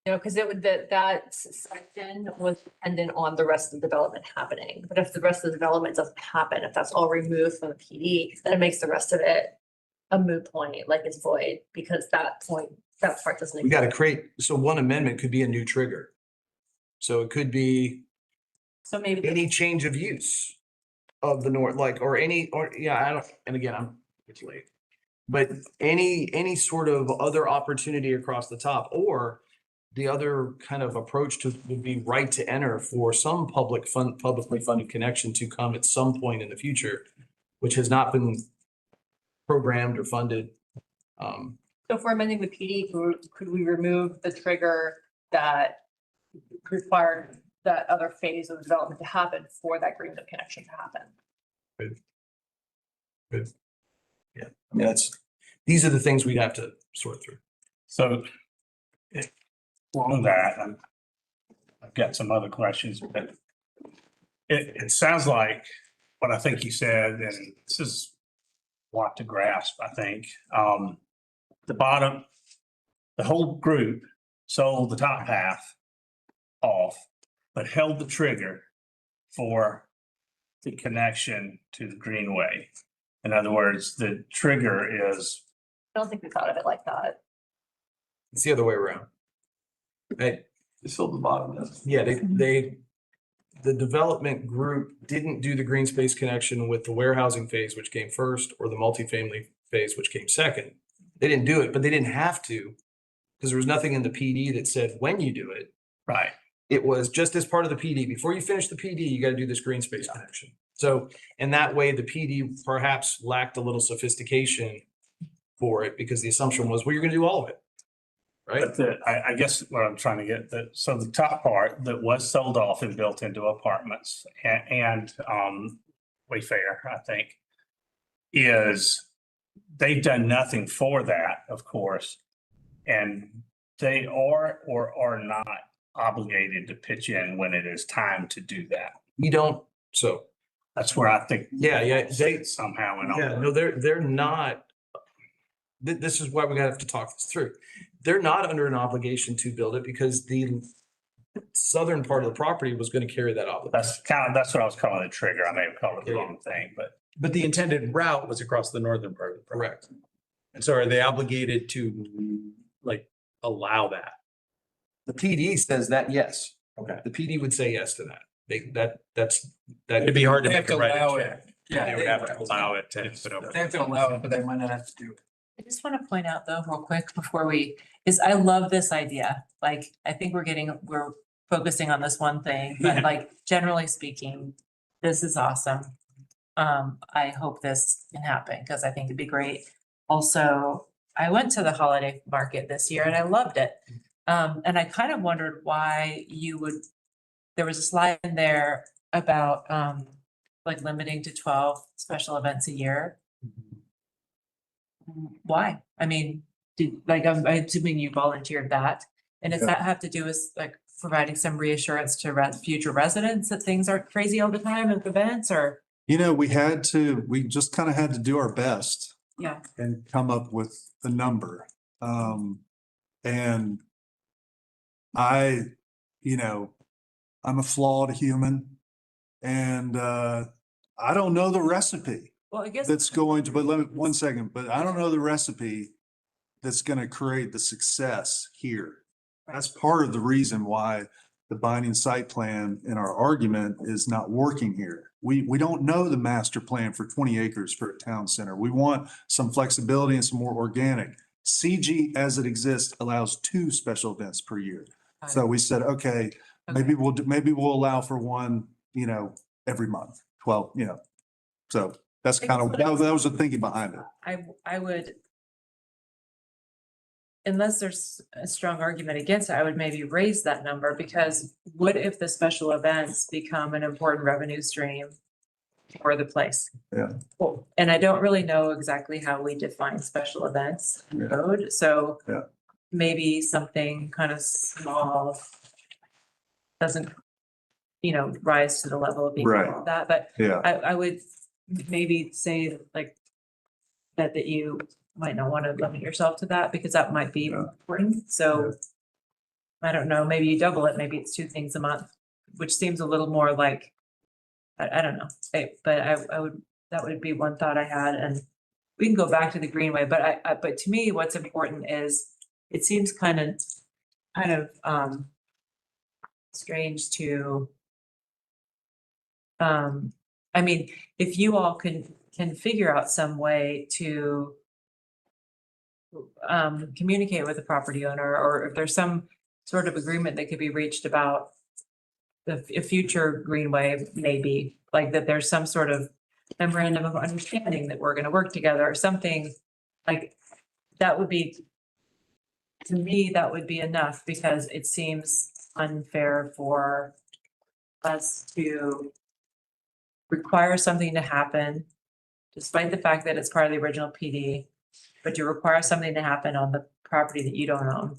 No, because it would, that section was dependent on the rest of the development happening. But if the rest of the development doesn't happen, if that's all removed from the PD, then it makes the rest of it a moot point, like it's void, because that part doesn't. we got to create, so one amendment could be a new trigger. So it could be So maybe any change of use of the north, like, or any, or, yeah, I don't, and again, it's late. But any sort of other opportunity across the top, or the other kind of approach to would be right to enter for some publicly funded connection to come at some point in the future, which has not been programmed or funded. So if we're amending the PD, could we remove the trigger that required that other phase of development to happen for that Greenway connection to happen? Good. Yeah, I mean, these are the things we'd have to sort through. So on that, I've got some other questions, but it sounds like what I think you said, and this is a lot to grasp, I think. The whole group sold the top half off, but held the trigger for the connection to the Greenway. In other words, the trigger is. I don't think we thought of it like that. It's the other way around. They sold the bottom. Yeah, the development group didn't do the green space connection with the warehousing phase, which came first, or the multifamily phase, which came second. They didn't do it, but they didn't have to, because there was nothing in the PD that said when you do it. Right. It was just as part of the PD. Before you finish the PD, you got to do this green space connection. So in that way, the PD perhaps lacked a little sophistication for it, because the assumption was, well, you're going to do all of it. Right. But I guess what I'm trying to get, so the top part that was sold off and built into apartments and Wayfair, I think. is they've done nothing for that, of course. And they are or are not obligated to pitch in when it is time to do that. You don't, so. That's where I think. Yeah, they, somehow and all. yeah, no, they're not. This is why we gotta have to talk this through. They're not under an obligation to build it because the southern part of the property was gonna carry that obligation. That's what I was calling a trigger. I may have called it the wrong thing, but. But the intended route was across the northern part of the project. Correct. And so are they obligated to like allow that? The PD says that, yes. Okay. The PD would say yes to that. That's. It'd be hard to They have make a to write allow a it. check. Yeah, They would have to allow it to put over. They have to allow it, but they might not have to do it. I just want to point out though, real quick before I love this idea. Like, I think we're focusing on this one thing, but like generally speaking, this is awesome. I hope this can happen because I think it'd be great. Also, I went to the holiday market this year and I loved it. And I kind of wondered why there was a slide in there about, like limiting to 12 special events a year. Why? I mean, I'm assuming you volunteered that. And does Yeah. that have to do with like providing some reassurance to future residents that things aren't crazy all the time with events or? We just kind of had to do our best Yeah. and come up with a number. And I'm a flawed human and, I don't know the recipe Well, I guess. that's going to, but let me, 1 second, but I don't know the recipe that's going to create the success here. That's part of the reason why the binding site plan in our argument is not working here. We don't know the master plan for 20 acres for a town center. We want some flexibility and some more organic. CG as it exists allows 2 special events per year. So we said, okay, maybe we'll allow for one, every month, 12, So that's kind of, that was the thinking behind it. I would, unless there's a strong argument against it, I would maybe raise that number because what if the special events become an important revenue stream for the place? Yeah. Well, and I don't really know exactly how we define special events in the code, so Yeah. maybe something kind of small doesn't, rise to the level of being Right. that, but Yeah. I would maybe say like that you might not want to limit yourself to that because that might be important. So I don't know, maybe you double it, maybe it's 2 things a month, which seems a little more like, I don't know. But that would be one thought I had, and we can go back to the Greenway, but to me, what's important is it seems kind of strange to I mean, if you all can figure out some way to communicate with the property owner, or if there's some sort of agreement that could be reached about a future greenway, maybe, like that there's some sort of memorandum of understanding that we're gonna work together or something, like that would be, to me, that would be enough because it seems unfair for us to require something to happen despite the fact that it's part of the original PD, but to require something to happen on the property that you don't own.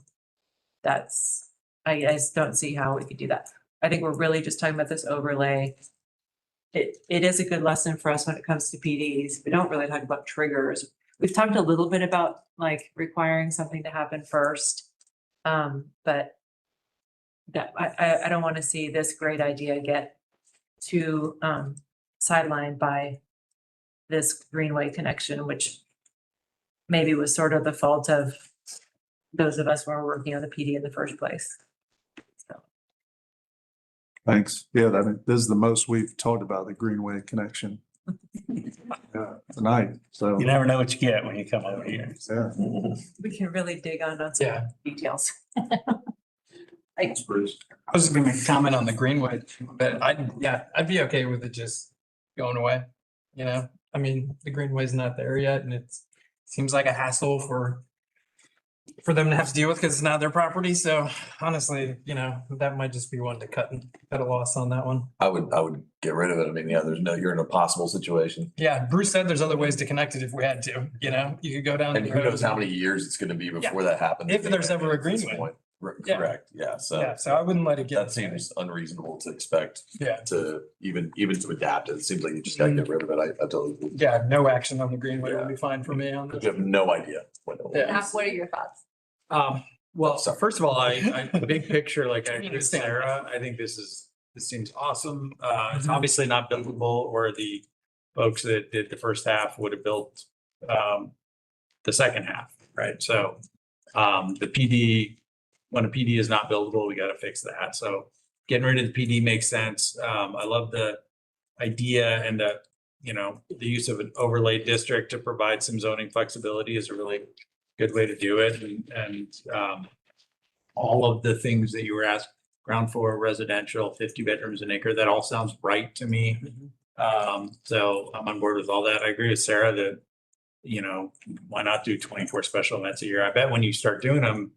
I just don't see how we could do that. I think we're really just talking about this overlay. It is a good lesson for us when it comes to PDs. We don't really talk about triggers. We've talked a little bit about like requiring something to happen first. But that I don't want to see this great idea get too sidelined by this greenway connection, which maybe was sort of the fault of those of us who were working on the PD in the first place. Thanks. Yeah, this is the most we've talked about the Greenway connection. Tonight, so. You never know what you get when you come over here. Yeah. We can really dig on some details. I was gonna comment on the Greenway, but I'd be okay with it just going away, I mean, the Greenway's not there yet and it seems like a hassle for for them to have to deal with because it's not their property. So honestly, that might just be one to cut a loss on that one. I would get rid of it. I mean, yeah, you're in a possible situation. Yeah, Bruce said there's other ways to connect it if we had to, you could go down. And the who road knows how many years it's gonna be before Yeah. that happens. If there's ever a At this greenway. point. Yeah. Correct, yeah, Yeah, so I wouldn't let it get. that seems unreasonable to expect Yeah. to even to adapt it. It seems like you just gotta get rid of it. I totally agree. Yeah, no action on the greenway would be fine for me on this. You have no idea what it will Yeah. be. What are your thoughts? Well, first of all, big picture, like I agree with Understand. Sarah, I think this seems awesome. It's obviously not buildable, or the folks that did the first half would have built the second half, right? So the PD, when a PD is not buildable, we gotta fix that. So getting rid of the PD makes sense. I love the idea and the use of an overlay district to provide some zoning flexibility is a really good way to do it. And all of the things that you were asked, ground floor residential, 50 bedrooms an acre, that all sounds right to me. So I'm on board with all that. I agree with Sarah that, why not do 24 special events a year? I bet when you start doing them,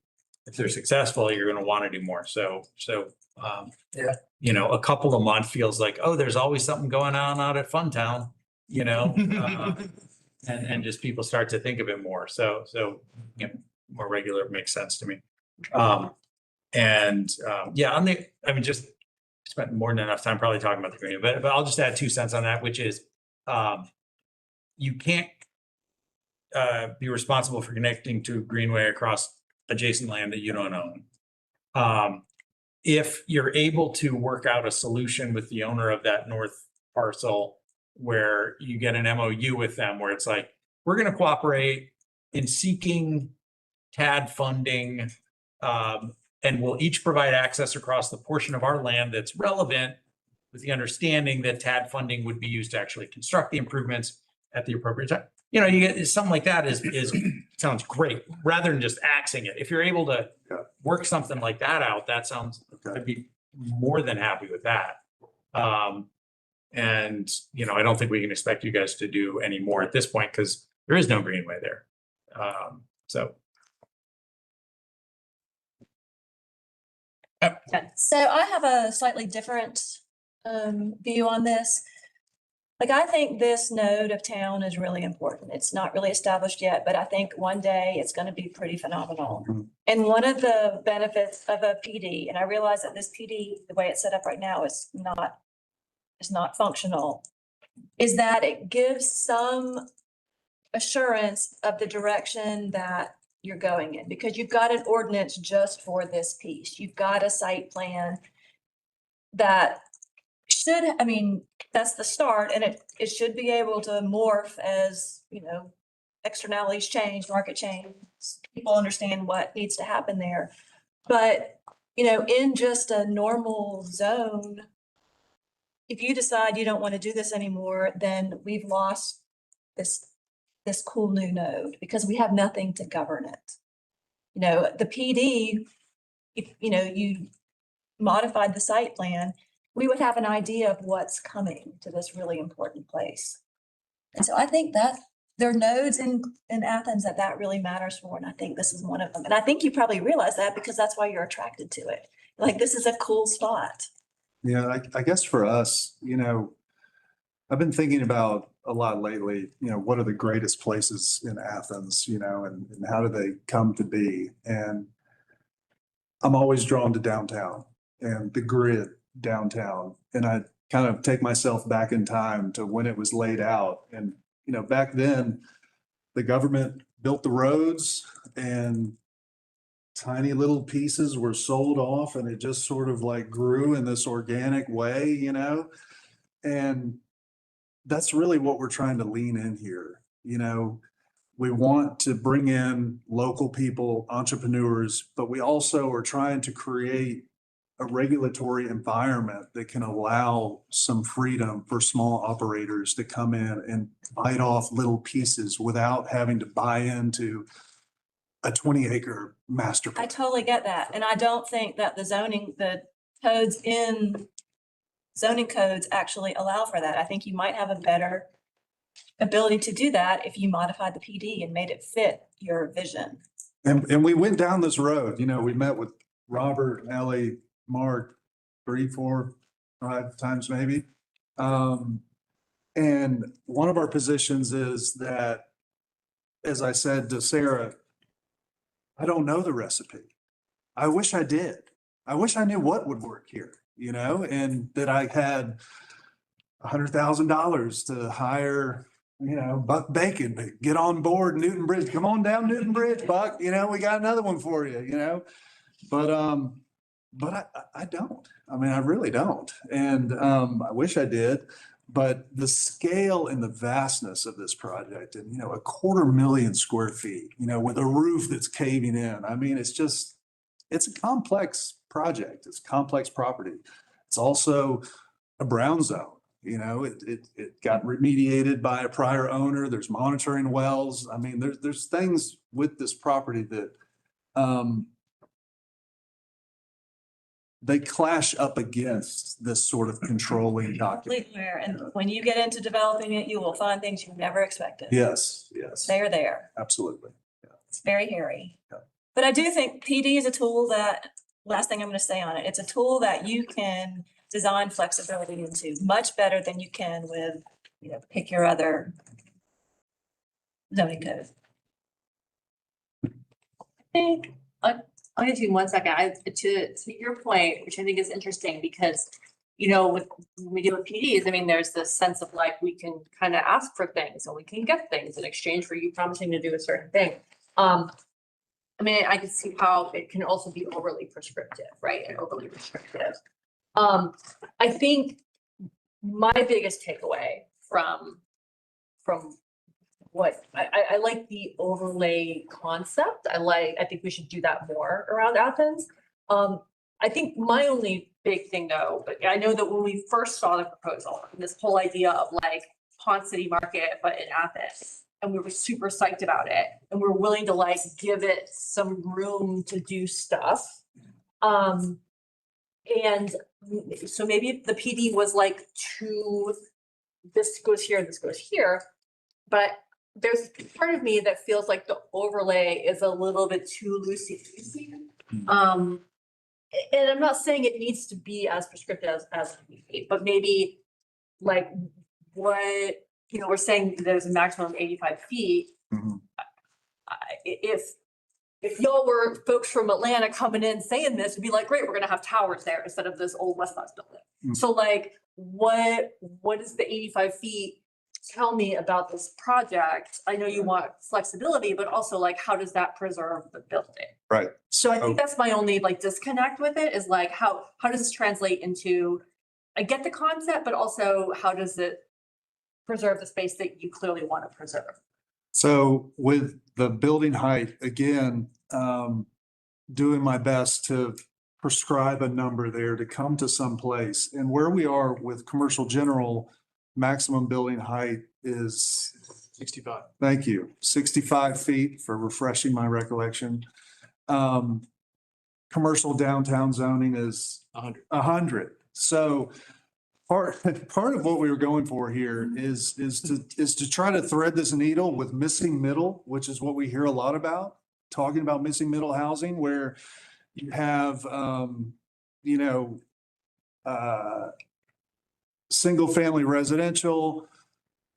if they're successful, you're going to want to do more. So, a couple a month feels like, oh, there's always something going on out at Funtown, and just people start to think of it more. So, more regular makes sense to me. Just spent more than enough time probably talking about the green, but I'll just add 2 cents on that, which is, you can't be responsible for connecting to a greenway across adjacent land that you don't own. If you're able to work out a solution with the owner of that north parcel where you get an MOU with them, where it's like, we're going to cooperate in seeking TAD funding, and we'll each provide access across the portion of our land that's relevant, with the understanding that TAD funding would be used to actually construct the improvements at the appropriate time. You get something like that is sounds great, rather than just axing it. If you're able to work something like that out, that sounds, I'd be more than happy with that. And I don't think we can expect you guys to do any more at this point because there is no greenway there. So I have a slightly different view on this. Like, I think this node of town is really important. It's not really established yet, but I think one day it's going to be pretty phenomenal. And one of the benefits of a PD, and I realize that this PD, the way it's set up right now, is not functional, is that it gives some assurance of the direction that you're going in, because you've got an ordinance just for this piece. You've got a site plan that that's the start, and it should be able to morph as, externalities change, market change, people understand what needs to happen there. But, in just a normal zone, if you decide you don't want to do this anymore, then we've lost this cool new node because we have nothing to govern it. The PD, if, you modified the site plan, we would have an idea of what's coming to this really important place. And so I think that there are nodes in Athens that really matters for, and I think this is one of them. And I think you probably realize that because that's why you're attracted to it. Like, this is a cool spot. Yeah, I guess for us, I've been thinking about a lot lately, what are the greatest places in Athens, and how do they come to be? And I'm always drawn to downtown and the grid downtown. And I kind of take myself back in time to when it was laid out. And, back then, the government built the roads and tiny little pieces were sold off, and it just sort of like grew in this organic way, and that's really what we're trying to lean in here. We want to bring in local people, entrepreneurs, but we also are trying to create a regulatory environment that can allow some freedom for small operators to come in and bite off little pieces without having to buy into a 20-acre master plan. I totally get that. And I don't think that the codes in zoning codes actually allow for that. I think you might have a better ability to do that if you modified the PD and made it fit your vision. And we went down this road, you know, we met with Robert, Ellie, Mark, 3, 4, 5 times maybe. And one of our positions is that, as I said to Sarah, I don't know the recipe. I wish I did. I wish I knew what would work here, you know, and that I had $100,000 to hire, you know, Buck Bacon to get on board Newton Bridge. Come on down Newton Bridge, Buck. You know, we got another one for you, you know. But I don't. I mean, I really don't. And I wish I did. But the scale and the vastness of this project and, you know, 250,000 square feet, you know, with a roof that's caving in. I mean, it's a complex project. It's complex property. It's also a brown zone. You know, it got remediated by a prior owner. There's monitoring wells. I mean, there's things with this property that they clash up against this sort of controlling document. And when you get into developing it, you will find things you never expected. Yes, yes. They're there. Absolutely. It's very hairy. But I do think PD is a tool that, last thing I'm going to say on it, it's a tool that you can design flexibility into much better than you can with, you know, pick your other zoning code. I'll get you in 1 second. To your point, which I think is interesting because, you know, when we deal with PDs, I mean, there's this sense of like, we can kind of ask for things and we can get things in exchange for you promising to do a certain thing. I mean, I can see how it can also be overly prescriptive, right? And overly restrictive. I think my biggest takeaway from what I like the overlay concept. I think we should do that more around Athens. I think my only big thing though, I know that when we first saw the proposal, this whole idea of like Pond City Market, but in Athens, and we were super psyched about it, and we're willing to like give it some room to do stuff. And so maybe the PD was like this goes here, this goes here, but there's part of me that feels like the overlay is a little bit too loosey-goosey. And I'm not saying it needs to be as prescriptive as but maybe like what, you know, we're saying there's a maximum of 85 feet. If y'all were folks from Atlanta coming in saying this, would be like, great, we're gonna have towers there instead of this old West Coast building. So like, what is the 85 feet tell me about this project? I know you want flexibility, but also like, how does that preserve the building? Right. So I think that's my only like disconnect with it is like, how does this translate into, I get the concept, but also how does it preserve the space that you clearly want to preserve? So with the building height, again, doing my best to prescribe a number there to come to some place. And where we are with commercial general, maximum building height is 65. Thank you. 65 feet for refreshing my recollection. Commercial downtown zoning is 100. So part of what we were going for here is to try to thread this needle with missing middle, which is what we hear a lot about, talking about missing middle housing, where you have, you know, single family residential,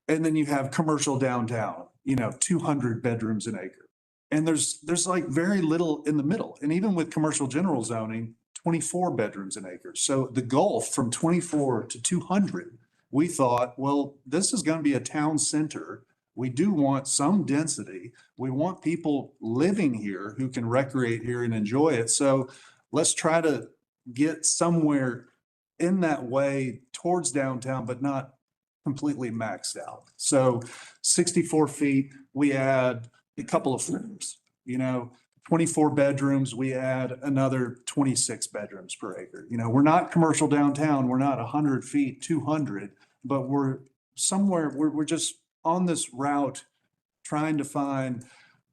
and then you have commercial downtown, you know, 200 bedrooms an acre. And there's like very little in the middle. And even with commercial general zoning, 24 bedrooms an acre. So the gulf from 24 to 200, we thought, well, this is going to be a town center. We do want some density. We want people living here who can recreate here and enjoy it. So let's try to get somewhere in that way towards downtown, but not completely maxed out. So 64 feet, we add a couple of floors, you know, 24 bedrooms, we add another 26 bedrooms per acre. You know, we're not commercial downtown, we're not 100 feet, 200, but we're somewhere, we're just on this route trying to find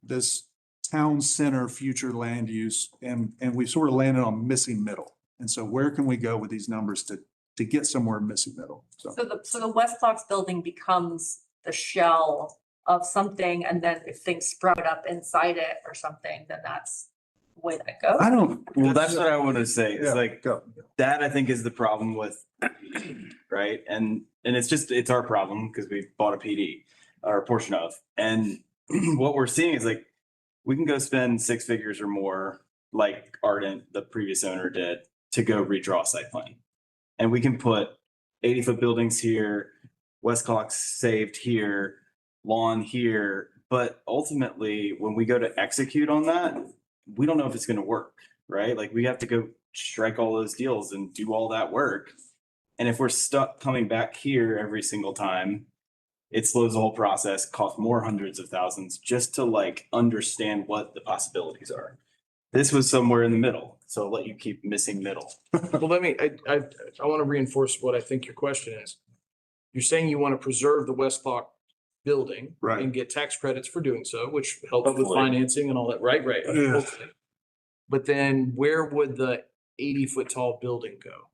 this town center future land use, and we sort of landed on missing middle. And so where can we go with these numbers to get somewhere missing middle? So the West Coast building becomes the shell of something, and then if things sprout up inside it or something, then that's the way that goes. I don't. Well, that's what I want to say. Yeah, It's like, go. that I think is the problem with, right? And it's our problem because we bought a PD or a portion of. And what we're seeing is like, we can go spend 6 figures or more, like Ardent, the previous owner did, to go redraw a site plan. And we can put 80-foot buildings here, West Clock saved here, lawn here. But ultimately, when we go to execute on that, we don't know if it's going to work, right? Like we have to go strike all those deals and do all that work. And if we're stuck coming back here every single time, it slows the whole process, costs more hundreds of thousands just to like understand what the possibilities are. This was somewhere in the middle, so I'll let you keep missing middle. Well, I want to reinforce what I think your question is. You're saying you want to preserve the West Clock building. Right. And get tax credits for doing so, which helps with Hopefully. financing and all that, right? Yeah. Hopefully. But then where would the 80-foot tall building go?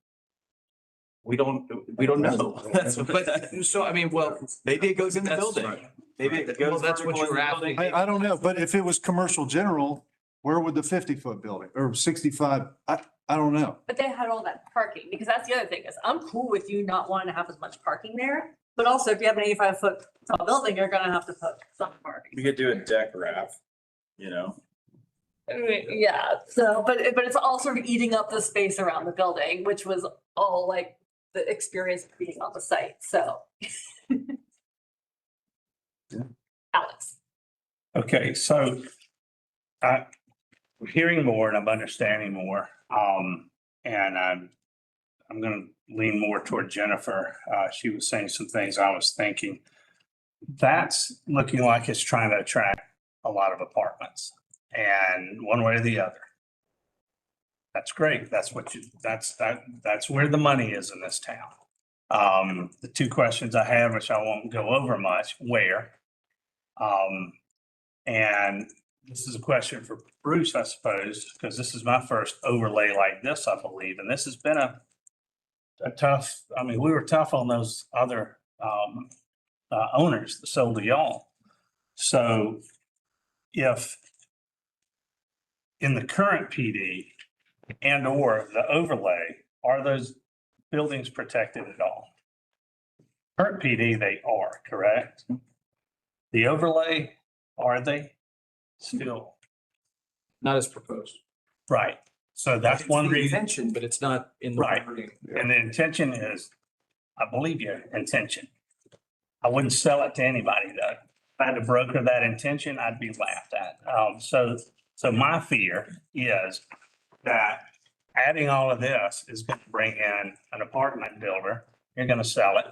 We don't know. That's what, But, so, I mean, well, maybe it goes in the That's building. right. Maybe it Well, goes. that's what vertical you were in the asking. building. I don't know, but if it was commercial general, where would the 50-foot building or 65? I don't know. But they had all that parking, because that's the other thing is I'm cool with you not wanting to have as much parking there. But also if you have an 85-foot tall building, you're gonna have to put some parking. We could do a deck wrap, you know? I mean, yeah, so, but it's all sort of eating up the space around the building, which was all like the experience of being on the site, so. Alex. Okay, so I'm hearing more and I'm understanding more. And I'm gonna lean more toward Jennifer. She was saying some things I was thinking. That's looking like it's trying to attract a lot of apartments, and one way or the other. That's great. That's where the money is in this town. The two questions I have, which I won't go over much, where? And this is a question for Bruce, I suppose, because this is my first overlay like this, I believe, and this has been a tough, I mean, we were tough on those other owners that sold to y'all. So if in the current PD and or the overlay, are those buildings protected at all? Current PD, they are, correct? The overlay, are they still? Not as proposed. Right. So that's one reason. Intention, but it's not in the Right. wording. And the intention is, I believe your intention. I wouldn't sell it to anybody though. If I had to broker that intention, I'd be laughed at. So my fear is that adding all of this is going to bring in an apartment builder. You're going to sell it.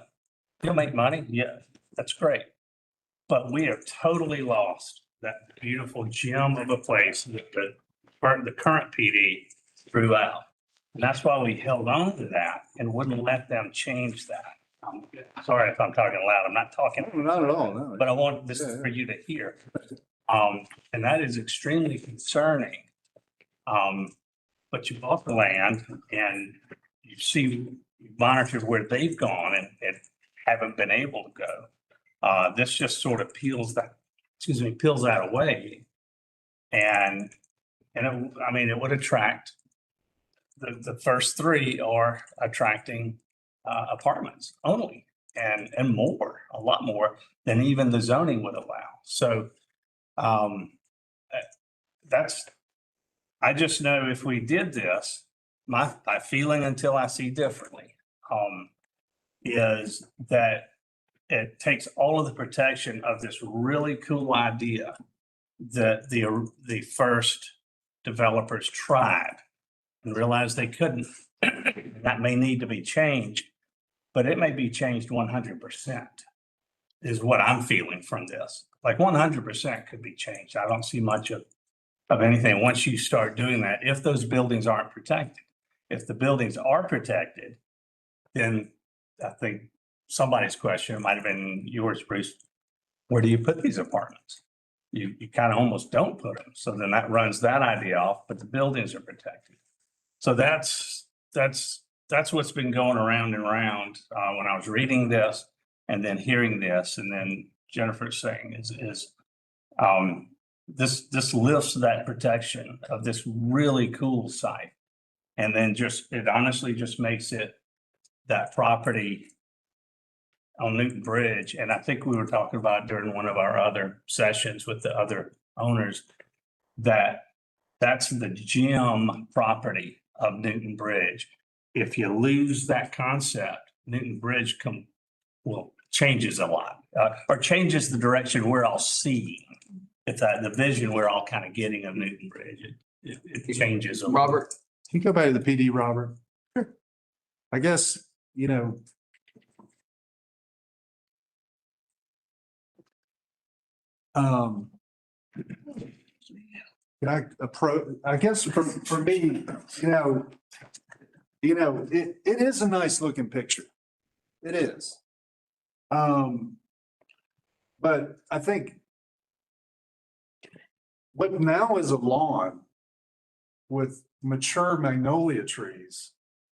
You'll make money. Yeah, that's great. But we have totally lost that beautiful gem of a place that the current PD threw out. And that's why we held on to that and wouldn't let them change that. Sorry if I'm talking loud. I'm not talking. Not at all, no. But I want this for you to hear. And that is extremely concerning. But you bought the land and you monitored where they've gone and haven't been able to go. This just sort of peels that away. And it would attract, the first three are attracting apartments only and more, a lot more than even the zoning would allow. So I just know if we did this, my feeling until I see differently is that it takes all of the protection of this really cool idea that the first developers tried and realized they couldn't. That may need to be changed, but it may be changed 100% is what I'm feeling from this. Like 100% could be changed. I don't see much of anything once you start doing that, if those buildings aren't protected. If the buildings are protected, then I think somebody's question, it might have been yours, Bruce, where do you put these apartments? You kind of almost don't put them. So then that runs that idea off, but the buildings are protected. So that's what's been going around and around when I was reading this and then hearing this and then Jennifer's saying is this lifts that protection of this really cool site. And then it honestly just makes it that property on Newton Bridge. And I think we were talking about during one of our other sessions with the other owners, that's the gem property of Newton Bridge. If you lose that concept, Newton Bridge changes a lot, or changes the direction we're all seeing. If the vision we're all kind of getting of Newton Bridge, it changes. Robert, can you go back to the PD, Robert? Sure. I guess, you know, I guess for me, it is a nice looking picture. It is. But I think what now is a lawn with mature magnolia trees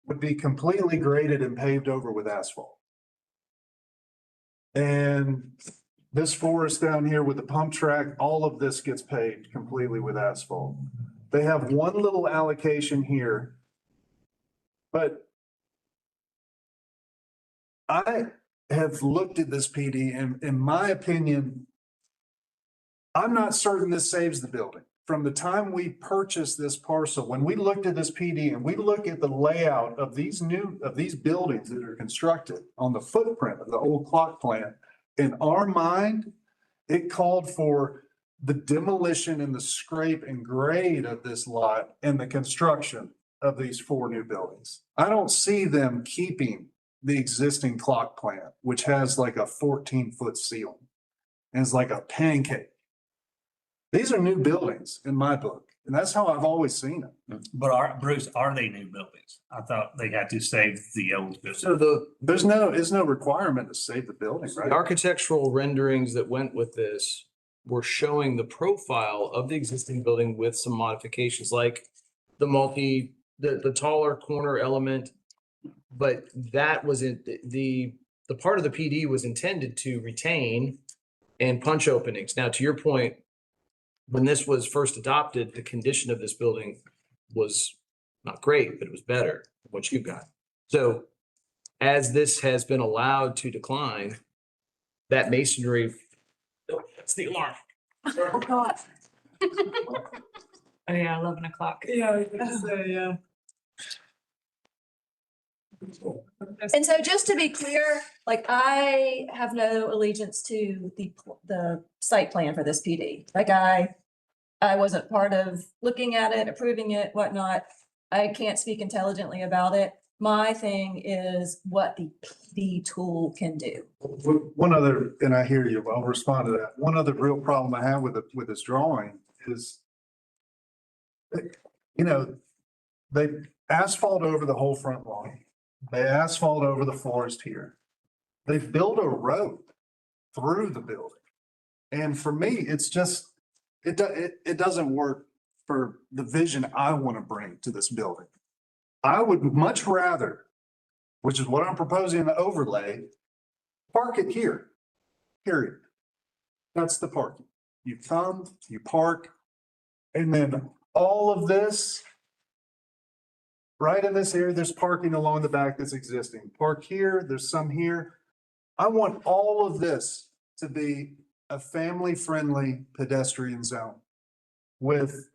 would be completely graded and paved over with asphalt. And this forest down here with the pump track, all of this gets paved completely with asphalt. They have one little allocation here, but I have looked at this PD and in my opinion, I'm not certain this saves the building. From the time we purchased this parcel, when we looked at this PD and we look at the layout of these buildings that are constructed on the footprint of the old clock plant, in our mind, it called for the demolition and the scrape and grade of this lot and the construction of these 4 new buildings. I don't see them keeping the existing clock plant, which has like a 14-foot ceiling and is like a pancake. These are new buildings in my book, and that's how I've always seen them. But Bruce, are they new buildings? I thought they had to save the old buildings. So there's no requirement to save the building, right? the architectural renderings that went with this were showing the profile of the existing building with some modifications, like the taller corner element. But that was the part of the PD was intended to retain and punch openings. Now, to your point, when this was first adopted, the condition of this building was not great, but it was better than what you've got. So as this has been allowed to decline, that masonry, that's the alarm. Oh, God. Oh, yeah, 11 o'clock. Yeah, yeah. And so just to be clear, like I have no allegiance to the site plan for this PD. Like I wasn't part of looking at it, approving it, whatnot. I can't speak intelligently about it. My thing is what the PD tool can do. One other, and I hear you, I'll respond to that. One other real problem I have with this drawing is, they asphalt over the whole front lawn. They asphalt over the forest here. They've built a road through the building. And for me, it's just, it doesn't work for the vision I want to bring to this building. I would much rather, which is what I'm proposing in the overlay, park it here, period. That's the parking. You come, you park, and then all of this, right in this area, there's parking along the back that's existing. Park here, there's some here. I want all of this to be a family-friendly pedestrian zone with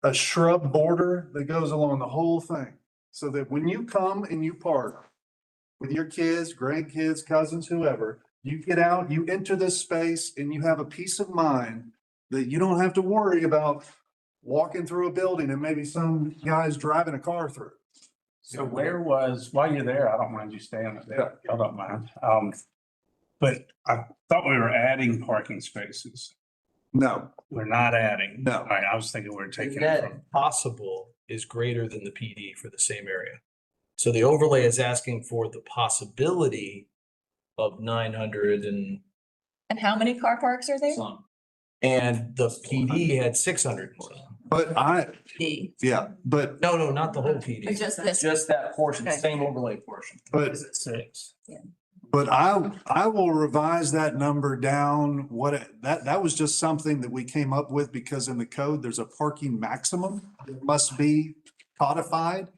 a shrub border that goes along the whole thing. So that when you come and you park with your kids, grandkids, cousins, whoever, you get out, you enter this space and you have a peace of mind that you don't have to worry about walking through a building and maybe some guy's driving a car through. So while you're there, I don't mind you staying there. I don't mind. But I thought we were adding parking spaces. No. We're not adding. No. All right, I was thinking we were taking it Net from. possible is greater than the PD for the same area. So the overlay is asking for the possibility of 900 and how many car parks are there? some. And the PD had 600 and some. But but. No, not the whole PD. Just this. Just that portion, Okay. same overlay portion. But Is it 6? Yeah. But I will revise that number down. That was just something that we came up with because in the code, there's a parking maximum that must be codified.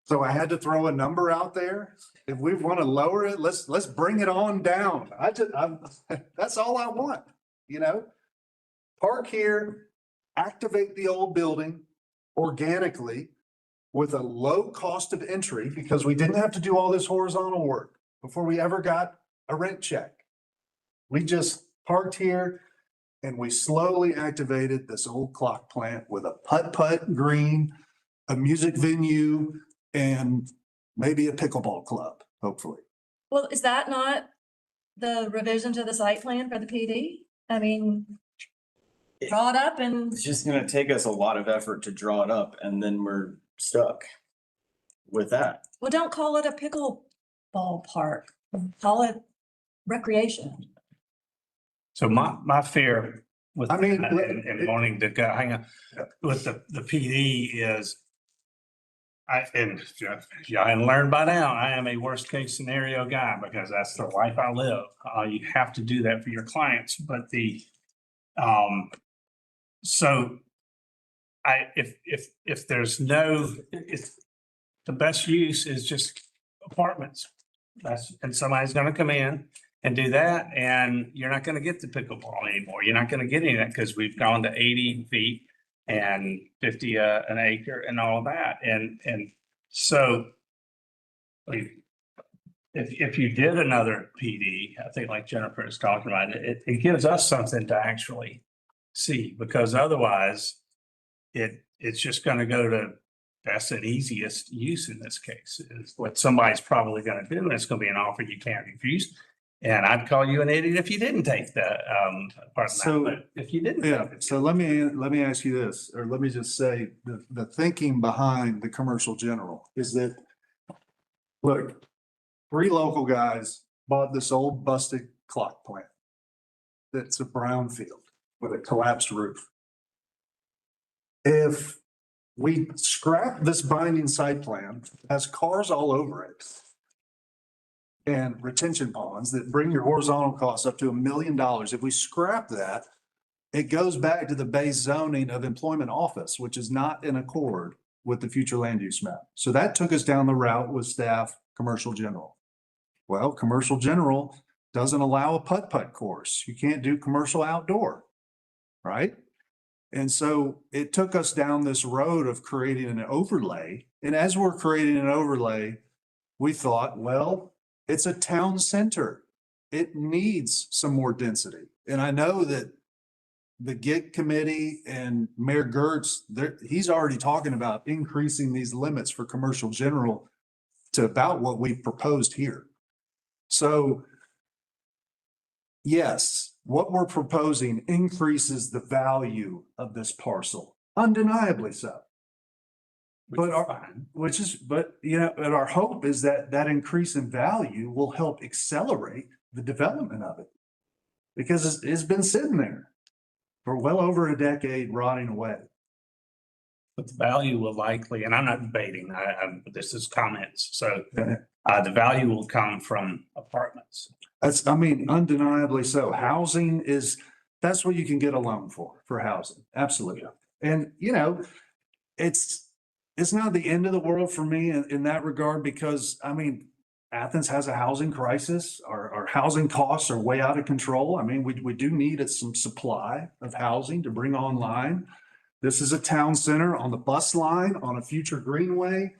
So I had to throw a number out there. If we want to lower it, let's bring it on down. That's all I want, you know? Park here, activate the old building organically with a low cost of entry because we didn't have to do all this horizontal work before we ever got a rent check. We just parked here and we slowly activated this old clock plant with a putt-putt green, a music venue, and maybe a pickleball club, hopefully. Well, is that not the revision to the site plan for the PD? I mean, draw it up and. It's just gonna take us a lot of effort to draw it up and then we're stuck with that. Well, don't call it a pickleball park. Call it recreation. So my fear with, I mean, and wanting to go, hang on, with the PD is and y'all hadn't learned by now, I am a worst case scenario guy because that's the life I live. You have to do that for your clients, but so if there's no, if the best use is just apartments, and somebody's gonna come in and do that, and you're not gonna get the pickleball anymore. You're not gonna get any of that because we've gone to 80 feet and 50 an acre and all of that. And so if you did another PD, I think like Jennifer is talking about, it gives us something to actually see, because otherwise it's just going to go to best and easiest use in this case is what somebody's probably going to do. And it's going to be an offer you can't refuse. And I'd call you an idiot if you didn't take the part of that, but if you didn't. Yeah, so let me ask you this, or let me just say the thinking behind the commercial general is that, look, 3 local guys bought this old busted clock plant. That's a brownfield with a collapsed roof. If we scrap this binding site plan, it has cars all over it and retention ponds that bring your horizontal costs up to $1 million. If we scrap that, it goes back to the base zoning of employment office, which is not in accord with the future land use map. So that took us down the route with staff, commercial general. Well, commercial general doesn't allow a putt-putt course. You can't do commercial outdoor, right? And so it took us down this road of creating an overlay. And as we're creating an overlay, we thought, well, it's a town center. It needs some more density. And I know that the GIG committee and Mayor Gertz, he's already talking about increasing these limits for commercial general to about what we proposed here. So yes, what we're proposing increases the value of this parcel, undeniably so. But our hope is that that increase in value will help accelerate the development of it. Because it's been sitting there for well over a decade, rotting away. But the value will likely, and I'm not debating, this is comments. So the value will come from apartments. I mean, undeniably so. Housing that's what you can get a loan for housing. Absolutely. And, it's not the end of the world for me in that regard, because I mean, Athens has a housing crisis. Our housing costs are way out of control. I mean, we do need some supply of housing to bring online. This is a town center on the bus line, on a future greenway,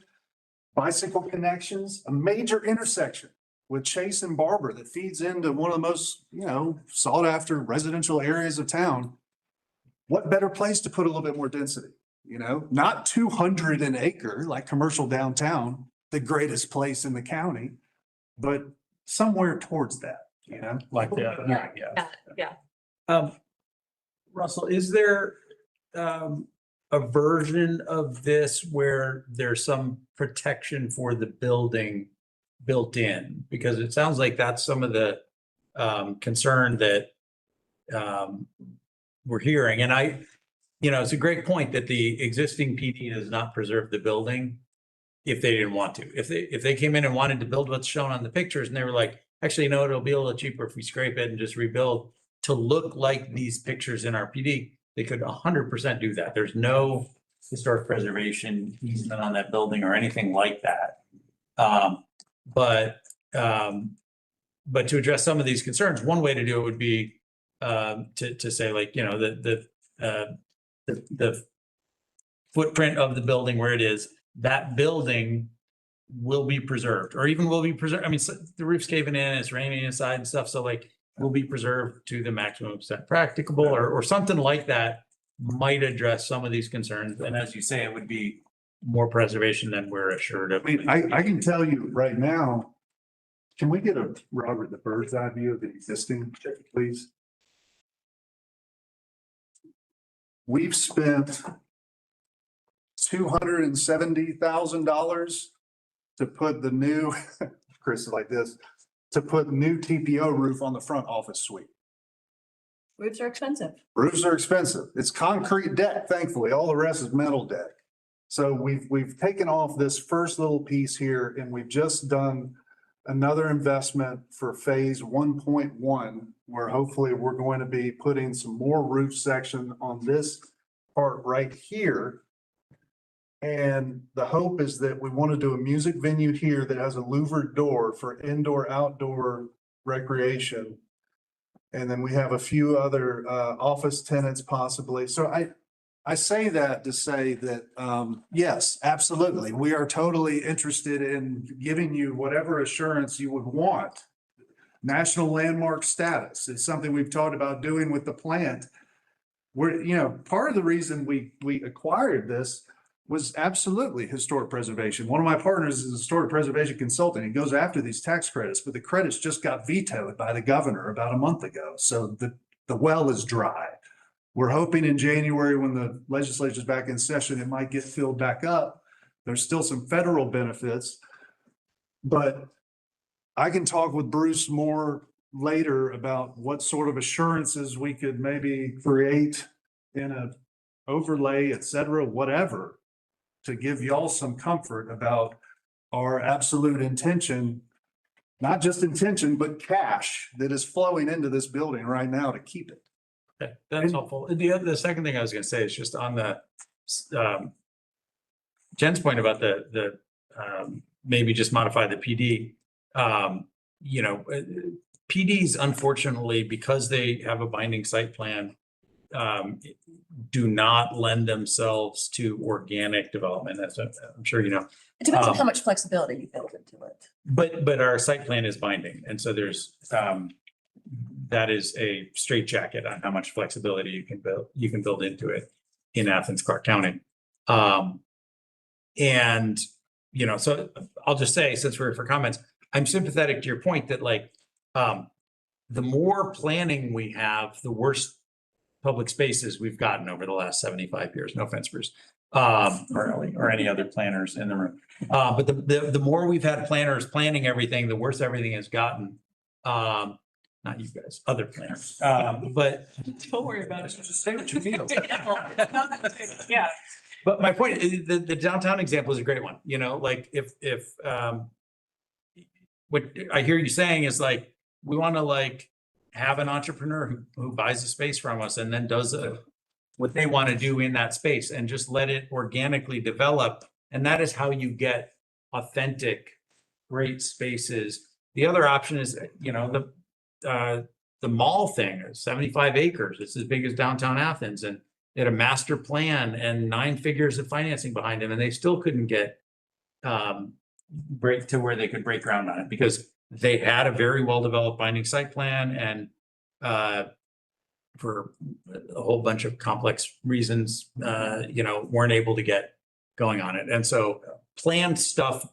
bicycle connections, a major intersection with Chase and Barber that feeds into one of the most, sought after residential areas of town. What better place to put a little bit more density? Not 200 an acre like commercial downtown, the greatest place in the county, but somewhere towards that, like that. Yeah. Russell, is there a version of this where there's some protection for the building built in? Because it sounds like that's some of the concern that we're hearing. And it's a great point that the existing PD does not preserve the building. if they didn't want to. If they came in and wanted to build what's shown on the pictures and they were like, actually, no, it'll be a little cheaper if we scrape it and just rebuild to look like these pictures in our PD, they could 100% do that. There's no historic preservation easement on that building or anything like that. But to address some of these concerns, one way to do it would be to say, like, you know, the footprint of the building where it is, that building will be preserved, or even will be preserved. I mean, so the roof's caving in, it's raining inside and stuff, so like will be preserved to the maximum extent practicable, or something like that might address some of these concerns. And as you say, it would be more preservation than we're assured of. I mean, I can tell you right now, can we get a, Robert, the bird's eye view of the existing, please? We've spent $270,000 to put the new, Chris is like this, to put new TPO roof on the front office suite. Roofs are expensive. Roofs are expensive. It's concrete deck, thankfully. All the rest is metal deck. So we've taken off this first little piece here, and we've just done another investment for phase 1.1, where hopefully we're going to be putting some more roof section on this part right here. And the hope is that we want to do a music venue here that has a louvered door for indoor, outdoor recreation. And then we have a few other office tenants possibly. So I say that to say that, yes, absolutely. We are totally interested in giving you whatever assurance you would want. National landmark status is something we've talked about doing with the plant. We're, you know, part of the reason we acquired this was absolutely historic preservation. One of my partners is a historic preservation consultant. He goes after these tax credits, but the credits just got vetoed by the governor about a month ago. So the well is dry. We're hoping in January, when the legislature's back in session, it might get filled back up. There's still some federal benefits, but I can talk with Bruce more later about what sort of assurances we could maybe create in a overlay, et cetera, whatever, to give y'all some comfort about our absolute intention, not just intention, but cash that is flowing into this building right now to keep it. Okay, that's helpful. The second thing I was going to say is just on the Jen's point about the maybe just modify the PD. You know, PDs, unfortunately, because they have a binding site plan, do not lend themselves to organic development. That's I'm sure you know. It depends on how much flexibility you build into it. But our site plan is binding, and so there's that is a straitjacket on how much flexibility you can build into it in Athens-Clarke County. And you know, so I'll just say, since we're for comments, I'm sympathetic to your point that like the more planning we have, the worse public spaces we've gotten over the last 75 years. No offense, Bruce, or any other planners in the room. But the more we've had planners planning everything, the worse everything has gotten. Not you guys, other planners. But Don't worry about it. just say what you feel. Yeah. But my point is the downtown example is a great one. You know, like if what I hear you saying is like, we want to like have an entrepreneur who buys a space from us and then does what they want to do in that space and just let it organically develop. And that is how you get authentic, great spaces. The other option is, you know, the mall thing is 75 acres. It's as big as downtown Athens, and they had a master plan and 9 figures of financing behind them, and they still couldn't get break to where they could break ground on it because they had a very well-developed binding site plan, and for a whole bunch of complex reasons, you know, weren't able to get going on it. And so planned stuff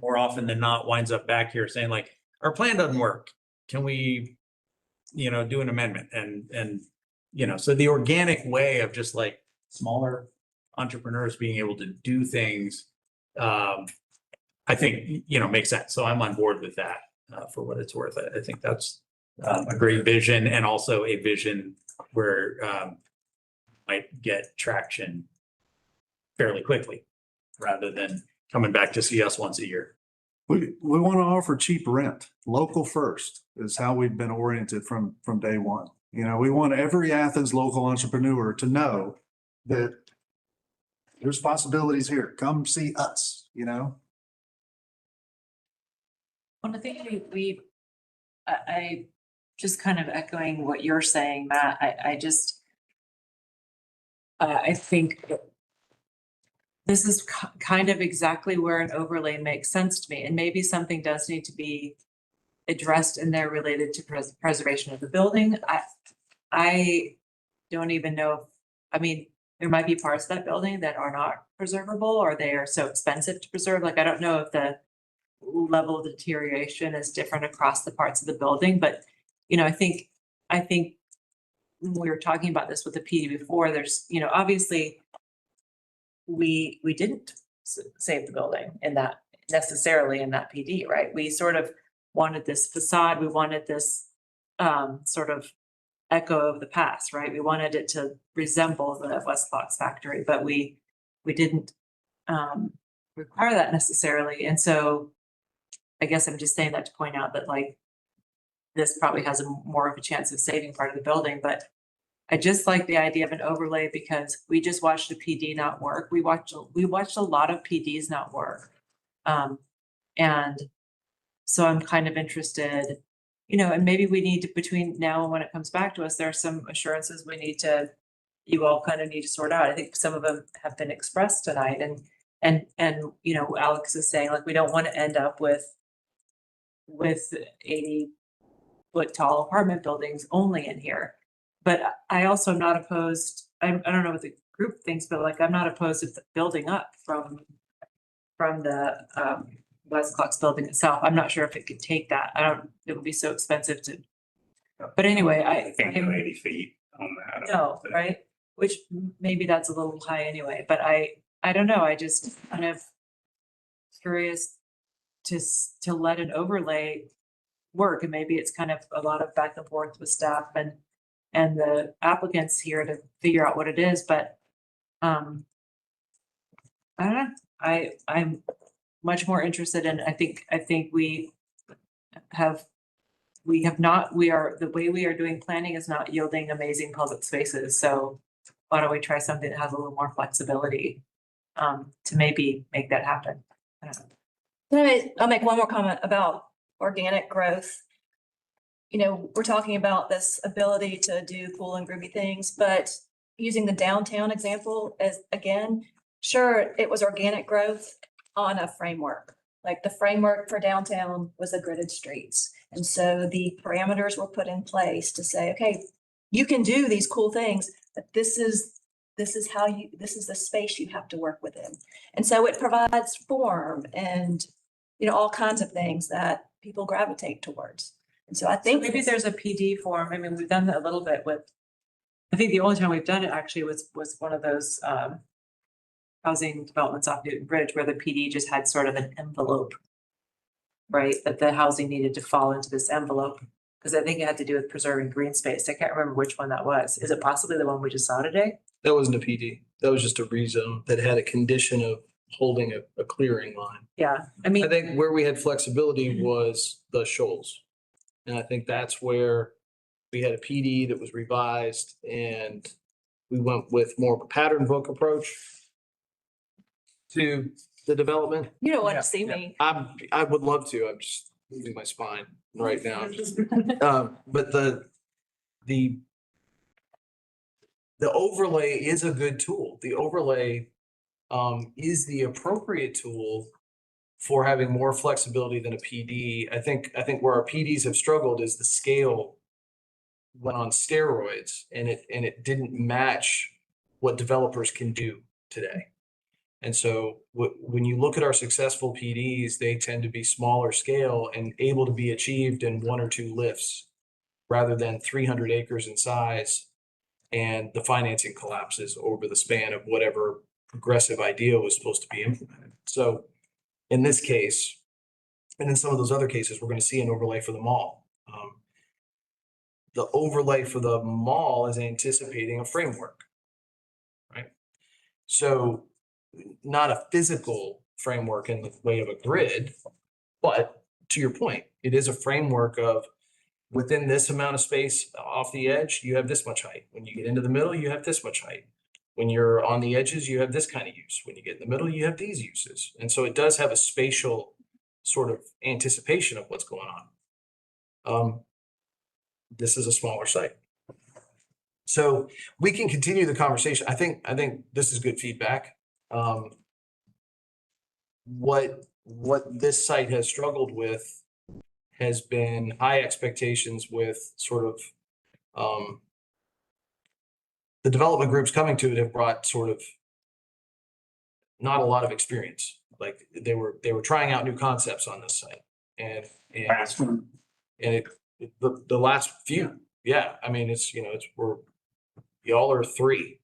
more often than not winds up back here saying like, our plan doesn't work. Can we, you know, do an amendment? And, you know, so the organic way of just like smaller entrepreneurs being able to do things, I think, you know, makes sense. So I'm on board with that for what it's worth. I think that's a great vision, and also a vision where might get traction fairly quickly rather than coming back to see us once a year. We want to offer cheap rent. Local first is how we've been oriented from day one. You know, we want every Athens local entrepreneur to know that there's possibilities here. Come see us, you know? Well, I think I just kind of echoing what you're saying, Matt, I think this is kind of exactly where an overlay makes sense to me, and maybe something does need to be addressed in there related to preservation of the building. I don't even know, I mean, there might be parts of that building that are not preservable, or they are so expensive to preserve. Like, I don't know if the level of deterioration is different across the parts of the building, but, you know, I think when we were talking about this with the PD before, there's, you know, obviously we didn't save the building in that necessarily in that PD, right? We sort of wanted this facade, we wanted this sort of echo of the past, right? We wanted it to resemble the West-Clarke factory, but we didn't require that necessarily. And so I guess I'm just saying that to point out that, like, this probably has more of a chance of saving part of the building, but I just like the idea of an overlay because we just watched the PD not work. We watched a lot of PDs not work. And so I'm kind of interested, you know, and maybe we need to, between now and when it comes back to us, there are some assurances you all kind of need to sort out. I think some of them have been expressed tonight, and you know, Alex is saying, like, we don't want to end up with 80-foot tall apartment buildings only in here. But I also am not opposed, I don't know what the group thinks, but, like, I'm not opposed to building up from the West-Clarke building itself. I'm not sure if it could take that. It would be so expensive to, but anyway, I can't go 80 feet on that. no, right? Which maybe that's a little high anyway, but I don't know. I just kind of curious to let an overlay work, and maybe it's kind of a lot of back and forth with staff and the applicants here to figure out what it is, but I don't know. I'm much more interested in, I think we have not, the way we are doing planning is not yielding amazing public spaces. So why don't we try something that has a little more flexibility to maybe make that happen? I don't know. I'll make one more comment about organic growth. You know, we're talking about this ability to do cool and groovy things, but using the downtown example as, again, sure, it was organic growth on a framework. Like, the framework for downtown was the gridded streets. And so the parameters were put in place to say, okay, you can do these cool things, but this is the space you have to work within. And so it provides form and, you know, all kinds of things that people gravitate towards. And so I think maybe there's a PD form. I mean, we've done that a little bit with, I think the only time we've done it actually was one of those housing developments off Newton Bridge where the PD just had sort of an envelope, right? That the housing needed to fall into this envelope, because I think it had to do with preserving green space. I can't remember which one that was. Is it possibly the one we just saw today? That wasn't a PD. That was just a rezone that had a condition of holding a clearing line. Yeah, I mean, I think where we had flexibility was the shoals. And I think that's where we had a PD that was revised and we went with more of a pattern book approach to the development. You don't want to see me. I would love to. I'm just losing my spine right now. But the overlay is a good tool. The overlay is the appropriate tool for having more flexibility than a PD. I think where our PDs have struggled is the scale went on steroids and it didn't match what developers can do today. And so when you look at our successful PDs, they tend to be smaller scale and able to be achieved in 1 or 2 lifts rather than 300 acres in size, and the financing collapses over the span of whatever progressive idea was supposed to be implemented. So in this case, and in some of those other cases, we're going to see an overlay for the mall. The overlay for the mall is anticipating a framework, right? So not a physical framework in the way of a grid. But to your point, it is a framework of within this amount of space off the edge, you have this much height. When you get into the middle, you have this much height. When you're on the edges, you have this kind of use. When you get in the middle, you have these uses. And so it does have a spatial sort of anticipation of what's going on. This is a smaller site. So we can continue the conversation. I think this is good feedback. What this site has struggled with has been high expectations with sort of the development groups coming to it have brought sort of not a lot of experience. Like they were trying out new concepts on this site, and the last few, yeah. I mean, it's y'all are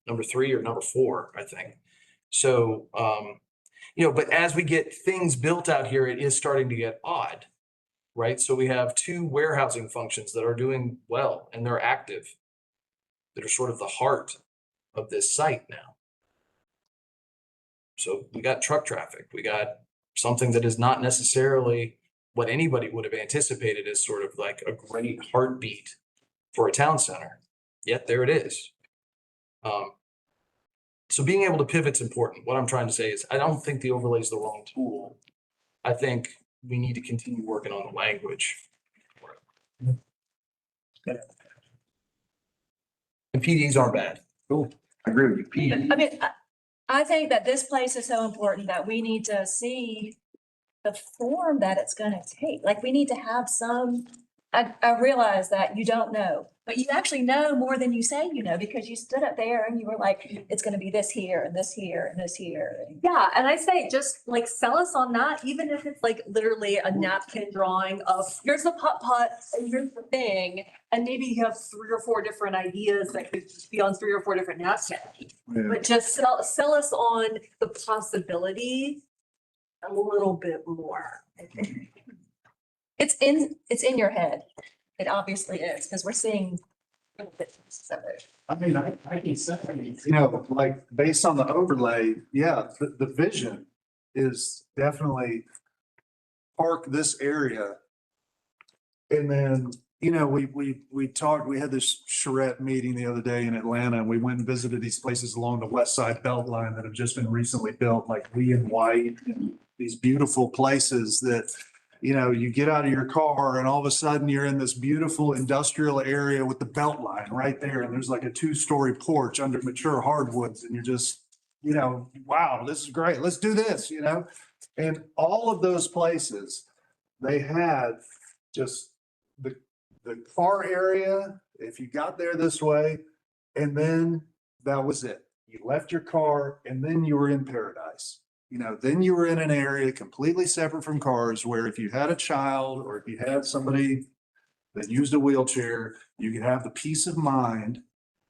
number three or number four, I think. So but as we get things built out here, it is starting to get odd, right? So we have two warehousing functions that are doing well and they're active, that are sort of the heart of this site now. So we got truck traffic, we got something that is not necessarily what anybody would have anticipated as sort of like a great heartbeat for a town center. Yet there it is. So being able to pivot's important. What I'm trying to say is I don't think the overlay is the wrong tool. I think we need to continue working on the language. And PDs aren't bad. Cool. I agree with you. PD. I mean, I think that this place is so important that we need to see the form that it's gonna take. Like, we need to have some, I realize that you don't know, but you actually know more than you say you know, because you stood up there and you were like, it's gonna be this here and this here and this here. Yeah, and I say just like sell us on that, even if it's like literally a napkin drawing of here's the putt and here's the thing. And maybe you have 3 or 4 different ideas that could be on 3 or 4 different napkins. Yeah. But just sell us on the possibility a little bit more, I think. It's in your head. It obviously is, because we're seeing little bits of it. I mean, I can say, like based on the overlay, yeah, the vision is definitely park this area. And then, we talked, we had this charrette meeting the other day in Atlanta, and we went and visited these places along the west side belt line that have just been recently built, like Lee and White, and these beautiful places that, you get out of your car and all of a sudden you're in this beautiful industrial area with the belt line right there. And there's like a 2-story porch under mature hardwoods. And you're just, wow, this is great. Let's do this, And all of those places, they had just the car area, if you got there this way, and then that was it. You left your car and then you were in paradise. Then you were in an area completely separate from cars where if you had a child or if you had somebody that used a wheelchair, you could have the peace of mind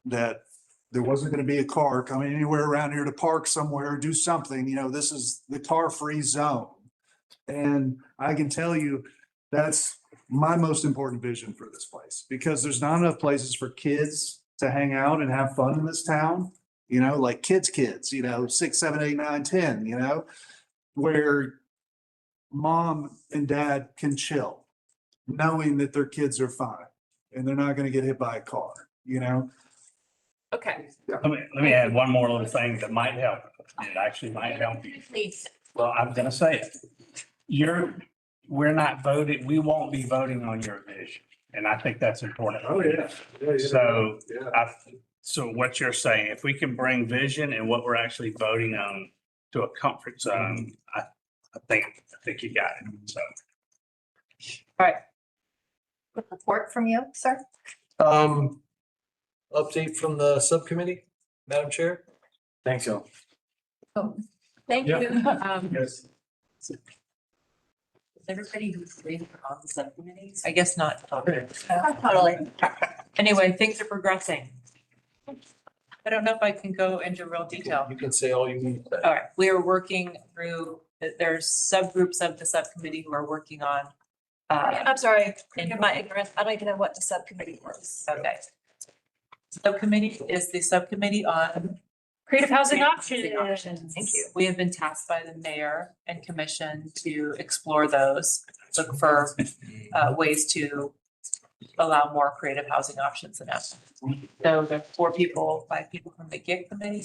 that there wasn't going to be a car coming anywhere around here to park somewhere or do something. This is the car-free zone. And I can tell you that's my most important vision for this place, because there's not enough places for kids to hang out and have fun in this town. Like kids, 6, 7, 8, 9, 10, where mom and dad can chill, knowing that their kids are fine and they're not going to get hit by a car, Okay. Let me add one more little thing that might help. It actually might help you. Please. Well, I'm gonna say it. We're not voting, we won't be voting on your vision. And I think that's important. Oh, yeah. So what you're saying, if we can bring vision and what we're actually voting on to a comfort zone, I think you got it. So. All right. Report from you, sir? Update from the subcommittee, Madam Chair. Thanks, y'all. Oh, thank you. Yes. Is everybody who's reading on the subcommittees? I guess not. Totally. Anyway, things are progressing. I don't know if I can go into real detail. You can say all you need. All right, we are working through, there's subgroups of the subcommittee who are working on. I'm sorry, forgive my ignorance. I don't even know what the subcommittee was. Okay. Subcommittee is the subcommittee on Creative housing Housing options. Thank you. We have been tasked by the mayor and commission to explore those, look for ways to allow more creative housing options in Athens. So there are 4 people, 5 people from the GIG committee,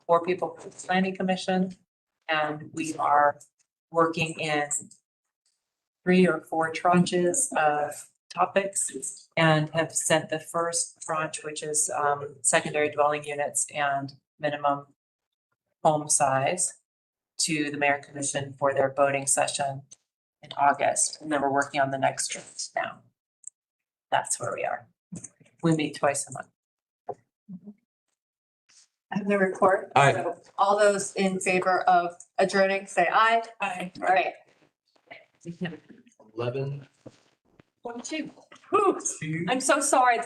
4 people from the planning commission, and we are working in 3 or 4 tranches of topics and have sent the first tranche, which is secondary dwelling units and minimum home size, to the mayor and commission for their voting session in August. And then we're working on the next tranche now. That's where we are. We meet twice a month. I have no report. Aye. So all those in favor of adjourning, say aye. Aye. All right. 11. 22. Whew. I'm so sorry.